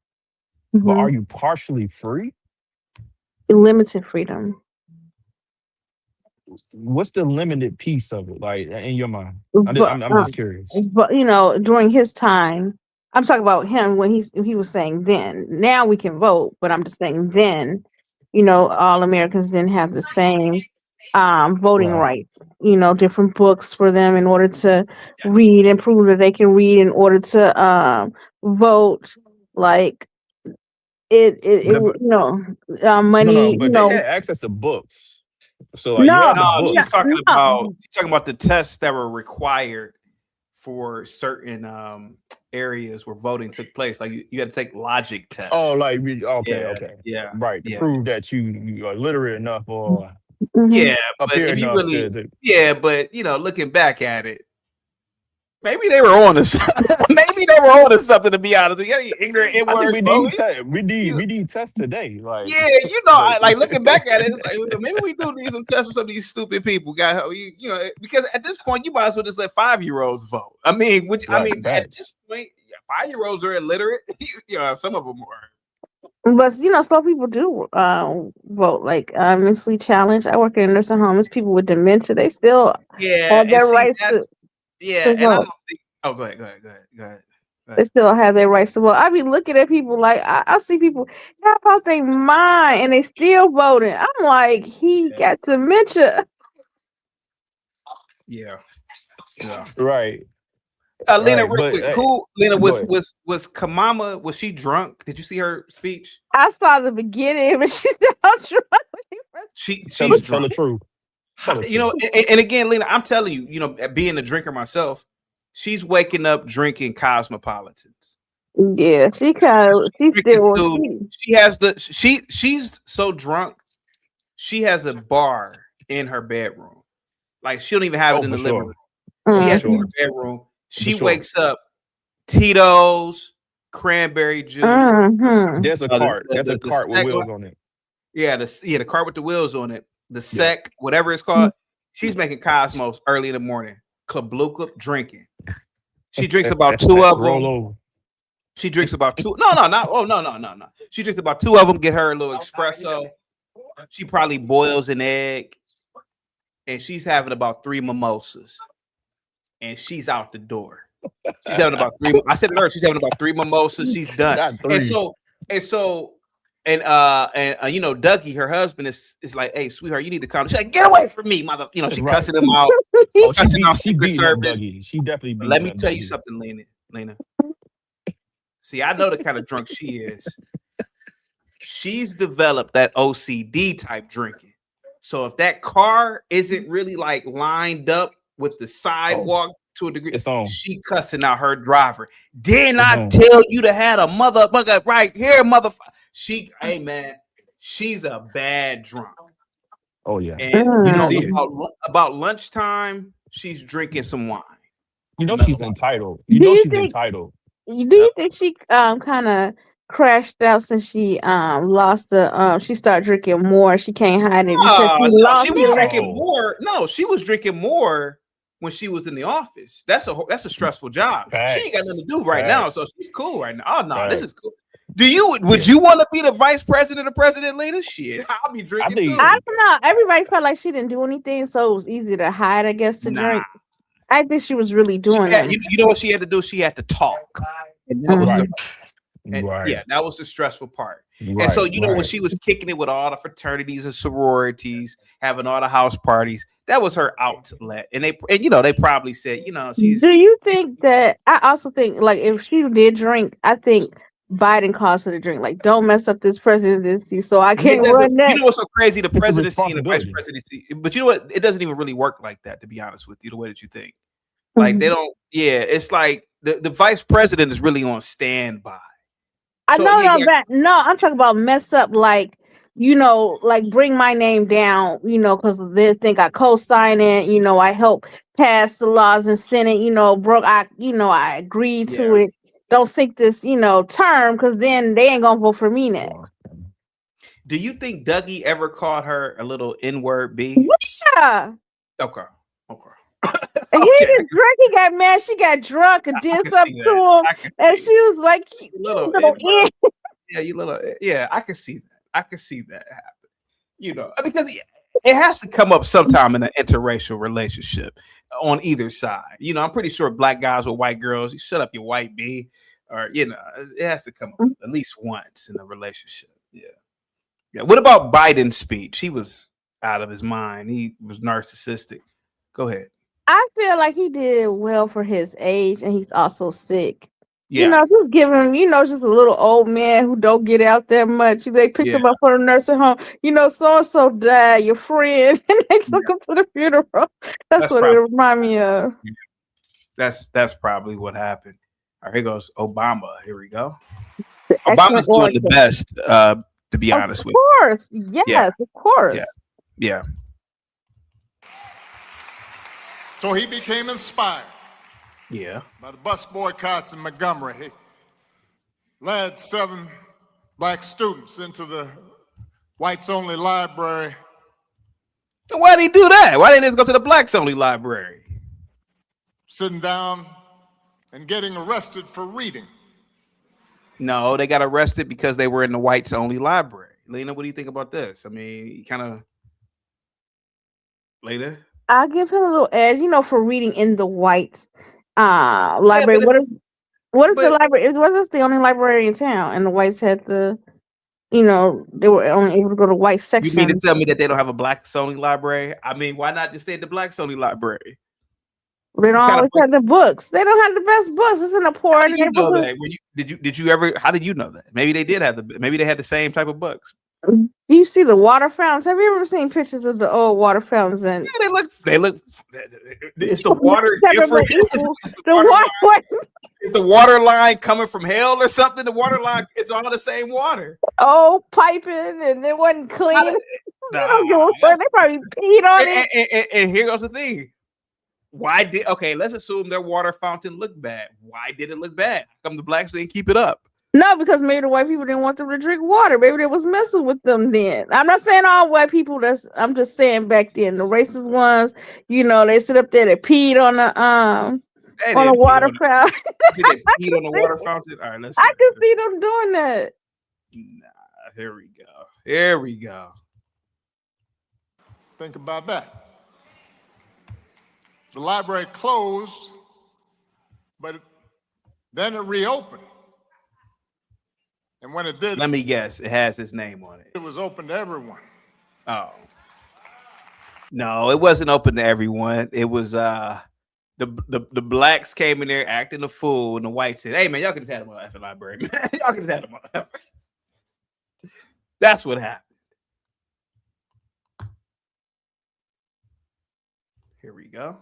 Mm-hmm. but are you partially free? Limited freedom. What's the limited piece of it, like in your mind? I'm just curious. But during his time, I'm talking about him when he was saying then. Now we can vote, but I'm just saying then. All Americans didn't have the same voting rights. Different books for them in order to read and prove that they can read in order to vote. Like money. No, but they had access to books. So like, she's talking about the tests that were required for certain areas where voting took place. Like you had to take logic tests. Oh, like okay, yeah, right, to prove that you are literate enough or yeah, but if you really, but looking back at it, maybe they were on to something. To be honest, you ignorant. We need tests today. Like like looking back at it, it's like maybe we do need some tests for some of these stupid people, guys. Because at this point, you might as well just let 5-year-olds vote. I mean, at this point, 5-year-olds are illiterate. Some of them are. But some people do vote. Like mentally challenged. I work in a nursing home. It's people with dementia. They still Yeah, have and their see rights that's yeah, to and I vote. don't think. Oh, go ahead. They still have their rights to vote. I be looking at people like I see people half out their mind and they still voting. I'm like, he Yeah, got dementia. yeah, yeah. Right. Lena, Right. real But quick, who Lena go ahead. was Kamama? Was she drunk? Did you see her speech? I saw the beginning, but she's still drunk. She's Tell the drunk. truth. Tell the You truth. know, and again, Lena, I'm telling you, being a drinker myself, she's waking up drinking cosmopolitans. Yeah, she Drinking still to she has she's so drunk, she has a bar in her bedroom. Like she don't even have it Oh, in for the living sure. room. For She has it in sure. her bedroom. For She sure. wakes up Tito's, cranberry juice. There's a cart. There's a The cart with sec, wheels on it. the cart with the wheels on it. The Yeah. sec, whatever it's called. She's making Cosmos early in the morning. Klabluka drinking. She drinks about 2 of Roll them. over. She drinks about 2. No. She drinks about 2 of them. Get her a little espresso. She probably boils an egg, and she's having about 3 mimosas, and she's out the door. She's having about 3. I said to her, she's having about 3 mimosas. She's done. Not 3. And Dougie, her husband, is like, "Hey, sweetheart, you need to come." She's like, "Get away from me, mother!" She Right. cussing him out. Oh, Cussing out she Secret beating up Service. Dougie. She definitely beating Let me up tell you Dougie. something, Lena. See, I know the kind of drunk she is. She's developed that OCD type drinking. So if that car isn't really like lined up with the sidewalk to a degree, It's on. she cussing out her driver. Didn't It's I on. tell you to have a motherfucker right here, motherfucker? Hey man, she's a bad drunk. Oh yeah. And You see it. about lunchtime, she's drinking some wine. She's entitled. Do you She's think? entitled. Do you think she kind of crashed out since she lost she started drinking more? She can't hide it because she No, lost she was it. drinking more. No, she was drinking more when she was in the office. That's a stressful job. She ain't got nothing to do right now, so she's cool right now. Oh no, this is cool. Would you want to be the vice president or president later? Shit, I'll be drinking too. I don't know. Everybody felt like she didn't do anything, so it was easy to hide, I guess, to drink. I think she was really doing that. You know what she had to do? She had to talk. And that was Right. that was the stressful part. Right, And so, when she was kicking it with all the fraternities and sororities, having all the house parties, that was her outlet. And they probably said, she's. Do you think that? I also think, like, if she did drink, I think Biden caused her to drink. Like, don't mess up this presidency, so I can't run next. You know what's so crazy? The It's a presidency and the vice responsibility. presidency. But you know what? It doesn't even really work like that, to be honest with you, the way that you think. Like, they don't. Yeah, it's like the vice president is really on standby. I know that. No, I'm talking about mess up, like, like bring my name down, because they think I co-sign it, I help pass the laws in Senate, I agreed to it. Don't sink this, term, because then they ain't gonna vote for me next. Do you think Dougie ever called her a little N-word B? Yeah. Okay. He didn't drink. He got mad. She got drunk and did something to him, and she was like, Yeah, I can see that. I can see that happen. Because it has to come up sometime in an interracial relationship on either side. I'm pretty sure black guys with white girls, you shut up, your white B, or it has to come up at least once in a relationship. Yeah. What about Biden's speech? He was out of his mind. He was narcissistic. Go ahead. I feel like he did well for his age, and he's also sick. Yeah. Just give him, just a little old man who don't get out that much. They picked him up from the nursing home. So-and-so died, your friend, and they took him to the funeral. That's what it reminded me of. That's probably what happened. All right, here goes Obama. Here we go. Obama's doing the best, to be honest with you. Of course. Yes, of course. Yeah. So he became inspired. Yeah. By the bus boycotts in Montgomery. He led 7 black students into the whites-only library. So why did he do that? Why didn't he just go to the blacks-only library? Sitting down and getting arrested for reading. No, they got arrested because they were in the whites only library. Lena, what do you think about this? I mean, kind of. Lena? I'll give him a little edge, for reading in the white Yeah, library. What if the but library? It wasn't the only library in town, and the whites had they were only able to go to white you mean to section. tell me that they don't have a blacks only library? I mean, why not just stay at the blacks only library? They don't Kind of. always have the books. They don't have the best books. It's in a poor How do you know neighborhood. that? Did you ever? How did you know that? Maybe they did have maybe they had the same type of books. Do you see the water fountains? Have you ever seen pictures of the old water fountains? And Yeah, they look. Is the water different? Is the water line coming from hell or something? The water line, it's all the same water. Oh, piping, and it wasn't clean. They probably peed on it. And here goes the thing. Let's assume their water fountain looked bad. Why did it look bad? How come the blacks didn't keep it up? No, because maybe the white people didn't want them to drink water. Maybe they was messing with them then. I'm not saying all white people. I'm just saying back then, the racist ones, they sit up there, they peed on the water fountain. Did they peed on the water fountain? All right, let's see. I can see them doing that. Nah, here we go. Here we go. Think about that. The library closed, but then it reopened. And when it did, let me guess, it has his name on it. It was open to everyone. Oh. No, it wasn't open to everyone. It was the blacks came in there acting a fool, and the whites said, "Hey man, y'all can just have them on the effing library, man. Y'all can just have them on the effing." That's what happened. Here we go.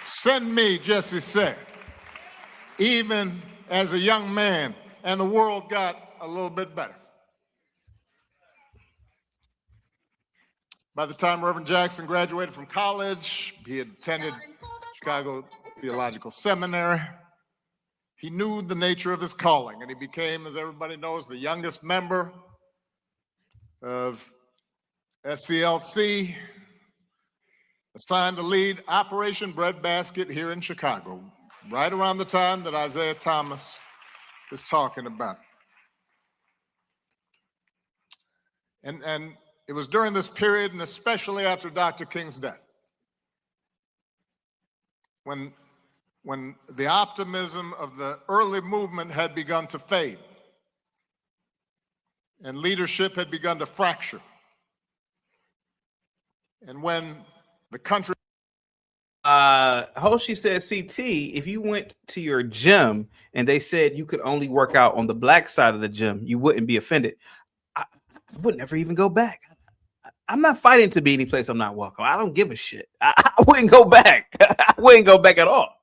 Send me, Jesse said, even as a young man, and the world got a little bit better. By the time Reverend Jackson graduated from college, he had attended Chicago Theological Seminary. He knew the nature of his calling, and he became, as everybody knows, the youngest member of SCLC, assigned to lead Operation Breadbasket here in Chicago, right around the time that Isaiah Thomas is talking about. And it was during this period, and especially after Dr. King's death, when the optimism of the early movement had begun to fade and leadership had begun to fracture. And when the country Hoshi said, CT, if you went to your gym and they said you could only work out on the black side of the gym, you wouldn't be offended. I would never even go back. I'm not fighting to be any place I'm not welcome. I don't give a shit. I wouldn't go back. I wouldn't go back at all.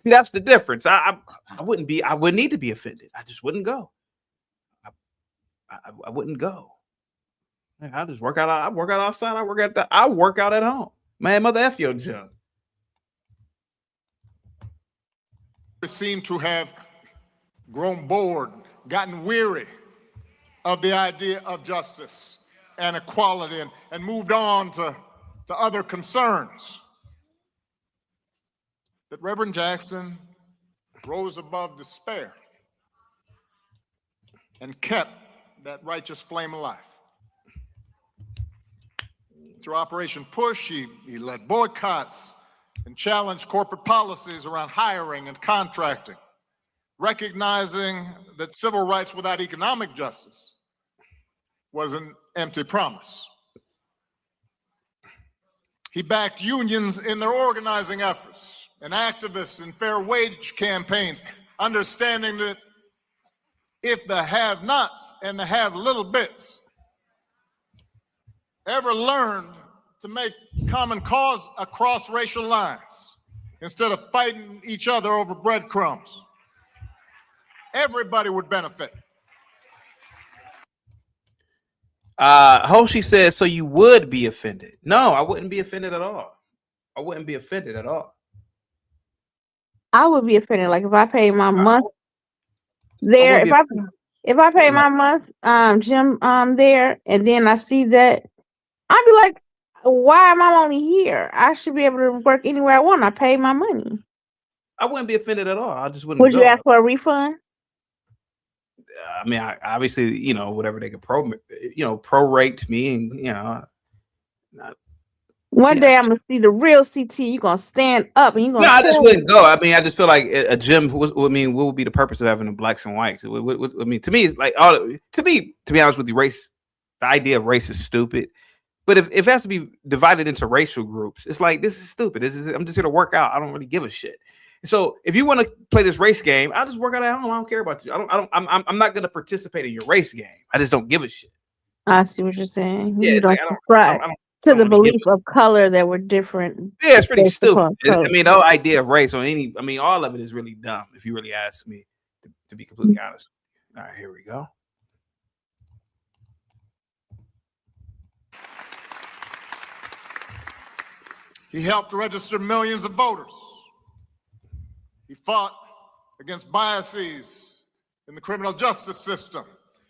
See, that's the difference. I wouldn't need to be offended. I just wouldn't go. I wouldn't go. I just work out. I work out outside. I work out at home. Man, mother F your gym. Seem to have grown bored, gotten weary of the idea of justice and equality and moved on to other concerns. That Reverend Jackson rose above despair and kept that righteous flame alive. Through Operation Push, he led boycotts and challenged corporate policies around hiring and contracting, recognizing that civil rights without economic justice was an empty promise. He backed unions in their organizing efforts and activists in fair wage campaigns, understanding that if the have-nots and the have-little bits ever learned to make common cause across racial lines instead of fighting each other over breadcrumbs, everybody would benefit. Hoshi says, so you would be offended. No, I wouldn't be offended at all. I wouldn't be offended at all. I would be offended. Like if I paid my month there, if I pay my month gym there, and then I see that, I'd be like, why am I only here? I should be able to work anywhere I want. I pay my money. I wouldn't be offended at all. I just wouldn't Would go. you ask for a refund? I mean, I obviously, you know, whatever they could prorate me, and not. One Yeah. day I'm gonna see the real CT. You're gonna stand up and you're No, gonna I just tell wouldn't go. I mean, I just feel like a gym. What would be the purpose of having the blacks and whites? I mean, to me, it's like to be honest with you, the idea of race is stupid. But if it has to be divided into racial groups, it's like, this is stupid. I'm just here to work out. I don't really give a shit. So if you want to play this race game, I'll just work out at home. I don't care about you. I'm not going to participate in your race game. I just don't give a shit. I see what you're saying. Yeah, You it's don't like subscribe to the really belief of color that we're different. Yeah, it's pretty based stupid. upon I color. mean, the whole idea of race or all of it is really dumb, if you really ask me, to be completely honest. All right, here we go. He helped register millions of voters. He fought against biases in the criminal justice system.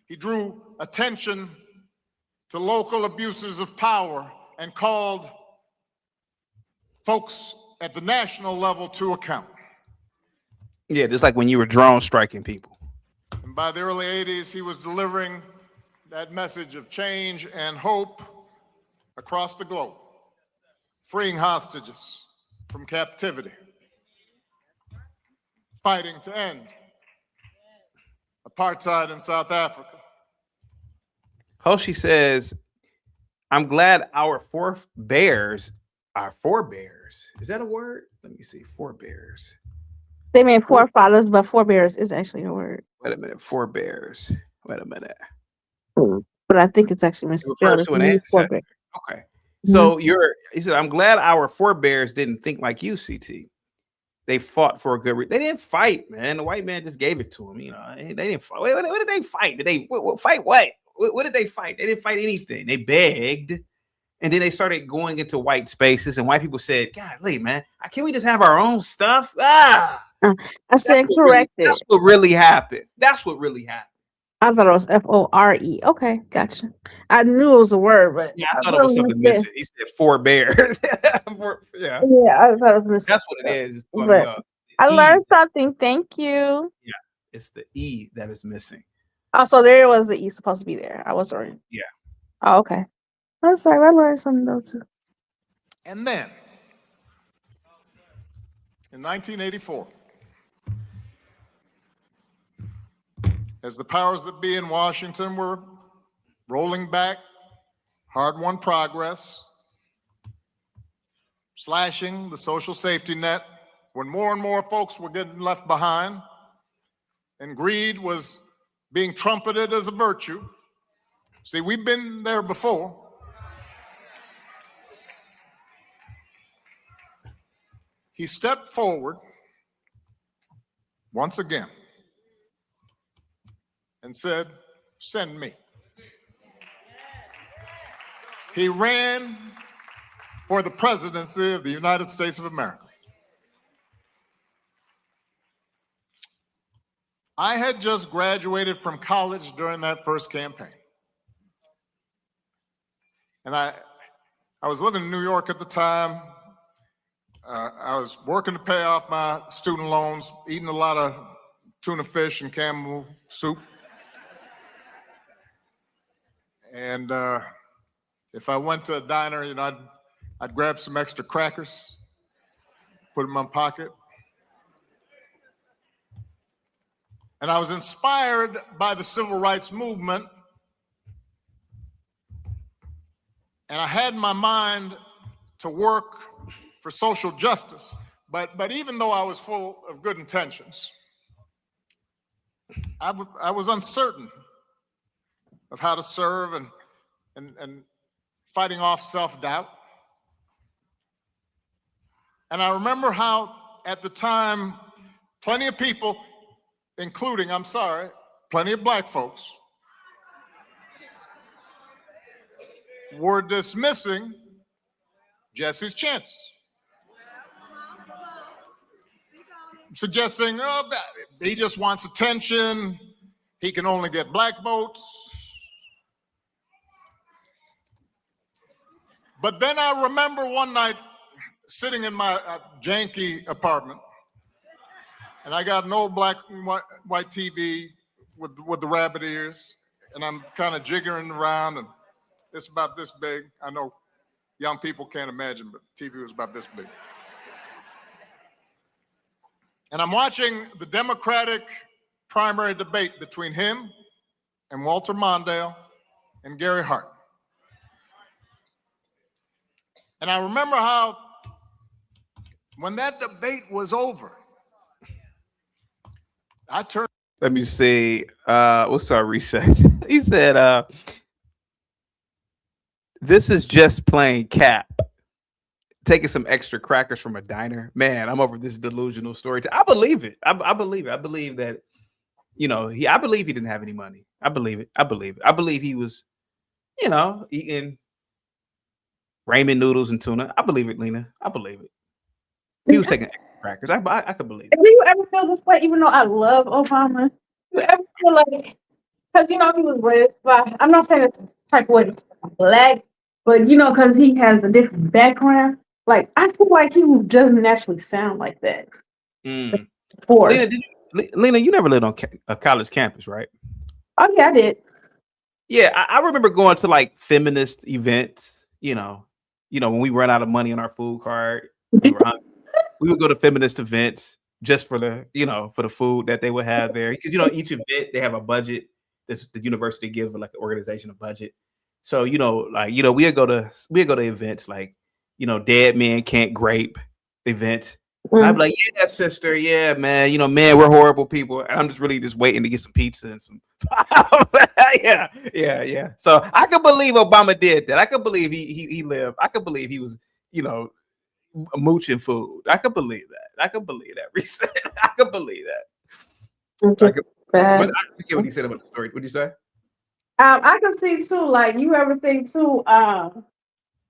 He drew attention to local abuses of power and called folks at the national level to account. Yeah, just like when you were drone striking people. And by the early 80s, he was delivering that message of change and hope across the globe, freeing hostages from captivity, fighting to end apartheid in South Africa. Hoshi says, I'm glad our forebears. Is that a word? Let me see. Forebears. They mean forefathers, but forebears is actually a word. Wait a minute. Forebears. Wait a minute. But I think it's actually misspelled. Refers to an ancestor. Okay. So he said, I'm glad our forebears didn't think like you, CT. They fought for a good reason. They didn't fight, man. The white man just gave it to them. You know, they didn't fight. What did they fight? Did they fight what? What did they fight? They didn't fight anything. They begged. And then they started going into white spaces, and white people said, "Golly, man, can we just have our own stuff?" I said corrected. That's what really happened. That's what really happened. I thought it was FORE. Okay, gotcha. I knew it was a word, but yeah, I thought it was something missing. He said forebears. Yeah, I thought it was missing. That's what it is. But I learned something. Thank you. Yeah, it's the E that is missing. Oh, so there was the E supposed to be there. I was right. Yeah. Oh, okay. I'm sorry. I learned something though too. And then, in 1984, as the powers that be in Washington were rolling back hard-won progress, slashing the social safety net, when more and more folks were getting left behind, and greed was being trumpeted as a virtue. See, we've been there before. He stepped forward once again and said, "Send me." He ran for the presidency of the United States of America. I had just graduated from college during that first campaign. And I was living in New York at the time. I was working to pay off my student loans, eating a lot of tuna fish and Campbell soup. And if I went to a diner, you know, I'd grab some extra crackers, put them in my pocket. And I was inspired by the civil rights movement. And I had in my mind to work for social justice. But even though I was full of good intentions, I was uncertain of how to serve and fighting off self-doubt. And I remember how, at the time, plenty of people, including, plenty of black folks, were dismissing Jesse's chances. Suggesting, oh, he just wants attention, he can only get black votes. But then I remember one night sitting in my janky apartment, And I got an old black and white TV with the rabbit ears, and I'm kind of jiggering around, and it's about this big. I know young people can't imagine, but the TV was about this big. And I'm watching the Democratic primary debate between him and Walter Mondale and Gary Hart. And I remember how when that debate was over, I turned. Let me see. What's our reset? He said, this is just plain cap. Taking some extra crackers from a diner. Man, I'm over this delusional story. I believe it. I believe it. I believe that, I believe he didn't have any money. I believe it. I believe it. I believe he was, eating ramen noodles and tuna. I believe it, Lena. I believe it. He was taking extra crackers. I could believe it. Do you ever feel this way, even though I love Obama? Do you ever feel like, because he was raised by, I'm not saying it's type of way he's black, but because he has a different background, like I feel like he doesn't actually sound like that. Mm. Force. Lena, you never lived on a college campus, right? Oh yeah, I did. Yeah, I remember going to like feminist events. When we run out of money on our food card, we would go to feminist events just for the for the food that they would have there. Because each event they have a budget. This the university gives like an organization a budget. So we'd go to events like dead men can't grape event. And I'd be like, yeah, sister, yeah, man, man, we're horrible people. And I'm just really just waiting to get some pizza and some yeah. So I could believe Obama did that. I could believe he lived. I could believe he was, mooching food. I could believe that. I could believe that. Reset. I could believe that. But I forget what he said about the story. What did you say? I can see too, like you ever think too,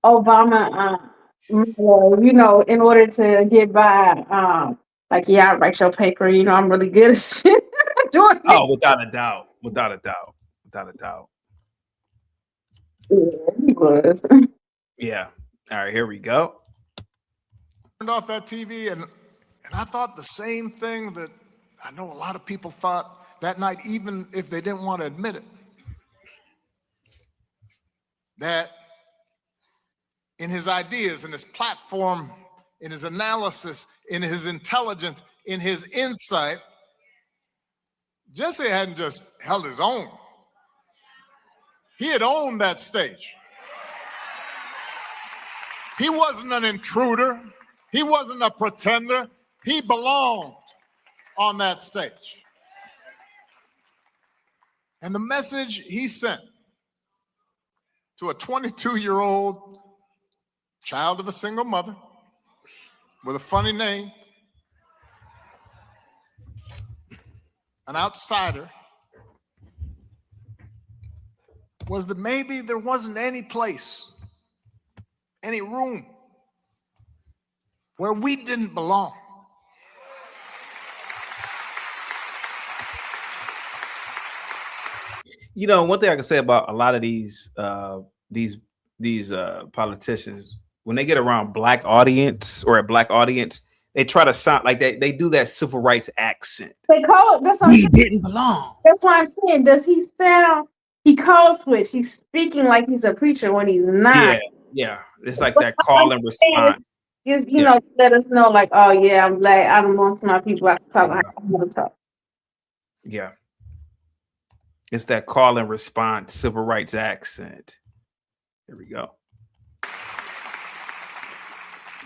Obama, in order to get by, like, yeah, I write your paper, I'm really good at shit. Doing it. Oh, without a doubt. Without a doubt. Without a doubt. Yeah, he was. Yeah. All right, here we go. Turned off that TV, and I thought the same thing that I know a lot of people thought that night, even if they didn't want to admit it. That in his ideas, in his platform, in his analysis, in his intelligence, in his insight, Jesse hadn't just held his own. He had owned that stage. He wasn't an intruder. He wasn't a pretender. He belonged on that stage. And the message he sent to a 22-year-old child of a single mother with a funny name, an outsider, was that maybe there wasn't any place, any room where we didn't belong. One thing I can say about a lot of these politicians, when they get around black audience or a black audience, they try to sound like they do that civil rights accent. They call it. That's what We didn't belong. That's why I'm saying. Does he sound? He calls switch. He's speaking like he's a preacher when he's not. Yeah. It's like that call and response. Is let us know like, oh yeah, I'm black. I'm amongst my people. I can talk. I want to talk. Yeah. It's that call and response civil rights accent. Here we go.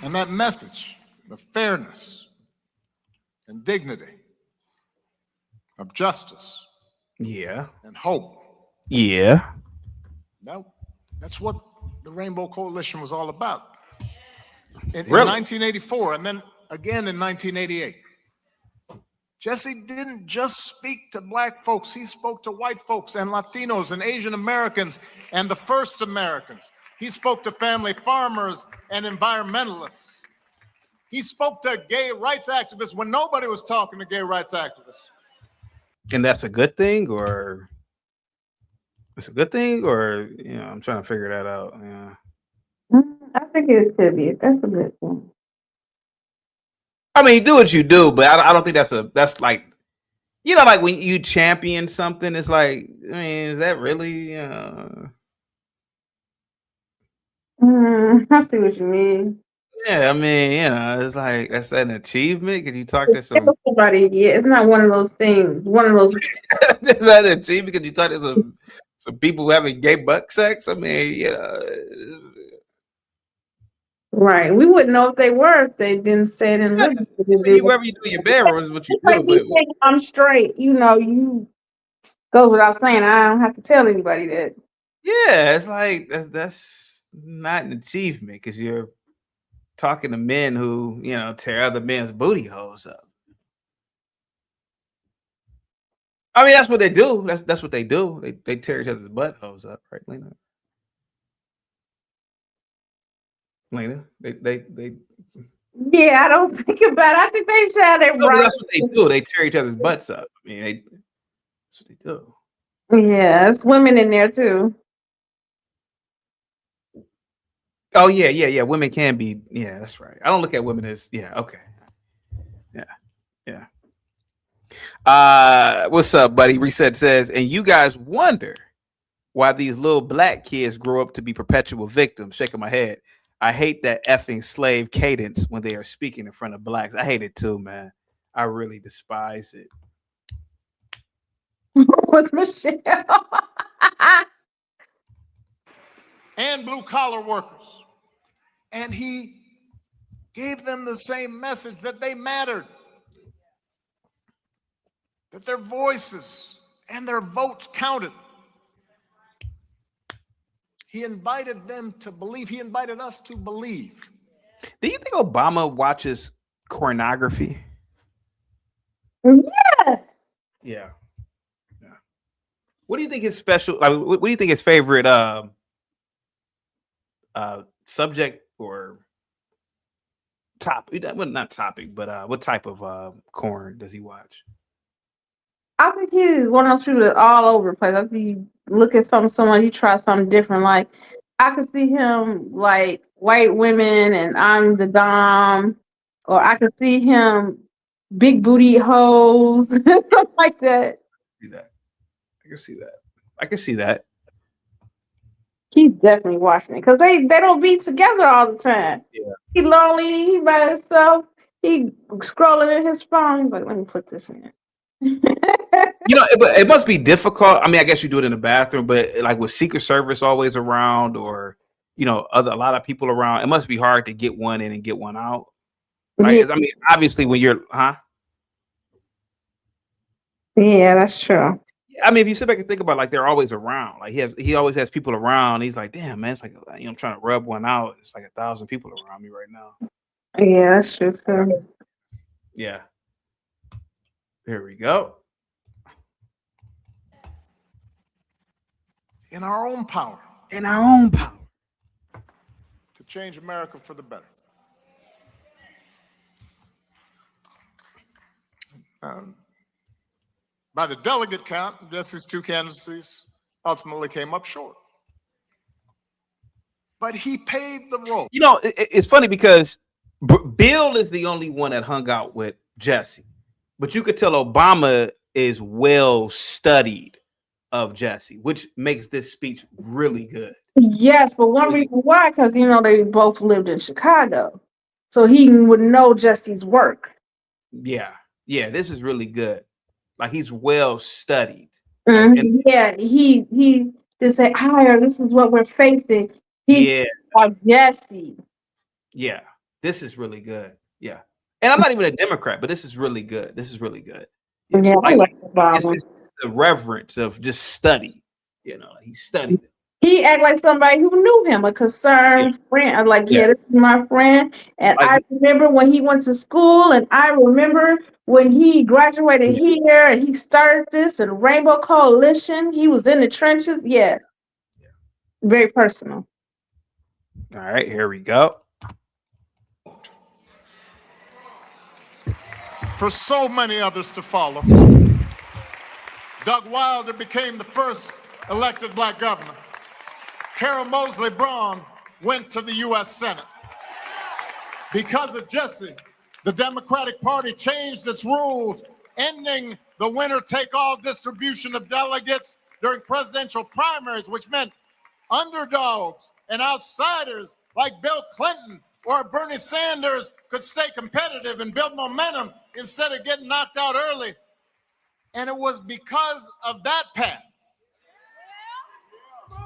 And that message of fairness and dignity, of justice, and hope. Yeah. That's what the Rainbow Coalition was all about. In 1984, and then again in 1988. Jesse didn't just speak to black folks, he spoke to white folks and Latinos and Asian Americans and the first Americans. He spoke to family farmers and environmentalists. He spoke to gay rights activists when nobody was talking to gay rights activists. And that's a good thing, or it's a good thing, or I'm trying to figure that out. Yeah. I think it could be. That's a good thing. I mean, do what you do, but I don't think that's like, like when you champion something, it's like, I mean, is that really? I see what you mean. Yeah, I mean, it's like that's an achievement. Could you talk to some? Somebody, yeah, it's not one of those things. One of those. Is that an achievement? Could you talk to some people having gay butt sex? I mean, Right. We wouldn't know if they were if they didn't say it in living. wherever you do your bedroom is what you It's like do. me But saying I'm straight. You goes without saying. I don't have to tell anybody that. yeah, it's like that's not an achievement because you're talking to men who tear other men's booty holes up. I mean, that's what they do. That's what they do. They tear each other's butt holes up, right, Lena? Lena, they. Yeah, I don't think about it. I think they should have No, but right. that's what they do. They tear each other's butts up. I mean, that's what they do. Yeah, it's women in there too. Oh yeah. Women can be. Yeah, that's right. I don't look at women as. Yeah, okay. Yeah. What's up, buddy? Reset says, and you guys wonder why these little black kids grow up to be perpetual victims. Shaking my head. I hate that effing slave cadence when they are speaking in front of blacks. I hate it too, man. I really despise it. What's Michelle? And blue collar workers. And he gave them the same message that they mattered, that their voices and their votes counted. He invited them to believe. He invited us to believe. Do you think Obama watches pornography? Yes. Yeah. What do you think his special? Like, what do you think his favorite subject or topic? Well, not topic, but what type of corn does he watch? I think he's one of those people that all over the place. I think you look at someone, you try something different. Like I could see him like white women and I'm the dom, or I could see him big booty hoes, something like that. See that? I can see that. I can see that. He's definitely watching it because they don't be together all the time. Yeah. He lonely, he by himself. He scrolling in his phone. He's like, let me put this in. It must be difficult. I mean, I guess you do it in the bathroom, but like with Secret Service always around, or a lot of people around, it must be hard to get one in and get one out. Like, Yeah. I mean, obviously, when you're, Yeah, that's true. I mean, if you sit back and think about it, like they're always around. Like he always has people around. He's like, damn, man, it's like I'm trying to rub one out. It's like 1,000 people around me right now. Yeah, that's true too. Yeah. Here we go. In our own power. In our own power. To change America for the better. By the delegate count, Jesse's two candidacies ultimately came up short. But he paved the road. It's funny because Bill is the only one that hung out with Jesse. But you could tell Obama is well studied of Jesse, which makes this speech really good. Yes, but one reason why, because they both lived in Chicago, so he would know Jesse's work. Yeah, this is really good. Like he's well studied. Mm-hmm. Yeah, he just say, "Higher, this is what we're facing." Jesse. Yeah, this is really good. Yeah, and I'm not even a Democrat, but this is really good. Yeah, like, I like Obama. It's the reverence of just study. He studied it. He act like somebody who knew him, a concerned friend. I'm like, this is my friend. And I remember when he went to school, and I remember when he graduated here, and he started this and Rainbow Coalition. He was in the trenches. Yeah. Very personal. All right, here we go. For so many others to follow. Doug Wilder became the first elected black governor. Carol Moseley Braun went to the U.S. Senate. Because of Jesse, The Democratic Party changed its rules, ending the winner-take-all distribution of delegates during presidential primaries, which meant underdogs and outsiders like Bill Clinton or Bernie Sanders could stay competitive and build momentum instead of getting knocked out early. And it was because of that path.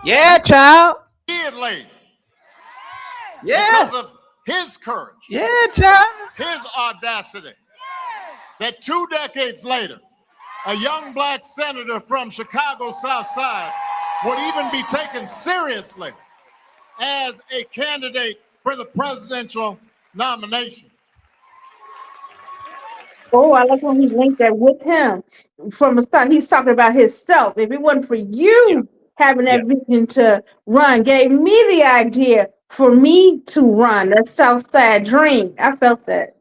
Yeah, child. He had laid. Yeah. Because of his courage. Yeah, child. His audacity. That 2 decades later, a young black senator from Chicago's South Side would even be taken seriously as a candidate for the presidential nomination. Oh, I like when he linked that with him from the start. He's talking about himself. If it wasn't for you having that vision to run, gave me the idea for me to run. That South Side dream. I felt that.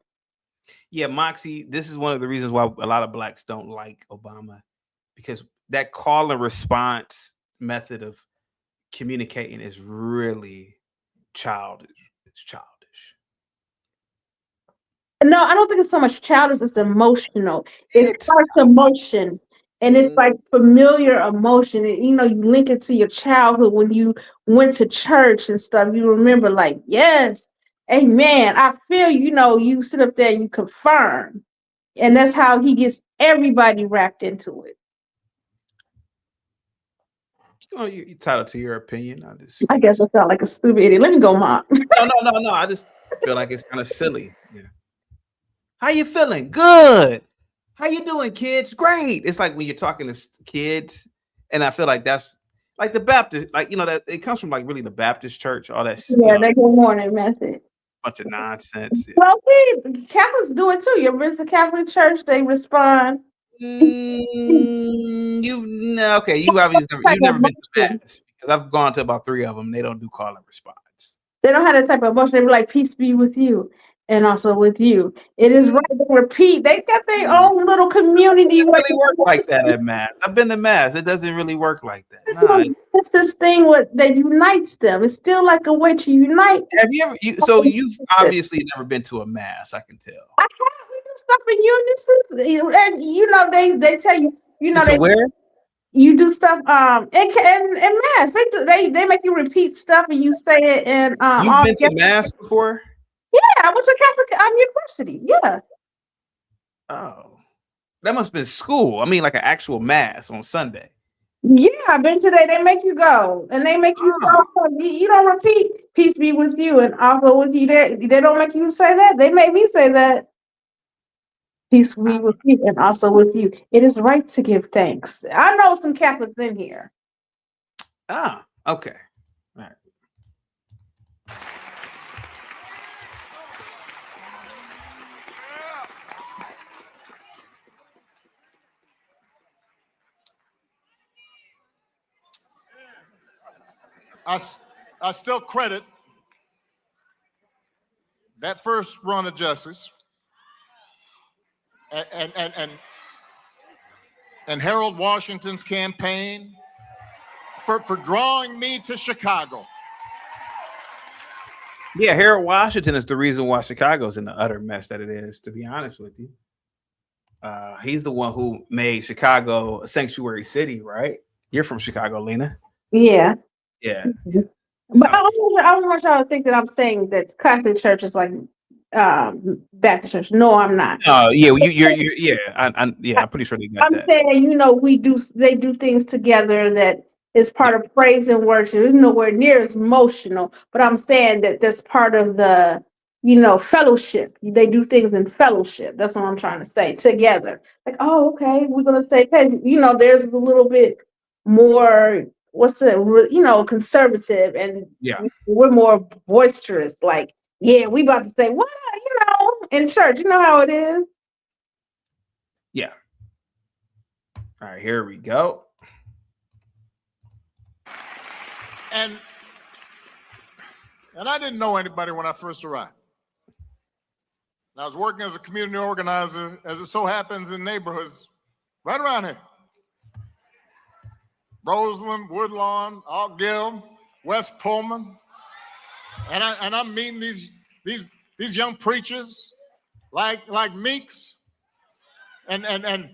Yeah, Moxie, this is one of the reasons why a lot of blacks don't like Obama, because that call and response method of communicating is really childish. It's childish. No, I don't think it's so much childish, it's emotional. It's first emotion. And it's like familiar emotion. And, you know, you link it to your childhood when you went to church and stuff. You remember, like, yes, amen. I feel, you know, you sit up there and you confirm. And that's how he gets everybody wrapped into it. Oh, you're entitled to your opinion. I guess I sound like a stupid idiot. Let me go, Mom. No. I just feel like it's kind of silly. Yeah. How you feeling? Good. How you doing, kids? Great. It's like when you're talking to kids, and I feel like that's like the Baptist, like, you know, that it comes from like really the Baptist church, all that. Yeah, that good morning message. Bunch of nonsense. Yeah. Well, see, Catholics do it too. You ever been to Catholic church? They respond. Okay. You've never been to mass, because I've gone to about 3 of them. They don't do call and response. They don't have that type of emotion. They be like, peace be with you, and also with you. It is right. They repeat. They got their own little community. It doesn't really work like that at mass. I've been to mass. It doesn't really work like that. Nah, it's this thing that unites them. It's still like a way to unite. Have you ever? So you've obviously never been to a mass. I can tell. I have. We do stuff in unison, and you know they tell you. You know they where? You do stuff in mass. They make you repeat stuff and you say it in You've been to mass before? Yeah, I went to Catholic university. Yeah. Oh. That must have been school. I mean, like an actual mass on Sunday. Yeah, I've been today. They make you go and they make you talk. You don't repeat peace be with you and also with you. They don't make you say that. They make me say that. Peace be with you and also with you. It is right to give thanks. I know some Catholics in here. Ah, okay. All right. I still credit that first run of justice and Harold Washington's campaign for drawing me to Chicago. Yeah, Harold Washington is the reason why Chicago's in the utter mess that it is, to be honest with you. He's the one who made Chicago a sanctuary city, right? You're from Chicago, Lena. Yeah. Yeah. But I don't want y'all to think that I'm saying that Catholic Church is like Baptist Church. No, I'm not. Yeah, I'm pretty sure they got that. I'm saying, you know, they do things together that is part of praise and worship. It's nowhere near as emotional, but I'm saying that that's part of the, you know, fellowship. They do things in fellowship. That's what I'm trying to say. Together. Like, oh, okay, we're gonna say, hey, you know, there's a little bit more, conservative, and we're more boisterous. Like, yeah, we about to say, what, you know, in church, you know how it is. Yeah. All right, here we go. And I didn't know anybody when I first arrived. I was working as a community organizer, as it so happens, in neighborhoods right around here. Roseland, Woodlawn, Altgill, West Pullman. And I'm meeting these young preachers like Meeks and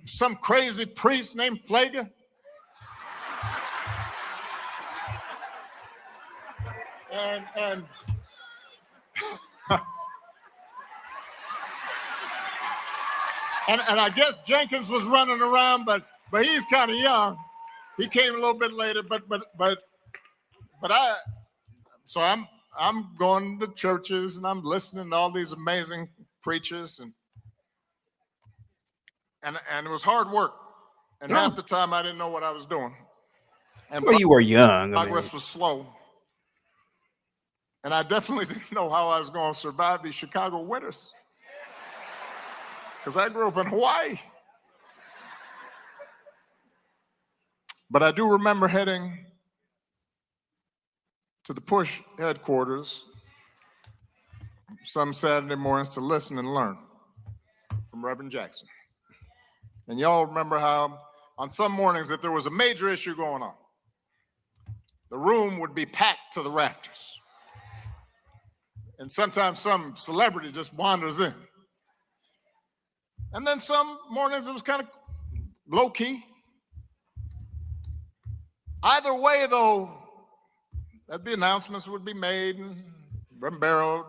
some crazy priest named Flager. And and I guess Jenkins was running around, but he's kind of young. He came a little bit later, but I'm going to churches and I'm listening to all these amazing preachers and it was hard work. And half the time I didn't know what I was doing. And well, you were young. Progress was slow. And I definitely didn't know how I was going to survive these Chicago winters. Because I grew up in Hawaii. But I do remember heading to the Push headquarters some Saturday mornings to listen and learn from Reverend Jackson. And y'all remember how on some mornings, if there was a major issue going on, the room would be packed to the rafters. And sometimes some celebrity just wanders in. And then some mornings it was kind of low key. Either way, though, the announcements would be made, and Reverend Barrow would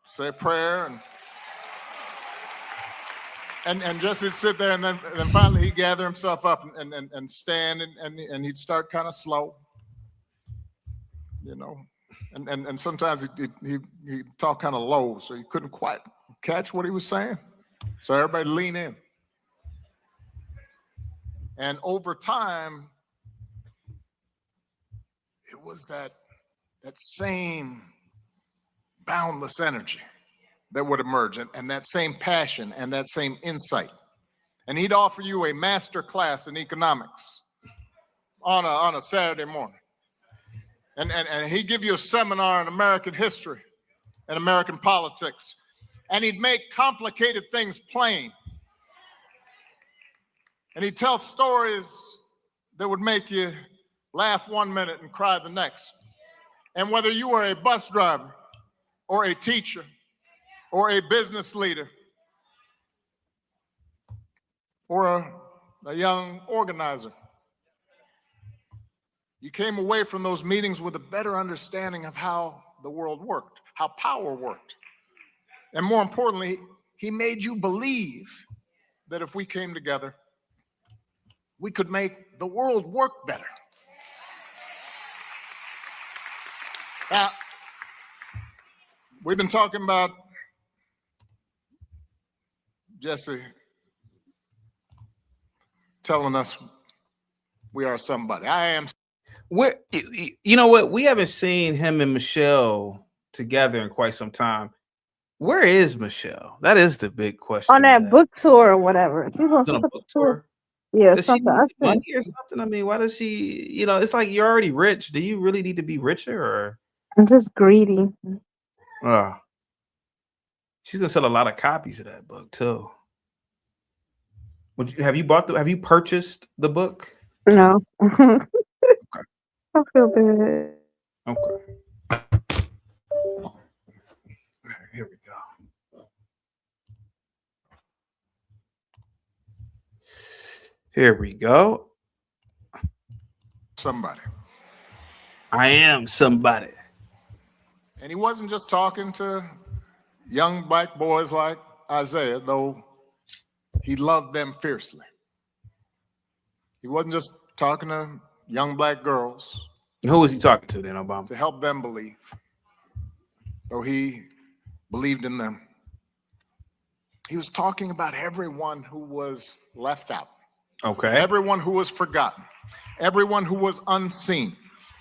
say a prayer, and Jesse'd sit there, and then finally he'd gather himself up and stand, and he'd start kind of slow, you know. And sometimes he'd talk kind of low, so you couldn't quite catch what he was saying. So everybody lean in. And over time, it was that same boundless energy that would emerge, and that same passion and that same insight. And he'd offer you a master class in economics on a Saturday morning. And he'd give you a seminar in American history and American politics. And he'd make complicated things plain. And he'd tell stories that would make you laugh 1 minute and cry the next. And whether you were a bus driver or a teacher or a business leader or a young organizer, you came away from those meetings with a better understanding of how the world worked, how power worked. And more importantly, he made you believe that if we came together, we could make the world work better. Now, we've been talking about Jesse telling us we are somebody. I am. You know what? We haven't seen him and Michelle together in quite some time. Where is Michelle? That is the big question. On that book tour or whatever. She's on a book tour. Yeah, does something. She need money or something? I mean, why does she? You know, it's like you're already rich. Do you really need to be richer, or? I'm just greedy. She's gonna sell a lot of copies of that book too. Have you purchased the book? No. Okay. I feel bad. Okay. Here we go. Here we go. Somebody. I am somebody. And he wasn't just talking to young black boys like Isaiah, though he loved them fiercely. He wasn't just talking to young black girls. Who was he talking to then, Obama? To help them believe, though he believed in them. He was talking about everyone who was left out. Okay. Everyone who was forgotten. Everyone who was unseen.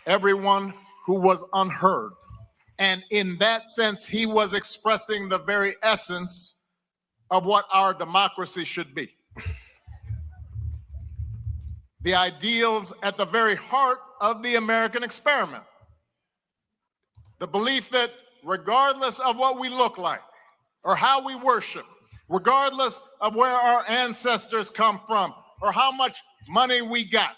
Everyone who was unheard. And in that sense, he was expressing the very essence of what our democracy should be. The ideals at the very heart of the American experiment. The belief that regardless of what we look like or how we worship, regardless of where our ancestors come from or how much money we got,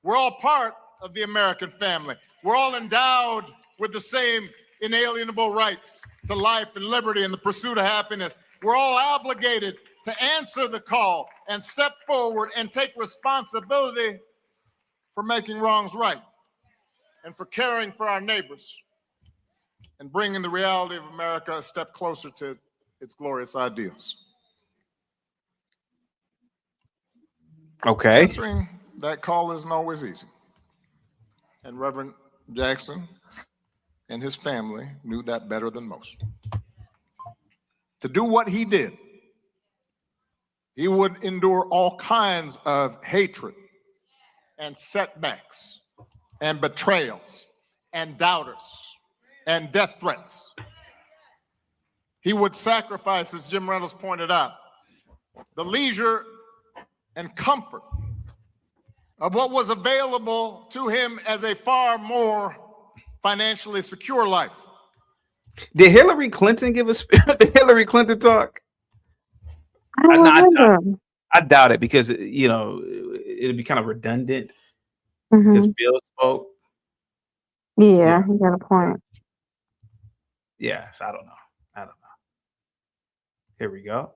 we're all part of the American family. We're all endowed with the same inalienable rights to life and liberty and the pursuit of happiness. We're all obligated to answer the call and step forward and take responsibility for making wrongs right and for caring for our neighbors and bringing the reality of America a step closer to its glorious ideals. Okay. Answering that call isn't always easy. And Reverend Jackson and his family knew that better than most. To do what he did, he would endure all kinds of hatred and setbacks and betrayals and doubters and death threats. He would sacrifice, as Jim Reynolds pointed out, the leisure and comfort of what was available to him as a far more financially secure life. Did Hillary Clinton give us the Hillary Clinton talk? I doubt it because it'd be kind of redundant because Bill spoke. Yeah, you got a point. Yeah, so I don't know. Here we go.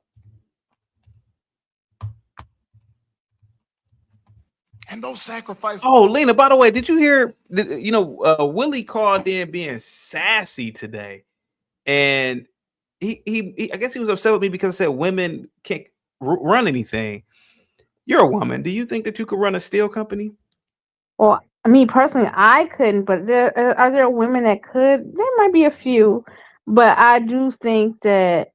And those sacrifices. Oh, Lena, by the way, did you hear, Willie called in being sassy today. And he I guess he was upset with me because I said women can't run anything. You're a woman. Do you think that you could run a steel company? Well, me personally, I couldn't, but are there women that could? There might be a few, but I do think that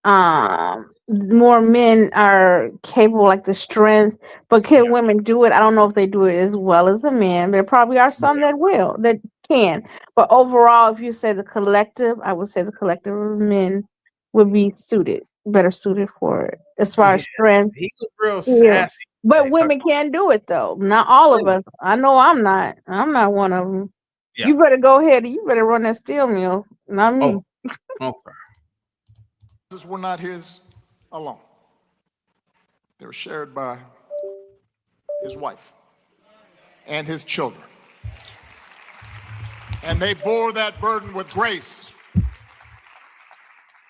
more men are capable, like the strength, but can women do it? I don't know if they do it as well as the men. There probably are some that can, but overall, if you say the collective, I would say the collective of men would be better suited for it as far as strength. He was real sassy. But women can do it though. Not all of us. I know I'm not one of them. Yeah. You better go ahead. You better run that steel mill, not me. Okay. Were not his alone. They were shared by his wife and his children. And they bore that burden with grace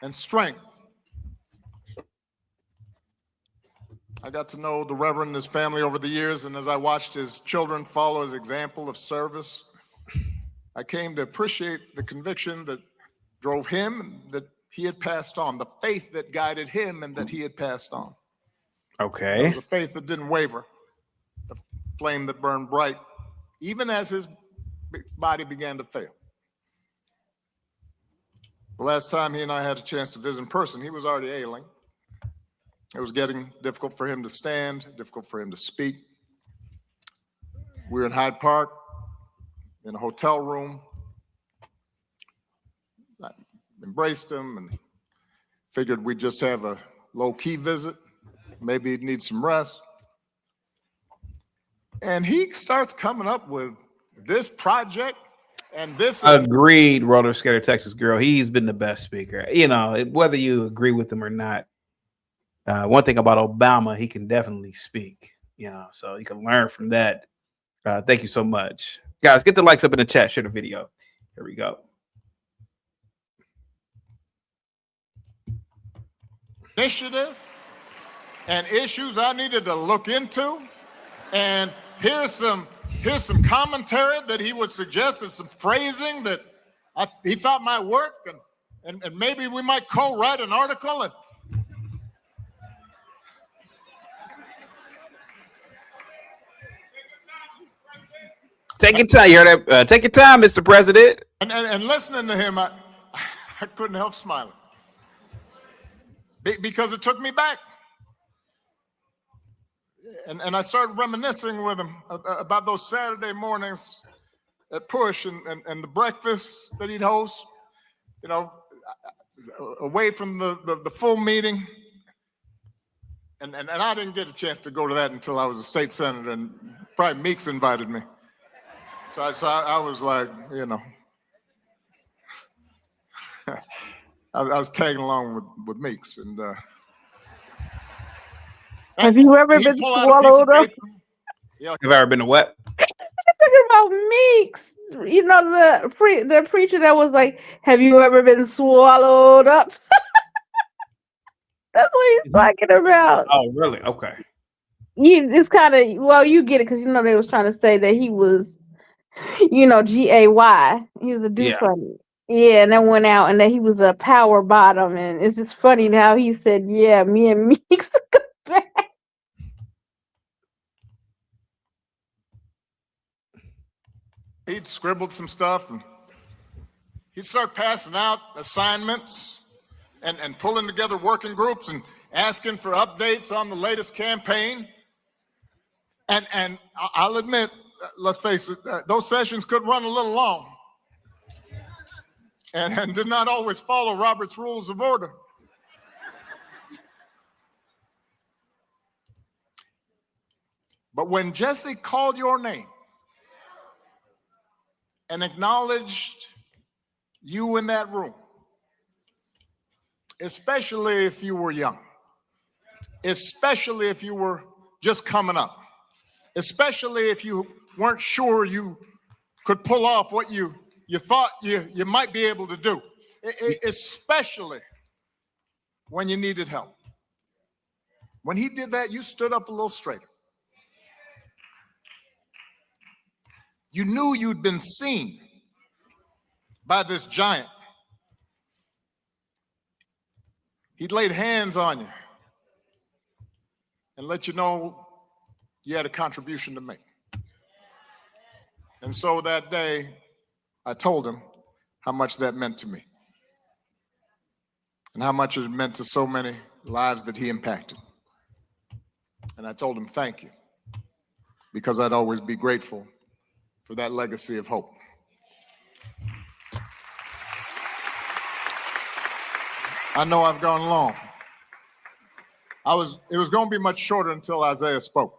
and strength. I got to know the Reverend and his family over the years, and as I watched his children follow his example of service, I came to appreciate the conviction that drove him, that he had passed on, the faith that guided him and that he had passed on. Okay. It was a faith that didn't waver, a flame that burned bright, even as his body began to fail. The last time he and I had a chance to visit in person, he was already ailing. It was getting difficult for him to stand, difficult for him to speak. We were in Hyde Park, in a hotel room. I embraced him and figured we'd just have a low-key visit. Maybe he'd need some rest. And he starts coming up with this project and this. Agreed, Roller Skater Texas Girl. He's been the best speaker. Whether you agree with him or not, one thing about Obama, he can definitely speak, so you can learn from that. Thank you so much. Guys, get the likes up in the chat, share the video. Here we go. Initiative and issues I needed to look into, and here's some commentary that he would suggest, and some phrasing that he thought might work, and maybe we might co-write an article. And take your time. You heard that? Take your time, Mr. President. And listening to him, I couldn't help smiling. Because it took me back. And I started reminiscing with him about those Saturday mornings at Push and the breakfast that he'd host, away from the full meeting. And I didn't get a chance to go to that until I was a state senator, and probably Meeks invited me. So I was like, I was tagging along with Meeks, and have you ever been swallowed up? Have I ever been to what? talking about Meeks. You know, the preacher that was like, "Have you ever been swallowed up?" That's what he's talking about. Oh, really? Okay. It's kind of, well, you get it because you know they was trying to say that he was, you know, GAY. He was a do Yeah. funny. Yeah, and then went out and that he was a power bottom, and it's just funny how he said, "Yeah, me and Meeks." He'd scribbled some stuff and he'd start passing out assignments and pulling together working groups and asking for updates on the latest campaign. And I'll admit, let's face it, those sessions could run a little long and did not always follow Robert's Rules of Order. But when Jesse called your name and acknowledged you in that room, especially if you were young, especially if you were just coming up, especially if you weren't sure you could pull off what you thought you might be able to do, especially when you needed help. When he did that, you stood up a little straighter. You knew you'd been seen by this giant. He'd laid hands on you and let you know you had a contribution to make. And so that day, I told him how much that meant to me and how much it meant to so many lives that he impacted. And I told him, thank you, because I'd always be grateful for that legacy of hope. I know I've gone long. It was going to be much shorter until Isaiah spoke.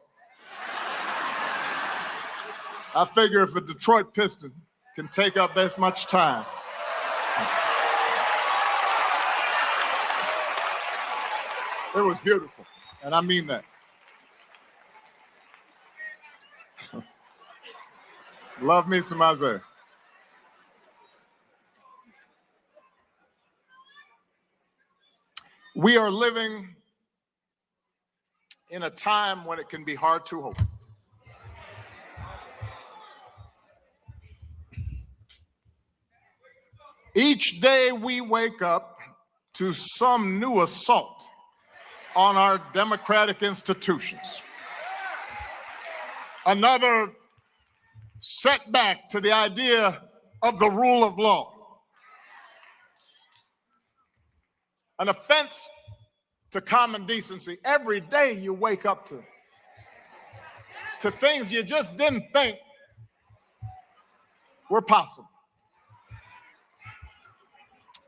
I figure if a Detroit Piston can take up this much time, it was beautiful, and I mean that. Love me some Isaiah. We are living in a time when it can be hard to hope. Each day we wake up to some new assault on our democratic institutions. Another setback to the idea of the rule of law. An offense to common decency. Every day you wake up to things you just didn't think were possible.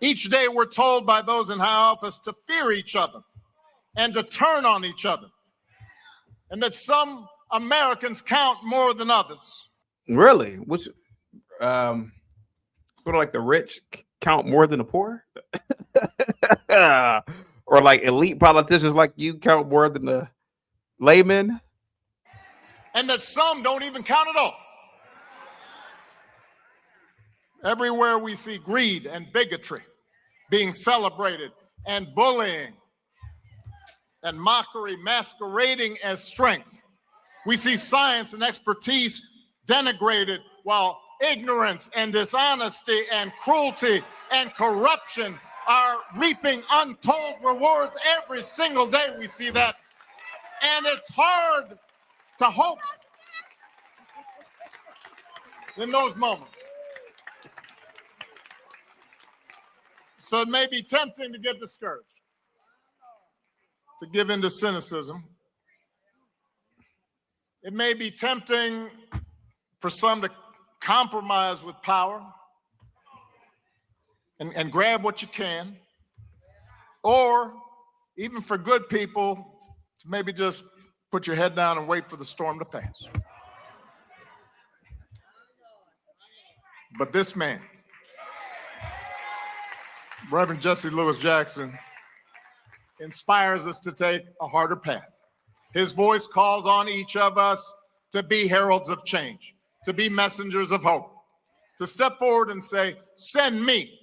Each day we're told by those in high office to fear each other and to turn on each other, and that some Americans count more than others. Really? Which sort of like the rich count more than the poor? Or like elite politicians like you count more than the laymen? And that some don't even count at all. Everywhere we see greed and bigotry being celebrated, and bullying and mockery masquerading as strength. We see science and expertise denigrated, while ignorance and dishonesty and cruelty and corruption are reaping untold rewards. Every single day we see that. And it's hard to hope in those moments. So it may be tempting to get discouraged, to give in to cynicism. It may be tempting for some to compromise with power and grab what you can, or even for good people to maybe just put your head down and wait for the storm to pass. But this man, Reverend Jesse Lewis Jackson, inspires us to take a harder path. His voice calls on each of us to be heralds of change. to be messengers of hope, to step forward and say, send me.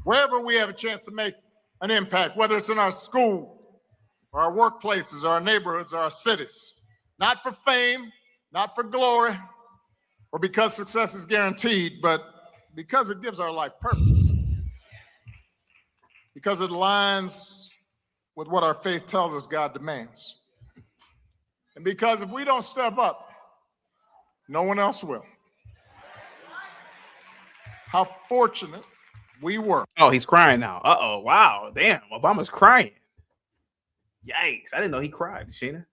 Wherever we have a chance to make an impact, whether it's in our school, or our workplaces, or our neighborhoods, or our cities, not for fame, not for glory, or because success is guaranteed, but because it gives our life purpose, because it aligns with what our faith tells us God demands, and because if we don't step up, no one else will. How fortunate we were. Oh, he's crying now. Uh-oh. Wow. Damn. Obama's crying. Yikes. I didn't know he cried, Sheena.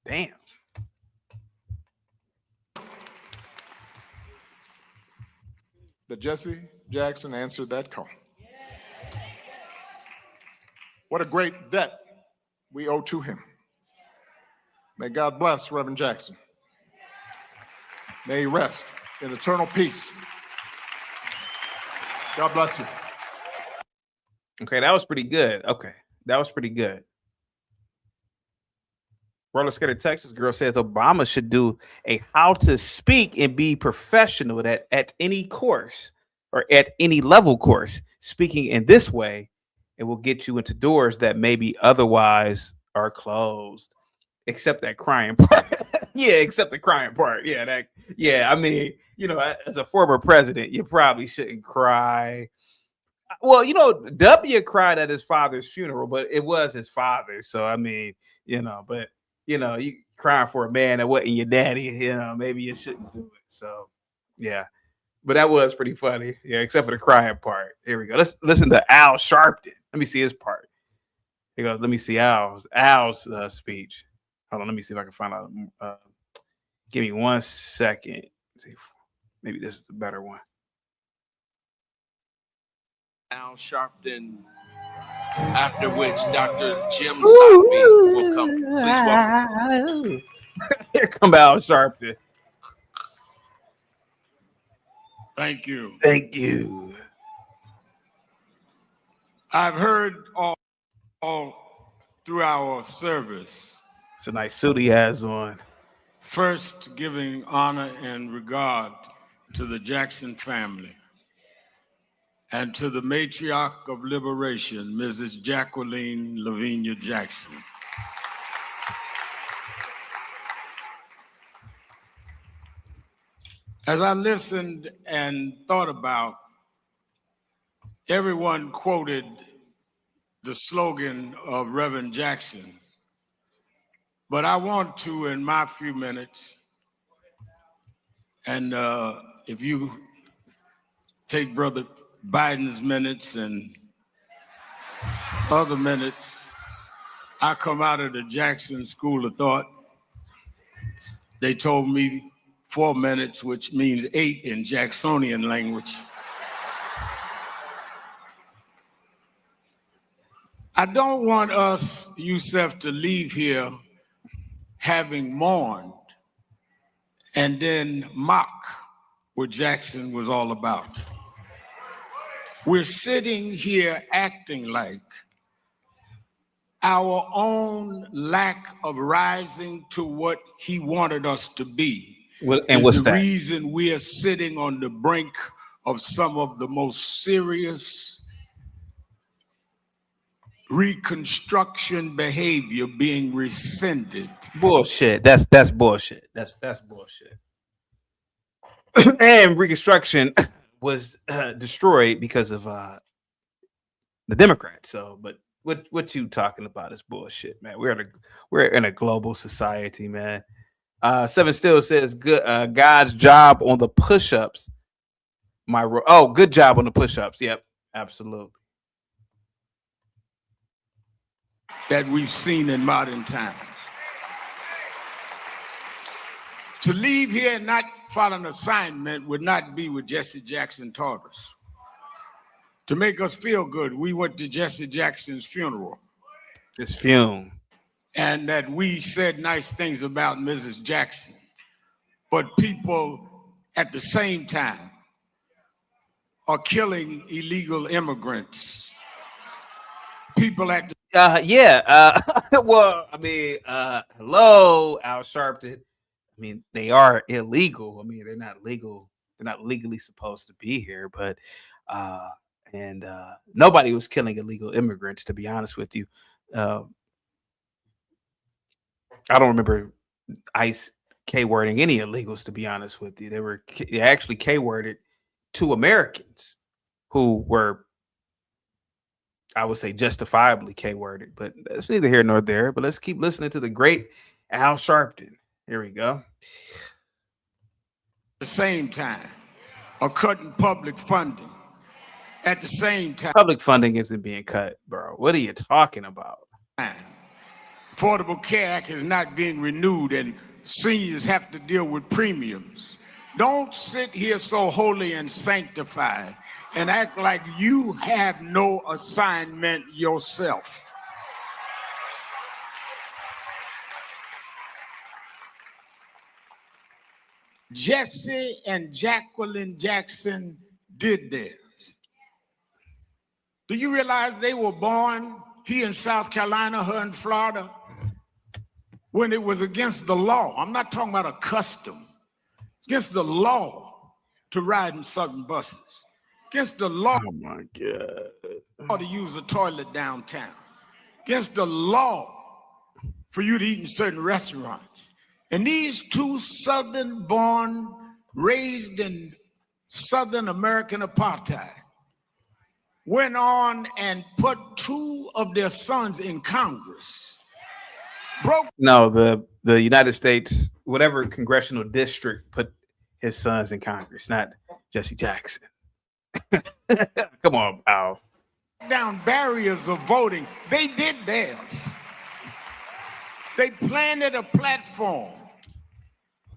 Damn. That Jesse Jackson answered that call. What a great debt we owe to him. May God bless Reverend Jackson. May he rest in eternal peace. God bless you. Okay, that was pretty good. Okay, that was pretty good. Roller Skater Texas girl says Obama should do a how to speak and be professional at any course or at any level course. Speaking in this way, it will get you into doors that maybe otherwise are closed. Except that crying part. Yeah, except the crying part. Yeah, I mean, you know, as a former president, you probably shouldn't cry. Well, you know, W cried at his father's funeral, but it was his father. So, I mean, you know, but, you know, you crying for a man that wasn't your daddy, you know, maybe you shouldn't do it. So, yeah, but that was pretty funny. Yeah, except for the crying part. Here we go. Let's listen to Al Sharpton. Let me see his part. Here goes. Let me see Al's speech. Hold on. Let me see if I can find out. Give me 1 second. Let's see, maybe this is a better one. Al Sharpton, after which Dr. Jim Sockby will come. Please welcome. Here come Al Sharpton. Thank you. Thank you. I've heard all through our service. It's a nice suit he has on. First, giving honor and regard to the Jackson family and to the matriarch of liberation, Mrs. Jacqueline Lavinia Jackson. As I listened and thought about, everyone quoted the slogan of Reverend Jackson, but I want to, in my few minutes, and if you take Brother Biden's minutes and other minutes, I come out of the Jackson School of Thought. They told me 4 minutes, which means 8 in Jacksonian language. I don't want us, Yusef, to leave here having mourned and then mock what Jackson was all about. We're sitting here acting like our own lack of rising to what he wanted us to be what's the that? reason we are sitting on the brink of some of the most serious Reconstruction behavior being rescinded. Bullshit. That's bullshit. That's bullshit. And Reconstruction was destroyed because of the Democrats. So, but what you talking about is bullshit, man. We're in a global society, man. Seven Still says good God's job on the push-ups. Good job on the push-ups. Yep, absolutely. That we've seen in modern times. To leave here and not follow an assignment would not be what Jesse Jackson taught us. To make us feel good, we went to Jesse Jackson's funeral. It's fume. And that we said nice things about Mrs. Jackson. But people at the same time are killing illegal immigrants. People at the Well, I mean, hello, Al Sharpton. I mean, they are illegal. I mean, they're not legal. They're not legally supposed to be here, but and nobody was killing illegal immigrants, to be honest with you. Uh, I don't remember ICE K-wording any illegals, to be honest with you. They actually K-worded 2 Americans who were, I would say, justifiably K-worded, but that's neither here nor there. But let's keep listening to the great Al Sharpton. Here we go. At the same time, or cutting public funding. At the same time, Public funding isn't being cut, bro. What are you talking about? Affordable Care Act is not being renewed and seniors have to deal with premiums. Don't sit here so holy and sanctified and act like you have no assignment yourself. Jesse and Jacqueline Jackson did this. Do you realize they were born here in South Carolina, her in Florida, when it was against the law? I'm not talking about a custom. It's against the law to ride in Southern buses. Against the law. Oh my God. To use a toilet downtown. Against the law for you to eat in certain restaurants. And these 2 Southern-born, raised in Southern American apartheid, went on and put 2 of their sons in Congress. No, the United States, whatever congressional district put his sons in Congress, not Jesse Jackson. Come on, Al. Down barriers of voting. They did theirs. They planted a platform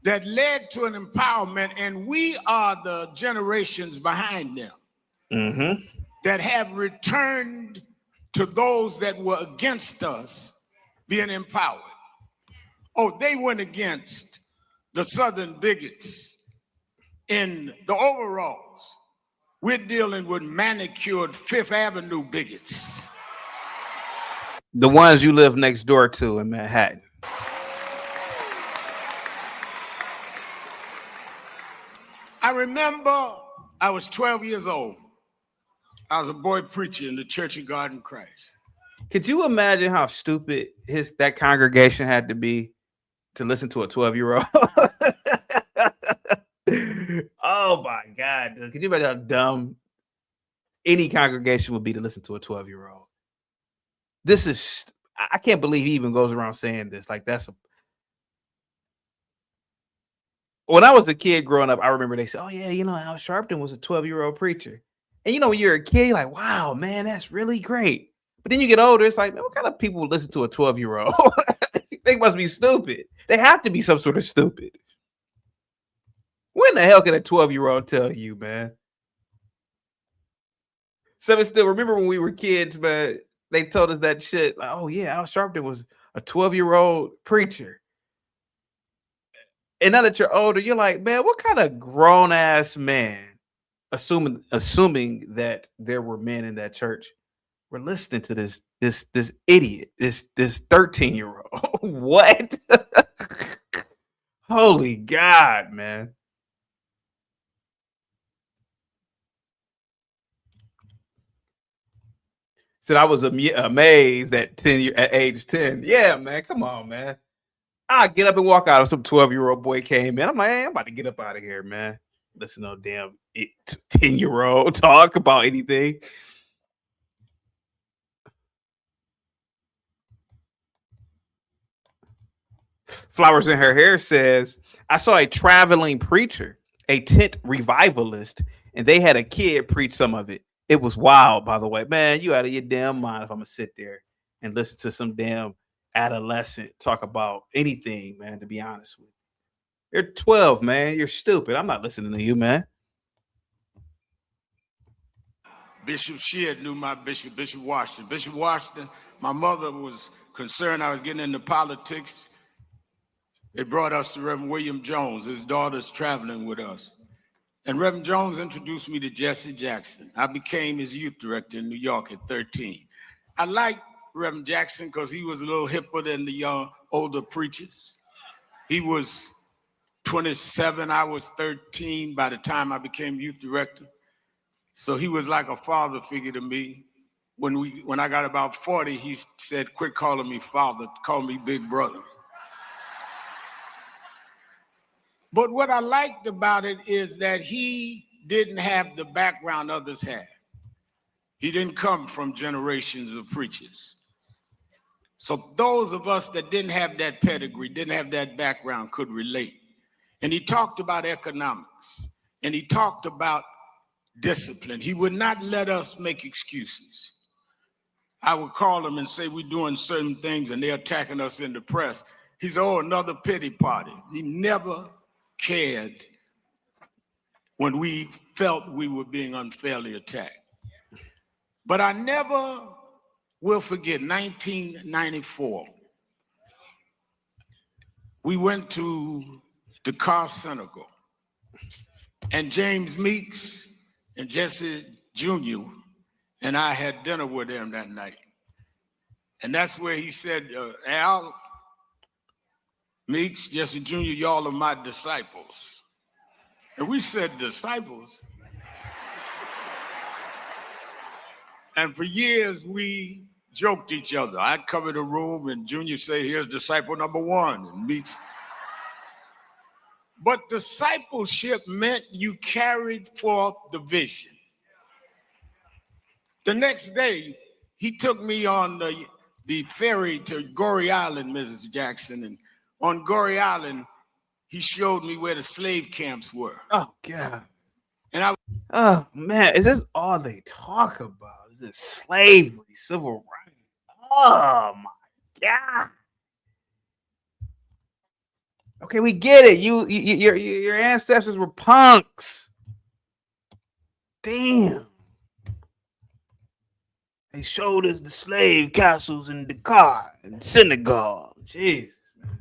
that led to an empowerment, and we are the generations behind them that have returned to those that were against us being empowered. Oh, they went against the Southern bigots in the overalls. We're dealing with manicured Fifth Avenue bigots. The ones you live next door to in Manhattan. I remember I was 12 years old. I was a boy preacher in the Church of God in Christ. Could you imagine how stupid that congregation had to be to listen to a 12-year-old? Oh my God, dude. Could you imagine how dumb any congregation would be to listen to a 12-year-old? This is, I can't believe he even goes around saying this. Like, when I was a kid growing up, I remember they said, oh yeah, Al Sharpton was a 12-year-old preacher. And when you're a kid, you're like, wow, man, that's really great. But then you get older, it's like, man, what kind of people would listen to a 12-year-old? They must be stupid. They have to be some sort of stupid. When the hell can a 12-year-old tell you, man? So still, remember when we were kids, man, they told us that shit. Like, oh yeah, Al Sharpton was a 12-year-old preacher. And now that you're older, you're like, man, what kind of grown-ass man, assuming that there were men in that church, were listening to this idiot, this 13-year-old? What? Holy God, man. Said I was amazed at age 10. Yeah, man, come on, man. I get up and walk out. If some 12-year-old boy came in, I'm like, hey, I'm about to get up out of here, man. Listen to no damn 10-year-old talk about anything. Flowers in Her Hair says, I saw a traveling preacher, a tent revivalist, and they had a kid preach some of it. It was wild, by the way. Man, you out of your damn mind if I'm going to sit there and listen to some damn adolescent talk about anything, man, to be honest with you. You're 12, man. You're stupid. I'm not listening to you, man. Bishop Sheard knew my bishop, Bishop Washington. Bishop Washington, my mother was concerned I was getting into politics. They brought us to Reverend William Jones. His daughter's traveling with us. And Reverend Jones introduced me to Jesse Jackson. I became his youth director in New York at 13. I liked Reverend Jackson because he was a little hipper than the older preachers. He was 27, I was 13 by the time I became youth director. So he was like a father figure to me. When I got about 40, he said, quit calling me father, call me big brother. But what I liked about it is that he didn't have the background others had. He didn't come from generations of preachers. So those of us that didn't have that pedigree, didn't have that background, could relate. And he talked about economics, and he talked about discipline. He would not let us make excuses. I would call him and say, we're doing certain things and they're attacking us in the press. He said, oh, another pity party. He never cared when we felt we were being unfairly attacked. But I never will forget 1994. We went to Dakar, Senegal, and James Meeks and Jesse Jr. and I had dinner with him that night. And that's where he said, Al, Meeks, Jesse Jr., y'all are my disciples. And we said, disciples? And for years, we joked each other. I'd come in the room and Junior say, here's disciple number one, and Meeks. But discipleship meant you carried forth the vision. The next day, he took me on the ferry to Goree Island, Mrs. Jackson. And on Goree Island, he showed me where the slave camps were. Oh, God. And oh, man, is this all they talk about? Is this slavery, civil rights? Oh, my God. Okay, we get it. Your ancestors were punks. Damn. They showed us the slave castles in Dakar and Senegal. Jesus, man.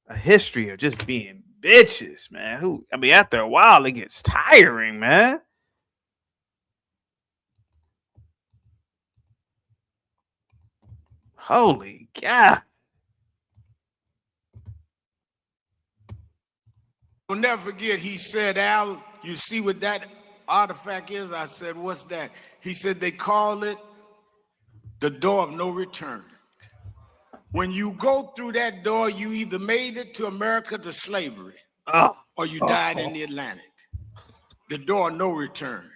A history of just being bitches, man. After a while, it gets tiring, man. Holy God. I'll never forget, he said, Al, you see what that artifact is? I said, what's that? He said, they call it the door of no return. When you go through that door, you either made it to America to slavery, or you died in the Atlantic. The door of no return.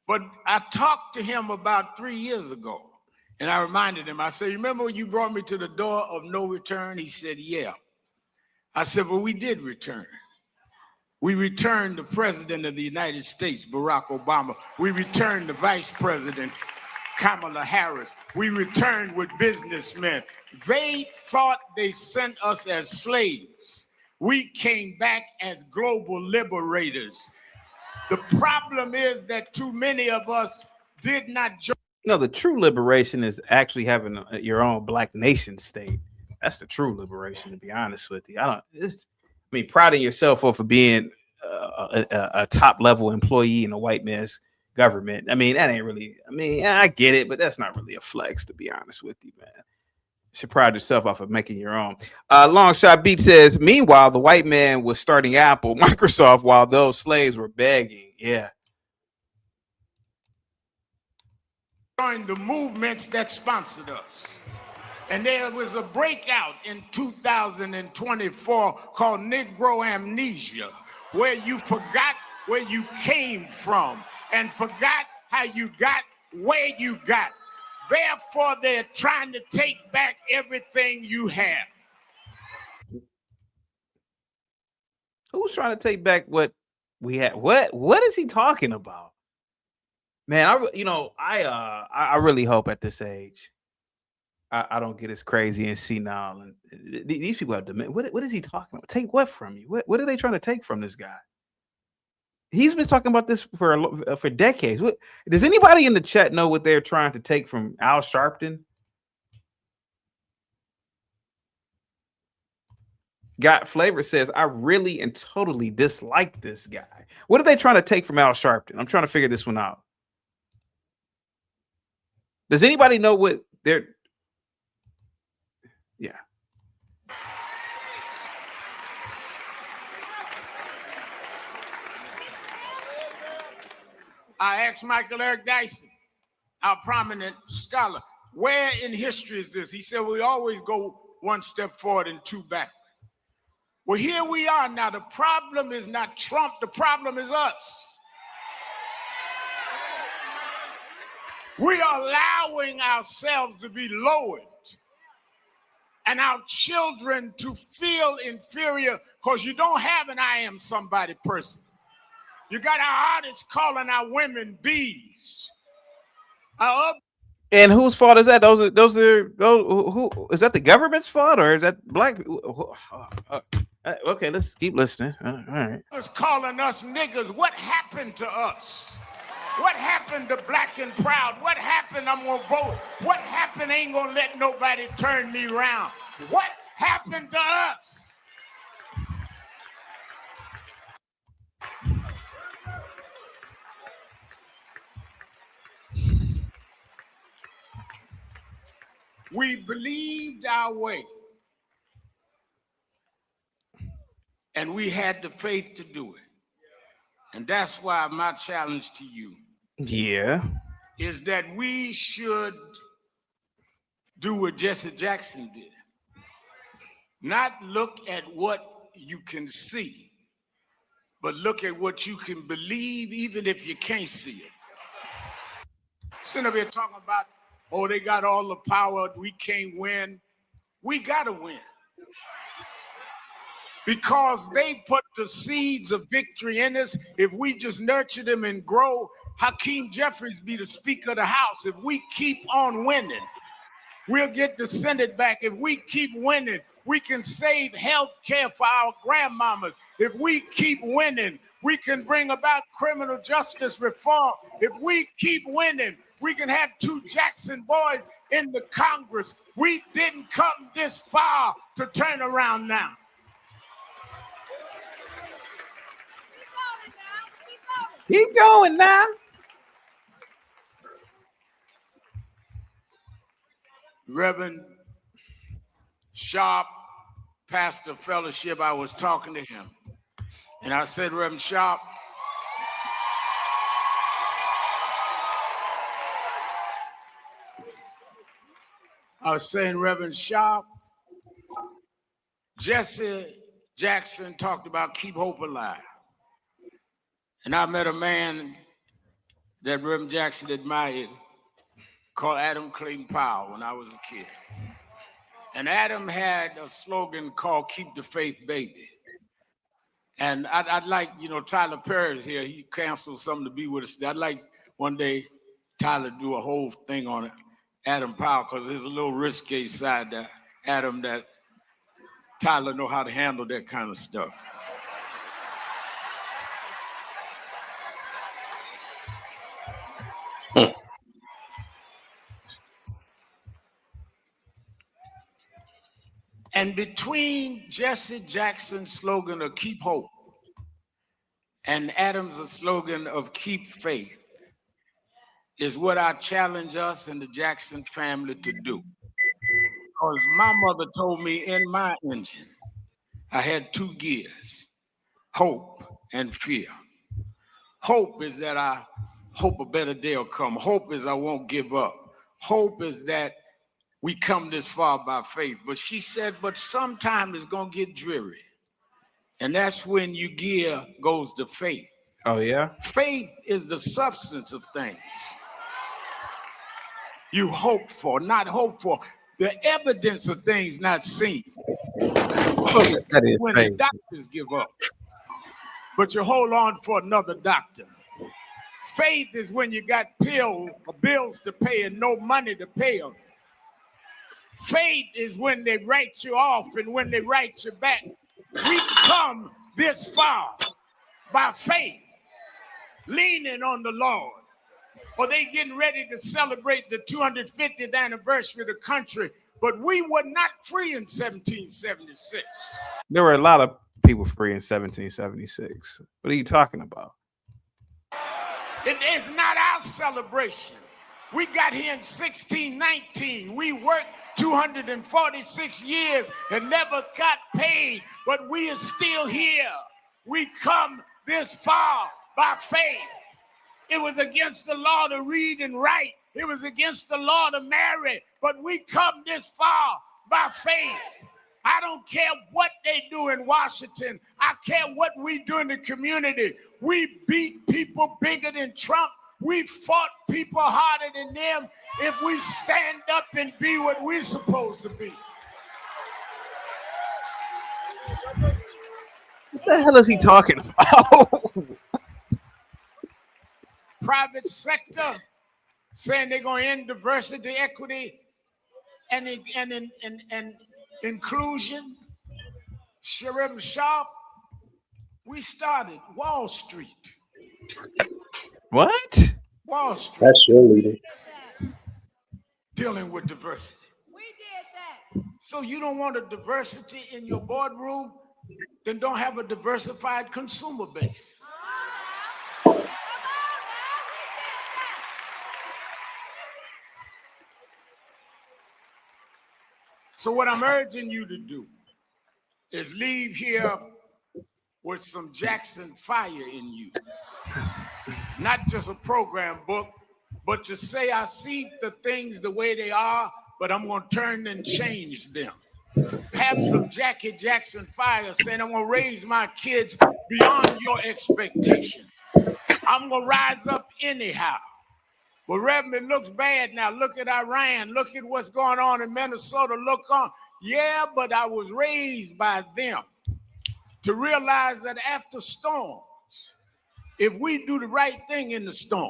But I talked to him about 3 years ago, and I reminded him, I said, remember when you brought me to the door of no return? He said, yeah. I said, well, we did return. We returned the president of the United States, Barack Obama. We returned the vice president, Kamala Harris. We returned with businessmen. They thought they sent us as slaves. We came back as global liberators. The problem is that too many of us did not join. No, the true liberation is actually having your own black nation state. That's the true liberation, to be honest with you. Priding yourself for being a top level employee in a white man's government. That ain't really, I get it, but that's not really a flex, to be honest with you, man. You should pride yourself off of making your own. Long Shot Beat says, meanwhile, the white man was starting Apple, Microsoft, while those slaves were begging. Yeah. Joined the movements that sponsored us. And there was a breakout in 2024 called Negro Amnesia, where you forgot where you came from and forgot how you got where you got. Therefore, they're trying to take back everything you have. Who's trying to take back what we had? What is he talking about? Man, I really hope at this age I don't get as crazy and senile. And these people have dementia. What is he talking about? Take what from you? What are they trying to take from this guy? He's been talking about this for decades. Does anybody in the chat know what they're trying to take from Al Sharpton? Got Flavor says, I really and totally dislike this guy. What are they trying to take from Al Sharpton? I'm trying to figure this one out. Does anybody know what they're... Yeah. I asked Michael Eric Dyson, our prominent scholar, where in history is this? He said, we always go one step forward and two back. Well, here we are now. The problem is not Trump. The problem is us. We are allowing ourselves to be lowered and our children to feel inferior because you don't have an I am somebody person. You got our artists calling our women bees. And whose fault is that? Those who is that the government's fault or is that black people? Okay, let's keep listening. All right. It's calling us niggas. What happened to us? What happened to black and proud? What happened? I'm gonna vote. What happened? Ain't gonna let nobody turn me around. What happened to us? We believed our way. And we had the faith to do it. And that's why my challenge to you is that we should do what Jesse Jackson did. Not look at what you can see, but look at what you can believe even if you can't see it. Sitting up here talking about, oh, they got all the power, we can't win. We gotta win. Because they put the seeds of victory in us. If we just nurture them and grow, Hakeem Jeffries be the Speaker of the House. If we keep on winning, we'll get the Senate back. If we keep winning, we can save health care for our grandmamas. If we keep winning, we can bring about criminal justice reform. If we keep winning, we can have 2 Jackson boys in the Congress. We didn't come this far to turn around now. Keep going now. Reverend Sharp, pastor fellowship, I was talking to him. And I said, Reverend Sharp, I was saying, Reverend Sharp, Jesse Jackson talked about keep hope alive. And I met a man that Reverend Jackson admired called Adam Clayton Powell when I was a kid. And Adam had a slogan called Keep the Faith, Baby. And I'd like, Tyler Perry's here. He canceled something to be with us. I'd like one day Tyler to do a whole thing on it, Adam Powell, because there's a little risque side to Adam that Tyler know how to handle that kind of stuff. And between Jesse Jackson's slogan of keep hope and Adam's slogan of keep faith is what I challenge us and the Jackson family to do. Because my mother told me in my engine, I had 2 gears, hope and fear. Hope is that I hope a better day will come. Hope is I won't give up. Hope is that we come this far by faith. But she said, but sometimes it's going to get dreary. And that's when your gear goes to faith. Oh, yeah? Faith is the substance of things you hope for, not hope for. The evidence of things not seen. That is when faith. the doctors give up, but you hold on for another doctor. Faith is when you got bills to pay and no money to pay them. Faith is when they write you off and when they write you back. We come this far by faith, leaning on the Lord. Or they getting ready to celebrate the 250th anniversary of the country, but we were not free in 1776. There were a lot of people free in 1776. What are you talking about? It is not our celebration. We got here in 1619. We worked 246 years and never got paid, but we are still here. We come this far by faith. It was against the law to read and write. It was against the law to marry. But we come this far by faith. I don't care what they do in Washington. I care what we do in the community. We beat people bigger than Trump. We fought people harder than them if we stand up and be what we're supposed to be. What the hell is he talking about? Private sector saying they're going to end diversity, equity, and inclusion. Sharif Sharp, we started Wall Street. What? Wall Street. That's your leader. Dealing with diversity. We did that. So you don't want a diversity in your boardroom, then don't have a diversified consumer base. So what I'm urging you to do is leave here with some Jackson fire in you. Not just a program book, but to say, I see the things the way they are, but I'm going to turn and change them. Have some Jackie Jackson fire saying, I'm going to raise my kids beyond your expectation. I'm going to rise up anyhow. But Reverend, it looks bad now. Look at Iran. Look at what's going on in Minnesota. Look on. Yeah, but I was raised by them to realize that after storms, if we do the right thing in the storm,